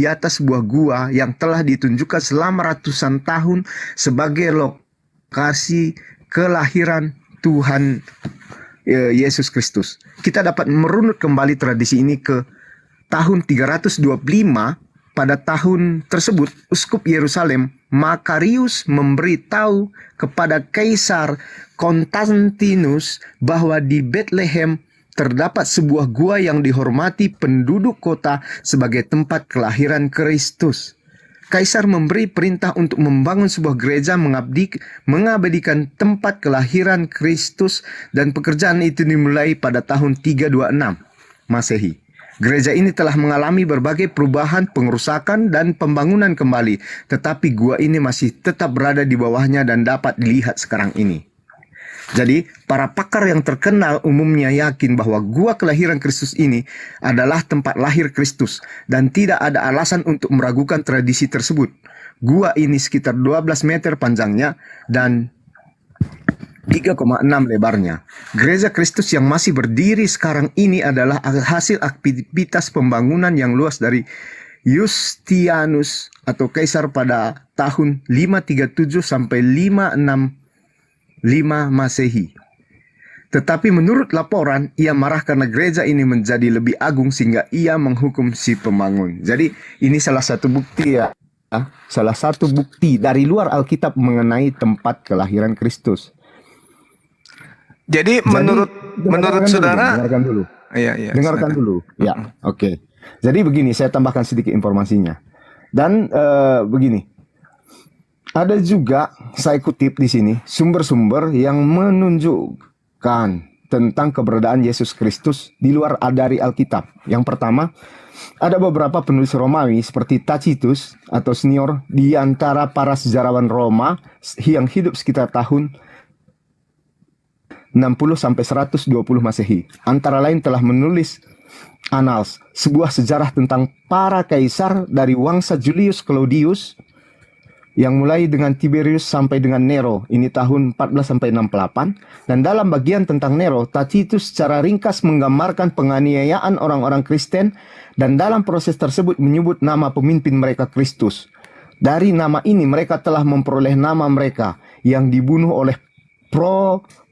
Speaker 15: atas sebuah gua yang telah ditunjukkan selama ratusan tahun sebagai lokasi kelahiran Tuhan Yesus Kristus. Kita dapat merunut kembali tradisi ini ke tahun 325 pada tahun tersebut, Uskup Yerusalem Makarius memberitahu kepada Kaisar Konstantinus bahwa di Bethlehem terdapat sebuah gua yang dihormati penduduk kota sebagai tempat kelahiran Kristus. Kaisar memberi perintah untuk membangun sebuah gereja mengabadikan tempat kelahiran Kristus, dan pekerjaan itu dimulai pada tahun 326 Masehi. Gereja ini telah mengalami berbagai perubahan, pengerusakan, dan pembangunan kembali, tetapi gua ini masih tetap berada di bawahnya dan dapat dilihat sekarang ini. Jadi, para pakar yang terkenal umumnya yakin bahwa gua kelahiran Kristus ini adalah tempat lahir Kristus, dan tidak ada alasan untuk meragukan tradisi tersebut. Gua ini sekitar 12 meter panjangnya dan 3,6 lebarnya. Gereja Kristus yang masih berdiri sekarang ini adalah hasil aktivitas pembangunan yang luas dari Yustianus atau Kaisar pada tahun 537 sampai 565 Masehi. Tetapi menurut laporan, ia marah karena gereja ini menjadi lebih agung sehingga ia menghukum si pembangun. Jadi ini salah satu bukti ya. Salah satu bukti dari luar Alkitab mengenai tempat kelahiran Kristus.
Speaker 3: Jadi menurut saudara,
Speaker 15: dengarkan dulu.
Speaker 3: Iya,
Speaker 15: dengarkan dulu. Ya, oke. Jadi begini, saya tambahkan sedikit informasinya. Dan begini. Ada juga saya kutip di sini sumber-sumber yang menunjukkan tentang keberadaan Yesus Kristus di luar dari Alkitab. Yang pertama, ada beberapa penulis Romawi seperti Tacitus atau senior di antara para sejarawan Roma yang hidup sekitar tahun 60 sampai 120 Masehi. Antara lain telah menulis Annals, sebuah sejarah tentang para kaisar dari wangsa Julius Claudius yang mulai dengan Tiberius sampai dengan Nero, ini tahun 14 sampai 68. Dan dalam bagian tentang Nero, Tacitus secara ringkas menggambarkan penganiayaan orang-orang Kristen, dan dalam proses tersebut menyebut nama pemimpin mereka Kristus. Dari nama ini mereka telah memperoleh nama mereka yang dibunuh oleh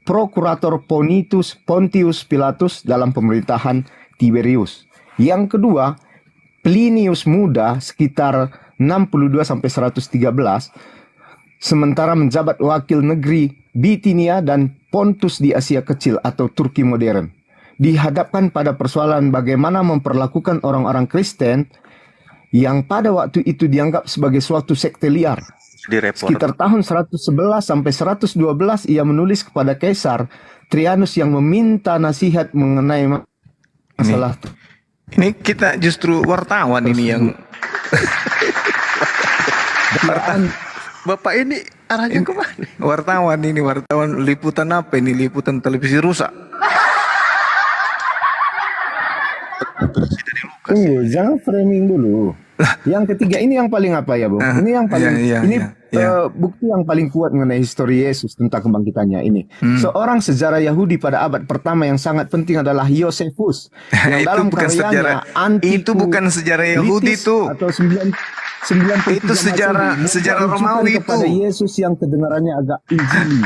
Speaker 15: Prokurator Pontius Pilatus dalam pemerintahan Tiberius. Yang kedua, Plinius Muda sekitar 62 sampai 113, sementara menjabat wakil negeri Bitinia dan Pontus di Asia Kecil atau Turki modern, dihadapkan pada persoalan bagaimana memperlakukan orang-orang Kristen yang pada waktu itu dianggap sebagai suatu sekte liar. Sekitar tahun 111 sampai 112 ia menulis kepada Kaisar Trianus yang meminta nasihat mengenai masalah.
Speaker 3: Ini kita justru wartawan ini yang Bapak ini arahnya kemana? Wartawan ini, wartawan liputan apa ini? Liputan televisi rusak.
Speaker 15: Tunggu, jangan framing dulu. Yang ketiga ini yang paling apa ya, Bung? Ini yang paling bukti yang paling kuat mengenai histori Yesus tentang kebangkitannya ini. Seorang sejarah Yahudi pada abad pertama yang sangat penting adalah Yosefus. Yang dalam karyanya
Speaker 3: itu bukan sejarah Yahudi itu.
Speaker 15: Atau 93
Speaker 3: itu sejarah Romawi itu.
Speaker 15: Yesus yang kedengarannya agak injili.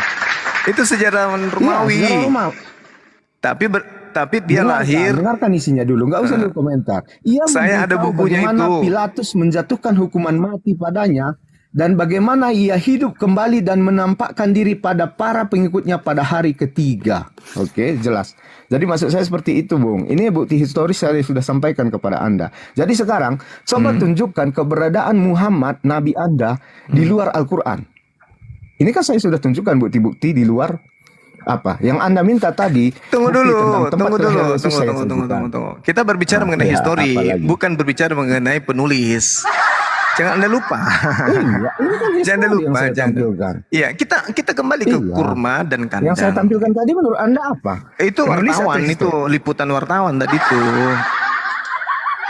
Speaker 3: Itu sejarah Romawi.
Speaker 15: Ya, sejarah Romawi.
Speaker 3: Tapi dia lahir.
Speaker 15: Dengarkan isinya dulu, nggak usah dulu komentar.
Speaker 3: Saya ada bukunya
Speaker 15: bagaimana
Speaker 3: itu.
Speaker 15: Pilatus menjatuhkan hukuman mati padanya, dan bagaimana ia hidup kembali dan menampakkan diri pada para pengikutnya pada hari ketiga. Oke, jelas. Jadi maksud saya seperti itu, Bung. Ini bukti historis saya sudah sampaikan kepada Anda. Jadi sekarang coba tunjukkan keberadaan Muhammad, Nabi Anda, di luar Al-Quran. Ini kan saya sudah tunjukkan bukti-bukti di luar apa yang Anda minta tadi.
Speaker 3: Tunggu dulu. Kita berbicara mengenai histori, bukan berbicara mengenai penulis. Jangan Anda lupa. Jangan lupa. Iya, kita kembali ke kurma dan kandang.
Speaker 15: Yang saya tampilkan tadi menurut Anda apa?
Speaker 3: Itu wartawan, itu liputan wartawan tadi itu.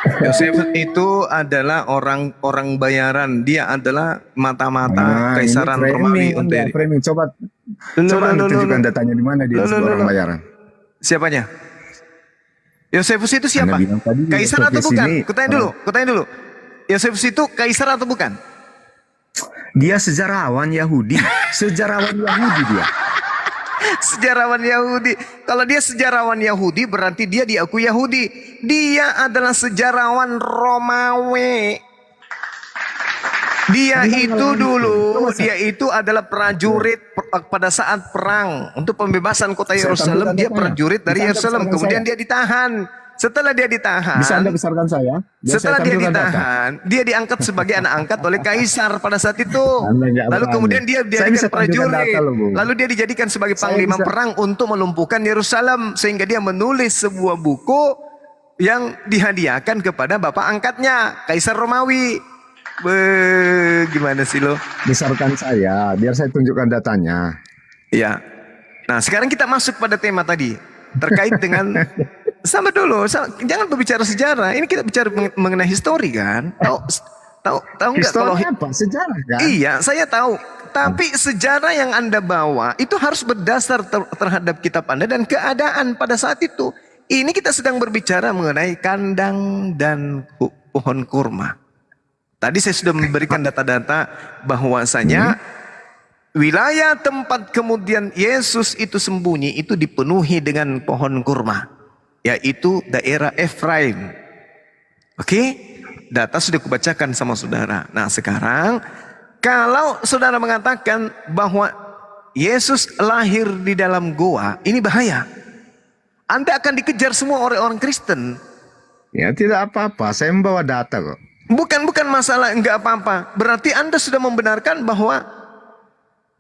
Speaker 3: Yosef itu adalah orang bayaran. Dia adalah mata-mata kaisaran Romawi.
Speaker 15: Coba tunjukkan datanya di mana dia orang bayaran.
Speaker 3: Siapanya? Yosefus itu siapa? Kaisar atau bukan? Kutanya dulu. Yosefus itu kaisar atau bukan?
Speaker 15: Dia sejarawan Yahudi. Sejarawan Yahudi dia.
Speaker 3: Sejarawan Yahudi. Kalau dia sejarawan Yahudi berarti dia diakui Yahudi. Dia adalah sejarawan Romawi. Dia itu dulu, dia itu adalah prajurit pada saat perang untuk pembebasan kota Yerusalem. Dia prajurit dari Yerusalem. Kemudian dia ditahan. Setelah dia ditahan,
Speaker 15: Bisa Anda besarkan saya? Biar
Speaker 3: setelah
Speaker 15: saya
Speaker 3: dia
Speaker 15: tampilkan data.
Speaker 3: ditahan, dia diangkat sebagai anak angkat oleh kaisar pada saat itu.
Speaker 15: Anda nggak
Speaker 3: Lalu
Speaker 15: berani.
Speaker 3: kemudian dia
Speaker 15: Saya bisa
Speaker 3: dijadikan
Speaker 15: tampilkan
Speaker 3: prajurit.
Speaker 15: data loh, Bu.
Speaker 3: Lalu dia dijadikan sebagai
Speaker 15: Saya
Speaker 3: panglima
Speaker 15: bisa-
Speaker 3: perang untuk melumpuhkan Yerusalem, sehingga dia menulis sebuah buku yang dihadiahkan kepada bapak angkatnya, Kaisar Romawi. Gimana sih lo?
Speaker 15: Besarkan saya, biar saya tunjukkan datanya.
Speaker 3: Ya. Nah, sekarang kita masuk pada tema tadi terkait dengan sama dulu, jangan berbicara sejarah. Ini kita bicara mengenai histori kan? Tahu nggak kalau
Speaker 15: Histori apa? Sejarah kan?
Speaker 3: Iya, saya tahu. Tapi sejarah yang Anda bawa itu harus berdasar terhadap kitab Anda dan keadaan pada saat itu. Ini kita sedang berbicara mengenai kandang dan pohon kurma. Tadi saya sudah memberikan data-data bahwasanya wilayah tempat kemudian Yesus itu sembunyi itu dipenuhi dengan pohon kurma, yaitu daerah Efraim. Oke? Data sudah kubacakan sama saudara. Nah, sekarang kalau saudara mengatakan bahwa Yesus lahir di dalam goa, ini bahaya. Anda akan dikejar semua oleh orang Kristen.
Speaker 15: Ya tidak apa-apa, saya membawa data kok.
Speaker 3: Bukan masalah enggak apa-apa. Berarti Anda sudah membenarkan bahwa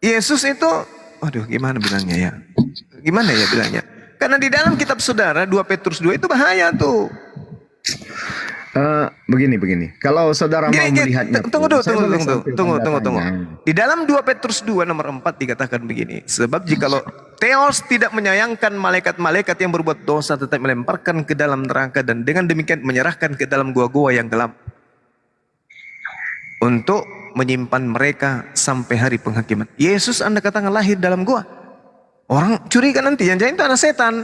Speaker 3: Yesus itu, aduh gimana bilangnya ya? Gimana ya bilangnya? Karena di dalam kitab saudara 2 Petrus 2 itu bahaya tuh.
Speaker 15: Begini. Kalau saudara mau melihatnya,
Speaker 3: Tunggu.
Speaker 15: saya boleh sampaikan datanya.
Speaker 3: Di dalam 2 Petrus 2 nomor 4 dikatakan begini. Sebab jikalau Theos tidak menyayangkan malaikat-malaikat yang berbuat dosa tetapi melemparkan ke dalam neraka dan dengan demikian menyerahkan ke dalam gua-gua yang gelap untuk menyimpan mereka sampai hari penghakiman. Yesus Anda katakan lahir dalam gua. Orang curiga nanti yang jangan itu anak setan.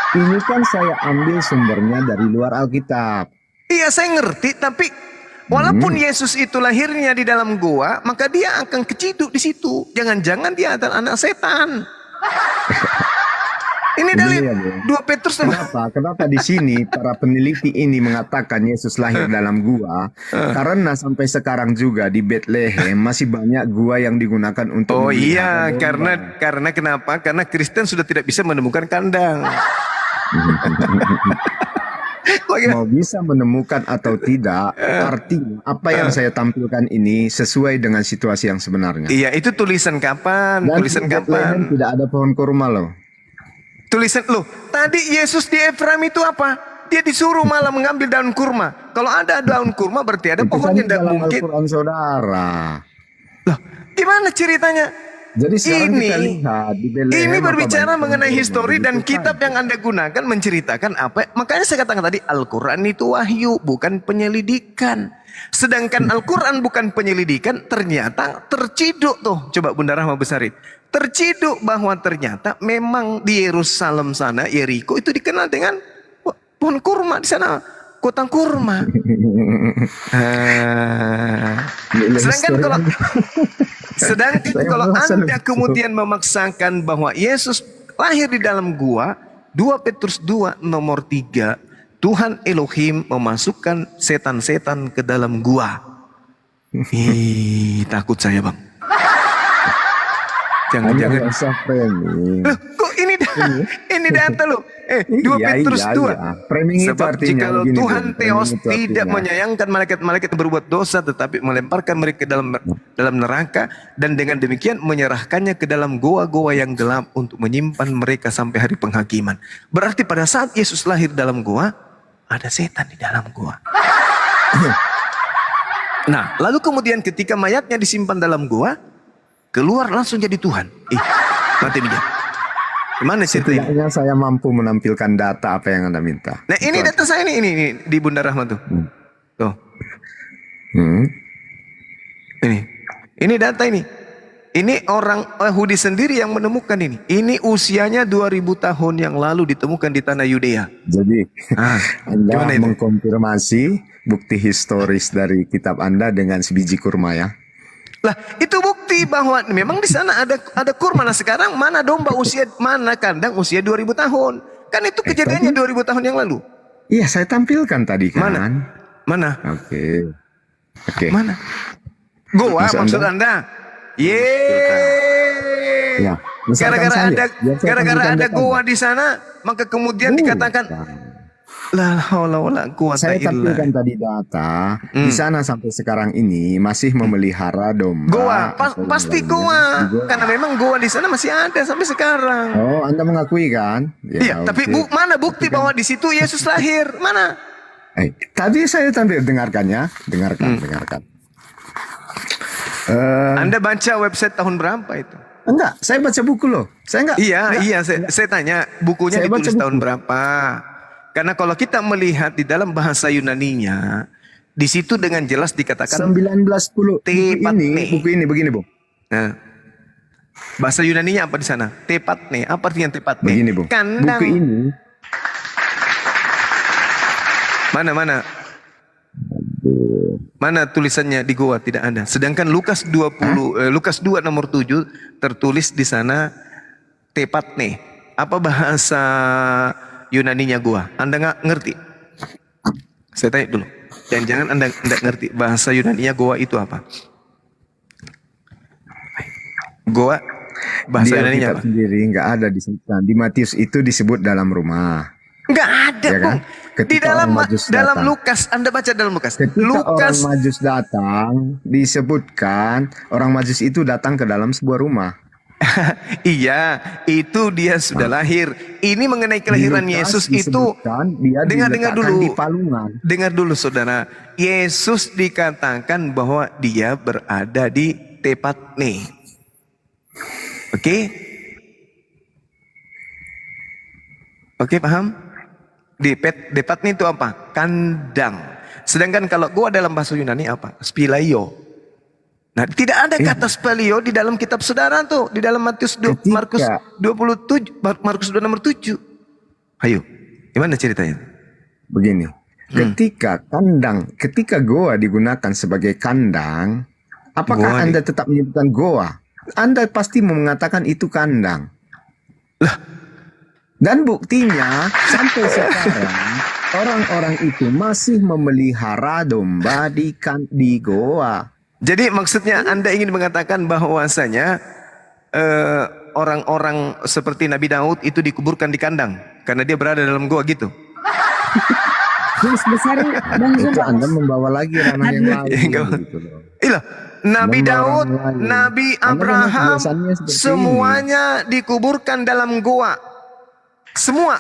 Speaker 15: Ini kan saya ambil sumbernya dari luar Alkitab.
Speaker 3: Iya saya ngerti, tapi walaupun Yesus itu lahirnya di dalam gua, maka dia akan keciduk di situ. Jangan-jangan dia adalah anak setan. Ini dari 2 Petrus.
Speaker 15: Kenapa di sini para peneliti ini mengatakan Yesus lahir dalam gua? Karena sampai sekarang juga di Bethlehem masih banyak gua yang digunakan untuk
Speaker 3: Oh iya,
Speaker 15: memelihara domba.
Speaker 3: karena kenapa? Karena Kristen sudah tidak bisa menemukan kandang.
Speaker 15: Mau bisa menemukan atau tidak, artinya apa yang saya tampilkan ini sesuai dengan situasi yang sebenarnya.
Speaker 3: Iya, itu tulisan kapan?
Speaker 15: Dan
Speaker 3: Tulisan
Speaker 15: di Bethlehem
Speaker 3: kapan?
Speaker 15: tidak ada pohon kurma loh.
Speaker 3: Tulisan loh. Tadi Yesus di Efraim itu apa? Dia disuruh malah mengambil daun kurma. Kalau ada daun kurma berarti ada
Speaker 15: Itu
Speaker 3: pohon
Speaker 15: kan
Speaker 3: yang tidak
Speaker 15: dalam
Speaker 3: mungkin.
Speaker 15: Al-Quran saudara.
Speaker 3: Gimana ceritanya?
Speaker 15: Jadi sekarang
Speaker 3: Ini
Speaker 15: kita lihat di Bethlehem
Speaker 3: Ini
Speaker 15: apa
Speaker 3: berbicara
Speaker 15: banyak
Speaker 3: mengenai
Speaker 15: pohon
Speaker 3: histori
Speaker 15: kurma.
Speaker 3: dan
Speaker 15: Itu
Speaker 3: kitab yang Anda gunakan menceritakan apa. Makanya saya katakan tadi Al-Quran itu wahyu, bukan penyelidikan. Sedangkan Al-Quran bukan penyelidikan, ternyata terciduk tuh. Coba Bunda Rahma besarin. Terciduk bahwa ternyata memang di Yerusalem sana, Yeriko itu dikenal dengan pohon kurma di sana. Kota kurma. Sedangkan kalau Anda kemudian memaksakan bahwa Yesus lahir di dalam gua, 2 Petrus 2 nomor 3, Tuhan Elohim memasukkan setan-setan ke dalam gua. Takut saya bang. Jangan-jangan. Kok ini data loh. 2 Petrus 2.
Speaker 15: Framing itu
Speaker 3: Sebab
Speaker 15: artinya
Speaker 3: jikalau
Speaker 15: begini,
Speaker 3: Tuhan
Speaker 15: Bung.
Speaker 3: Theos
Speaker 15: Framing itu
Speaker 3: tidak
Speaker 15: artinya.
Speaker 3: menyayangkan malaikat-malaikat yang berbuat dosa tetapi melemparkan mereka ke dalam neraka dan dengan demikian menyerahkannya ke dalam goa-goa yang gelap untuk menyimpan mereka sampai hari penghakiman. Berarti pada saat Yesus lahir dalam goa, ada setan di dalam goa. Nah, lalu kemudian ketika mayatnya disimpan dalam goa, keluar langsung jadi Tuhan. Mati dia. Gimana sih itu?
Speaker 15: Setidaknya saya mampu menampilkan data apa yang Anda minta.
Speaker 3: Nah, ini data saya ini di Bunda Rahma tuh. Tuh. Ini data ini. Ini orang Yahudi sendiri yang menemukan ini. Ini usianya 2000 tahun yang lalu ditemukan di tanah Yudea.
Speaker 15: Jadi Anda
Speaker 3: gimana itu?
Speaker 15: mengkonfirmasi bukti historis dari kitab Anda dengan sebiji kurma ya.
Speaker 3: Lah, itu bukti bahwa memang di sana ada kurma. Nah, sekarang mana domba mana kandang usia 2000 tahun? Kan itu kejadiannya 2000 tahun yang lalu.
Speaker 15: Iya, saya tampilkan tadi kan.
Speaker 3: Mana?
Speaker 15: Oke. Oke.
Speaker 3: Mana? Goa
Speaker 15: Maksud
Speaker 3: maksud
Speaker 15: Anda?
Speaker 3: Anda? Yeay.
Speaker 15: Ya. Misalkan
Speaker 3: Gara-gara
Speaker 15: saja,
Speaker 3: ada
Speaker 15: biar saya
Speaker 3: gara-gara
Speaker 15: tampilkan
Speaker 3: ada
Speaker 15: datanya.
Speaker 3: goa di sana, maka kemudian dikatakan la haula wala quwata
Speaker 15: Saya
Speaker 3: illa.
Speaker 15: tampilkan tadi data di sana sampai sekarang ini masih memelihara domba.
Speaker 3: Goa,
Speaker 15: atau yang
Speaker 3: pasti
Speaker 15: lainnya
Speaker 3: goa.
Speaker 15: di goa.
Speaker 3: Karena memang goa di sana masih ada sampai sekarang.
Speaker 15: Oh, Anda mengakui kan?
Speaker 3: Iya, tapi
Speaker 15: oke.
Speaker 3: mana bukti bahwa di situ Yesus lahir? Mana?
Speaker 15: Tadi saya tampil, dengarkan ya, dengarkan.
Speaker 3: Anda baca website tahun berapa itu?
Speaker 15: Enggak, saya baca buku loh. Saya enggak.
Speaker 3: Iya, saya tanya bukunya
Speaker 15: Saya baca
Speaker 3: ditulis
Speaker 15: buku.
Speaker 3: tahun berapa? Karena kalau kita melihat di dalam bahasa Yunaninya, di situ dengan jelas dikatakan
Speaker 15: 1910.
Speaker 3: Tepatne.
Speaker 15: Buku ini begini, Bung.
Speaker 3: Nah, bahasa Yunaninya apa di sana? Tepatne. Apa artinya tepatne?
Speaker 15: Begini, Bung.
Speaker 3: Kandang.
Speaker 15: Buku ini
Speaker 3: Mana tulisannya di goa tidak ada. Sedangkan Lukas 2 nomor 7 tertulis di sana tepatne. Apa bahasa Yunaninya goa? Anda nggak ngerti? Saya tanya dulu. Jangan-jangan Anda nggak ngerti bahasa Yunaninya goa itu apa? Goa bahasa
Speaker 15: di
Speaker 3: Yunaninya
Speaker 15: Alkitab
Speaker 3: apa?
Speaker 15: sendiri nggak ada disebutkan. Di Matius itu disebut dalam rumah.
Speaker 3: Nggak ada,
Speaker 15: Ya kan?
Speaker 3: Bung. Di
Speaker 15: Ketika
Speaker 3: dalam
Speaker 15: orang Majus
Speaker 3: dalam
Speaker 15: datang.
Speaker 3: Lukas, Anda baca dalam Lukas.
Speaker 15: Ketika orang
Speaker 3: Lukas
Speaker 15: Majus datang, disebutkan orang Majus itu datang ke dalam sebuah rumah.
Speaker 3: iya, itu dia sudah lahir. Ini mengenai kelahiran
Speaker 15: Di Lukas
Speaker 3: Yesus itu.
Speaker 15: disebutkan dia
Speaker 3: Dengar
Speaker 15: diletakkan
Speaker 3: dulu.
Speaker 15: di palungan.
Speaker 3: Dengar dulu saudara. Yesus dikatakan bahwa dia berada di Tepatne. Oke? Oke, paham? Tepatne itu apa? Kandang. Sedangkan kalau gua dalam bahasa Yunani apa? Spilaio. Nah, tidak ada kata spelio di dalam kitab saudara tuh, di dalam Markus 27, Markus 2 nomor 7. Ayo, gimana ceritanya?
Speaker 15: Begini, ketika goa digunakan sebagai kandang, apakah
Speaker 3: Goa
Speaker 15: Anda tetap menyebutkan goa? Anda pasti mengatakan itu kandang. Dan buktinya sampai sekarang orang-orang itu masih memelihara domba di goa.
Speaker 3: Jadi maksudnya Anda ingin mengatakan bahwasanya orang-orang seperti Nabi Daud itu dikuburkan di kandang karena dia berada dalam goa gitu.
Speaker 15: Itu Anda membawa lagi ranah yang lain. Gitu loh.
Speaker 3: Ilah, Nabi Daud, Nabi Abraham, semuanya dikuburkan dalam goa. Semua.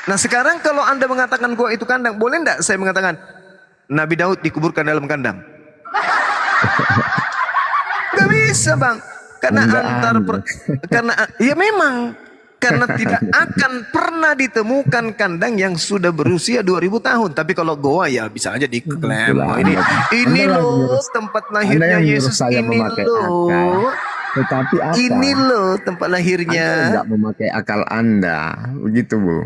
Speaker 3: Nah sekarang kalau Anda mengatakan goa itu kandang, boleh enggak saya mengatakan Nabi Daud dikuburkan dalam kandang? Gak bisa bang, karena ya memang karena tidak akan pernah ditemukan kandang yang sudah berusia 2000 tahun. Tapi kalau goa ya bisa aja diklaim. Ini loh tempat lahirnya Yesus, ini loh.
Speaker 15: Tetapi apa?
Speaker 3: Ini loh tempat lahirnya.
Speaker 15: Anda nggak memakai akal Anda, begitu Bu.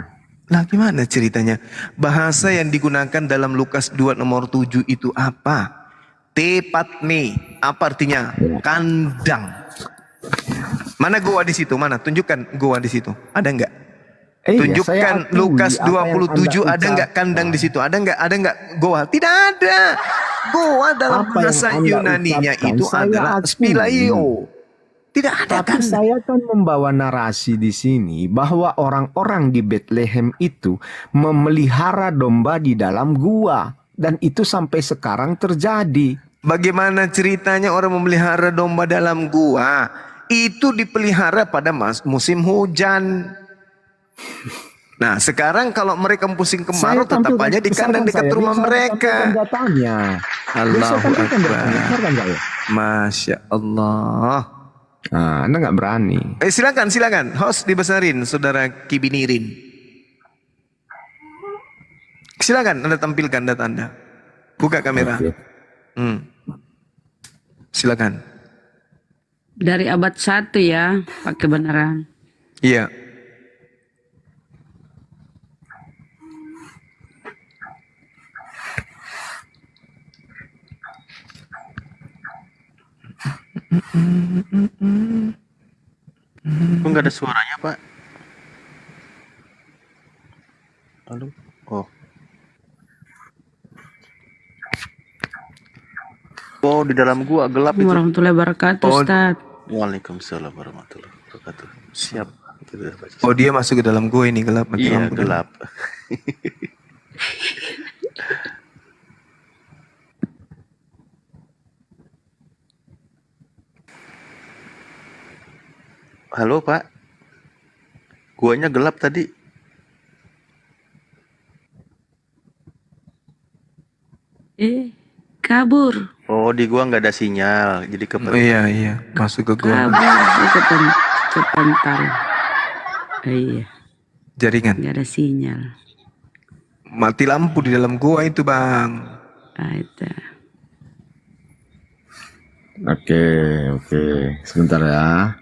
Speaker 3: Nah gimana ceritanya? Bahasa yang digunakan dalam Lukas 2 nomor 7 itu apa? Tepatne, apa artinya? Kandang. Mana goa di situ? Mana? Tunjukkan goa di situ. Ada enggak? Tunjukkan Lukas 27 ada enggak kandang di situ? Ada enggak goa? Tidak ada. Goa dalam bahasa Yunaninya itu adalah spilaio. Tidak ada.
Speaker 15: Tapi saya kan membawa narasi di sini bahwa orang-orang di Bethlehem itu memelihara domba di dalam gua. Dan itu sampai sekarang terjadi.
Speaker 3: Bagaimana ceritanya orang memelihara domba dalam gua? Itu dipelihara pada musim hujan. Nah sekarang kalau mereka musim kemarau tetap aja di kandang dekat rumah mereka. Allahu Akbar. Masya Allah.
Speaker 15: Nah, Anda nggak berani.
Speaker 3: Silakan. Host dibesarin, saudara Kibinirin. Silakan Anda tampilkan data Anda. Buka kamera. Silakan.
Speaker 5: Dari abad 1 ya, Pak kebenaran.
Speaker 3: Iya.
Speaker 16: Kok nggak ada suaranya, Pak? Halo? Oh. Oh, di dalam gua gelap itu.
Speaker 5: Warahmatullahi wabarakatuh,
Speaker 3: Oh.
Speaker 5: Ustaz.
Speaker 16: Waalaikumsalam warahmatullahi wabarakatuh. Siap. Kita udah baca.
Speaker 3: Oh, dia masuk ke dalam gua ini gelap. mati
Speaker 16: Iya,
Speaker 3: lampu.
Speaker 16: gelap. Halo, Pak. Guanya gelap tadi.
Speaker 5: Kabur.
Speaker 16: Oh, di gua nggak ada sinyal, jadi
Speaker 3: Iya, masuk ke gua.
Speaker 5: Kabur ke pental. Iya,
Speaker 3: Jaringan.
Speaker 5: nggak ada sinyal.
Speaker 3: Mati lampu di dalam gua itu, Bang.
Speaker 5: Ada.
Speaker 15: Oke. Sebentar ya.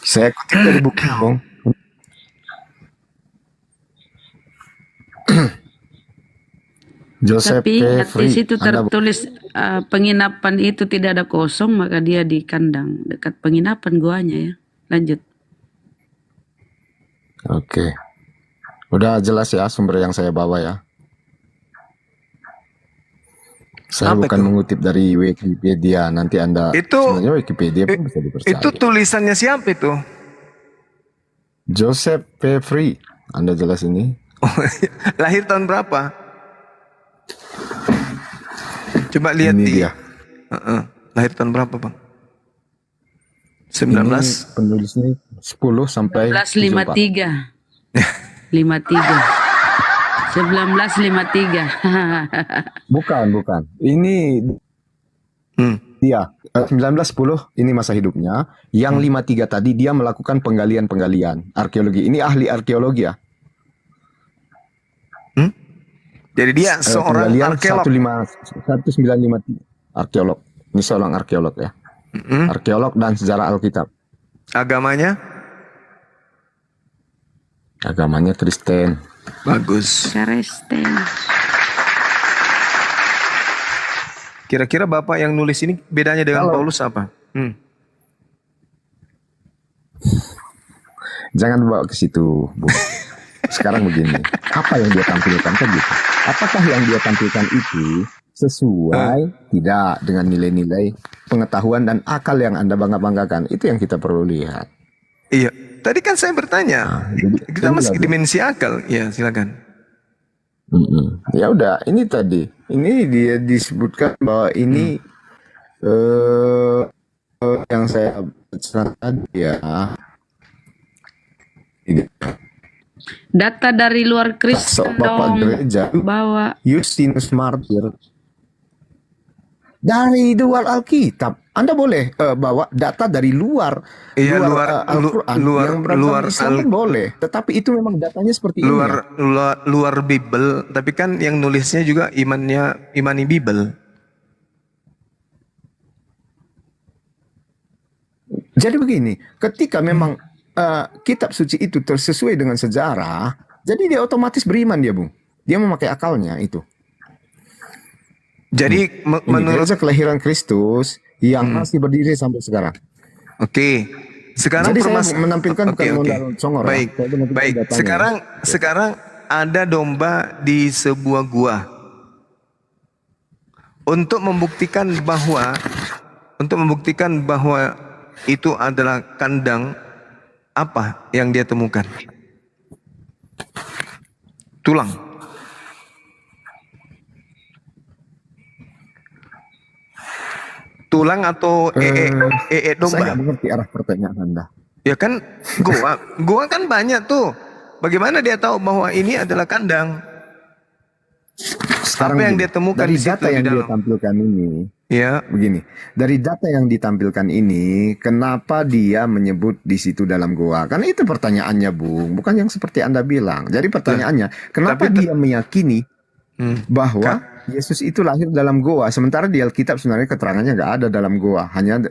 Speaker 15: Saya kutip dari buku, Bang. Joseph
Speaker 5: Tapi
Speaker 15: P.
Speaker 5: di
Speaker 15: Free.
Speaker 5: situ
Speaker 15: Anda
Speaker 5: tertulis penginapan itu tidak ada kosong, maka dia di kandang dekat penginapan guanya ya. Lanjut.
Speaker 15: Oke. Udah jelas ya sumber yang saya bawa ya. Saya
Speaker 3: Apa
Speaker 15: bukan
Speaker 3: itu?
Speaker 15: mengutip dari Wikipedia. Nanti Anda
Speaker 3: Itu-
Speaker 15: sebenarnya Wikipedia pun bisa dipercaya.
Speaker 3: Itu tulisannya siapa itu?
Speaker 15: Joseph P. Free. Anda jelas ini?
Speaker 3: Lahir tahun berapa? Coba lihat
Speaker 15: Ini
Speaker 3: di.
Speaker 15: dia.
Speaker 3: Lahir tahun berapa, Bang?
Speaker 15: Ini
Speaker 3: 19.
Speaker 15: penulisnya 10 sampai
Speaker 5: 1953. 53. 1953.
Speaker 15: Bukan. Ini dia 1910 ini masa hidupnya. Yang 53 tadi dia melakukan penggalian arkeologi. Ini ahli arkeologi ya.
Speaker 3: Jadi dia seorang
Speaker 15: Penggalian
Speaker 3: arkeolog.
Speaker 15: 1953 arkeolog. Ini seorang arkeolog ya. Arkeolog dan sejarah Alkitab.
Speaker 3: Agamanya?
Speaker 15: Agamanya Kristen.
Speaker 3: Bagus.
Speaker 5: Kristen.
Speaker 3: Kira-kira Bapak yang nulis ini bedanya dengan Paulus apa?
Speaker 15: Jangan bawa ke situ, Bu. Sekarang begini, apa yang dia tampilkan kan gitu. Apakah yang dia tampilkan itu sesuai tidak dengan nilai-nilai pengetahuan dan akal yang Anda bangga-banggakan? Itu yang kita perlu lihat.
Speaker 3: Iya. Tadi kan saya bertanya. Kita masih dimensi akal. Ya, silakan.
Speaker 15: Ya udah, ini tadi. Ini dia disebutkan bahwa ini yang saya baca tadi ya.
Speaker 5: Data dari luar Kristen
Speaker 15: Bapak
Speaker 5: dong.
Speaker 15: gereja
Speaker 5: Bawa.
Speaker 15: Justinus Martyr dari luar Alkitab. Anda boleh bawa data dari luar Al-Quran yang beragam Islam pun boleh. Tetapi itu memang datanya seperti ini.
Speaker 3: Luar Bible, tapi kan yang nulisnya juga imani Bible.
Speaker 15: Jadi begini, ketika memang kitab suci itu sesuai dengan sejarah, jadi dia otomatis beriman dia, Bung. Dia memakai akalnya itu.
Speaker 3: Jadi
Speaker 15: menurut gereja kelahiran Kristus yang masih berdiri sampai sekarang.
Speaker 3: Oke. Sekarang
Speaker 15: jadi saya menampilkan bukan modal congor.
Speaker 3: Baik.
Speaker 15: Ya.
Speaker 3: Baik. Sekarang ada domba di sebuah gua. Untuk membuktikan bahwa itu adalah kandang, apa yang dia temukan? Tulang. Tulang atau domba?
Speaker 15: Saya nggak mengerti arah pertanyaan Anda.
Speaker 3: Ya kan gua kan banyak tuh. Bagaimana dia tahu bahwa ini adalah kandang?
Speaker 15: Sekarang
Speaker 3: apa yang
Speaker 15: begini,
Speaker 3: dia temukan
Speaker 15: dari
Speaker 3: di situ
Speaker 15: data
Speaker 3: di
Speaker 15: yang dia
Speaker 3: dalam?
Speaker 15: tampilkan ini,
Speaker 3: ya
Speaker 15: begini. Dari data yang ditampilkan ini, kenapa dia menyebut di situ dalam goa? Karena itu pertanyaannya, Bung, bukan yang seperti Anda bilang. Jadi pertanyaannya, kenapa dia meyakini bahwa Yesus itu lahir dalam goa, sementara di Alkitab sebenarnya keterangannya nggak ada dalam goa, hanya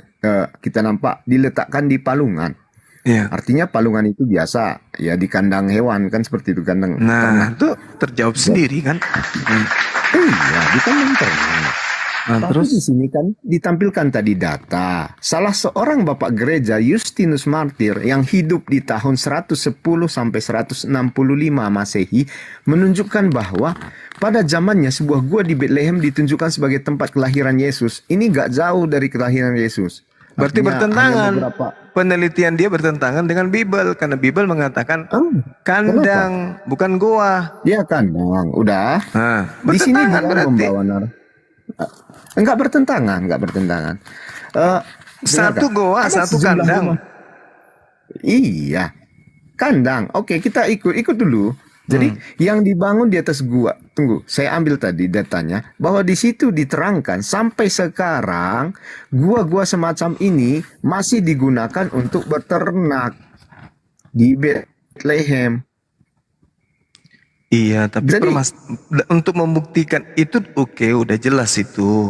Speaker 15: kita nampak diletakkan di palungan.
Speaker 3: Ya.
Speaker 15: Artinya palungan itu biasa ya di kandang hewan kan seperti itu kandang.
Speaker 3: Nah,
Speaker 15: ternak.
Speaker 3: itu terjawab sendiri kan?
Speaker 15: Iya, di kandang ternak.
Speaker 3: Nah,
Speaker 15: Tapi
Speaker 3: terus
Speaker 15: di sini kan ditampilkan tadi data. Salah seorang bapak gereja Justinus Martir yang hidup di tahun 110 sampai 165 Masehi menunjukkan bahwa pada zamannya sebuah gua di Bethlehem ditunjukkan sebagai tempat kelahiran Yesus. Ini gak jauh dari kelahiran Yesus.
Speaker 3: berarti
Speaker 15: Artinya
Speaker 3: bertentangan.
Speaker 15: hanya beberapa.
Speaker 3: Penelitian dia bertentangan dengan Bible karena Bible mengatakan kandang
Speaker 15: Kenapa?
Speaker 3: bukan goa.
Speaker 15: Ya kandang, udah.
Speaker 3: Nah,
Speaker 15: Di sini
Speaker 3: bertentangan
Speaker 15: dia
Speaker 3: berarti.
Speaker 15: membawa enggak bertentangan, enggak bertentangan.
Speaker 3: Satu
Speaker 15: Dengarkan,
Speaker 3: goa,
Speaker 15: ada
Speaker 3: satu
Speaker 15: sejumlah
Speaker 3: kandang.
Speaker 15: rumah. Iya, kandang. Oke, kita ikut dulu. Jadi yang dibangun di atas gua, tunggu, saya ambil tadi datanya bahwa di situ diterangkan sampai sekarang gua-gua semacam ini masih digunakan untuk beternak di Bethlehem.
Speaker 3: Iya, tapi
Speaker 15: Jadi
Speaker 3: untuk membuktikan itu oke, udah jelas itu.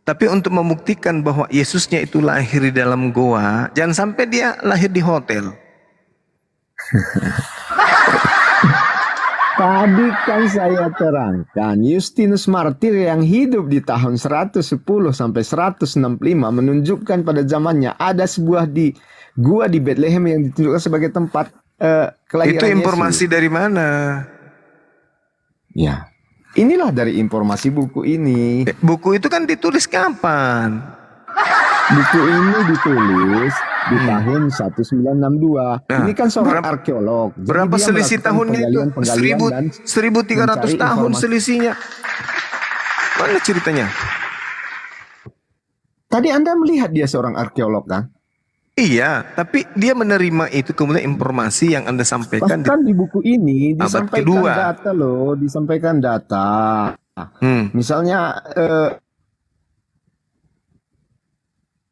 Speaker 3: Tapi untuk membuktikan bahwa Yesusnya itu lahir di dalam goa, jangan sampai dia lahir di hotel.
Speaker 15: tadi kan saya terangkan Justinus Martir yang hidup di tahun 110 sampai 165 menunjukkan pada zamannya ada sebuah gua di Bethlehem yang ditunjukkan sebagai tempat kelahiran
Speaker 3: Itu informasi
Speaker 15: Yesus.
Speaker 3: dari mana?
Speaker 15: Ya, inilah dari informasi buku ini.
Speaker 3: Buku itu kan ditulis kapan?
Speaker 15: Buku ini ditulis di tahun 1962. Ini kan seorang arkeolog. Jadi
Speaker 3: Berapa
Speaker 15: dia
Speaker 3: selisih
Speaker 15: melakukan
Speaker 3: tahunnya itu?
Speaker 15: penggalian dan
Speaker 3: 1300
Speaker 15: mencari
Speaker 3: tahun
Speaker 15: informasi.
Speaker 3: selisihnya. Mana ceritanya?
Speaker 15: Tadi Anda melihat dia seorang arkeolog kan?
Speaker 3: Iya, tapi dia menerima itu kemudian informasi yang Anda sampaikan
Speaker 15: Bahkan di buku ini
Speaker 3: abad
Speaker 15: disampaikan
Speaker 3: kedua.
Speaker 15: data loh, disampaikan data. Misalnya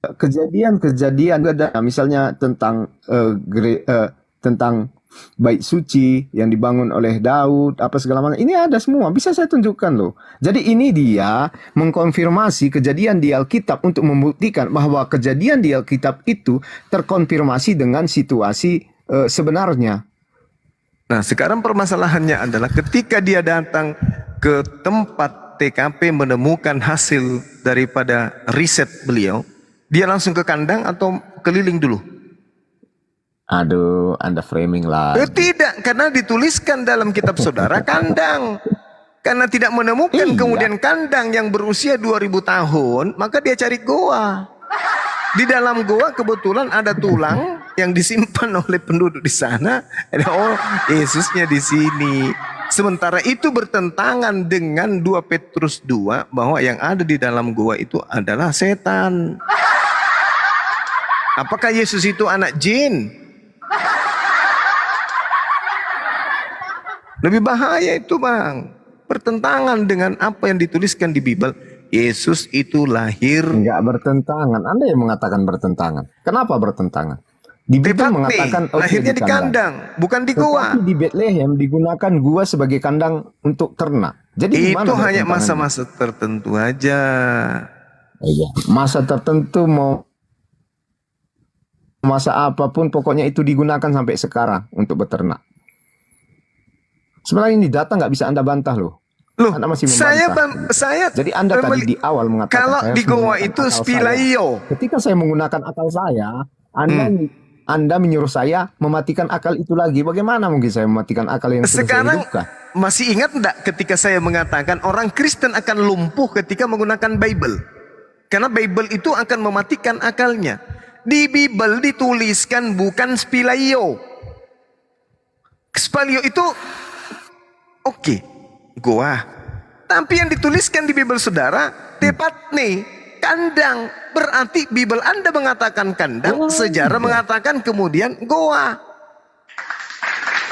Speaker 15: kejadian-kejadian ada misalnya tentang tentang bait suci yang dibangun oleh Daud apa segala macam. Ini ada semua, bisa saya tunjukkan loh. Jadi ini dia mengkonfirmasi kejadian di Alkitab untuk membuktikan bahwa kejadian di Alkitab itu terkonfirmasi dengan situasi sebenarnya.
Speaker 3: Nah, sekarang permasalahannya adalah ketika dia datang ke tempat TKP menemukan hasil daripada riset beliau, dia langsung ke kandang atau keliling dulu?
Speaker 15: Aduh, Anda framing lah.
Speaker 3: Tidak, karena dituliskan dalam kitab saudara kandang. Karena tidak menemukan kemudian kandang yang berusia 2000 tahun, maka dia cari goa. Di dalam goa kebetulan ada tulang yang disimpan oleh penduduk di sana. Oh, Yesusnya di sini. Sementara itu bertentangan dengan 2 Petrus 2 bahwa yang ada di dalam goa itu adalah setan. Apakah Yesus itu anak jin? Lebih bahaya itu, Bang. Bertentangan dengan apa yang dituliskan di Bible. Yesus itu lahir.
Speaker 15: Enggak bertentangan. Anda yang mengatakan bertentangan. Kenapa bertentangan? Di Bible mengatakan
Speaker 3: lahirnya di kandang, bukan di goa.
Speaker 15: Tetapi di Bethlehem digunakan gua sebagai kandang untuk ternak. Jadi
Speaker 3: itu hanya masa-masa tertentu aja.
Speaker 15: Iya, masa tertentu mau masa apapun pokoknya itu digunakan sampai sekarang untuk beternak. Sebenarnya ini data nggak bisa Anda bantah loh. Anda masih
Speaker 3: saya
Speaker 15: jadi Anda tadi di awal mengatakan
Speaker 3: kalau
Speaker 15: saya
Speaker 3: di
Speaker 15: harus
Speaker 3: goa
Speaker 15: menggunakan
Speaker 3: itu
Speaker 15: akal
Speaker 3: spilaio.
Speaker 15: saya. Ketika saya menggunakan akal saya, Anda menyuruh saya mematikan akal itu lagi. Bagaimana mungkin saya mematikan akal yang sudah saya
Speaker 3: Sekarang
Speaker 15: hidupkan?
Speaker 3: masih ingat enggak ketika saya mengatakan orang Kristen akan lumpuh ketika menggunakan Bible? Karena Bible itu akan mematikan akalnya. Di Bible dituliskan bukan spilaio. Spilaio itu oke, goa. Tapi yang dituliskan di Bible saudara, tepat nih, kandang. Berarti Bible Anda mengatakan kandang, sejarah mengatakan kemudian goa.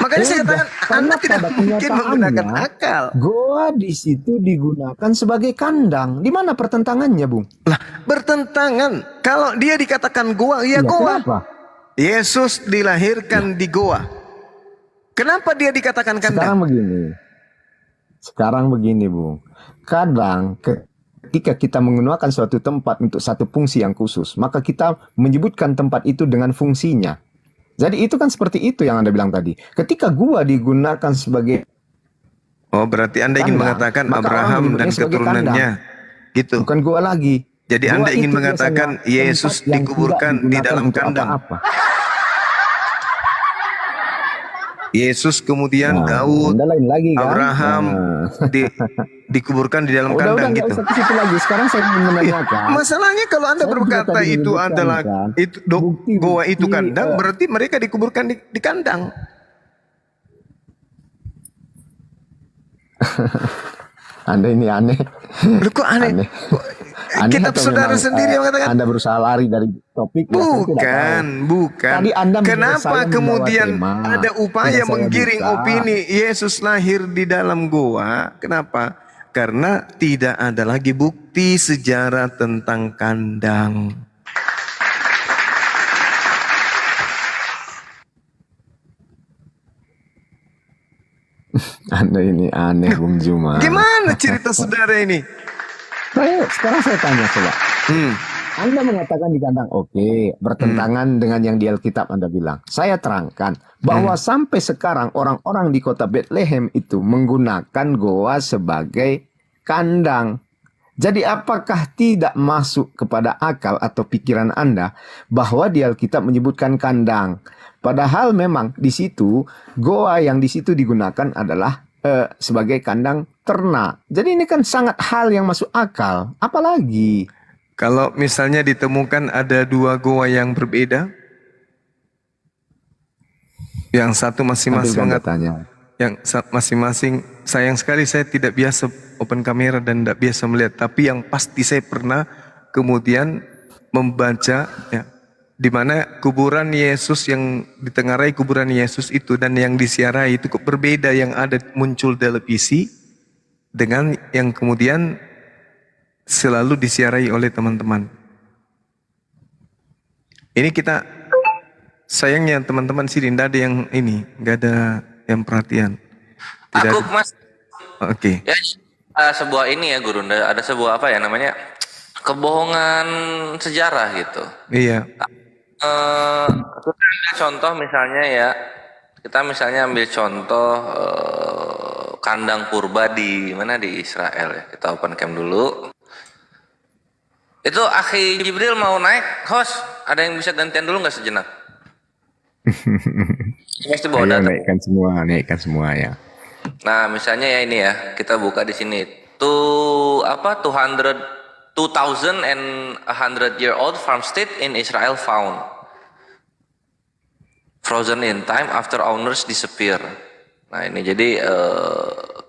Speaker 3: Makanya saya katakan Anda tidak mungkin menggunakan akal.
Speaker 15: Goa di situ digunakan sebagai kandang. Di mana pertentangannya, Bung?
Speaker 3: Lah, bertentangan. Kalau dia dikatakan goa, ya goa.
Speaker 15: Kenapa?
Speaker 3: Yesus dilahirkan di goa. Kenapa dia dikatakan kandang?
Speaker 15: Sekarang begini, Bung. Kadang ketika kita menggunakan suatu tempat untuk satu fungsi yang khusus, maka kita menyebutkan tempat itu dengan fungsinya. Jadi itu kan seperti itu yang Anda bilang tadi. Ketika gua digunakan sebagai
Speaker 3: berarti Anda ingin mengatakan Abraham dan keturunannya Gitu.
Speaker 15: Bukan goa lagi.
Speaker 3: Jadi
Speaker 15: Goa
Speaker 3: Anda ingin
Speaker 15: itu
Speaker 3: mengatakan
Speaker 15: biasanya
Speaker 3: Yesus
Speaker 15: tempat yang
Speaker 3: dikuburkan
Speaker 15: tidak
Speaker 3: di
Speaker 15: digunakan
Speaker 3: dalam
Speaker 15: untuk
Speaker 3: kandang.
Speaker 15: apa-apa.
Speaker 3: Yesus kemudian
Speaker 15: Nah,
Speaker 3: Daud,
Speaker 15: Anda lain lagi kan?
Speaker 3: Abraham dikuburkan di dalam
Speaker 15: Udah
Speaker 3: kandang
Speaker 15: nggak
Speaker 3: gitu.
Speaker 15: usah ke situ lagi. Sekarang saya ingin menanyakan.
Speaker 3: Masalahnya kalau Anda
Speaker 15: Saya juga
Speaker 3: berkata
Speaker 15: tadi
Speaker 3: itu
Speaker 15: menyebutkan,
Speaker 3: adalah
Speaker 15: kan,
Speaker 3: goa itu kandang,
Speaker 15: eh,
Speaker 3: berarti mereka dikuburkan di kandang.
Speaker 15: Anda ini aneh.
Speaker 3: Loh, kok aneh?
Speaker 15: Aneh
Speaker 3: Kitab
Speaker 15: atau
Speaker 3: saudara
Speaker 15: memang,
Speaker 3: sendiri yang mengatakan
Speaker 15: Anda berusaha lari dari topik. Ya, saya tidak tahu.
Speaker 3: bukan.
Speaker 15: Tadi Anda menyuruh
Speaker 3: Kenapa
Speaker 15: saya membawa
Speaker 3: kemudian
Speaker 15: tema.
Speaker 3: ada upaya
Speaker 15: Tidak saya
Speaker 3: menggiring
Speaker 15: buka.
Speaker 3: opini Yesus lahir di dalam goa? Kenapa? Karena tidak ada lagi bukti sejarah tentang kandang.
Speaker 15: Anda ini aneh, Bung Juma.
Speaker 3: Gimana cerita saudara ini?
Speaker 15: Sekarang saya tanya coba. Anda mengatakan di kandang, oke, bertentangan dengan yang di Alkitab Anda bilang. Saya terangkan bahwa sampai sekarang orang-orang di kota Bethlehem itu menggunakan goa sebagai kandang. Jadi apakah tidak masuk kepada akal atau pikiran Anda bahwa di Alkitab menyebutkan kandang? Padahal memang di situ goa yang di situ digunakan adalah sebagai kandang ternak. Jadi ini kan sangat hal yang masuk akal. Apalagi
Speaker 3: kalau misalnya ditemukan ada dua goa yang berbeda, yang satu masing-masing yang masing-masing, sayang sekali saya tidak biasa open kamera dan tidak biasa melihat, tapi yang pasti saya pernah kemudian membaca ya, di mana kuburan Yesus yang ditengarai kuburan Yesus itu dan yang disiarai itu kok berbeda, yang ada muncul televisi dengan yang kemudian selalu disiarai oleh teman-teman. Ini kita sayangnya teman-teman sini tidak ada yang ini, nggak ada yang perhatian.
Speaker 1: Aku mas,
Speaker 3: Oke.
Speaker 1: ya sebuah ini ya Guru, ada sebuah apa ya namanya kebohongan sejarah gitu.
Speaker 3: Iya.
Speaker 1: Kita ambil contoh misalnya ya, kita misalnya ambil contoh kandang purba di mana di Israel ya. Kita open cam dulu. Itu Akhi Jibril mau naik, host, ada yang bisa gantian dulu nggak sejenak? Mesti bawa data.
Speaker 15: naikkan semua ya.
Speaker 1: Nah, misalnya ya ini ya, kita buka di sini. 2,100-year-old farmstead in Israel found. Frozen in time after owners disappear. Nah, ini jadi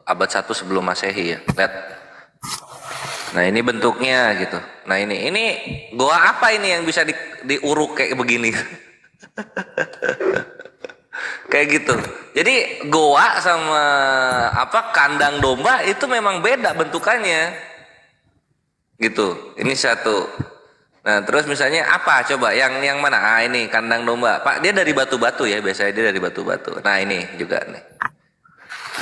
Speaker 1: abad 1 sebelum Masehi ya. Lihat. Nah, ini bentuknya gitu. Nah, ini goa apa ini yang bisa diuruk kayak begini? Kayak gitu. Jadi goa sama kandang domba itu memang beda bentukannya. Gitu. Ini satu. Nah, terus misalnya apa coba yang mana? Ah, ini kandang domba. Pak, dia dari batu-batu ya, biasanya dia dari batu-batu. Nah, ini juga nih.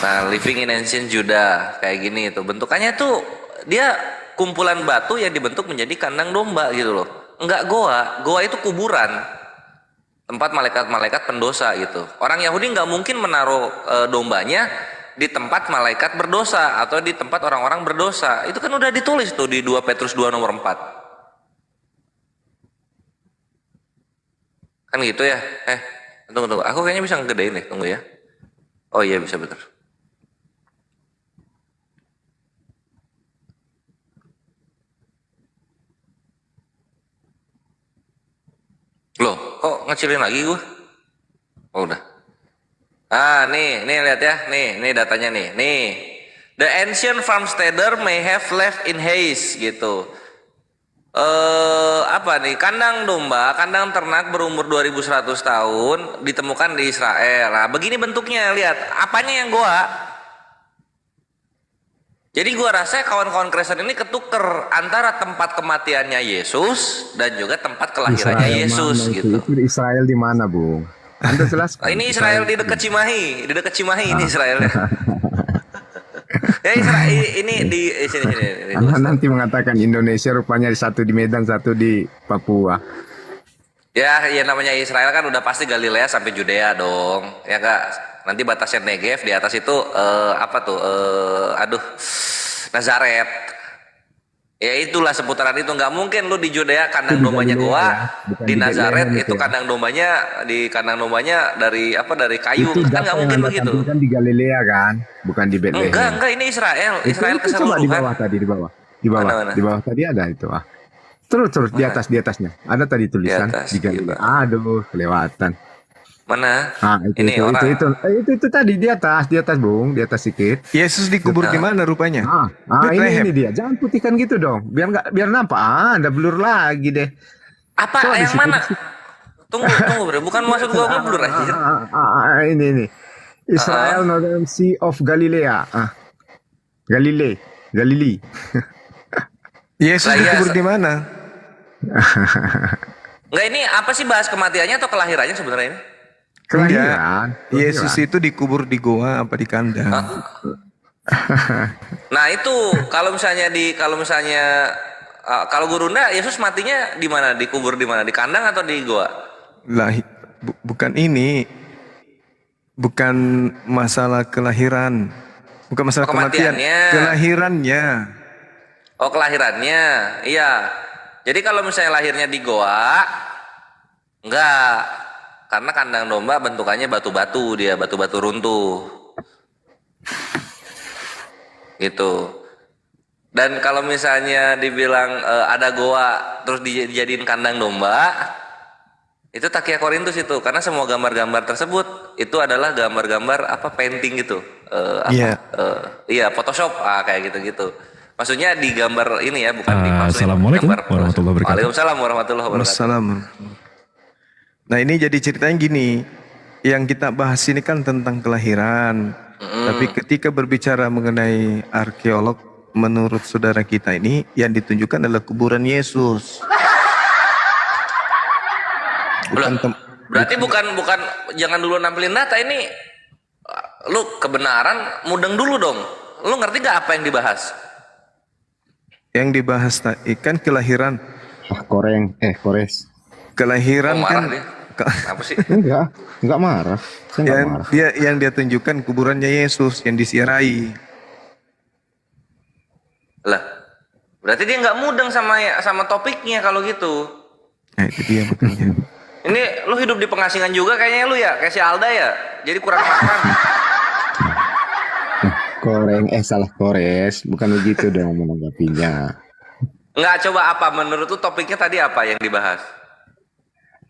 Speaker 1: Nah, living in ancient Judah kayak gini itu. Bentukannya tuh dia kumpulan batu yang dibentuk menjadi kandang domba gitu loh. Enggak goa. Goa itu kuburan. Tempat malaikat-malaikat pendosa gitu. Orang Yahudi nggak mungkin menaruh dombanya di tempat malaikat berdosa atau di tempat orang-orang berdosa. Itu kan udah ditulis tuh di 2 Petrus 2 nomor 4. Kan gitu ya. Tunggu. Aku kayaknya bisa ngegedein deh. Tunggu ya. Oh iya bisa betul. Loh, kok ngecilin lagi gua? Oh, udah. Ah, nih lihat ya. Nih datanya nih. Nih. The ancient farmsteader may have left in haste gitu. Apa nih? Kandang domba, kandang ternak berumur 2100 tahun ditemukan di Israel. Nah, begini bentuknya, lihat. Apanya yang goa? Jadi gua rasa kawan-kawan Kristen ini ketuker antara tempat kematiannya Yesus dan juga tempat kelahirannya Yesus gitu.
Speaker 15: Itu di Israel di mana, Bung? Anda jelaskan.
Speaker 1: Ini Israel di dekat Cimahi, ini Israelnya. Ya Israel ini di sini.
Speaker 15: Anda nanti mengatakan Indonesia rupanya satu di Medan, satu di Papua.
Speaker 1: Ya namanya Israel kan udah pasti Galilea sampai Judea dong, ya Kak. Nanti batasnya Negev, di atas itu Nazaret. Ya itulah seputaran itu, nggak mungkin lu di Judea kandang
Speaker 15: Itu di
Speaker 1: dombanya
Speaker 15: Galilea
Speaker 1: goa,
Speaker 15: ya, bukan
Speaker 1: di
Speaker 15: di
Speaker 1: Nazaret
Speaker 15: Bethlehem
Speaker 1: itu
Speaker 15: itu ya.
Speaker 1: kandang dombanya, di kandang dombanya dari apa, dari kayu,
Speaker 15: Itu
Speaker 1: kan
Speaker 15: data
Speaker 1: nggak
Speaker 15: yang
Speaker 1: mungkin
Speaker 15: Anda
Speaker 1: begitu.
Speaker 15: tampilkan di Galilea kan, bukan di Bethlehem.
Speaker 1: Enggak, ini Israel
Speaker 15: Itu coba di
Speaker 1: keseluruhan.
Speaker 15: bawah tadi, di bawah. Di bawah.
Speaker 1: Mana?
Speaker 15: Di bawah tadi ada itu. Terus di
Speaker 1: Mana?
Speaker 15: di atasnya. Ada tadi tulisan
Speaker 1: atas,
Speaker 15: di Galilea. Aduh, kelewatan.
Speaker 1: Mana?
Speaker 15: Itu,
Speaker 1: Ini orang.
Speaker 15: itu tadi di atas, Bung, di atas sedikit.
Speaker 3: Yesus dikubur di mana rupanya?
Speaker 15: Ini dia. Jangan putihkan gitu dong. Biar nampak. Ada blur lagi deh.
Speaker 1: Apa
Speaker 15: Coba di
Speaker 1: yang
Speaker 15: situ,
Speaker 1: mana?
Speaker 15: di situ.
Speaker 1: Tunggu bro, bukan maksud gua ngeblur anjir.
Speaker 15: Ini. Israel Northern Sea of Galilea. Galilei.
Speaker 3: Yesus
Speaker 1: Lah, iya,
Speaker 3: dikubur di mana?
Speaker 1: Enggak, ini apa sih, bahas kematiannya atau kelahirannya sebenarnya ini?
Speaker 3: Enggak. Yesus itu dikubur di goa apa di kandang?
Speaker 1: Nah itu kalau misalnya kalau Gurunda, Yesus matinya di mana? Dikubur di mana? Di kandang atau di goa?
Speaker 3: Lah, bukan ini. Bukan masalah kelahiran. Bukan masalah kematian.
Speaker 1: Kematiannya.
Speaker 3: Kelahirannya.
Speaker 1: Oh, kelahirannya. Iya. Jadi kalau misalnya lahirnya di goa, enggak. Karena kandang domba bentukannya batu-batu, dia batu-batu runtuh. Gitu. Dan kalau misalnya dibilang ada goa terus dijadiin kandang domba, itu Takia Korintus itu, karena semua gambar-gambar tersebut itu adalah gambar-gambar painting gitu. Iya, Photoshop kayak gitu-gitu. Maksudnya di gambar ini ya, bukan di
Speaker 17: Assalamualaikum warahmatullahi wabarakatuh.
Speaker 1: Waalaikumsalam warahmatullahi wabarakatuh.
Speaker 3: Waalaikumsalam. Nah, ini jadi ceritanya gini. Yang kita bahas ini kan tentang kelahiran. Tapi ketika berbicara mengenai arkeolog, menurut saudara kita ini yang ditunjukkan adalah kuburan Yesus.
Speaker 1: Berarti bukan jangan dulu nampilin data ini. Lu kebenaran mudeng dulu dong. Lu ngerti gak apa yang dibahas?
Speaker 3: Yang dibahas kan kelahiran.
Speaker 15: Kores.
Speaker 3: Kelahiran kan.
Speaker 1: Apa sih?
Speaker 15: Enggak marah. Saya enggak marah.
Speaker 3: Yang dia tunjukkan kuburannya Yesus yang disiarai.
Speaker 1: Lah, berarti dia nggak mudeng sama topiknya kalau gitu.
Speaker 3: Nah, itu dia makanya.
Speaker 1: Ini lu hidup di pengasingan juga kayaknya lu ya, kayak si Alda ya. Jadi kurang makan.
Speaker 15: Salah kores, bukan begitu dong menanggapinya.
Speaker 1: Nggak, coba apa menurut lu topiknya tadi apa yang dibahas?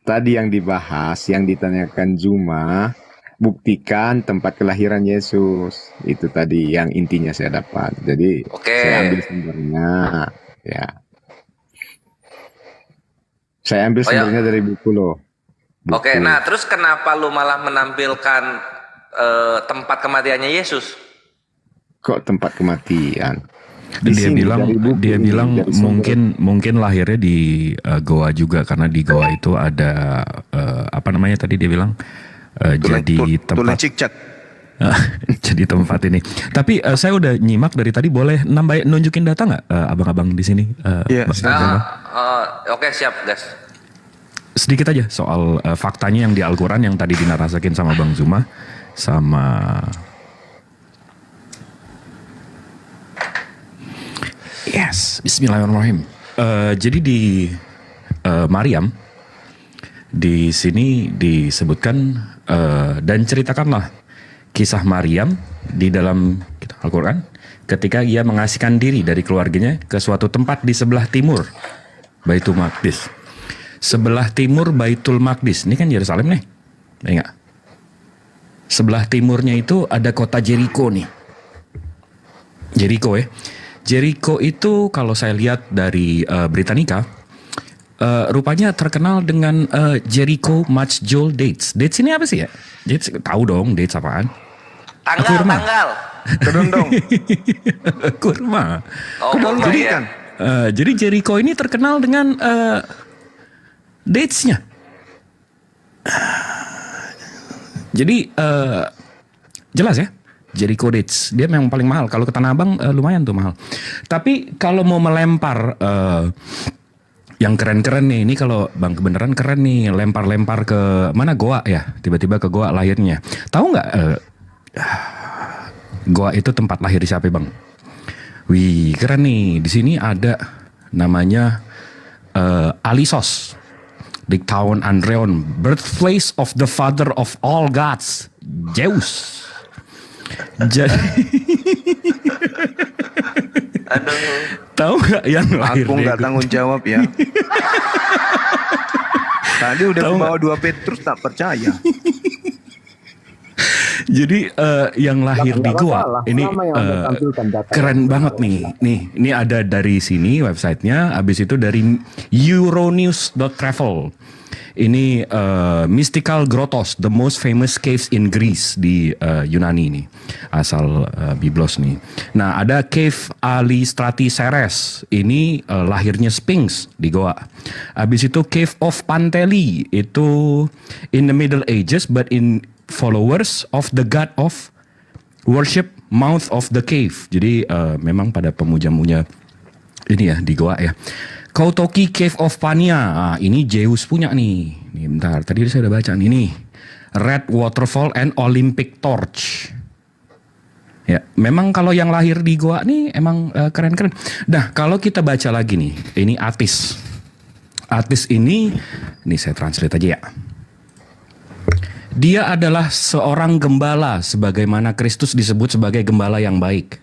Speaker 15: Tadi yang dibahas, yang ditanyakan Zuma, buktikan tempat kelahiran Yesus. Itu tadi yang intinya saya dapat. Jadi saya ambil sumbernya, ya. Saya ambil sumbernya dari buku loh.
Speaker 1: Oke, nah terus kenapa lu malah menampilkan tempat kematiannya Yesus?
Speaker 15: Kok tempat kematian?
Speaker 17: Dia bilang mungkin lahirnya di goa juga, karena di goa itu ada apa namanya tadi dia bilang jadi tempat jadi tempat ini. Tapi saya udah nyimak dari tadi, boleh nunjukin data nggak abang-abang di sini?
Speaker 1: Oke, siap guys.
Speaker 17: Sedikit aja soal faktanya yang di Al-Quran yang tadi dinarasikan sama Bang Zuma sama Bismillahirrahmanirrahim. Jadi di Maryam di sini disebutkan dan ceritakanlah kisah Maryam di dalam Al-Quran ketika ia mengasihkan diri dari keluarganya ke suatu tempat di sebelah timur Baitul Maqdis. Sebelah timur Baitul Maqdis, ini kan Yerusalem nih, enggak? Sebelah timurnya itu ada kota Jericho nih. Jericho ya. Jericho itu kalau saya lihat dari Britannica, rupanya terkenal dengan Jericho Match Jewel Dates. Dates ini apa sih ya? Dates, tahu dong dates apaan?
Speaker 1: Tanggal.
Speaker 3: Kedondong.
Speaker 17: Kurma.
Speaker 1: Oh, kurma
Speaker 17: jadi,
Speaker 1: ya.
Speaker 17: Jadi Jericho ini terkenal dengan dates-nya. Jadi jelas ya, Jericho Dates dia memang paling mahal. Kalau ke Tanah Abang lumayan tuh mahal. Tapi kalau mau melempar yang keren-keren nih, ini kalau Bang kebenaran keren nih, lempar-lempar ke mana, Goa ya, tiba-tiba ke Goa lahirnya. Tahu nggak Goa itu tempat lahir siapa Bang? Wih keren nih, di sini ada namanya Alisos di tahun Andreon, birthplace of the father of all gods, Zeus. Jadi tahu nggak yang lahir?
Speaker 3: Aku nggak tanggung jawab ya. Tadi udah bawa 2 Petrus tak percaya.
Speaker 17: Jadi yang lahir di gua ini keren banget nih. Ini ada dari sini websitenya. Abis itu dari Euronews.travel. Ini mystical grottos, the most famous caves in Greece di Yunani nih, asal Biblos nih. Nah ada cave Alistrati Ceres, ini lahirnya Sphinx di Goa. Abis itu cave of Panteli, itu in the Middle Ages but in followers of the god of worship mouth of the cave. Jadi memang pada pemuja-muja ini ya di Goa ya. Kautoki Cave of Pania, ini Zeus punya nih. Nih bentar, tadi saya udah baca nih. Red Waterfall and Olympic Torch. Ya, memang kalau yang lahir di Goa nih emang keren-keren. Nah, kalau kita baca lagi nih, ini Atis. Atis ini saya translate aja ya. Dia adalah seorang gembala, sebagaimana Kristus disebut sebagai gembala yang baik.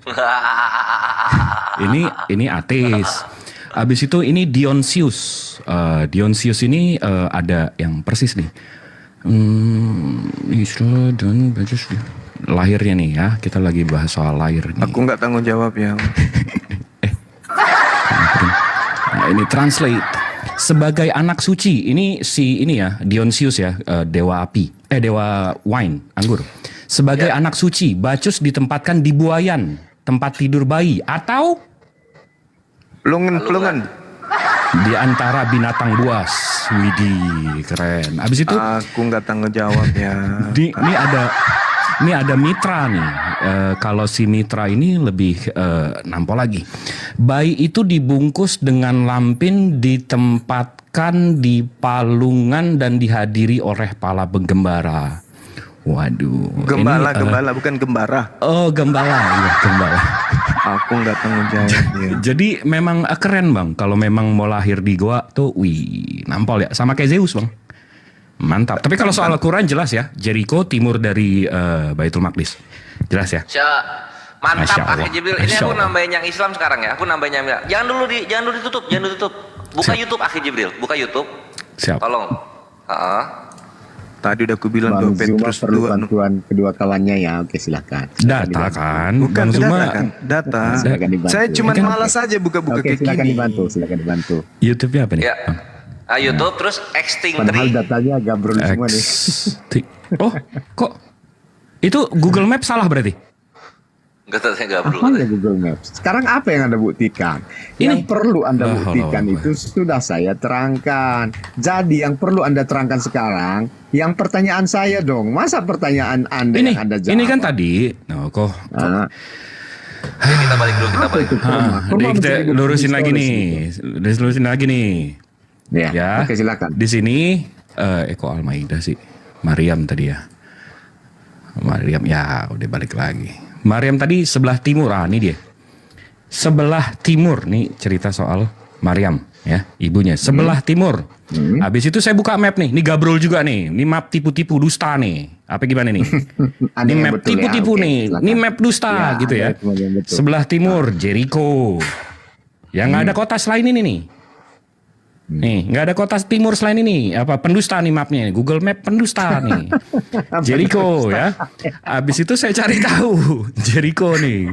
Speaker 17: Ini Atis. Abis itu ini Dionysius. Dionysius ini ada yang persis nih. Isra dan Bajus lahirnya nih ya. Kita lagi bahas soal lahir nih.
Speaker 3: Aku nggak tanggung jawab ya.
Speaker 17: Nah, ini translate sebagai anak suci. Ini ya Dionysius ya, dewa api, dewa wine, anggur. Sebagai anak suci, Bacchus ditempatkan di buayan, tempat tidur bayi atau pelungan di antara binatang buas. Widih, keren. Abis itu
Speaker 3: aku nggak tanggung jawab ya.
Speaker 17: Ini ada mitra nih. Kalau si mitra ini lebih nampol lagi. Bayi itu dibungkus dengan lampin, ditempatkan di palungan dan dihadiri oleh para penggembara. Waduh.
Speaker 3: Gembala bukan gembara.
Speaker 17: Oh, gembala. Iya, gembala.
Speaker 3: Aku nggak tanggung jawab ya.
Speaker 17: Jadi memang keren bang. Kalau memang mau lahir di Goa tuh, wih, nampol ya. Sama kayak Zeus bang. Mantap. Tapi kalau soal Al-Quran jelas ya. Jericho timur dari Baitul Maqdis. Jelas ya.
Speaker 1: Mantap Akhi Jibril. Ini aku nambahin yang Islam sekarang ya. Aku nambahin yang jangan dulu ditutup. Buka YouTube Akhi Jibril. Buka YouTube.
Speaker 17: Siap.
Speaker 1: Tolong.
Speaker 3: Tadi udah aku bilang
Speaker 18: Bang
Speaker 3: Petrus
Speaker 18: perlu bantuan kedua kawannya ya. Oke silakan.
Speaker 17: Data kan.
Speaker 3: Bukan
Speaker 17: Bang Zuma.
Speaker 3: Data. Saya cuma malas aja buka-buka kayak gini.
Speaker 18: Silakan dibantu.
Speaker 17: YouTube-nya apa nih?
Speaker 1: Ya. YouTube terus Extinct
Speaker 18: Padahal
Speaker 1: 3.
Speaker 18: datanya gabrol semua nih.
Speaker 17: Oh, kok itu Google Maps salah berarti?
Speaker 1: Enggak perlu.
Speaker 18: Apa ya Google Maps? Sekarang apa yang Anda buktikan? Yang perlu Anda buktikan itu sudah saya terangkan. Jadi yang perlu Anda terangkan sekarang, yang pertanyaan saya dong. Masa pertanyaan Anda yang Anda jawab?
Speaker 17: Ini kan tadi.
Speaker 1: Kita balik dulu.
Speaker 17: Kita lurusin lagi nih.
Speaker 18: Ya. Oke, silakan.
Speaker 17: Di sini kok Al-Maidah sih? Maryam tadi ya. Maryam ya udah balik lagi. Maryam tadi sebelah timur, ini dia. Sebelah timur nih cerita soal Maryam ya, ibunya. Sebelah timur. Habis itu saya buka map nih. Ini gabrol juga nih. Ini map tipu-tipu dusta nih. Apa gimana nih? Ini map tipu-tipu nih. Ini map dusta gitu ya. Sebelah timur Jericho. Yang nggak ada kota selain ini nih. Nih, nggak ada kota timur selain ini. Apa pendusta nih mapnya? Google Map pendusta nih. Jericho ya. Abis itu saya cari tahu Jericho nih.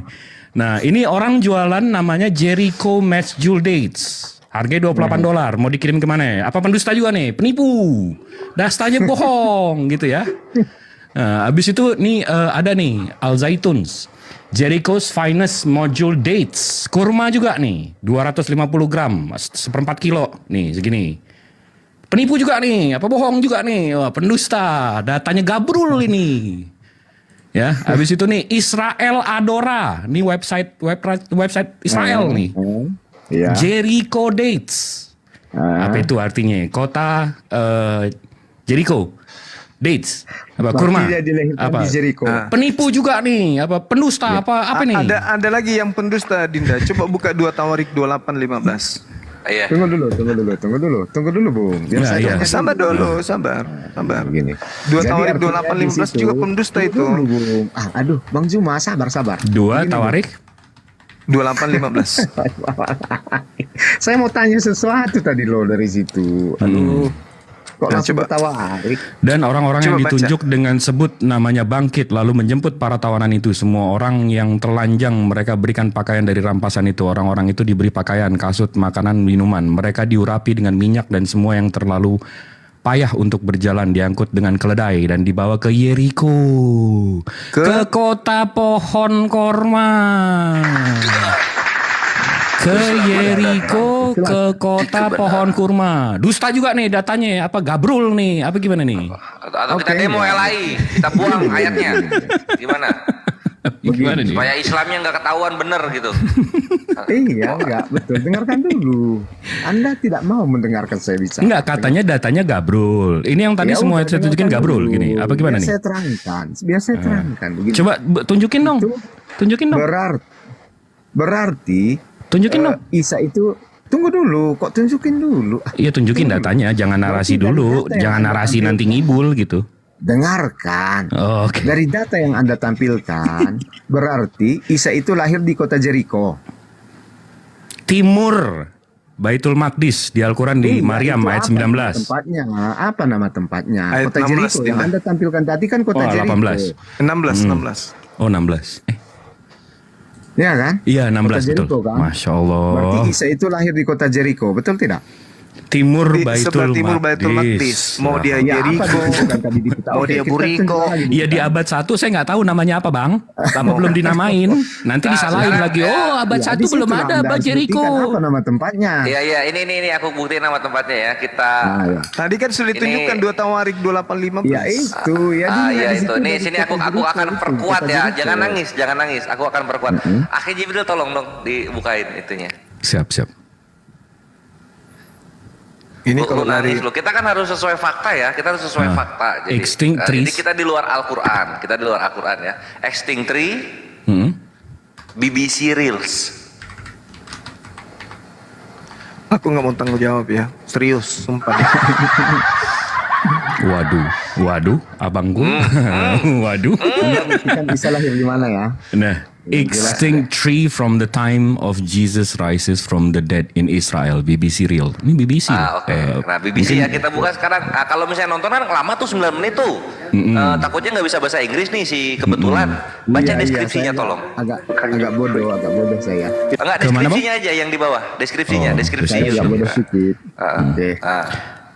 Speaker 17: Nah, ini orang jualan namanya Jericho Match Jewel Dates. Harganya $28. Mau dikirim kemana? Apa pendusta juga nih? Penipu. Dastanya bohong gitu ya. Nah, abis itu nih ada nih Al Zaituns. Jericho's Finest Module Dates. Kurma juga nih, 250 gram, 1/4 kilo. Nih, segini. Penipu juga nih, apa bohong juga nih. Wah, pendusta, datanya gabrul ini. Ya, habis itu nih Israel Adora. Nih website Israel nih. Jericho Dates. Apa itu artinya? Kota Jericho. Dates apa kurma apa penipu juga nih apa pendusta apa nih
Speaker 3: ada lagi yang pendusta Dinda, coba buka 2 Tawarik 28:15.
Speaker 1: Iya.
Speaker 18: Tunggu dulu, Bung. Biar
Speaker 17: Nah,
Speaker 18: saya
Speaker 17: iya.
Speaker 18: jawab.
Speaker 3: Sabar dulu, sabar.
Speaker 18: Begini.
Speaker 3: Dua
Speaker 18: Jadi
Speaker 3: Tawarik
Speaker 18: artinya
Speaker 3: 28:15
Speaker 18: di
Speaker 3: juga
Speaker 18: situ-
Speaker 3: pendusta itu.
Speaker 18: Tunggu dulu, Bung. Aduh, Bang Zuma, sabar.
Speaker 17: 2
Speaker 18: Begini,
Speaker 17: Tawarik.
Speaker 3: 28:15.
Speaker 18: Saya mau tanya sesuatu tadi loh dari situ. Aduh, kok
Speaker 3: Nah,
Speaker 18: langsung
Speaker 3: coba.
Speaker 18: Tawarik?
Speaker 17: Dan orang-orang yang
Speaker 3: Coba baca.
Speaker 17: ditunjuk dengan sebut namanya bangkit lalu menjemput para tawanan itu. Semua orang yang telanjang mereka berikan pakaian dari rampasan itu. Orang-orang itu diberi pakaian, kasut, makanan, minuman. Mereka diurapi dengan minyak dan semua yang terlalu payah untuk berjalan diangkut dengan keledai dan dibawa ke Yeriko. Ke kota pohon korma. Ke Yeriko, ke kota pohon kurma. Dusta juga nih datanya, apa gabrul nih, apa gimana nih?
Speaker 1: Atau kita demo LAI, kita buang ayatnya. Gimana?
Speaker 17: Gimana nih?
Speaker 1: Supaya Islamnya nggak ketahuan bener gitu.
Speaker 18: Iya, enggak betul. Dengarkan dulu. Anda tidak mau mendengarkan saya bicara.
Speaker 17: Enggak, katanya datanya gabrul. Ini yang tadi
Speaker 18: Ya
Speaker 17: semua
Speaker 18: udah,
Speaker 17: saya tunjukin
Speaker 18: dengarkan
Speaker 17: gabrul
Speaker 18: dulu.
Speaker 17: gini. Apa gimana
Speaker 18: Biar
Speaker 17: nih?
Speaker 18: Saya terangkan. Begini.
Speaker 17: Coba tunjukin dong. Tunjukin dong.
Speaker 18: Berarti
Speaker 17: tunjukin dong.
Speaker 18: Isa itu tunggu dulu, kok tunjukin dulu.
Speaker 17: Iya, tunjukin datanya, jangan narasi
Speaker 18: Berarti dari
Speaker 17: dulu,
Speaker 18: data yang
Speaker 17: jangan
Speaker 18: Anda
Speaker 17: narasi
Speaker 18: tampilkan.
Speaker 17: nanti ngibul gitu.
Speaker 18: Dengarkan.
Speaker 17: Oke.
Speaker 18: Dari data yang Anda tampilkan, berarti Isa itu lahir di kota Jericho.
Speaker 17: Timur Baitul Maqdis di Al-Quran di
Speaker 18: Iya,
Speaker 17: Maryam
Speaker 18: itu
Speaker 17: ayat
Speaker 18: apa
Speaker 17: 19.
Speaker 18: Tempatnya, apa nama tempatnya?
Speaker 3: Ayat
Speaker 18: Kota
Speaker 3: 16
Speaker 18: Jericho yang
Speaker 3: tidak?
Speaker 18: Anda tampilkan tadi kan kota
Speaker 17: Oh,
Speaker 18: Jericho.
Speaker 17: 18.
Speaker 3: 16.
Speaker 17: Oh, 16.
Speaker 18: Ya kan?
Speaker 17: Iya, 16
Speaker 18: Kota
Speaker 17: betul.
Speaker 18: Jericho, kan?
Speaker 17: Masya Allah.
Speaker 18: Berarti Isa itu lahir di kota Jericho, betul tidak?
Speaker 17: Timur
Speaker 3: Di
Speaker 17: Baitul
Speaker 3: sebelah timur Baitul
Speaker 17: Maqdis.
Speaker 3: Maqdis. Mau dia
Speaker 18: Ya, apa
Speaker 3: Jericho,
Speaker 18: disebutkan tadi di kita?
Speaker 3: mau
Speaker 18: Oke,
Speaker 3: dia
Speaker 18: kita
Speaker 3: Buriko.
Speaker 18: tunjuk lagi.
Speaker 17: Iya, di abad 1 saya nggak tahu namanya apa, Bang. Lama belum dinamain. Nanti disalahin
Speaker 1: sekarang
Speaker 17: lagi. Oh, abad
Speaker 18: Ya,
Speaker 17: 1
Speaker 18: di
Speaker 17: belum
Speaker 18: situ
Speaker 17: ada
Speaker 18: Anda
Speaker 17: abad
Speaker 18: harus
Speaker 17: Jericho.
Speaker 18: buktikan apa nama tempatnya.
Speaker 1: Iya, ini aku buktiin nama tempatnya ya. Kita
Speaker 18: ya.
Speaker 3: Tadi kan sudah ditunjukkan 2 Tawarik 28:15.
Speaker 18: Ya itu, ya
Speaker 1: iya
Speaker 18: di
Speaker 1: itu.
Speaker 18: situ
Speaker 1: Nih
Speaker 18: dari
Speaker 1: sini
Speaker 18: kota
Speaker 1: aku
Speaker 18: Jericho
Speaker 1: akan
Speaker 18: itu,
Speaker 1: perkuat
Speaker 18: kota
Speaker 1: ya.
Speaker 18: Jericho.
Speaker 1: Jangan nangis. Aku akan perkuat. Akhi Jibril tolong dong dibukain itunya.
Speaker 17: Siap.
Speaker 3: Ini
Speaker 1: Lu
Speaker 3: kalau dari
Speaker 1: nangis lu. Kita kan harus sesuai fakta ya. Kita harus sesuai fakta. Jadi,
Speaker 17: Extinct
Speaker 1: jadi
Speaker 17: trees.
Speaker 1: kita di luar Al-Qur'an. Kita di luar Al-Qur'an ya. Extinct tree, BBC Reels.
Speaker 3: aku nggak mau tanggung jawab ya. Serius, sumpah.
Speaker 17: Waduh, abangku. Waduh.
Speaker 18: Kan bisa lahir di mana ya?
Speaker 17: Nah, extinct tree from the time of Jesus rises from the dead in Israel. BBC Real. Ini BBC.
Speaker 1: Oke. Nah, BBC ya kita buka sekarang. Nah, kalau misalnya nonton kan lama tuh 9 menit tuh. Takutnya nggak bisa bahasa Inggris nih si kebetulan. Baca
Speaker 18: Iya,
Speaker 1: deskripsinya
Speaker 18: saya
Speaker 1: tolong.
Speaker 18: agak bodoh saya.
Speaker 1: Enggak, deskripsinya aja yang di bawah. Deskripsinya, deskripsi
Speaker 18: Saya agak
Speaker 1: YouTube.
Speaker 18: bodoh sedikit. Oke.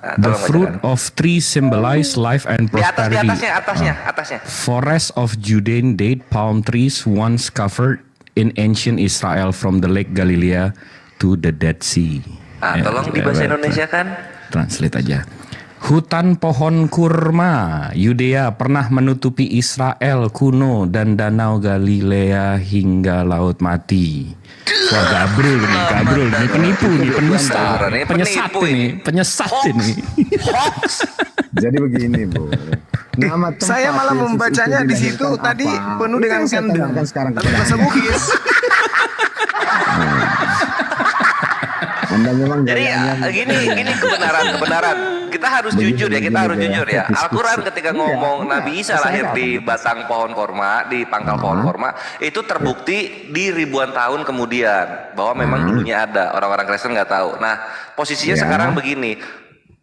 Speaker 17: The fruit of trees symbolize life and
Speaker 1: Di
Speaker 17: prosperity.
Speaker 1: atasnya.
Speaker 17: Forest of Judean date palm trees once covered in ancient Israel from the Lake Galilea to the Dead Sea.
Speaker 1: Tolong di bahasa Indonesia kan.
Speaker 17: Translate aja. Hutan pohon kurma Yudea pernah menutupi Israel kuno dan danau Galilea hingga laut mati. Wah, gabrul ini penipu nih, penyesat ini.
Speaker 18: Jadi begini, Bu. Nama tempat
Speaker 3: Saya malah
Speaker 18: Yesus
Speaker 3: membacanya
Speaker 18: itu
Speaker 3: di situ
Speaker 18: dilahirkan
Speaker 3: tadi
Speaker 18: apa?
Speaker 3: penuh
Speaker 18: Itu
Speaker 3: dengan
Speaker 18: yang saya
Speaker 3: kandang.
Speaker 18: tanyakan sekarang
Speaker 3: Tapi
Speaker 18: kepada
Speaker 3: bahasa
Speaker 18: Anda.
Speaker 3: Bugis.
Speaker 18: Anda memang
Speaker 1: Jadi
Speaker 18: gayanya-
Speaker 1: gini kebenaran. Kita harus jujur ya, kita harus jujur ya. Al-Quran ketika ngomong Nabi Isa lahir di batang pohon korma, di pangkal pohon korma, itu terbukti di ribuan tahun kemudian bahwa memang dulunya ada. Orang-orang Kristen nggak tahu. Nah, posisinya sekarang begini.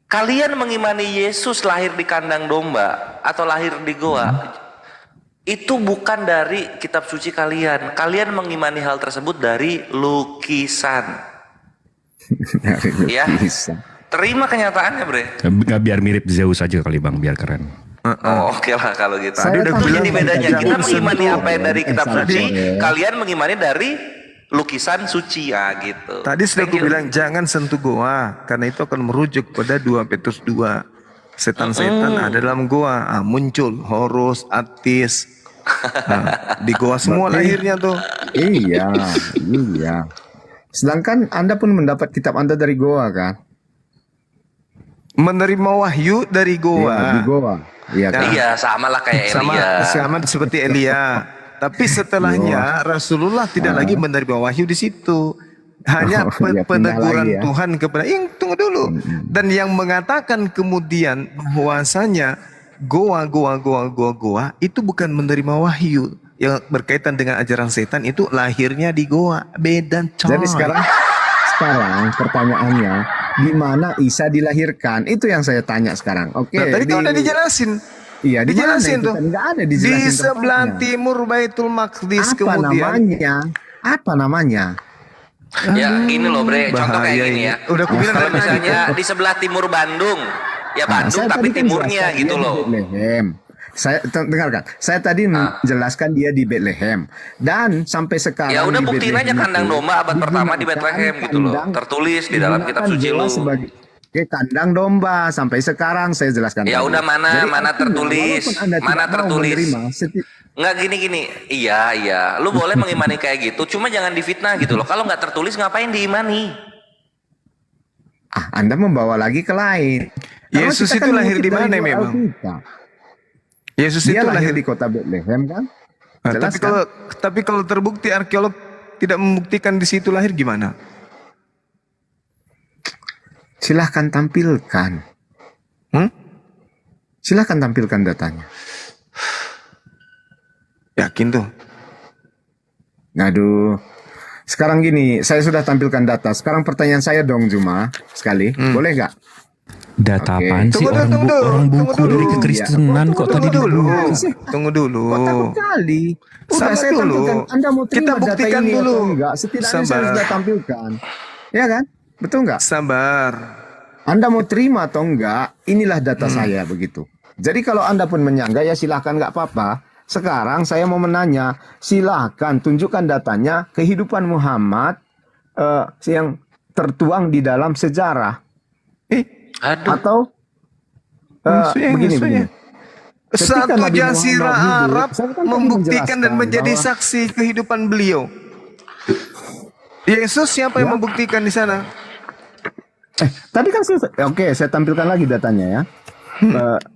Speaker 1: Kalian mengimani Yesus lahir di kandang domba atau lahir di goa, itu bukan dari kitab suci kalian. Kalian mengimani hal tersebut dari lukisan. Ya, terima kenyataannya, Bre.
Speaker 17: Nggak, biar mirip Zeus aja kali Bang, biar keren.
Speaker 1: Oh, oke lah kalau gitu.
Speaker 18: Saya
Speaker 1: Itu
Speaker 18: tahu
Speaker 1: jadi bedanya.
Speaker 3: jangan
Speaker 1: Kita mengimani
Speaker 3: sentuh.
Speaker 1: apa yang dari kitab suci,
Speaker 18: ya.
Speaker 1: kalian mengimani dari lukisan suci ya gitu.
Speaker 3: Tadi sudah
Speaker 1: Thank
Speaker 3: aku
Speaker 1: you.
Speaker 3: bilang jangan sentuh goa karena itu akan merujuk pada 2 Petrus 2. Setan-setan ada dalam goa. Muncul Horus, Atis. Di goa semua lahirnya tuh.
Speaker 18: Iya. Sedangkan Anda pun mendapat kitab Anda dari goa kan?
Speaker 3: Menerima wahyu dari goa.
Speaker 18: Iya, di goa. Iya kan?
Speaker 1: Iya, sama lah kayak Elia.
Speaker 3: Sama seperti Elia. Tapi setelahnya Rasulullah tidak lagi menerima wahyu di situ. Hanya
Speaker 15: ya, pindah
Speaker 3: peneguran
Speaker 15: lagi ya.
Speaker 3: Tuhan kepada tunggu dulu. Dan yang mengatakan kemudian bahwasanya goa itu bukan menerima wahyu yang berkaitan dengan ajaran setan, itu lahirnya di goa. Beda coy.
Speaker 15: Jadi sekarang pertanyaannya, di mana Isa dilahirkan? Itu yang saya tanya sekarang. Oke.
Speaker 3: Nah, tadi kan udah dijelasin.
Speaker 15: Iya, di mana
Speaker 3: dijelasin
Speaker 15: itu?
Speaker 3: tuh.
Speaker 15: Nggak ada
Speaker 3: Di
Speaker 15: dijelasin
Speaker 3: sebelah
Speaker 15: tempatnya.
Speaker 3: timur Baitul Maqdis
Speaker 15: Apa
Speaker 3: kemudian.
Speaker 15: namanya? Apa namanya?
Speaker 1: Ya gini loh Bre, contoh kayak
Speaker 3: bahaya
Speaker 1: gini
Speaker 3: ini.
Speaker 1: ya.
Speaker 3: Udah aku bilang
Speaker 1: Kalau
Speaker 3: dari tadi.
Speaker 1: misalnya di sebelah timur Bandung, ya
Speaker 15: Nah,
Speaker 1: Bandung
Speaker 15: saya
Speaker 1: tapi
Speaker 15: tadi kan
Speaker 1: timurnya
Speaker 15: jelaskan
Speaker 1: gitu
Speaker 15: dia
Speaker 1: loh.
Speaker 15: di Bethlehem. Saya dengarkan. Saya tadi menjelaskan dia di Bethlehem dan sampai sekarang.
Speaker 1: Ya udah
Speaker 15: di
Speaker 1: buktiin aja
Speaker 15: Bethlehem
Speaker 1: kandang
Speaker 15: itu
Speaker 1: domba abad pertama di Bethlehem gitu loh. Tertulis di dalam kitab suci lu.
Speaker 15: Sebagai kandang domba sampai sekarang saya jelaskan.
Speaker 1: Ya
Speaker 15: tadi.
Speaker 1: udah mana
Speaker 15: Jadi
Speaker 1: mana
Speaker 15: artinya,
Speaker 1: tertulis,
Speaker 15: walaupun Anda
Speaker 1: mana
Speaker 15: tidak mau
Speaker 1: tertulis.
Speaker 15: menerima
Speaker 1: Nggak gini. Iya. Lu boleh mengimani kayak gitu, cuma jangan difitnah gitu loh. Kalau nggak tertulis ngapain diimani?
Speaker 15: Anda membawa lagi ke lain. Karena
Speaker 3: Yesus
Speaker 15: kita
Speaker 3: itu
Speaker 15: kan
Speaker 3: lahir
Speaker 15: mengutip
Speaker 3: di
Speaker 15: dari
Speaker 3: mana
Speaker 15: luar
Speaker 3: memang?
Speaker 15: Alkitab.
Speaker 3: Yesus
Speaker 15: Dia
Speaker 3: itu
Speaker 15: lahir
Speaker 3: lahir
Speaker 15: di kota Bethlehem kan?
Speaker 3: Nah,
Speaker 15: Jelas
Speaker 3: tapi
Speaker 15: kan?
Speaker 3: kalau terbukti arkeolog tidak membuktikan di situ lahir gimana?
Speaker 15: Silahkan tampilkan. Silahkan tampilkan datanya.
Speaker 3: Yakin tuh?
Speaker 15: Aduh. Sekarang gini, saya sudah tampilkan data. Sekarang pertanyaan saya dong Juma sekali. Boleh nggak?
Speaker 17: Data
Speaker 15: Oke.
Speaker 17: apaan sih? Orang buku dari kekristenan kok tadi
Speaker 3: Tunggu dulu.
Speaker 15: Kok takut kali? Udah
Speaker 3: Sabar
Speaker 15: saya
Speaker 3: dulu.
Speaker 15: tampilkan. Anda mau terima
Speaker 3: Kita
Speaker 15: data
Speaker 3: buktikan
Speaker 15: ini
Speaker 3: dulu.
Speaker 15: atau enggak? Setidaknya saya
Speaker 3: Sabar.
Speaker 15: sudah tampilkan. Ya kan? Betul nggak?
Speaker 3: Sabar.
Speaker 15: Anda mau terima atau enggak? Inilah data saya begitu. Jadi kalau Anda pun menyanggah ya silahkan, nggak apa-apa. Sekarang saya mau menanya, silahkan tunjukkan datanya kehidupan Muhammad yang tertuang di dalam sejarah. Atau begini. Ketika
Speaker 3: Satu
Speaker 15: Nabi
Speaker 3: jazirah
Speaker 15: Muhammad hidup,
Speaker 3: Arab
Speaker 15: saya kan tadi
Speaker 3: membuktikan dan
Speaker 15: menjelaskan
Speaker 3: menjadi
Speaker 15: bahwa-
Speaker 3: saksi kehidupan beliau. Yesus siapa yang membuktikan di sana?
Speaker 15: Tadi kan saya tampilkan lagi datanya ya.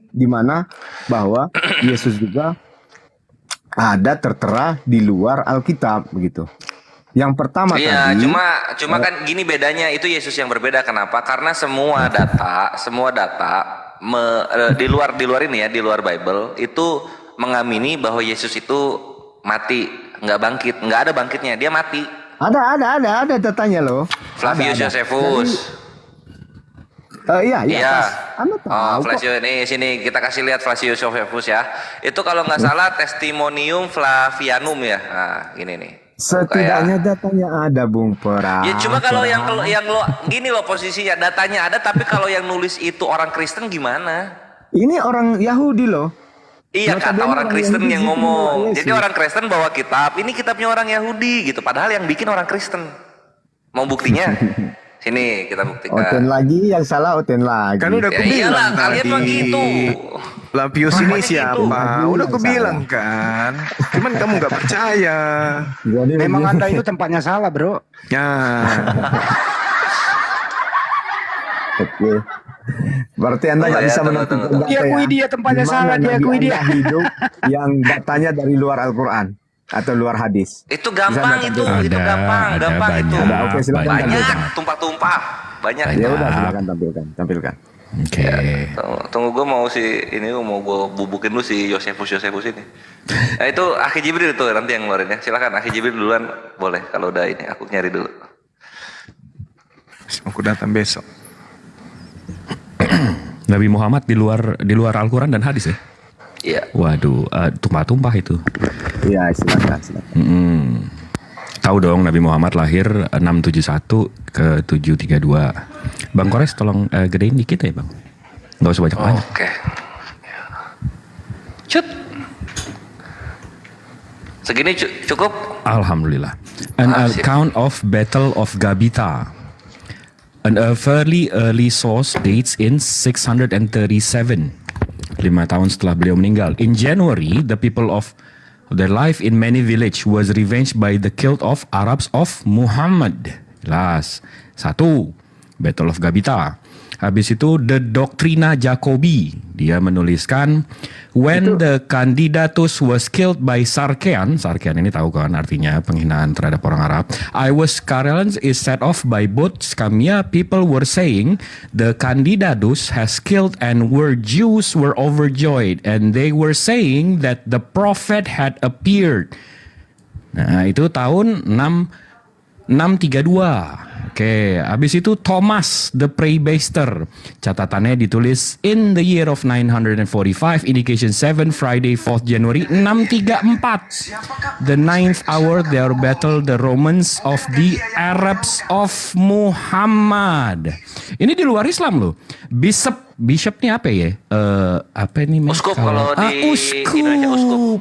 Speaker 15: Di mana bahwa Yesus juga ada tertera di luar Alkitab begitu. Yang pertama
Speaker 1: Iya,
Speaker 15: tadi
Speaker 1: cuma kan gini bedanya, itu Yesus yang berbeda. Kenapa? Karena semua data di luar ini ya, di luar Bible itu mengamini bahwa Yesus itu mati, nggak bangkit, nggak ada bangkitnya, dia mati.
Speaker 15: ada datanya loh.
Speaker 1: Flavius
Speaker 15: Ada.
Speaker 1: Josephus.
Speaker 15: Iya. pas. Anda tahu
Speaker 1: Oh,
Speaker 15: kok.
Speaker 1: Flavius ini sini kita kasih lihat Flavius Josephus ya. Itu kalau nggak salah Testimonium Flavianum ya. Nah, gini nih.
Speaker 15: Setidaknya datanya ada Bung Pera.
Speaker 1: Ya cuma kalau yang lo gini loh posisinya, datanya ada tapi kalau yang nulis itu orang Kristen gimana?
Speaker 15: Ini orang Yahudi loh.
Speaker 1: Iya, kata
Speaker 15: Notabene
Speaker 1: orang Kristen
Speaker 15: Yahudi
Speaker 1: yang
Speaker 15: itu
Speaker 1: ngomong.
Speaker 15: menolak Yesus.
Speaker 1: Jadi orang Kristen bawa kitab, ini kitabnya orang Yahudi gitu. Padahal yang bikin orang Kristen. Mau buktinya? Sini kita buktikan.
Speaker 15: Oten lagi, yang salah Oten lagi.
Speaker 3: Kan udah
Speaker 1: Ya iyalah, kalian mah gitu.
Speaker 3: Flavius ini siapa? Udah aku bilang kan. Cuman kamu nggak percaya.
Speaker 6: Memang Anda itu tempatnya salah, bro.
Speaker 3: Ya.
Speaker 15: Oke. Berarti Anda nggak bisa menentukan data
Speaker 6: Diakui
Speaker 15: ya.
Speaker 6: dia tempatnya
Speaker 15: Di mana
Speaker 6: salah,
Speaker 15: Nabi
Speaker 6: diakui
Speaker 15: Anda
Speaker 6: dia.
Speaker 15: hidup yang datanya dari luar Al-Quran atau luar hadis.
Speaker 1: Itu gampang
Speaker 15: Bisa
Speaker 1: itu
Speaker 15: Anda
Speaker 1: gampang itu.
Speaker 15: Ada, oke, silakan
Speaker 1: Banyak,
Speaker 15: tampilkan.
Speaker 1: tumpah-tumpah. Banyak.
Speaker 15: Ya udah silakan tampilkan.
Speaker 17: Oke.
Speaker 1: Tunggu gue mau mau gue bubukin lu si Josephus ini. Nah itu Akhi Jibril tuh nanti yang ngeluarin ya. Silakan Akhi Jibril duluan, boleh kalau udah ini aku nyari dulu.
Speaker 3: Aku datang besok.
Speaker 17: Nabi Muhammad di luar Al-Quran dan hadis ya?
Speaker 1: Iya.
Speaker 17: Waduh, tumpah-tumpah itu.
Speaker 15: Iya, silakan.
Speaker 17: Tahu dong Nabi Muhammad lahir 671 ke 732. Bang Kores tolong gedein dikit ya Bang. Nggak usah banyak-banyak.
Speaker 1: Oke. Cut. Segini cukup?
Speaker 17: Alhamdulillah. An account of Battle of Gabita. An fairly early source dates in 637. 5 tahun setelah beliau meninggal. In January, the people of their life in many village was revenged by the killed of Arabs of Muhammad. Jelas. 1. Battle of Gabita. Habis itu The Doctrina Jacobi, dia menuliskan when the candidatus was killed by Sarkean ini tahu kan artinya penghinaan terhadap orang Arab. I was Karelens is set off by both Scamia. People were saying the candidatus has killed and Jews were overjoyed and they were saying that the prophet had appeared. Nah, itu tahun 632. Oke, habis itu Thomas the Praebaster. Catatannya ditulis in the year of 945, indication 7, Friday 4th January 634. The 9th hour there battle the Romans of the Arabs of Muhammad. Ini di luar Islam loh. Bishop nih apa ya? Apa nih?
Speaker 1: Uskup kalau di Indonesia uskup.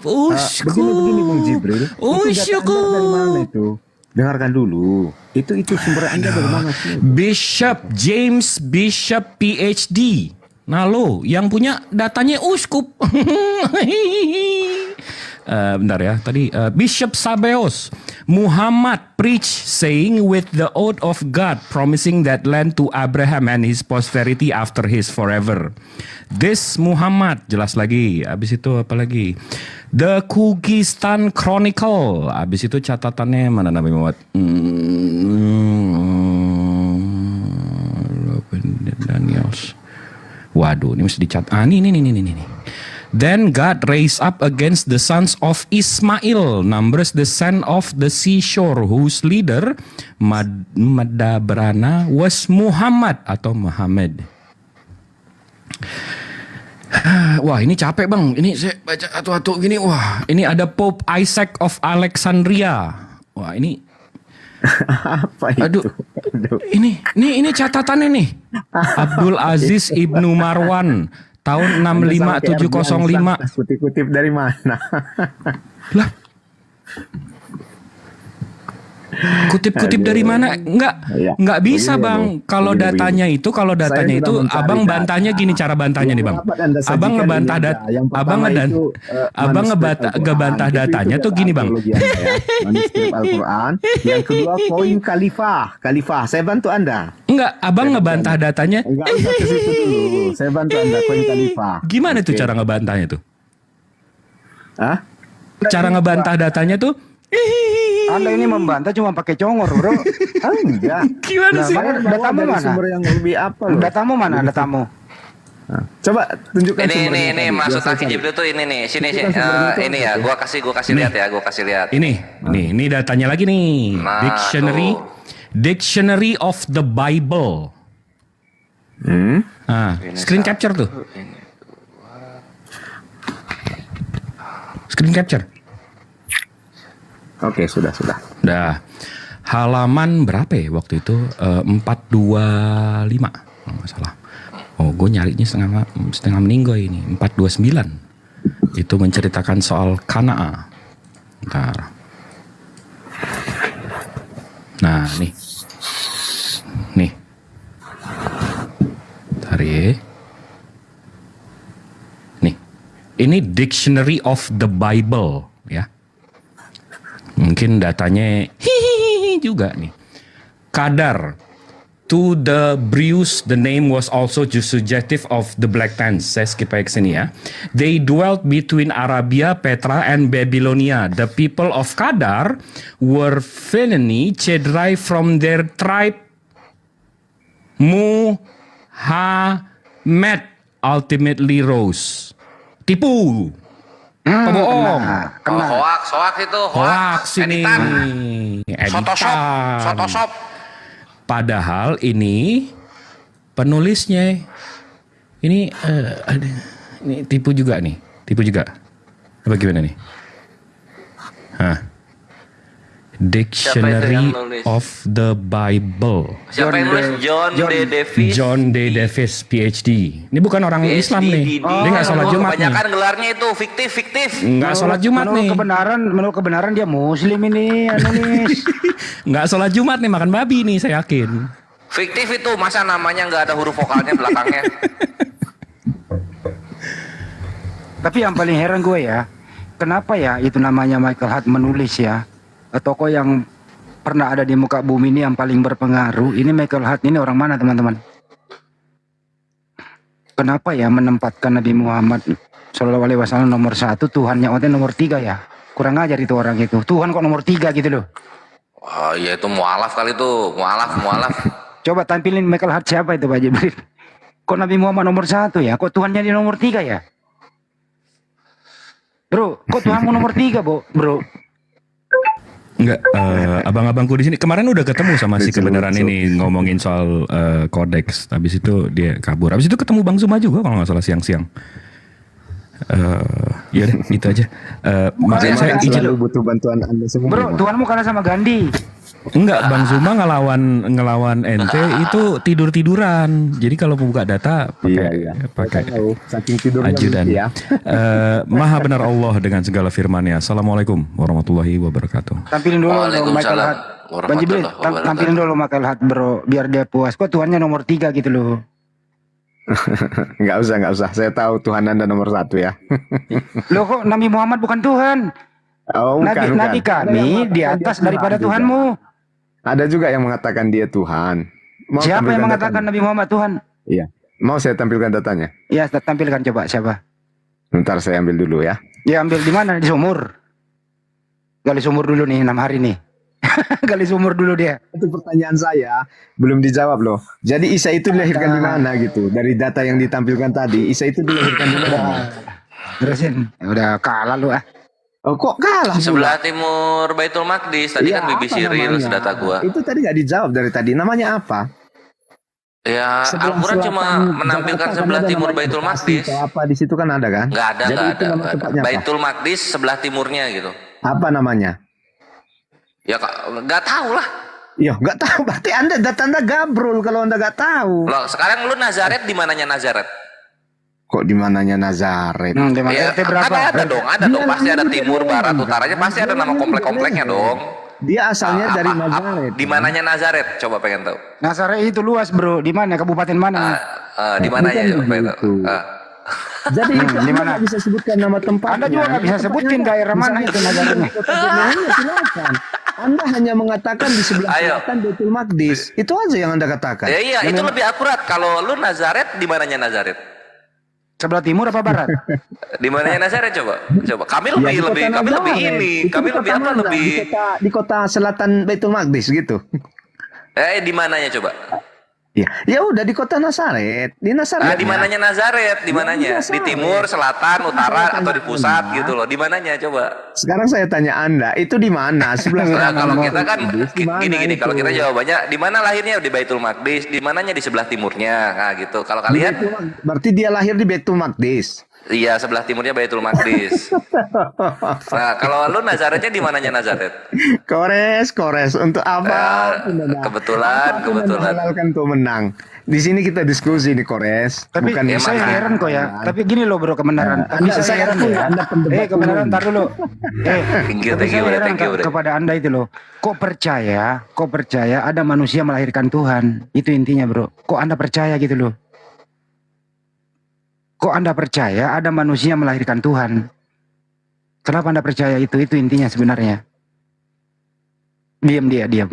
Speaker 18: Begini Bung Jibril.
Speaker 17: Uskup.
Speaker 18: Dari mana itu? Dengarkan dulu. Itu sumber Anda dari mana sih?
Speaker 17: Bishop James Bishop PhD. Nah lo yang punya datanya uskup. Bentar ya. Tadi Bishop Sabeos. Muhammad preach saying with the oath of God promising that land to Abraham and his posterity after his forever. This Muhammad, jelas lagi. Habis itu apa lagi? The Kyrgyzstan Chronicle. Habis itu catatannya mana Nabi Muhammad? Waduh, ini mesti dicatat. Ini. Then God raised up against the sons of Ismail, Numbers the son of the seashore, whose leader Madabrana was Muhammad atau Muhammad. Wah, ini capek bang. Ini saya baca atu-atu gini. Wah, ini ada Pope Isaac of Alexandria. Wah, ini
Speaker 18: apa itu?
Speaker 17: Aduh. Ini catatannya nih. Abdul Aziz Ibnu Marwan. Tahun 65705.
Speaker 18: Kutip-kutip dari mana?
Speaker 17: Lah. Kutip-kutip dari mana? Enggak bisa bang. Kalau datanya itu abang bantahnya gini, cara bantahnya nih bang. Abang ngebantah ngebantah datanya tuh gini bang.
Speaker 18: Manuskrip Al-Quran. Yang kedua koin khalifah. Saya bantu Anda.
Speaker 17: Enggak, abang ngebantah datanya.
Speaker 18: Enggak usah ke situ dulu. Saya bantu Anda koin khalifah.
Speaker 17: Gimana tuh cara ngebantahnya tuh? Cara ngebantah datanya tuh?
Speaker 6: Anda ini membantah cuma pakai congor, bro.
Speaker 18: Enggak.
Speaker 17: Gimana sih?
Speaker 6: Datamu mana?
Speaker 18: Sumber yang lebih apa loh?
Speaker 6: Datamu mana? Datamu.
Speaker 18: Coba tunjukkan sumbernya.
Speaker 1: Ini maksud Aki Jibril tuh ini nih. Sini ini ya, gua kasih lihat ya,
Speaker 17: Ini datanya lagi nih. Dictionary of the Bible. Screen capture tuh. Screen capture.
Speaker 18: Oke, sudah.
Speaker 17: Udah. Halaman berapa ya waktu itu? 425 kalau nggak salah. Oh, gue nyarinya setengah meninggal ini. 429. Itu menceritakan soal Kanaa. Bentar. Nah, nih. Bentar ya. Nih. Ini Dictionary of the Bible, ya. Mungkin datanya juga nih. Kadar. To the Brews, the name was also suggestive of the Black Tans. Saya skip aja ke sini ya. They dwelt between Arabia, Petra, and Babylonia. The people of Kadar were Phoenicians, derived from their tribe Muhammad ultimately rose. Tipu. Pebohong.
Speaker 1: Hoax itu.
Speaker 17: Hoax ini.
Speaker 1: Photoshop.
Speaker 17: Padahal ini penulisnya ini tipu juga. Apa gimana nih? Dictionary of the Bible.
Speaker 1: Siapa yang nulis?
Speaker 17: John D. Davis PhD. Ini bukan orang Islam nih. Dia nggak sholat Jumat nih.
Speaker 1: Kebanyakan gelarnya itu fiktif.
Speaker 17: Nggak sholat Jumat nih.
Speaker 6: Menurut kebenaran dia Muslim ini, nulis.
Speaker 17: Nggak sholat Jumat nih, makan babi nih, saya yakin.
Speaker 1: Fiktif itu, masa namanya nggak ada huruf vokalnya belakangnya.
Speaker 6: Tapi yang paling heran gue ya, kenapa ya itu namanya Michael Hart menulis ya? Tokoh yang pernah ada di muka bumi ini yang paling berpengaruh. Ini Michael Hart ini orang mana teman-teman? kenapa ya menempatkan Nabi Muhammad Shallallahu Alaihi Wasallam nomor 1, Tuhannya Oten nomor 3 ya? Kurang ajar itu orang itu. Tuhan kok nomor 3 gitu loh.
Speaker 1: Oh iya itu mualaf kali itu, mualaf.
Speaker 6: Coba tampilin Michael Hart siapa itu Pak Jibril? Kok Nabi Muhammad nomor 1 ya? Kok Tuhannya di nomor 3 ya? Bro, kok Tuhanmu nomor 3 bro?
Speaker 17: Enggak, abang-abangku di sini kemarin udah ketemu sama si kebenaran ini ngomongin soal kodeks. Habis itu dia kabur. Habis itu ketemu Bang Zuma juga kalau nggak salah siang-siang. Ya udah itu aja. Maksud saya izin
Speaker 18: selalu butuh bantuan Anda semua.
Speaker 6: Bro, Tuhanmu kalah sama Gandhi.
Speaker 17: Enggak, Bang Zuma ngelawan ente itu tidur-tiduran. Jadi kalau buka data pakai
Speaker 18: saking tidurnya
Speaker 17: ajudan.
Speaker 18: ya.
Speaker 17: Maha benar Allah dengan segala firman-Nya. Assalamualaikum warahmatullahi wabarakatuh.
Speaker 6: Tampilin dulu Michael Hart. Bang Jibril, tampilin dulu Michael Hart bro, biar dia puas. Kok Tuhannya nomor 3 gitu loh.
Speaker 18: Nggak usah. Saya tahu Tuhan Anda nomor 1 ya.
Speaker 6: Loh kok Nabi Muhammad bukan Tuhan?
Speaker 18: Oh, bukan.
Speaker 6: Nabi kami di atas daripada Tuhanmu.
Speaker 18: Ada juga yang mengatakan dia Tuhan.
Speaker 6: Siapa yang mengatakan Nabi Muhammad Tuhan?
Speaker 18: Iya. Mau saya tampilkan datanya?
Speaker 6: Iya, tampilkan coba siapa?
Speaker 18: Bentar saya ambil dulu ya.
Speaker 6: Ya ambil di mana? Di sumur. Gali sumur dulu nih 6 hari nih. Gali sumur dulu dia.
Speaker 18: Itu pertanyaan saya belum dijawab loh. Jadi Isa itu dilahirkan di mana gitu? Dari data yang ditampilkan tadi, Isa itu dilahirkan di mana?
Speaker 6: Terusin. Udah kalah lu ah.
Speaker 18: Oh kok kalah?
Speaker 1: Sebelah timur Baitul Maqdis. Tadi kan BBC Reels data gua.
Speaker 18: Itu tadi nggak dijawab dari tadi. Namanya apa?
Speaker 1: Ya, Al-Quran cuma menampilkan sebelah timur Baitul Maqdis.
Speaker 18: Apa di situ kan ada kan?
Speaker 1: Nggak ada.
Speaker 18: Tempatnya
Speaker 1: Baitul Maqdis sebelah timurnya gitu.
Speaker 18: Apa namanya?
Speaker 1: Ya nggak tahu lah.
Speaker 18: Ya nggak tahu. Berarti data Anda gabrol kalau Anda nggak tahu.
Speaker 1: Loh, sekarang lu Nazaret di mananya Nazaret?
Speaker 18: Kok di mananya Nazaret?
Speaker 1: Ya, ada dong, pasti ada timur, barat, utaranya, pasti ada nama komplek-kompleknya dong.
Speaker 18: Dia asalnya dari Nazaret.
Speaker 1: Di mananya Nazaret? Coba pengen tahu.
Speaker 6: Nazaret itu luas bro, di mana? Kabupaten mana?
Speaker 1: Di mananya?
Speaker 18: Jadi di mana bisa sebutkan nama tempat?
Speaker 6: Anda juga nggak bisa sebutkan daerah mana itu Nazaretnya.
Speaker 18: Silakan. Anda hanya mengatakan di sebelah selatan Baitul Maqdis. Itu aja yang Anda katakan.
Speaker 1: Iya, itu lebih akurat. Kalau lu Nazaret, di mananya Nazaret?
Speaker 6: Sebelah timur apa barat?
Speaker 1: Di mananya Nazaret coba? Kami lebih
Speaker 18: di kota selatan Baitul Maqdis gitu.
Speaker 1: Di mananya coba?
Speaker 18: Ya udah di kota Nazaret, di Nazaret.
Speaker 1: Di mananya Nazaret? Di mananya? Di timur, selatan, utara, atau di pusat gitu loh? Di mananya coba?
Speaker 18: Sekarang saya tanya Anda, itu di mana? Sebelah
Speaker 1: selatan. Kalau kita kan gini, kalau kita jawabannya di mana lahirnya? Di Baitul Maqdis. Di mananya? Di sebelah timurnya. Nah gitu. Kalau kalian?
Speaker 18: Berarti dia lahir di Baitul Maqdis.
Speaker 1: Iya, sebelah timurnya Baitul Maqdis. Nah, kalau lu Nazaretnya di mananya Nazaret?
Speaker 18: Kores. Untuk apa?
Speaker 1: Kebetulan.
Speaker 18: Menghalalkan tuh menang. Di sini kita diskusi nih Kores.
Speaker 6: Tapi saya heran kok ya. Tapi gini loh bro kebenaran. Tapi saya heran ya. Kebenaran ntar dulu. Tapi saya heran kepada Anda itu loh. Kok percaya ada manusia melahirkan Tuhan? Itu intinya bro. Kok Anda percaya gitu loh? Kok Anda percaya ada manusia melahirkan Tuhan? Kenapa Anda percaya itu? Itu intinya sebenarnya. Diam.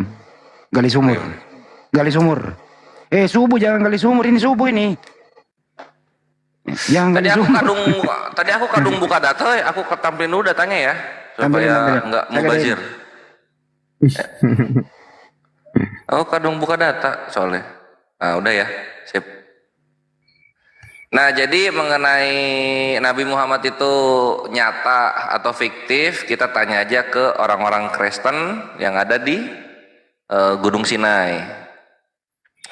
Speaker 6: Gali sumur. Subuh jangan gali sumur. Ini subuh ini.
Speaker 1: Tadi aku kadung buka data. Aku tampilin dulu datanya ya. Supaya nggak mubazir. Aku kadung buka data soalnya. Nah udah ya. Sip. Nah, jadi mengenai Nabi Muhammad itu nyata atau fiktif, kita tanya aja ke orang-orang Kristen yang ada di Gunung Sinai.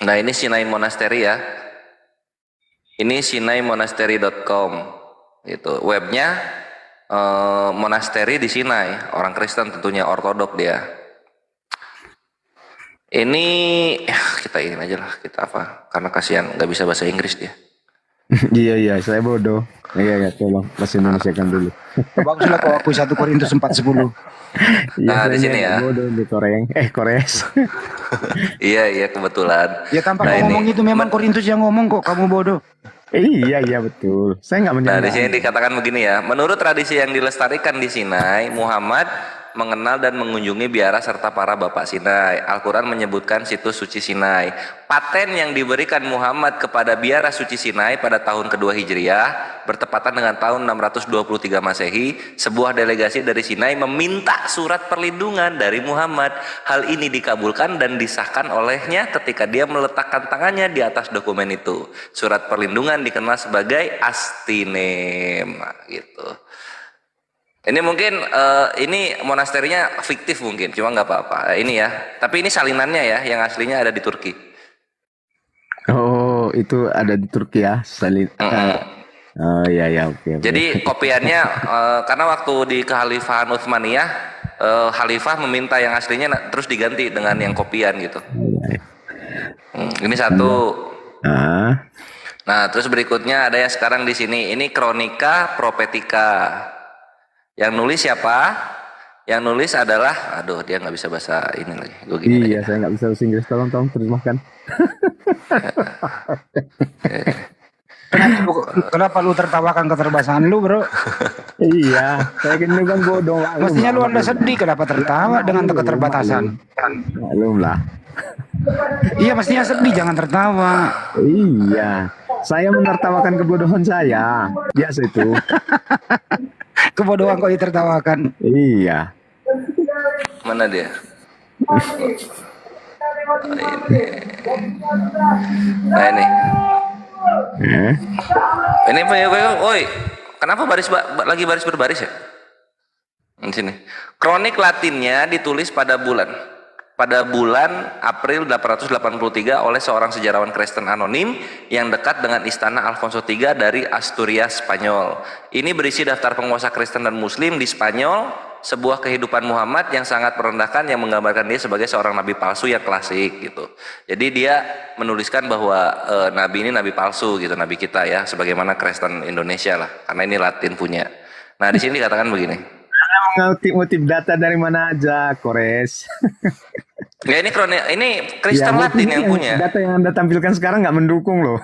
Speaker 1: Nah, ini Sinai Monastery ya. Ini sinaimonasteri.com. Itu webnya monasteri di Sinai, orang Kristen tentunya, ortodok dia. Ini kita ingin aja lah, kita apa? Karena kasihan nggak bisa bahasa Inggris dia.
Speaker 18: Iya, saya bodoh. Iya, tolong bahasa Indonesia kan dulu.
Speaker 6: Baguslah kau aku 1 Korintus 4:10.
Speaker 1: Nah, di sini ya.
Speaker 18: Bodoh di Kores.
Speaker 1: Iya, kebetulan.
Speaker 6: Ya tanpa ngomong itu memang Korintus yang ngomong kok, kamu bodoh.
Speaker 18: Iya betul. Saya nggak menyangka.
Speaker 1: Nah, di sini dikatakan begini ya. Menurut tradisi yang dilestarikan di Sinai, Muhammad mengenal dan mengunjungi biara serta para bapak Sinai. Al-Quran menyebutkan situs suci Sinai. Paten yang diberikan Muhammad kepada biara suci Sinai pada tahun kedua Hijriah bertepatan dengan tahun 623 Masehi. Sebuah delegasi dari Sinai meminta surat perlindungan dari Muhammad. Hal ini dikabulkan dan disahkan olehnya ketika dia meletakkan tangannya di atas dokumen itu. Surat perlindungan dikenal sebagai Astinem, gitu. Ini mungkin ini monasterinya fiktif mungkin, cuma nggak apa-apa. Ini ya, tapi ini salinannya ya, yang aslinya ada di Turki.
Speaker 15: Oh, itu ada di Turki ya, salin. Oh ya ya, oke.
Speaker 1: Jadi kopiannya karena waktu di Kekhalifahan Utsmaniyah, Khalifah meminta yang aslinya terus diganti dengan yang kopian gitu. Ini satu. Nah, terus berikutnya ada yang sekarang di sini. Ini Kronika Propetika. Yang nulis siapa? Yang nulis adalah, aduh dia nggak bisa bahasa ini lagi. Gue gini
Speaker 15: Iya, saya nggak bisa bahasa Inggris. Tolong terjemahkan.
Speaker 6: Kenapa lu tertawakan keterbatasan lu, bro?
Speaker 15: Iya, saya kan kan bodoh.
Speaker 6: Mestinya lu anda sedih, kenapa tertawa dengan keterbatasan?
Speaker 15: Maklum lah.
Speaker 6: Iya, mestinya sedih, jangan tertawa.
Speaker 15: Iya, saya menertawakan kebodohan saya. Biasa itu.
Speaker 6: Kebodohan kok ditertawakan.
Speaker 15: Iya.
Speaker 1: Mana dia? Nah ini. Ini oi, kenapa lagi baris berbaris ya? Di sini. Kronik Latinnya ditulis pada bulan April 883 oleh seorang sejarawan Kristen anonim yang dekat dengan istana Alfonso III dari Asturias, Spanyol. Ini berisi daftar penguasa Kristen dan Muslim di Spanyol, sebuah kehidupan Muhammad yang sangat merendahkan yang menggambarkan dia sebagai seorang nabi palsu yang klasik gitu. Jadi dia menuliskan bahwa nabi ini nabi palsu gitu, nabi kita ya, sebagaimana Kristen Indonesia lah, karena ini Latin punya. Nah di sini dikatakan begini.
Speaker 15: Ngutip data dari mana aja, Kores?
Speaker 1: Ya ini Kristen
Speaker 15: Ya,
Speaker 1: Latin yang punya.
Speaker 15: Data yang Anda tampilkan sekarang nggak mendukung loh.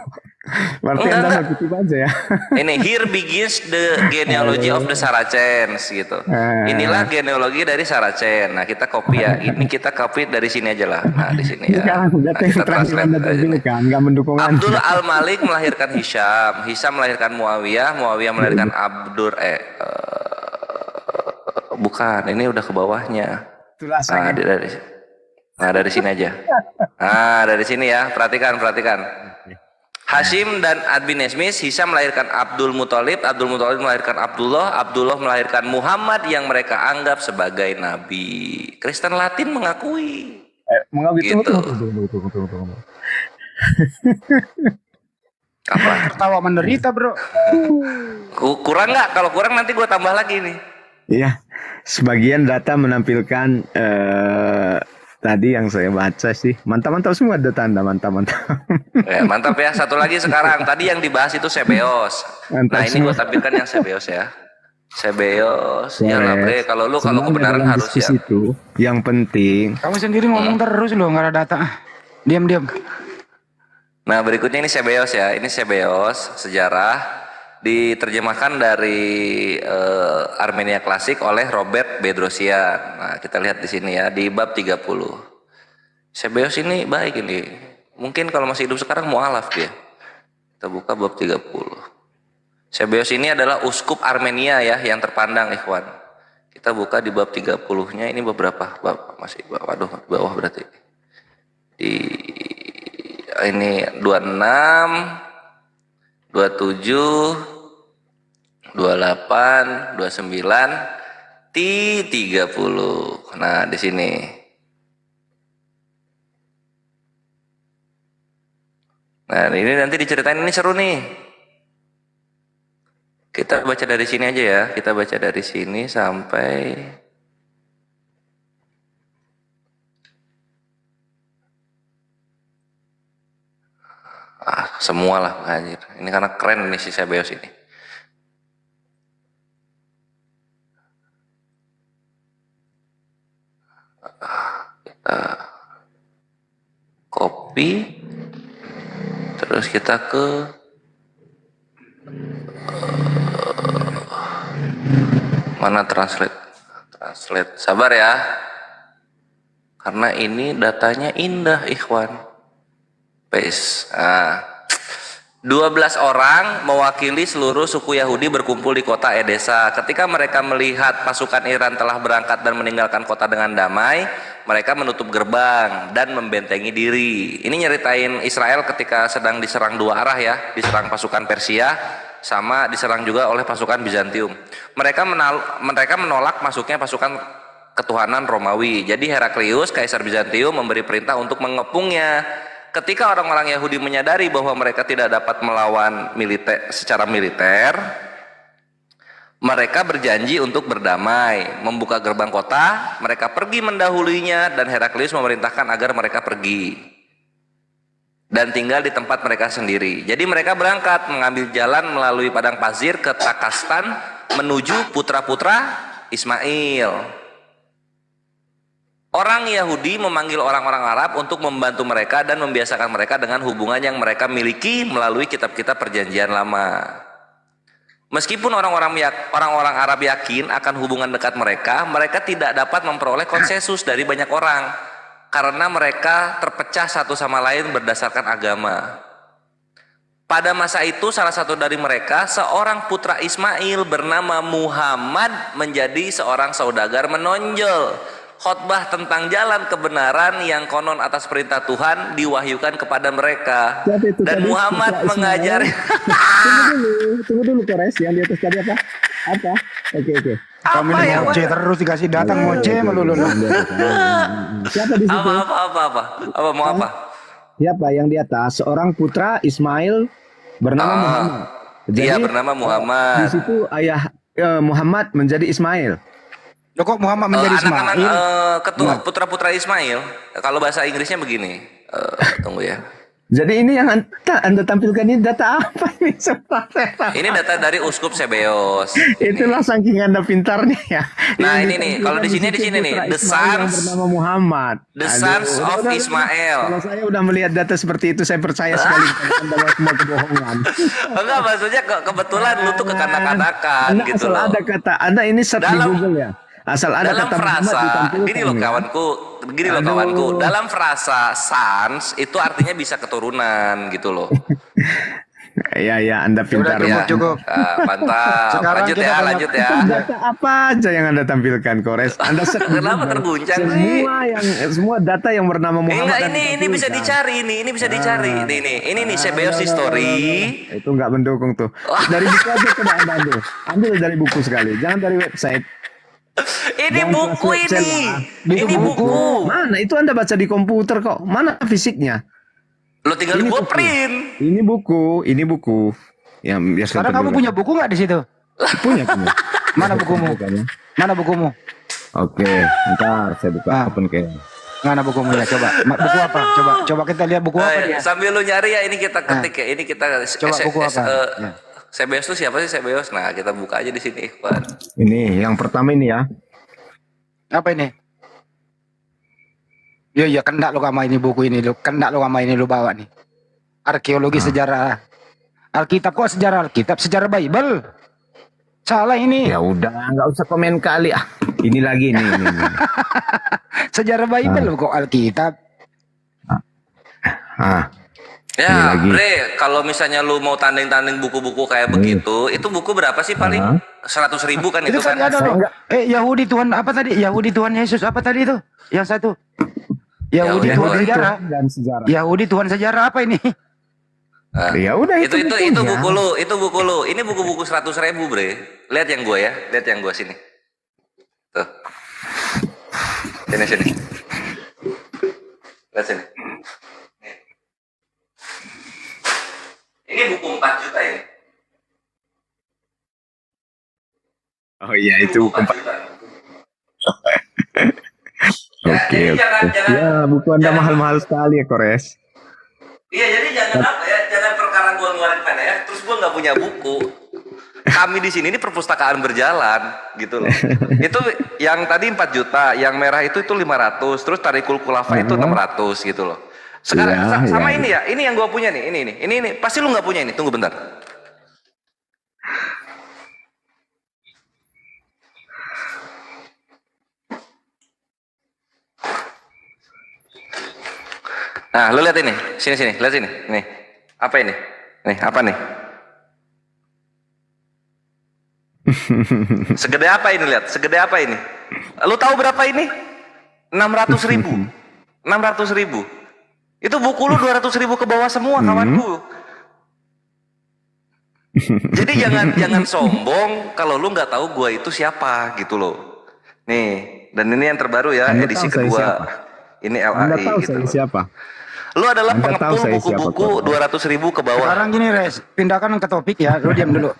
Speaker 15: Berarti Anda mau kutip aja ya.
Speaker 1: Ini here begins the genealogy of the Saracens gitu. Inilah genealogi dari Saracen. Nah kita copy ya. Ini kita copy dari sini aja lah. Nah di sini ya.
Speaker 15: Sekarang data yang terakhir Anda tampilkan nggak mendukung
Speaker 1: Abdul
Speaker 15: Anda.
Speaker 1: Al-Malik melahirkan Hisham. Hisham melahirkan Muawiyah. Muawiyah melahirkan bukan. Ini udah ke bawahnya. Dari sini aja. Nah, dari sini ya. Perhatikan. Hashim dan Ad-bin Esmis. Hisham melahirkan Abdul Muthalib. Abdul Muthalib melahirkan Abdullah. Abdullah melahirkan Muhammad yang mereka anggap sebagai nabi. Kristen Latin mengakui.
Speaker 15: Gitu. Tunggu.
Speaker 1: Apa?
Speaker 6: Tertawa menderita, bro.
Speaker 1: Kurang nggak? Kalau kurang nanti gue tambah lagi nih.
Speaker 15: Iya, sebagian data menampilkan tadi yang saya baca sih mantap semua data Anda mantap.
Speaker 1: Mantap ya. Satu lagi sekarang. Tadi yang dibahas itu Sebeos. Nah ini gue tampilkan yang Sebeos ya. Sebeos. Ya lah bre. Kalau kebenaran harus ya.
Speaker 15: Itu yang penting.
Speaker 6: Kamu sendiri ngomong terus loh, nggak ada data. Diam.
Speaker 1: Nah berikutnya ini Sebeos ya. Ini Sebeos sejarah. Diterjemahkan dari Armenia klasik oleh Robert Bedrosian. Nah, kita lihat di sini ya di bab 30. Sebeos ini baik ini. Mungkin kalau masih hidup sekarang mualaf dia. Kita buka bab 30. Sebeos ini adalah uskup Armenia ya yang terpandang ikhwan. Kita buka di bab 30-nya ini beberapa bab masih bawah berarti. Ini 26 27 28 29 30. Nah, di sini. Nah, ini nanti diceritain, ini seru nih. Kita baca dari sini aja ya. Kita baca dari sini sampai semua lah anjir. Ini karena keren nih si Sebeos ini. Kita copy terus kita ke mana translate translate. Sabar ya. Karena ini datanya indah, ikhwan. Paste. 12 orang mewakili seluruh suku Yahudi berkumpul di kota Edesa. Ketika mereka melihat pasukan Iran telah berangkat dan meninggalkan kota dengan damai, mereka menutup gerbang dan membentengi diri. Ini nyeritain Israel ketika sedang diserang dua arah ya, diserang pasukan Persia sama diserang juga oleh pasukan Bizantium. Mereka menolak masuknya pasukan ketuhanan Romawi. Jadi Heraklius, kaisar Bizantium, memberi perintah untuk mengepungnya. Ketika orang-orang Yahudi menyadari bahwa mereka tidak dapat melawan secara militer, mereka berjanji untuk berdamai, membuka gerbang kota. Mereka pergi mendahulunya dan Heraklius memerintahkan agar mereka pergi dan tinggal di tempat mereka sendiri. Jadi mereka berangkat mengambil jalan melalui padang pasir ke Takastan menuju putra-putra Ismail. Orang Yahudi memanggil orang-orang Arab untuk membantu mereka dan membiasakan mereka dengan hubungan yang mereka miliki melalui kitab-kitab perjanjian lama. Meskipun orang-orang Arab yakin akan hubungan dekat mereka, mereka tidak dapat memperoleh konsensus dari banyak orang karena mereka terpecah satu sama lain berdasarkan agama. Pada masa itu salah satu dari mereka, seorang putra Ismail bernama Muhammad, menjadi seorang saudagar menonjol. Khotbah tentang jalan kebenaran yang konon atas perintah Tuhan diwahyukan kepada mereka. Dan Muhammad mengajari.
Speaker 18: Tunggu dulu Kores, yang di atas tadi apa? Oke.
Speaker 6: Kamu ini ngoceh terus dikasih datang ngoceh melulu.
Speaker 18: Siapa di situ?
Speaker 1: Apa mau apa?
Speaker 18: Siapa yang di atas? Seorang putra Ismail bernama Muhammad.
Speaker 1: Dia bernama Muhammad.
Speaker 18: Di situ ayah Muhammad menjadi Ismail.
Speaker 6: Loh, kok Muhammad menjadi Ismail?
Speaker 1: Ketua putra-putra Ismail. Kalau bahasa Inggrisnya begini. Tunggu ya.
Speaker 18: Jadi ini yang Anda tampilkan ini data apa ini?
Speaker 1: Ini data dari Uskup Sebeos.
Speaker 18: Itulah saking Anda pintarnya ya.
Speaker 1: Nah ini nih, kalau di sini nih, The Sons
Speaker 18: bernama Muhammad.
Speaker 1: The Sons of Ismail.
Speaker 18: Kalau saya udah melihat data seperti itu, saya percaya sekali kalau Anda bahwa semua kebohongan.
Speaker 1: Enggak, maksudnya kebetulan lu tuh kekanak-kanakan gitu loh.
Speaker 18: Asal ada kata, Anda ini search di Google ya. Asal ada
Speaker 1: dalam
Speaker 18: kata
Speaker 1: frasa, gini loh kawanku, dalam frasa sans itu artinya bisa keturunan gitu loh.
Speaker 6: Iya, Anda pintar.
Speaker 1: Cukup. Mantap. Lanjut ya.
Speaker 18: Data apa aja yang Anda tampilkan, Kores? Anda
Speaker 1: kenapa terguncang sih?
Speaker 18: Semua data yang bernama Muhammad.
Speaker 1: Ini bisa dicari nih, ini bisa dicari. Ini nih Sebeos History.
Speaker 18: Itu nggak mendukung tuh. Dari buku aja coba Anda ambil dari buku sekali, jangan dari website.
Speaker 1: Ini buku ini. Ini buku.
Speaker 18: Mana itu Anda baca di komputer kok? Mana fisiknya?
Speaker 1: Lo tinggal gua print.
Speaker 18: Ini buku. Yang
Speaker 6: sekarang kamu punya buku nggak di situ?
Speaker 18: Punya.
Speaker 6: Mana bukumu? Mana bukumu?
Speaker 18: Oke, ntar saya buka open cam.
Speaker 6: Mana bukumu ya? Coba. Buku apa? Coba kita lihat buku apa dia.
Speaker 1: Sambil lu nyari ya, ini kita ketik ya. Ini kita
Speaker 6: coba buku apa?
Speaker 1: Sebeos tuh siapa sih Sebeos? Nah, kita buka aja di sini, Ikhwan.
Speaker 18: Ini yang pertama ini ya.
Speaker 6: Apa ini? Ya, kendak lo sama ini buku ini lo. Kendak lo sama ini lo bawa nih. Arkeologi sejarah. Alkitab kok sejarah Alkitab, sejarah Bible. Salah ini.
Speaker 18: Ya udah, nggak usah komen kali ah. Ini lagi nih.
Speaker 6: Sejarah Bible kok Alkitab.
Speaker 1: Ya, Bre, kalau misalnya lu mau tanding-tanding buku-buku kayak begitu, itu buku berapa sih paling? 100.000 kan itu kan?
Speaker 6: Yahudi Tuhan apa tadi? Yahudi Tuhan Yesus apa tadi itu? Yang satu. Yahudi Tuhan sejarah. Yahudi Tuhan sejarah apa ini?
Speaker 18: Ya udah
Speaker 1: itu buku lu. Ini buku-buku 100.000, Bre. Lihat yang gua ya, lihat yang gua sini. Tuh. Sini. Lihat sini. Ini buku 4 juta ini.
Speaker 18: Oh iya, itu buku 4 juta. Oke. Ya, buku Anda mahal-mahal sekali ya, Kores.
Speaker 1: Iya, jadi jangan perkara gua ngeluarin PDF terus gua nggak punya buku. Kami di sini ini perpustakaan berjalan gitu loh. Itu yang tadi 4 juta, yang merah itu 500, terus Tarikul Khulafa itu 600 gitu loh. Sekarang sama ini ya, ini yang gua punya nih, ini pasti lu nggak punya ini. Tunggu bentar. Nah, lu lihat ini. Sini, lihat sini. Nih. Apa ini? Nih, apa nih? Segede apa ini, lihat? Segede apa ini? Lu tahu berapa ini? 600.000. 600.000. Itu buku lu 200.000 ke bawah semua, kawanku. Jadi jangan sombong kalau lu nggak tahu gua itu siapa gitu loh. Nih, dan ini yang terbaru ya,
Speaker 18: Anda
Speaker 1: edisi
Speaker 18: tahu saya
Speaker 1: kedua.
Speaker 18: siapa?
Speaker 1: Ini
Speaker 18: Anda
Speaker 1: LAI
Speaker 18: tahu
Speaker 1: gitu
Speaker 18: saya
Speaker 1: loh.
Speaker 18: siapa?
Speaker 1: Lu adalah
Speaker 18: Anda tahu
Speaker 1: pengepul
Speaker 18: saya siapa,
Speaker 1: buku-buku
Speaker 18: Korban?
Speaker 1: 200.000 ke bawah.
Speaker 6: Sekarang gini Res, pindahkan ke topik ya, lu diam dulu.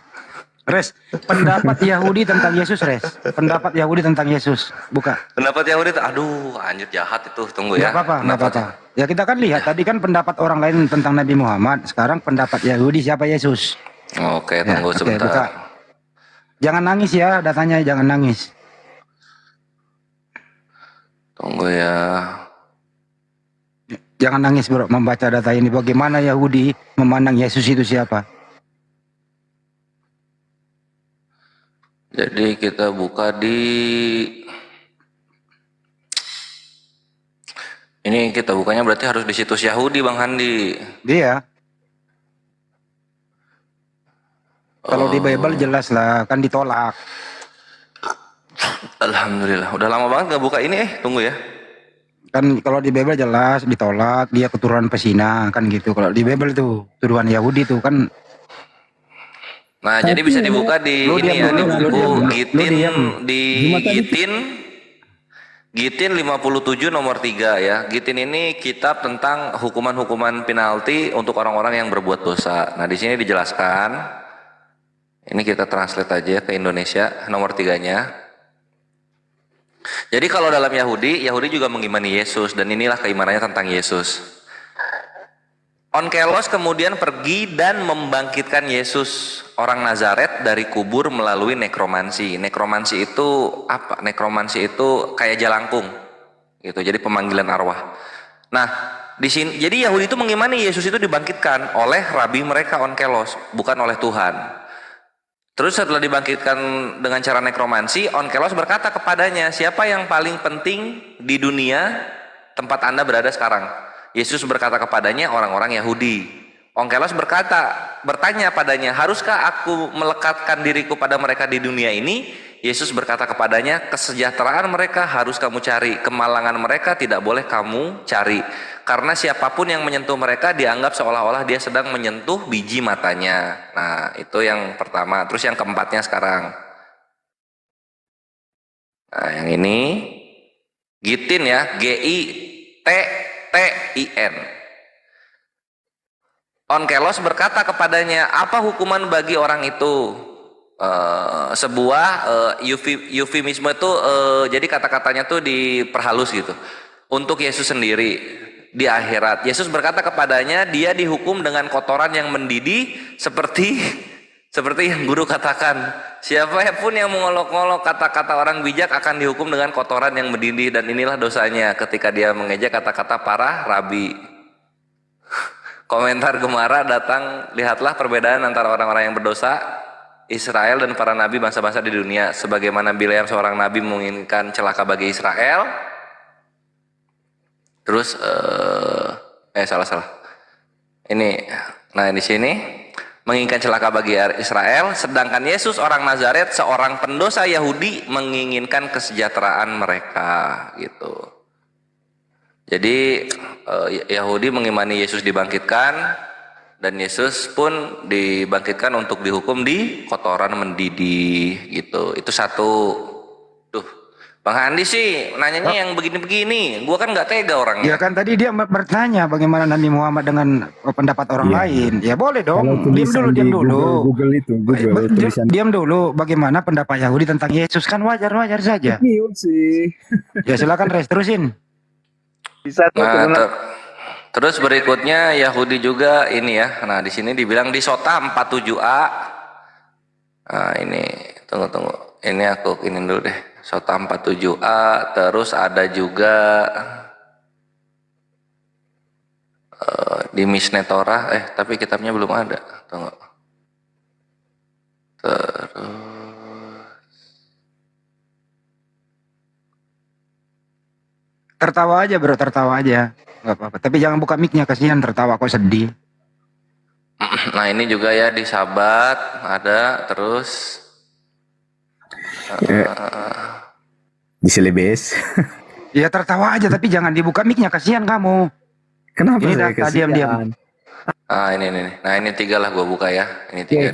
Speaker 6: Res, pendapat Yahudi tentang Yesus Res. Pendapat Yahudi tentang Yesus. Buka.
Speaker 1: Pendapat Yahudi, aduh anjir jahat itu, tunggu ya.
Speaker 6: Nggak apa-apa, nggak apa-apa. Ya kita kan lihat tadi kan pendapat orang lain tentang Nabi Muhammad. Sekarang pendapat Yahudi siapa Yesus.
Speaker 1: Oke, tunggu
Speaker 6: Oke,
Speaker 1: sebentar.
Speaker 6: buka. Jangan nangis ya, datanya jangan nangis.
Speaker 1: Tunggu ya.
Speaker 6: Jangan nangis bro, membaca data ini. Bagaimana Yahudi memandang Yesus itu siapa?
Speaker 1: Jadi kita buka di ini, kita bukanya berarti harus di situs Yahudi, Bang Handi.
Speaker 6: Dia. Kalau di Bible jelas lah, kan ditolak.
Speaker 1: Alhamdulillah, udah lama banget nggak buka ini. Tunggu ya.
Speaker 6: Kan kalau di Bible jelas ditolak, dia keturunan pesina kan gitu. Kalau di Bible tuh tuduhan Yahudi tuh kan.
Speaker 1: Nah, jadi bisa dibuka di
Speaker 6: Lu
Speaker 1: ini
Speaker 6: diam
Speaker 1: ya, di
Speaker 6: dulu, lu
Speaker 1: buku
Speaker 6: diam.
Speaker 1: Gitin,
Speaker 6: Lu diam.
Speaker 1: di Gitin 57 nomor 3 ya. Gitin ini kitab tentang hukuman-hukuman penalti untuk orang-orang yang berbuat dosa. Nah, di sini dijelaskan. Ini kita translate aja ke Indonesia nomor 3-nya. Jadi kalau dalam Yahudi juga mengimani Yesus, dan inilah keimanannya tentang Yesus. Onkelos kemudian pergi dan membangkitkan Yesus orang Nazaret dari kubur melalui nekromansi. Nekromansi itu apa? Nekromansi itu kayak jalangkung, gitu. Jadi pemanggilan arwah. Nah, di sini jadi Yahudi itu mengimani Yesus itu dibangkitkan oleh rabi mereka Onkelos, bukan oleh Tuhan. Terus setelah dibangkitkan dengan cara nekromansi, Onkelos berkata kepadanya, siapa yang paling penting di dunia tempat Anda berada sekarang? Yesus berkata kepadanya, orang-orang Yahudi. Onkelos bertanya padanya, haruskah aku melekatkan diriku pada mereka di dunia ini? Yesus berkata kepadanya, kesejahteraan mereka harus kamu cari, kemalangan mereka tidak boleh kamu cari. Karena siapapun yang menyentuh mereka dianggap seolah-olah dia sedang menyentuh biji matanya. Nah, itu yang pertama. Terus yang keempatnya sekarang. Nah, yang ini Gitin ya, G-I-T-T-I-N. Onkelos berkata kepadanya, apa hukuman bagi orang itu? Sebuah eufemisme itu, jadi kata-katanya tuh diperhalus gitu. Untuk Yesus sendiri di akhirat, Yesus berkata kepadanya, dia dihukum dengan kotoran yang mendidih seperti yang guru katakan, siapapun yang mengolok-olok kata-kata orang bijak akan dihukum dengan kotoran yang mendidih, dan inilah dosanya ketika dia mengejek kata-kata para rabi. Komentar Gemara datang, lihatlah perbedaan antara orang-orang yang berdosa Israel dan para nabi bangsa-bangsa di dunia. Sebagaimana Bileam seorang nabi menginginkan celaka bagi Israel. Terus salah. Ini, nah di sini menginginkan celaka bagi Israel, sedangkan Yesus orang Nazaret seorang pendosa Yahudi menginginkan kesejahteraan mereka gitu. Jadi Yahudi mengimani Yesus dibangkitkan, dan Yesus pun dibangkitkan untuk dihukum di kotoran mendidih gitu. Itu satu. Tuh, Bang Andi sih nanyanya yang begini-begini. Gua kan nggak tega orangnya.
Speaker 6: Ya kan tadi dia bertanya bagaimana Nabi Muhammad dengan pendapat orang lain. Ya boleh dong. Diam dulu.
Speaker 18: Google tulisan.
Speaker 6: Diam dulu. Bagaimana pendapat Yahudi tentang Yesus, kan wajar saja.
Speaker 18: sih.
Speaker 6: Ya silakan Res, terusin.
Speaker 18: Bisa
Speaker 1: Terus berikutnya Yahudi juga ini ya. Nah, di sini dibilang di Sota 47a. Nah, ini tunggu. Ini aku ini dulu deh. Sota 47a, terus ada juga di Mishneh Torah, tapi kitabnya belum ada. Tunggu. Terus
Speaker 6: Tertawa aja bro, tertawa aja. Nggak apa-apa. Tapi jangan buka mic-nya, kasihan tertawa kok sedih.
Speaker 1: Nah ini juga ya di Sabat ada terus
Speaker 18: Di Celebes.
Speaker 6: Ya tertawa aja, tapi jangan dibuka mic-nya, kasihan kamu.
Speaker 18: Kenapa
Speaker 6: Ini
Speaker 18: saya
Speaker 6: data diam-diam.
Speaker 18: kasihan?
Speaker 1: ini nih. Nah ini 3 lah gue buka ya. Ini 3.
Speaker 18: Oke,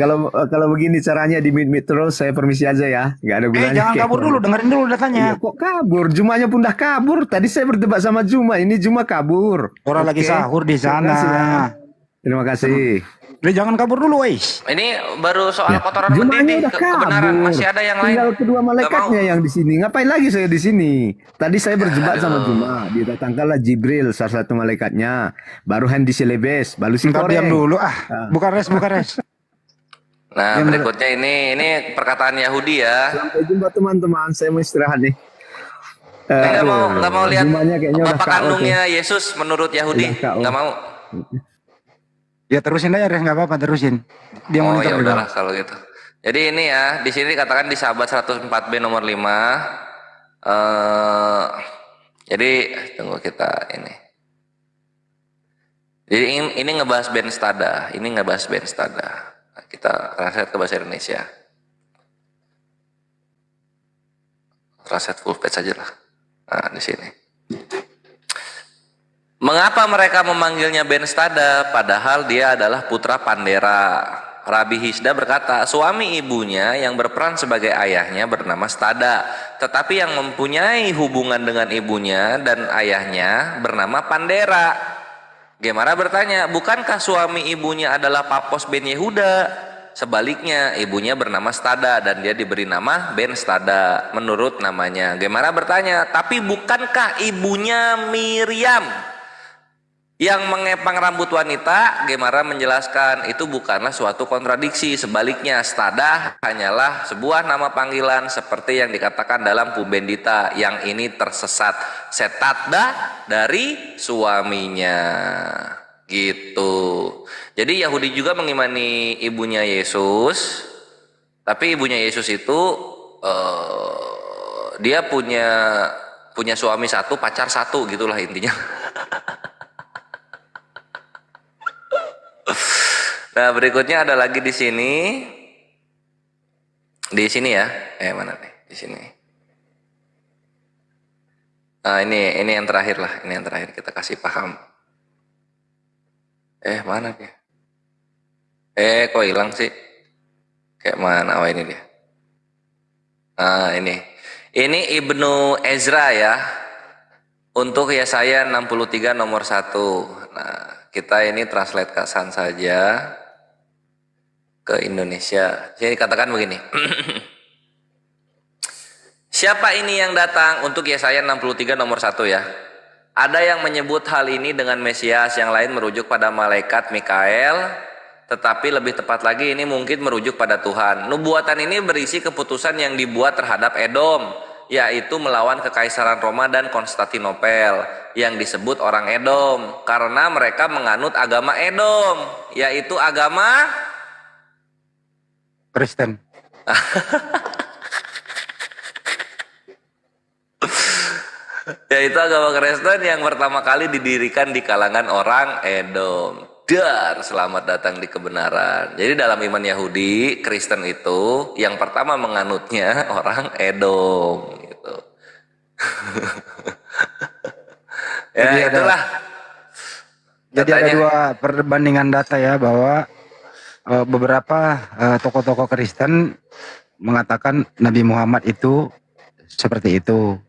Speaker 18: kalau begini caranya di mute terus, saya permisi aja ya, nggak ada gunanya.
Speaker 6: Jangan
Speaker 18: kayak
Speaker 6: kabur dulu, dengerin dulu datanya.
Speaker 18: Iya, kok kabur? Jumanya pun dah kabur. Tadi saya berdebat sama Juma, ini Juma kabur.
Speaker 6: Orang lagi sahur di
Speaker 18: Terima
Speaker 6: sana.
Speaker 18: kasih ya. Terima kasih.
Speaker 6: Udah jangan kabur dulu, wais.
Speaker 1: Ini baru soal kotoran
Speaker 18: Jumanya
Speaker 1: mendidih,
Speaker 18: udah kabur.
Speaker 1: kebenaran masih ada yang lain.
Speaker 18: Tinggal kedua malaikatnya yang di sini. Ngapain lagi saya di sini? Tadi saya berdebat sama Juma. Didatangkanlah Jibril, salah satu malaikatnya. Baru Handi Celebes, baru si
Speaker 6: Ntar
Speaker 18: Koreng.
Speaker 6: diam dulu ah. Buka res.
Speaker 1: Nah
Speaker 6: Diam dulu.
Speaker 1: berikutnya ini perkataan Yahudi ya.
Speaker 18: Sampai jumpa teman-teman. Saya mau istirahat nih.
Speaker 1: Nggak mau lihat
Speaker 18: Jumanya kayaknya udah
Speaker 1: bapak
Speaker 18: KO
Speaker 1: kandungnya
Speaker 18: tuh.
Speaker 1: Yesus menurut Yahudi,
Speaker 18: Udah KO.
Speaker 1: nggak mau.
Speaker 6: Ya terusin aja res, nggak apa-apa, terusin. Dia
Speaker 1: Oh
Speaker 6: monitor
Speaker 1: ya
Speaker 6: di
Speaker 1: udahlah
Speaker 6: bawah.
Speaker 1: kalau gitu. Jadi ini ya di sini dikatakan di Sabat 104b nomor 5. Jadi tunggu kita ini. Jadi ini ngebahas Ben Stada. Ini ngebahas Ben Stada. Nah, kita translate ke bahasa Indonesia. Translate full page aja lah. Nah di sini. Mengapa mereka memanggilnya Ben Stada padahal dia adalah putra Pandera? Rabi Hisda berkata, suami ibunya yang berperan sebagai ayahnya bernama Stada, tetapi yang mempunyai hubungan dengan ibunya dan ayahnya bernama Pandera. Gemara bertanya, bukankah suami ibunya adalah Papos bin Yehuda? Sebaliknya, ibunya bernama Stada dan dia diberi nama Ben Stada menurut namanya. Gemara bertanya, tapi bukankah ibunya Miriam yang mengepang rambut wanita? Gemara menjelaskan itu bukanlah suatu kontradiksi. Sebaliknya, Stada hanyalah sebuah nama panggilan seperti yang dikatakan dalam Pumbendita, yang ini tersesat Setadda dari suaminya. Gitu. Jadi Yahudi juga mengimani ibunya Yesus, tapi ibunya Yesus itu dia punya suami satu, pacar satu, gitulah intinya. Nah berikutnya ada lagi di sini ya, mana nih di sini. Nah ini yang terakhir lah, ini yang terakhir kita kasih paham. Mana dia? Kok hilang sih? Kayak mana? Oh ini dia. Nah ini Ibnu Ezra ya, untuk Yesaya 63 nomor 1. Nah kita ini translate kasan saja ke Indonesia. Jadi katakan begini. Siapa ini yang datang, untuk Yesaya 63 nomor 1 ya. Ada yang menyebut hal ini dengan Mesias, yang lain merujuk pada malaikat Mikael, tetapi lebih tepat lagi ini mungkin merujuk pada Tuhan. Nubuatan ini berisi keputusan yang dibuat terhadap Edom, yaitu melawan kekaisaran Roma dan Konstantinopel yang disebut orang Edom karena mereka menganut agama Edom, yaitu agama
Speaker 6: Kristen.
Speaker 1: Yaitu agama Kristen yang pertama kali didirikan di kalangan orang Edom. Dar, selamat datang di kebenaran. Jadi dalam iman Yahudi, Kristen itu yang pertama menganutnya orang Edom gitu. Ya
Speaker 6: Jadi
Speaker 1: itulah.
Speaker 6: Jadi ada dua perbandingan data ya, bahwa beberapa tokoh-tokoh Kristen mengatakan Nabi Muhammad itu seperti itu.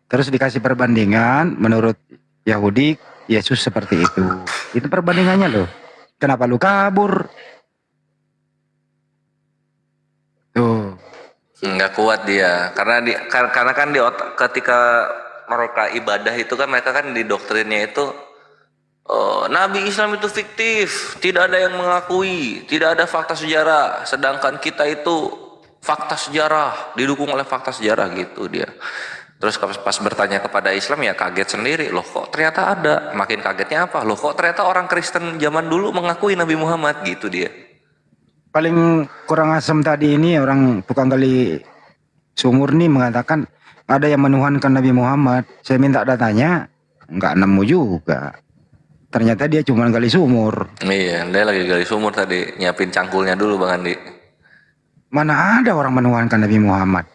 Speaker 6: Terus dikasih perbandingan menurut Yahudi Yesus seperti itu. Itu perbandingannya loh. Kenapa lu kabur? Tuh.
Speaker 1: Nggak kuat dia karena kan di otak, ketika mereka ibadah itu kan mereka kan di doktrinnya itu Nabi Islam itu fiktif, tidak ada yang mengakui, tidak ada fakta sejarah, sedangkan kita itu fakta sejarah, didukung oleh fakta sejarah gitu dia. Terus pas bertanya kepada Islam ya kaget sendiri, loh kok ternyata ada. Makin kagetnya apa? Loh kok ternyata orang Kristen zaman dulu mengakui Nabi Muhammad gitu dia.
Speaker 6: Paling kurang asam tadi ini orang tukang gali sumur nih mengatakan ada yang menuhankan Nabi Muhammad. Saya minta datanya, nggak nemu juga. Ternyata dia cuma gali sumur.
Speaker 1: Iya, dia lagi gali sumur tadi, nyiapin cangkulnya dulu Bang Andi.
Speaker 6: Mana ada orang menuhankan Nabi Muhammad?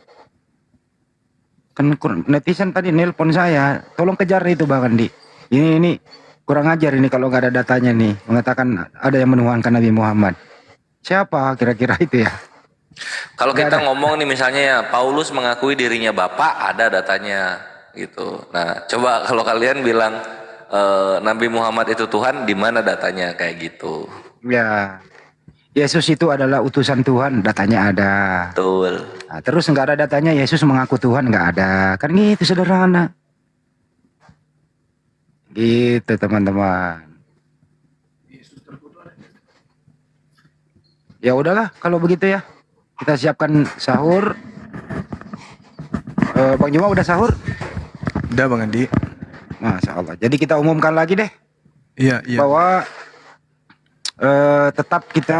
Speaker 6: Kan netizen tadi nelpon saya, tolong kejar itu Bang Andi. Ini kurang ajar ini kalau nggak ada datanya nih, mengatakan ada yang menuhankan Nabi Muhammad. Siapa kira-kira itu ya?
Speaker 1: Kalau kita ngomong nih misalnya ya, Paulus mengakui dirinya Bapak, ada datanya gitu. Nah, coba kalau kalian bilang Nabi Muhammad itu Tuhan, di mana datanya kayak gitu?
Speaker 6: Ya, Yesus itu adalah utusan Tuhan, datanya ada.
Speaker 1: Betul.
Speaker 6: Nah, terus nggak ada datanya Yesus mengaku Tuhan, nggak ada. Kan gitu sederhana. Gitu teman-teman. Ya udahlah kalau begitu ya. Kita siapkan sahur. Bang Juma udah sahur?
Speaker 3: Udah Bang Andi.
Speaker 6: Masya Allah. Jadi kita umumkan lagi deh.
Speaker 3: Iya.
Speaker 6: Bahwa tetap kita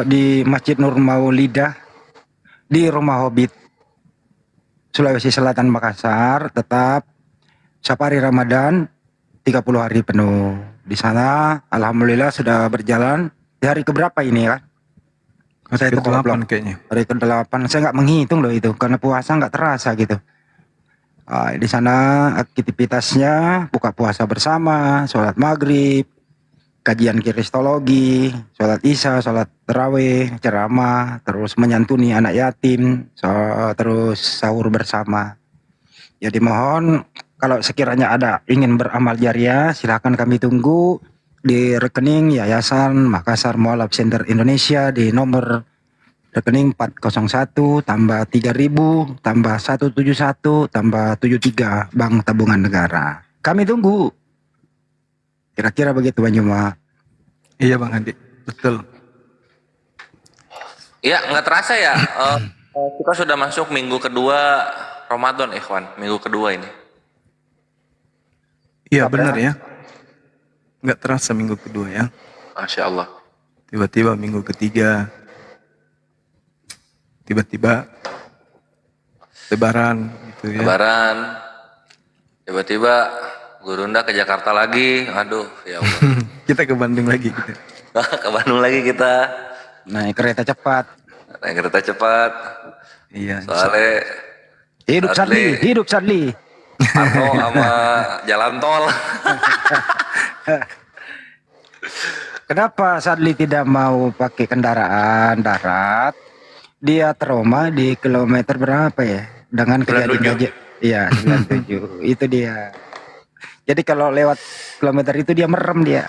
Speaker 6: di Masjid Nur Maulidah di Rumah Hobbit Sulawesi Selatan Makassar, tetap safari Ramadan 30 hari penuh. Di sana alhamdulillah sudah berjalan di hari keberapa ini ya?
Speaker 3: Hari ke-8 kayaknya.
Speaker 6: Hari ke-8. Saya nggak menghitung loh itu karena puasa nggak terasa gitu. Di sana aktivitasnya buka puasa bersama, sholat maghrib, kajian kristologi, sholat isya, sholat tarawih, ceramah, terus menyantuni anak yatim, terus sahur bersama. Jadi mohon kalau sekiranya ada ingin beramal jariah, silakan kami tunggu di rekening Yayasan Makassar Mualaf Center Indonesia di nomor rekening 401 tambah 3000 tambah 171 tambah 73 Bank Tabungan Negara. Kami tunggu. Kira-kira begitu Bang Juma.
Speaker 3: Iya Bang Andi, betul.
Speaker 1: Iya, nggak terasa ya. Kita sudah masuk minggu kedua Ramadan, Ikhwan. Minggu kedua ini.
Speaker 3: Iya benar ya. Nggak terasa minggu kedua ya.
Speaker 1: Masya Allah.
Speaker 3: Tiba-tiba minggu ketiga. Tiba-tiba Lebaran gitu ya.
Speaker 1: Lebaran. Tiba-tiba Gurunda ke Jakarta lagi. Aduh, ya Allah.
Speaker 3: Kita ke Bandung lagi kita.
Speaker 1: Ke Bandung lagi kita.
Speaker 6: Naik kereta cepat.
Speaker 1: Naik kereta cepat.
Speaker 3: Iya.
Speaker 1: Soalnya
Speaker 6: hidup Sadli.
Speaker 1: Parno sama jalan tol.
Speaker 6: Kenapa Sadli tidak mau pakai kendaraan darat? Dia trauma di kilometer berapa ya? Dengan kejadian iya 97. Itu dia. Jadi kalau lewat kilometer itu dia merem dia.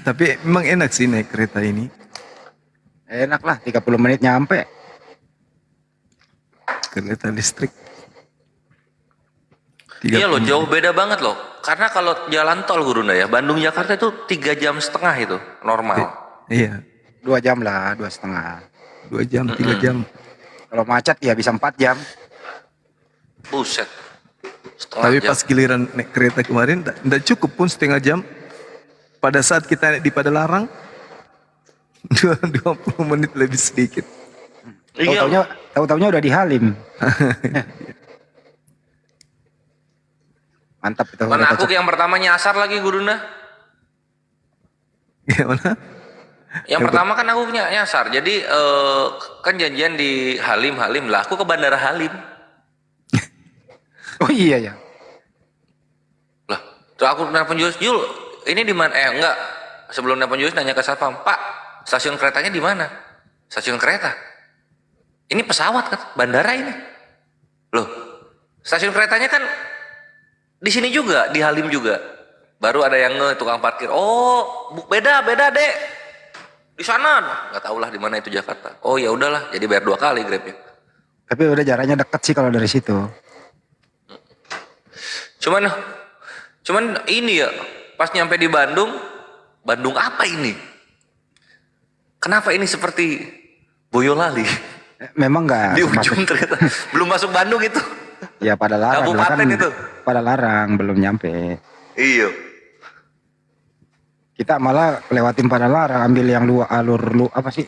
Speaker 3: Tapi memang enak sih naik kereta ini.
Speaker 6: Enak lah 30 menit nyampe.
Speaker 3: Kereta listrik.
Speaker 1: Iya loh, jauh beda banget loh. Karena kalau jalan tol Gurunda ya, Bandung Jakarta itu 3 jam setengah itu normal.
Speaker 3: Iya.
Speaker 6: 2 jam lah, 2,5.
Speaker 3: 2 jam, 3 jam.
Speaker 6: Kalau macet ya bisa 4 jam.
Speaker 1: Buset.
Speaker 3: Tapi pas giliran naik kereta kemarin, tidak cukup pun setengah jam. Pada saat kita naik di Padalarang, 20 menit lebih sedikit.
Speaker 6: Tahu-taunya udah di Halim. Mantap itu.
Speaker 1: Mana aku yang pertama nyasar lagi Gurunda.
Speaker 3: Gimana?
Speaker 1: Yang pertama kan aku nyasar. Jadi kan janjian di Halim lah. Aku ke Bandara Halim.
Speaker 6: Oh iya ya.
Speaker 1: Lah, terus aku nelpon Jul, ini di mana? Enggak. Sebelum nelpon Jul nanya ke satpam, "Pak, stasiun keretanya di mana?" Stasiun kereta. Ini pesawat kan, bandara ini. Loh, stasiun keretanya kan di sini juga, di Halim juga. Baru ada yang tukang parkir. Oh, beda Dek. Di sana. Nggak tahu lah di mana itu Jakarta. Oh ya udahlah, jadi bayar 2 kali Grabnya.
Speaker 6: Tapi udah jaraknya dekat sih kalau dari situ.
Speaker 1: Cuman ini ya, pas nyampe di Bandung apa ini? Kenapa ini seperti Boyolali?
Speaker 6: Memang nggak
Speaker 1: di ujung ternyata belum masuk Bandung itu.
Speaker 6: Ya Padalarang.
Speaker 1: Kabupaten itu.
Speaker 6: Padalarang belum nyampe.
Speaker 1: Iya.
Speaker 6: Kita malah lewatin Padalarang, ambil yang alur apa sih?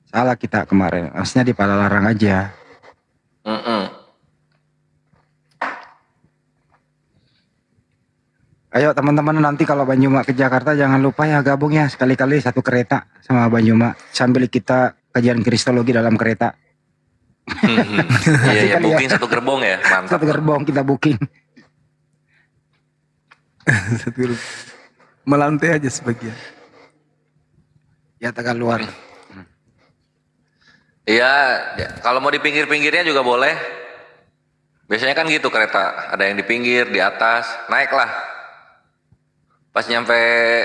Speaker 6: Salah kita kemarin. Harusnya di Padalarang aja. Ayo teman-teman, nanti kalau Banyuma ke Jakarta jangan lupa ya gabung ya sekali-kali satu kereta sama Banyuma sambil kita kajian kristologi dalam kereta.
Speaker 1: Iya,
Speaker 6: Kali ya.
Speaker 1: booking satu gerbong ya, mantap.
Speaker 6: Satu gerbong kita booking.
Speaker 3: Satu gerbong. Melantai aja sebagian.
Speaker 6: Ya Tegal luar.
Speaker 1: Iya, ya, kalau mau di pinggir-pinggirnya juga boleh. Biasanya kan gitu kereta, ada yang di pinggir, di atas, naiklah. Pas nyampe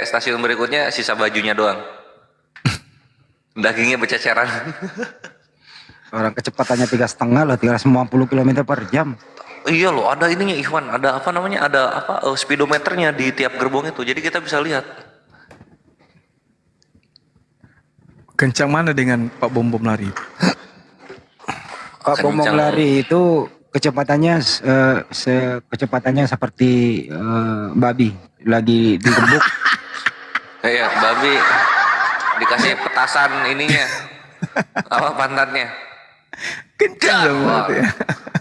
Speaker 1: stasiun berikutnya sisa bajunya doang. Dagingnya berceceran.
Speaker 6: Orang kecepatannya 3,5 loh, 350 km per jam.
Speaker 1: Iya loh, ada ininya Ikhwan, ada apa namanya, ada apa speedometernya di tiap gerbong itu, jadi kita bisa lihat.
Speaker 3: Kencang mana dengan Pak Bom Bom lari?
Speaker 6: Pak Bom Bom lari itu kecepatannya kecepatannya seperti babi lagi digebuk.
Speaker 1: Iya, babi dikasih petasan ininya, apa pantatnya.
Speaker 3: Kencang dong berarti ya.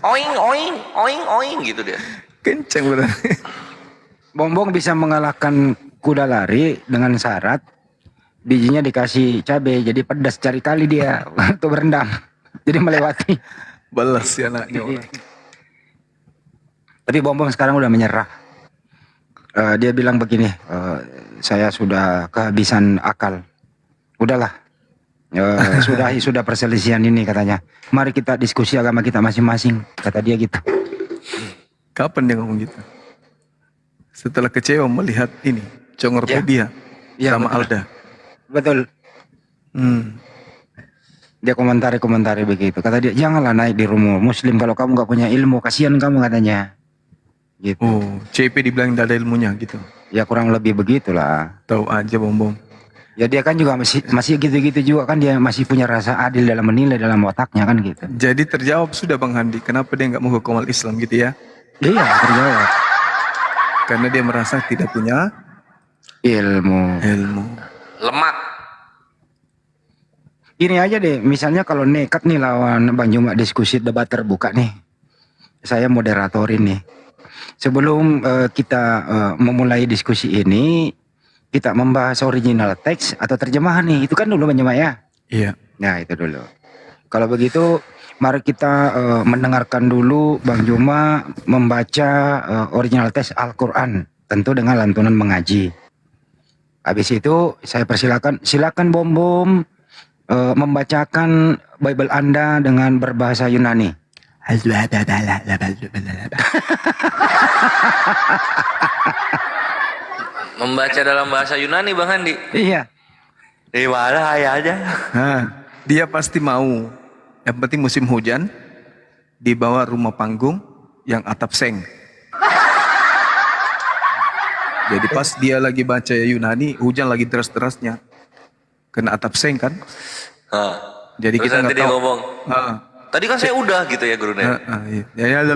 Speaker 1: Oing oing oing oing gitu dia.
Speaker 3: Kencang berarti.
Speaker 6: Bom Bom bisa mengalahkan kuda lari dengan syarat bijinya dikasih cabai, jadi pedas cari kali dia waktu berendam. Jadi melewati.
Speaker 3: Balas ya anaknya orang.
Speaker 6: Tapi Bom Bom sekarang udah menyerah. Dia bilang begini, saya sudah kehabisan akal. Udahlah, sudah perselisihan ini katanya. Mari kita diskusi agama kita masing-masing, kata dia gitu.
Speaker 3: Kapan dia ngomong gitu? Setelah kecewa melihat ini, Congorpedia sama
Speaker 6: betul.
Speaker 3: Alda.
Speaker 6: Betul. Dia komentari begitu. Kata dia, janganlah naik di rumah Muslim kalau kamu nggak punya ilmu, kasihan kamu katanya. Gitu.
Speaker 3: Oh, CP dibilang tidak ada ilmunya gitu.
Speaker 6: Ya kurang lebih begitulah.
Speaker 3: Tahu aja Bom Bom.
Speaker 6: Ya dia kan juga masih gitu-gitu juga kan, dia masih punya rasa adil dalam menilai dalam otaknya kan gitu.
Speaker 3: Jadi terjawab sudah Bang Handi, kenapa dia nggak mau ke Komal Islam gitu ya?
Speaker 6: Iya terjawab.
Speaker 3: Karena dia merasa tidak punya
Speaker 6: ilmu.
Speaker 1: Lemak.
Speaker 6: Gini aja deh, misalnya kalau nekat nih lawan Bang Juma diskusi debat terbuka nih, saya moderatorin nih. Sebelum kita memulai diskusi ini, kita membahas original teks atau terjemahan nih, itu kan dulu Bang Juma ya?
Speaker 3: Iya.
Speaker 6: Nah itu dulu. Kalau begitu, mari kita mendengarkan dulu Bang Juma membaca original teks Al-Quran, tentu dengan lantunan mengaji. Habis itu saya silakan Bom Bom membacakan Bible Anda dengan berbahasa Yunani.
Speaker 1: Membaca dalam bahasa Yunani Bang Handi.
Speaker 6: Iya.
Speaker 1: Di mana aja.
Speaker 3: Nah, dia pasti mau. Yang penting musim hujan, di bawah rumah panggung yang atap seng. Jadi pas dia lagi baca Yunani, hujan lagi deras-derasnya. Kena atap seng kan? Jadi
Speaker 1: terus
Speaker 3: kita
Speaker 1: nanti
Speaker 3: nggak
Speaker 1: dia
Speaker 3: tahu.
Speaker 1: ngomong, tadi kan saya udah gitu ya gurunya.
Speaker 3: Iya.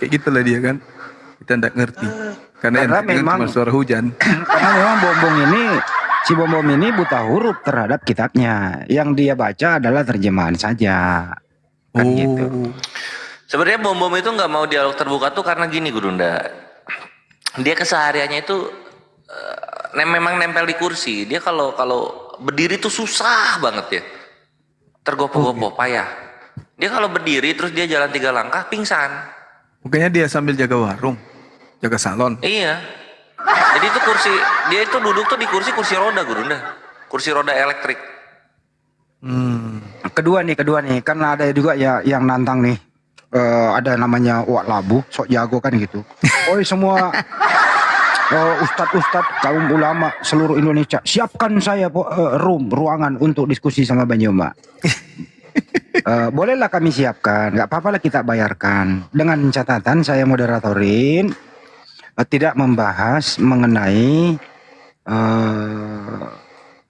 Speaker 3: Kayak gitulah dia kan. Kita tidak ngerti. Karena yang memang cuma suara hujan.
Speaker 6: Karena memang si Bom Bom ini buta huruf terhadap kitabnya. Yang dia baca adalah terjemahan saja. Kan gitu.
Speaker 1: Sebenarnya Bom Bom itu nggak mau dialog terbuka tuh karena gini Gurunda. Dia kesehariannya itu memang nempel di kursi. Dia kalau berdiri tuh susah banget ya. Tergopoh-gopoh, payah. Dia kalau berdiri terus dia jalan 3 langkah pingsan.
Speaker 3: Mungkin dia sambil jaga warung, jaga salon.
Speaker 1: Iya. Jadi itu dia itu duduk tuh di kursi roda Gurunda. Kursi roda elektrik.
Speaker 6: Kedua nih, kan ada juga ya yang nantang nih. Ada namanya Wak Labu, sok jago kan gitu. Oi semua ustadz kaum ulama seluruh Indonesia, siapkan saya ruangan untuk diskusi sama Bang Juma. Bolehlah kami siapkan, nggak apa-apa lah kita bayarkan. Dengan catatan saya moderatorin tidak membahas mengenai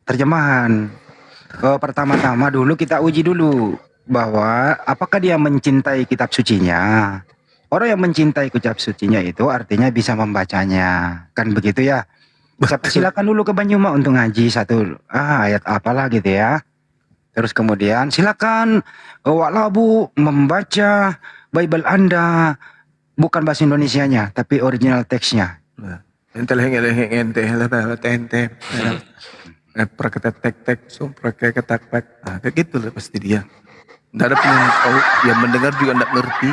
Speaker 6: terjemahan. Pertama-tama dulu kita uji dulu bahwa apakah dia mencintai kitab sucinya. Orang yang mencintai kitab sucinya itu artinya bisa membacanya, kan begitu ya. Silakan dulu ke Banyuma untuk ngaji satu ayat apalah gitu ya. Terus kemudian silakan Wak Labu membaca Bible Anda bukan bahasa Indonesianya tapi original teksnya.
Speaker 3: Ente kayak gitu lah pasti dia. Nggak ada pun yang tahu, yang mendengar juga nggak ngerti.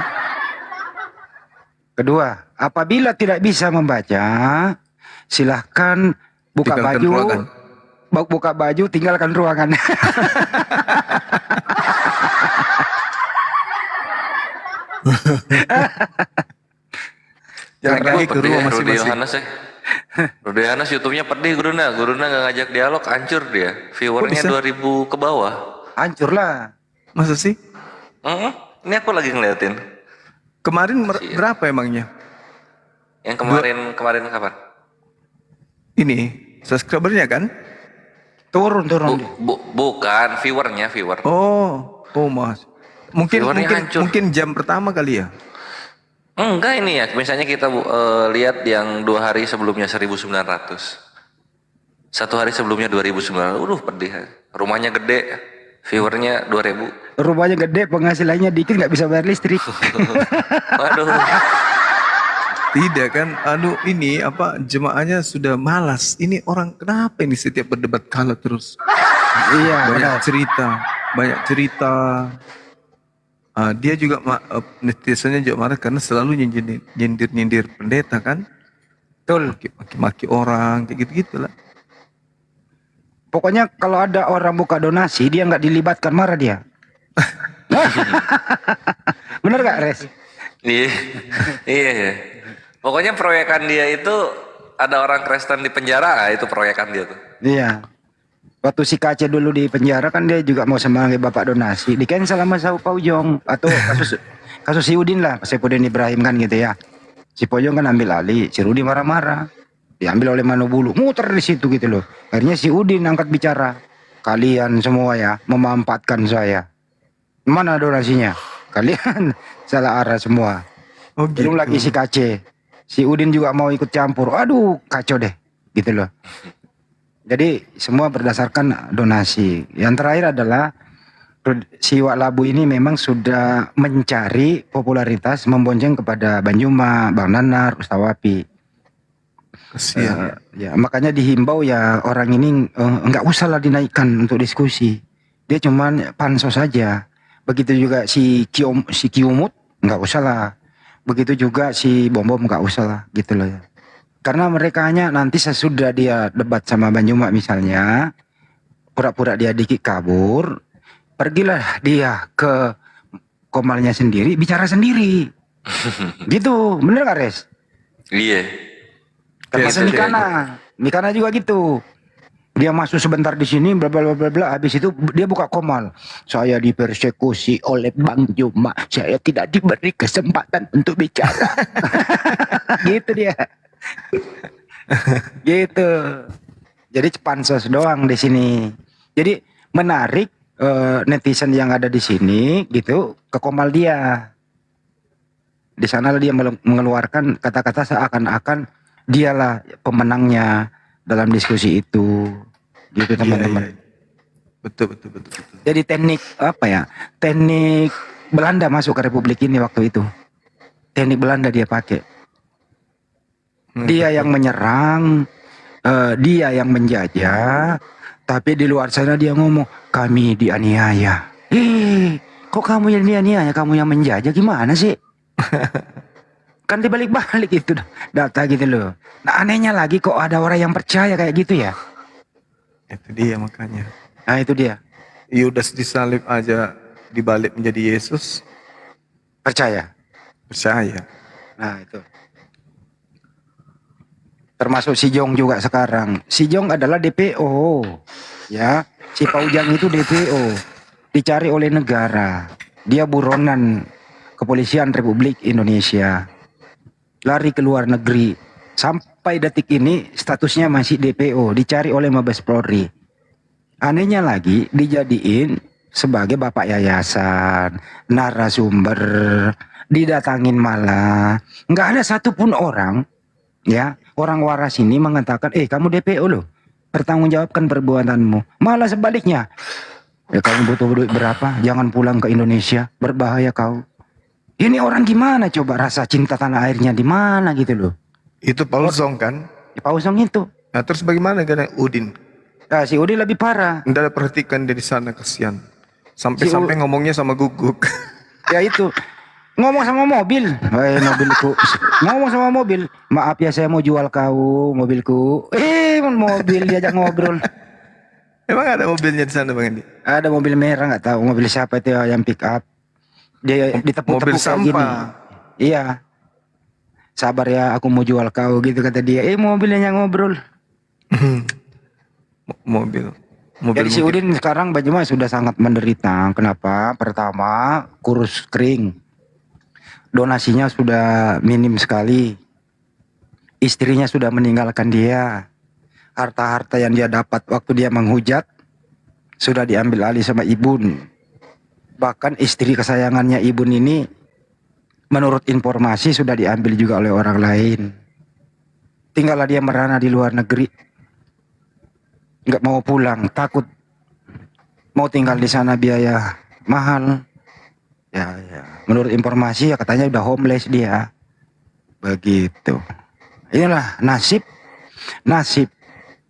Speaker 6: Kedua, apabila tidak bisa membaca, silahkan buka
Speaker 3: Tinggalkan
Speaker 6: baju,
Speaker 3: ruangan.
Speaker 6: buka baju, tinggalkan ruangan.
Speaker 3: Jangan lagi ke rumah
Speaker 1: Rudy
Speaker 3: masing-masing.
Speaker 1: Yohanes ya. Rudy Yohanes YouTube-nya pedih Guruna nggak ngajak dialog, hancur dia. Viewernya
Speaker 3: bisa?
Speaker 1: 2000 ke bawah.
Speaker 6: Hancur lah.
Speaker 3: Masa sih?
Speaker 1: Ini aku lagi ngeliatin.
Speaker 3: Kemarin berapa emangnya?
Speaker 1: Yang kemarin kapan?
Speaker 3: Ini subscribernya kan?
Speaker 6: Turun.
Speaker 1: Bukan viewer.
Speaker 3: Oh Mas.
Speaker 1: Viewernya hancur.
Speaker 3: Mungkin jam pertama kali ya.
Speaker 1: Enggak ini ya, misalnya kita lihat yang 2 hari sebelumnya 1.900. 1 hari sebelumnya 2.900, pedih. Rumahnya gede, viewernya 2.000.
Speaker 6: Rumahnya gede, penghasilannya dikit, nggak bisa bayar listrik.
Speaker 1: Waduh.
Speaker 3: Tidak kan, ini jemaahnya sudah malas. Ini orang kenapa ini setiap berdebat kalah terus?
Speaker 6: Iya,
Speaker 3: banyak cerita. Dia juga netizennya juga marah karena selalu nyindir pendeta kan?
Speaker 6: Betul.
Speaker 3: Maki-maki orang kayak gitu-gitulah.
Speaker 6: Pokoknya kalau ada orang buka donasi, dia nggak dilibatkan, marah dia. Bener gak, Res?
Speaker 1: Iya. Pokoknya proyekan dia itu ada orang Kristen di penjara, itu proyekan dia tuh.
Speaker 6: Iya. Waktu si Kace dulu di penjara kan dia juga mau sebagai bapak donasi. Di cancel sama Sau Paujong atau kasus si Udin lah, Saipudin Ibrahim kan gitu ya. Si Paujong kan ambil alih, si Rudi marah-marah. Diambil oleh Manobulu, muter di situ gitu loh. Akhirnya si Udin angkat bicara. Kalian semua ya memanfaatkan saya. Mana donasinya? Kalian salah arah semua. Belum lagi si Kace. Si Udin juga mau ikut campur. Aduh, kacau deh. Gitu loh. Jadi semua berdasarkan donasi. Yang terakhir adalah si Wak Labu ini memang sudah mencari popularitas, membonceng kepada Banyuma, Bang Nanar, Ustaz Wapi. Ya, makanya dihimbau ya orang ini enggak usah lah dinaikkan untuk diskusi. Dia cuman pansos saja. Begitu juga si Kiumut enggak usah lah. Begitu juga si Bom enggak usah lah gitu loh ya. Karena mereka hanya nanti sesudah dia debat sama Banyuma misalnya, pura-pura dia dikit kabur, pergilah dia ke komalnya sendiri, bicara sendiri. Gitu, bener gak Res?
Speaker 1: Iya.
Speaker 6: Termasuk Mikana juga gitu. Dia masuk sebentar di sini, bla bla bla bla, habis itu dia buka komal. Saya dipersekusi oleh Bang Juma, saya tidak diberi kesempatan untuk bicara. Gitu dia. Gitu. Jadi pansos doang di sini. Jadi menarik netizen yang ada di sini gitu ke komal dia. Di sana dia mengeluarkan kata-kata seakan-akan dialah pemenangnya dalam diskusi itu. Gitu teman-teman.
Speaker 3: Betul.
Speaker 6: Jadi teknik teknik Belanda masuk ke Republik ini waktu itu. Teknik Belanda dia pakai. Dia yang menyerang, dia yang menjajah, tapi di luar sana dia ngomong, kami dianiaya. Kok kamu yang dianiaya, kamu yang menjajah, gimana sih? Kan dibalik-balik itu data gitu loh. Nah anehnya lagi kok ada orang yang percaya kayak gitu ya?
Speaker 3: Itu dia makanya.
Speaker 6: Nah itu dia.
Speaker 3: Yudas disalib aja dibalik menjadi Yesus.
Speaker 6: Percaya?
Speaker 3: Percaya.
Speaker 6: Nah itu. Termasuk si Jong juga sekarang. Si Jong adalah DPO. Ya, si Paujang itu DPO. Dicari oleh negara. Dia buronan Kepolisian Republik Indonesia. Lari ke luar negeri. Sampai detik ini statusnya masih DPO. Dicari oleh Mabes Polri. Anehnya lagi dijadiin sebagai bapak yayasan, narasumber, didatangin malah. Nggak ada satupun orang Ya, orang waras ini mengatakan, kamu DPO loh, pertanggungjawabkan perbuatanmu. Malah sebaliknya, kamu butuh duit berapa? Jangan pulang ke Indonesia, berbahaya kau. Ini orang gimana coba, rasa cinta tanah airnya di mana gitu loh.
Speaker 8: Itu Pausong kan?
Speaker 6: Pausong itu.
Speaker 8: Nah, terus bagaimana dengan Udin?
Speaker 6: Nah, si Udin lebih parah.
Speaker 8: Nggak ada perhatikan dia di sana, kasihan. Sampai-sampai ngomongnya sama Guguk.
Speaker 6: Ya itu. Ngomong sama mobil, mobilku. Ngomong sama mobil. Maaf ya, saya mau jual kau mobilku. Mobil diajak ngobrol.
Speaker 8: Emang ada mobilnya di sana Bang Andi?
Speaker 6: Ada mobil merah, nggak tahu mobil siapa itu yang pick up. Dia ditepuk-tepuk
Speaker 8: mobil
Speaker 6: kayak gini.
Speaker 8: sampah.
Speaker 6: Iya. Sabar ya, aku mau jual kau gitu kata dia. Mobilnya yang ngobrol.
Speaker 8: mobil.
Speaker 6: Jadi si Udin sekarang Banyumas sudah sangat menderita. Kenapa? Pertama, kurus kering. Donasinya sudah minim sekali. Istrinya sudah meninggalkan dia. Harta-harta yang dia dapat waktu dia menghujat sudah diambil alih sama Ibun. Bahkan istri kesayangannya Ibun ini menurut informasi sudah diambil juga oleh orang lain. Tinggallah dia merana di luar negeri. Nggak mau pulang, takut mau tinggal di sana biaya mahal. Ya. Menurut informasi ya katanya udah homeless dia. Begitu. Inilah nasib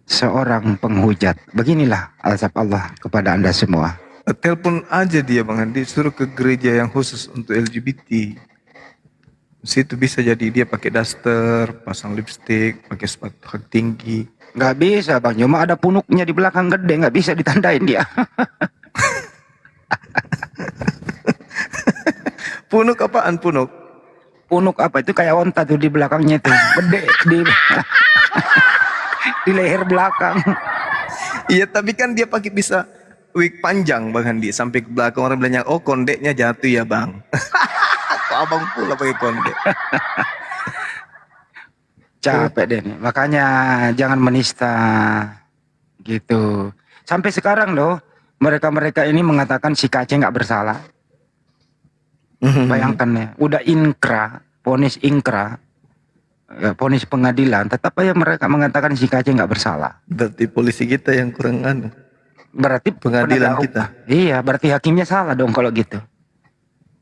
Speaker 6: seorang penghujat. Beginilah azab Allah kepada Anda semua.
Speaker 8: Telepon aja dia Bang Andi, suruh ke gereja yang khusus untuk LGBT. Situ bisa jadi dia pakai daster, pasang lipstick, pakai sepatu kaki tinggi.
Speaker 6: Nggak bisa Bang, cuma ada punuknya di belakang gede, nggak bisa ditandain dia.
Speaker 8: Punuk apaan punuk?
Speaker 6: Punuk apa itu kayak onta tuh di belakangnya tuh, gede di leher belakang.
Speaker 8: Iya tapi kan dia pakai bisa wig panjang Bang Andi sampai ke belakang, orang bilangnya oh kondeknya jatuh ya Bang. Kok abang pula pakai kondek.
Speaker 6: Capek deh nih. Makanya jangan menista gitu. Sampai sekarang loh mereka ini mengatakan si Kaceng nggak bersalah. Bayangkan ya, udah vonis inkra, ya, vonis pengadilan, tetap aja mereka mengatakan si Kaceng nggak bersalah.
Speaker 8: Berarti polisi kita yang kurang
Speaker 6: berarti
Speaker 8: pengadilan kita.
Speaker 6: Iya, berarti hakimnya salah dong kalau gitu.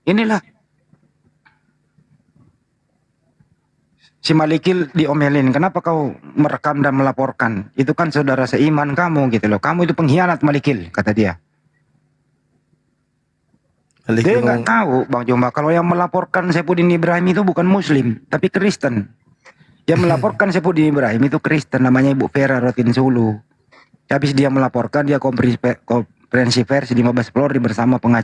Speaker 6: Inilah si Malikil diomelin, kenapa kau merekam dan melaporkan? Itu kan saudara seiman kamu gitu loh. Kamu itu pengkhianat Malikil, kata dia. Dia nggak tahu Bang Jomba kalau yang melaporkan Saifuddin Ibrahim itu bukan Muslim tapi Kristen. Yang melaporkan Saifuddin Ibrahim itu Kristen, namanya Ibu Vera Rotin Sulu. Habis dia melaporkan, dia konferensi pers di Mabes Polri bersama pengacara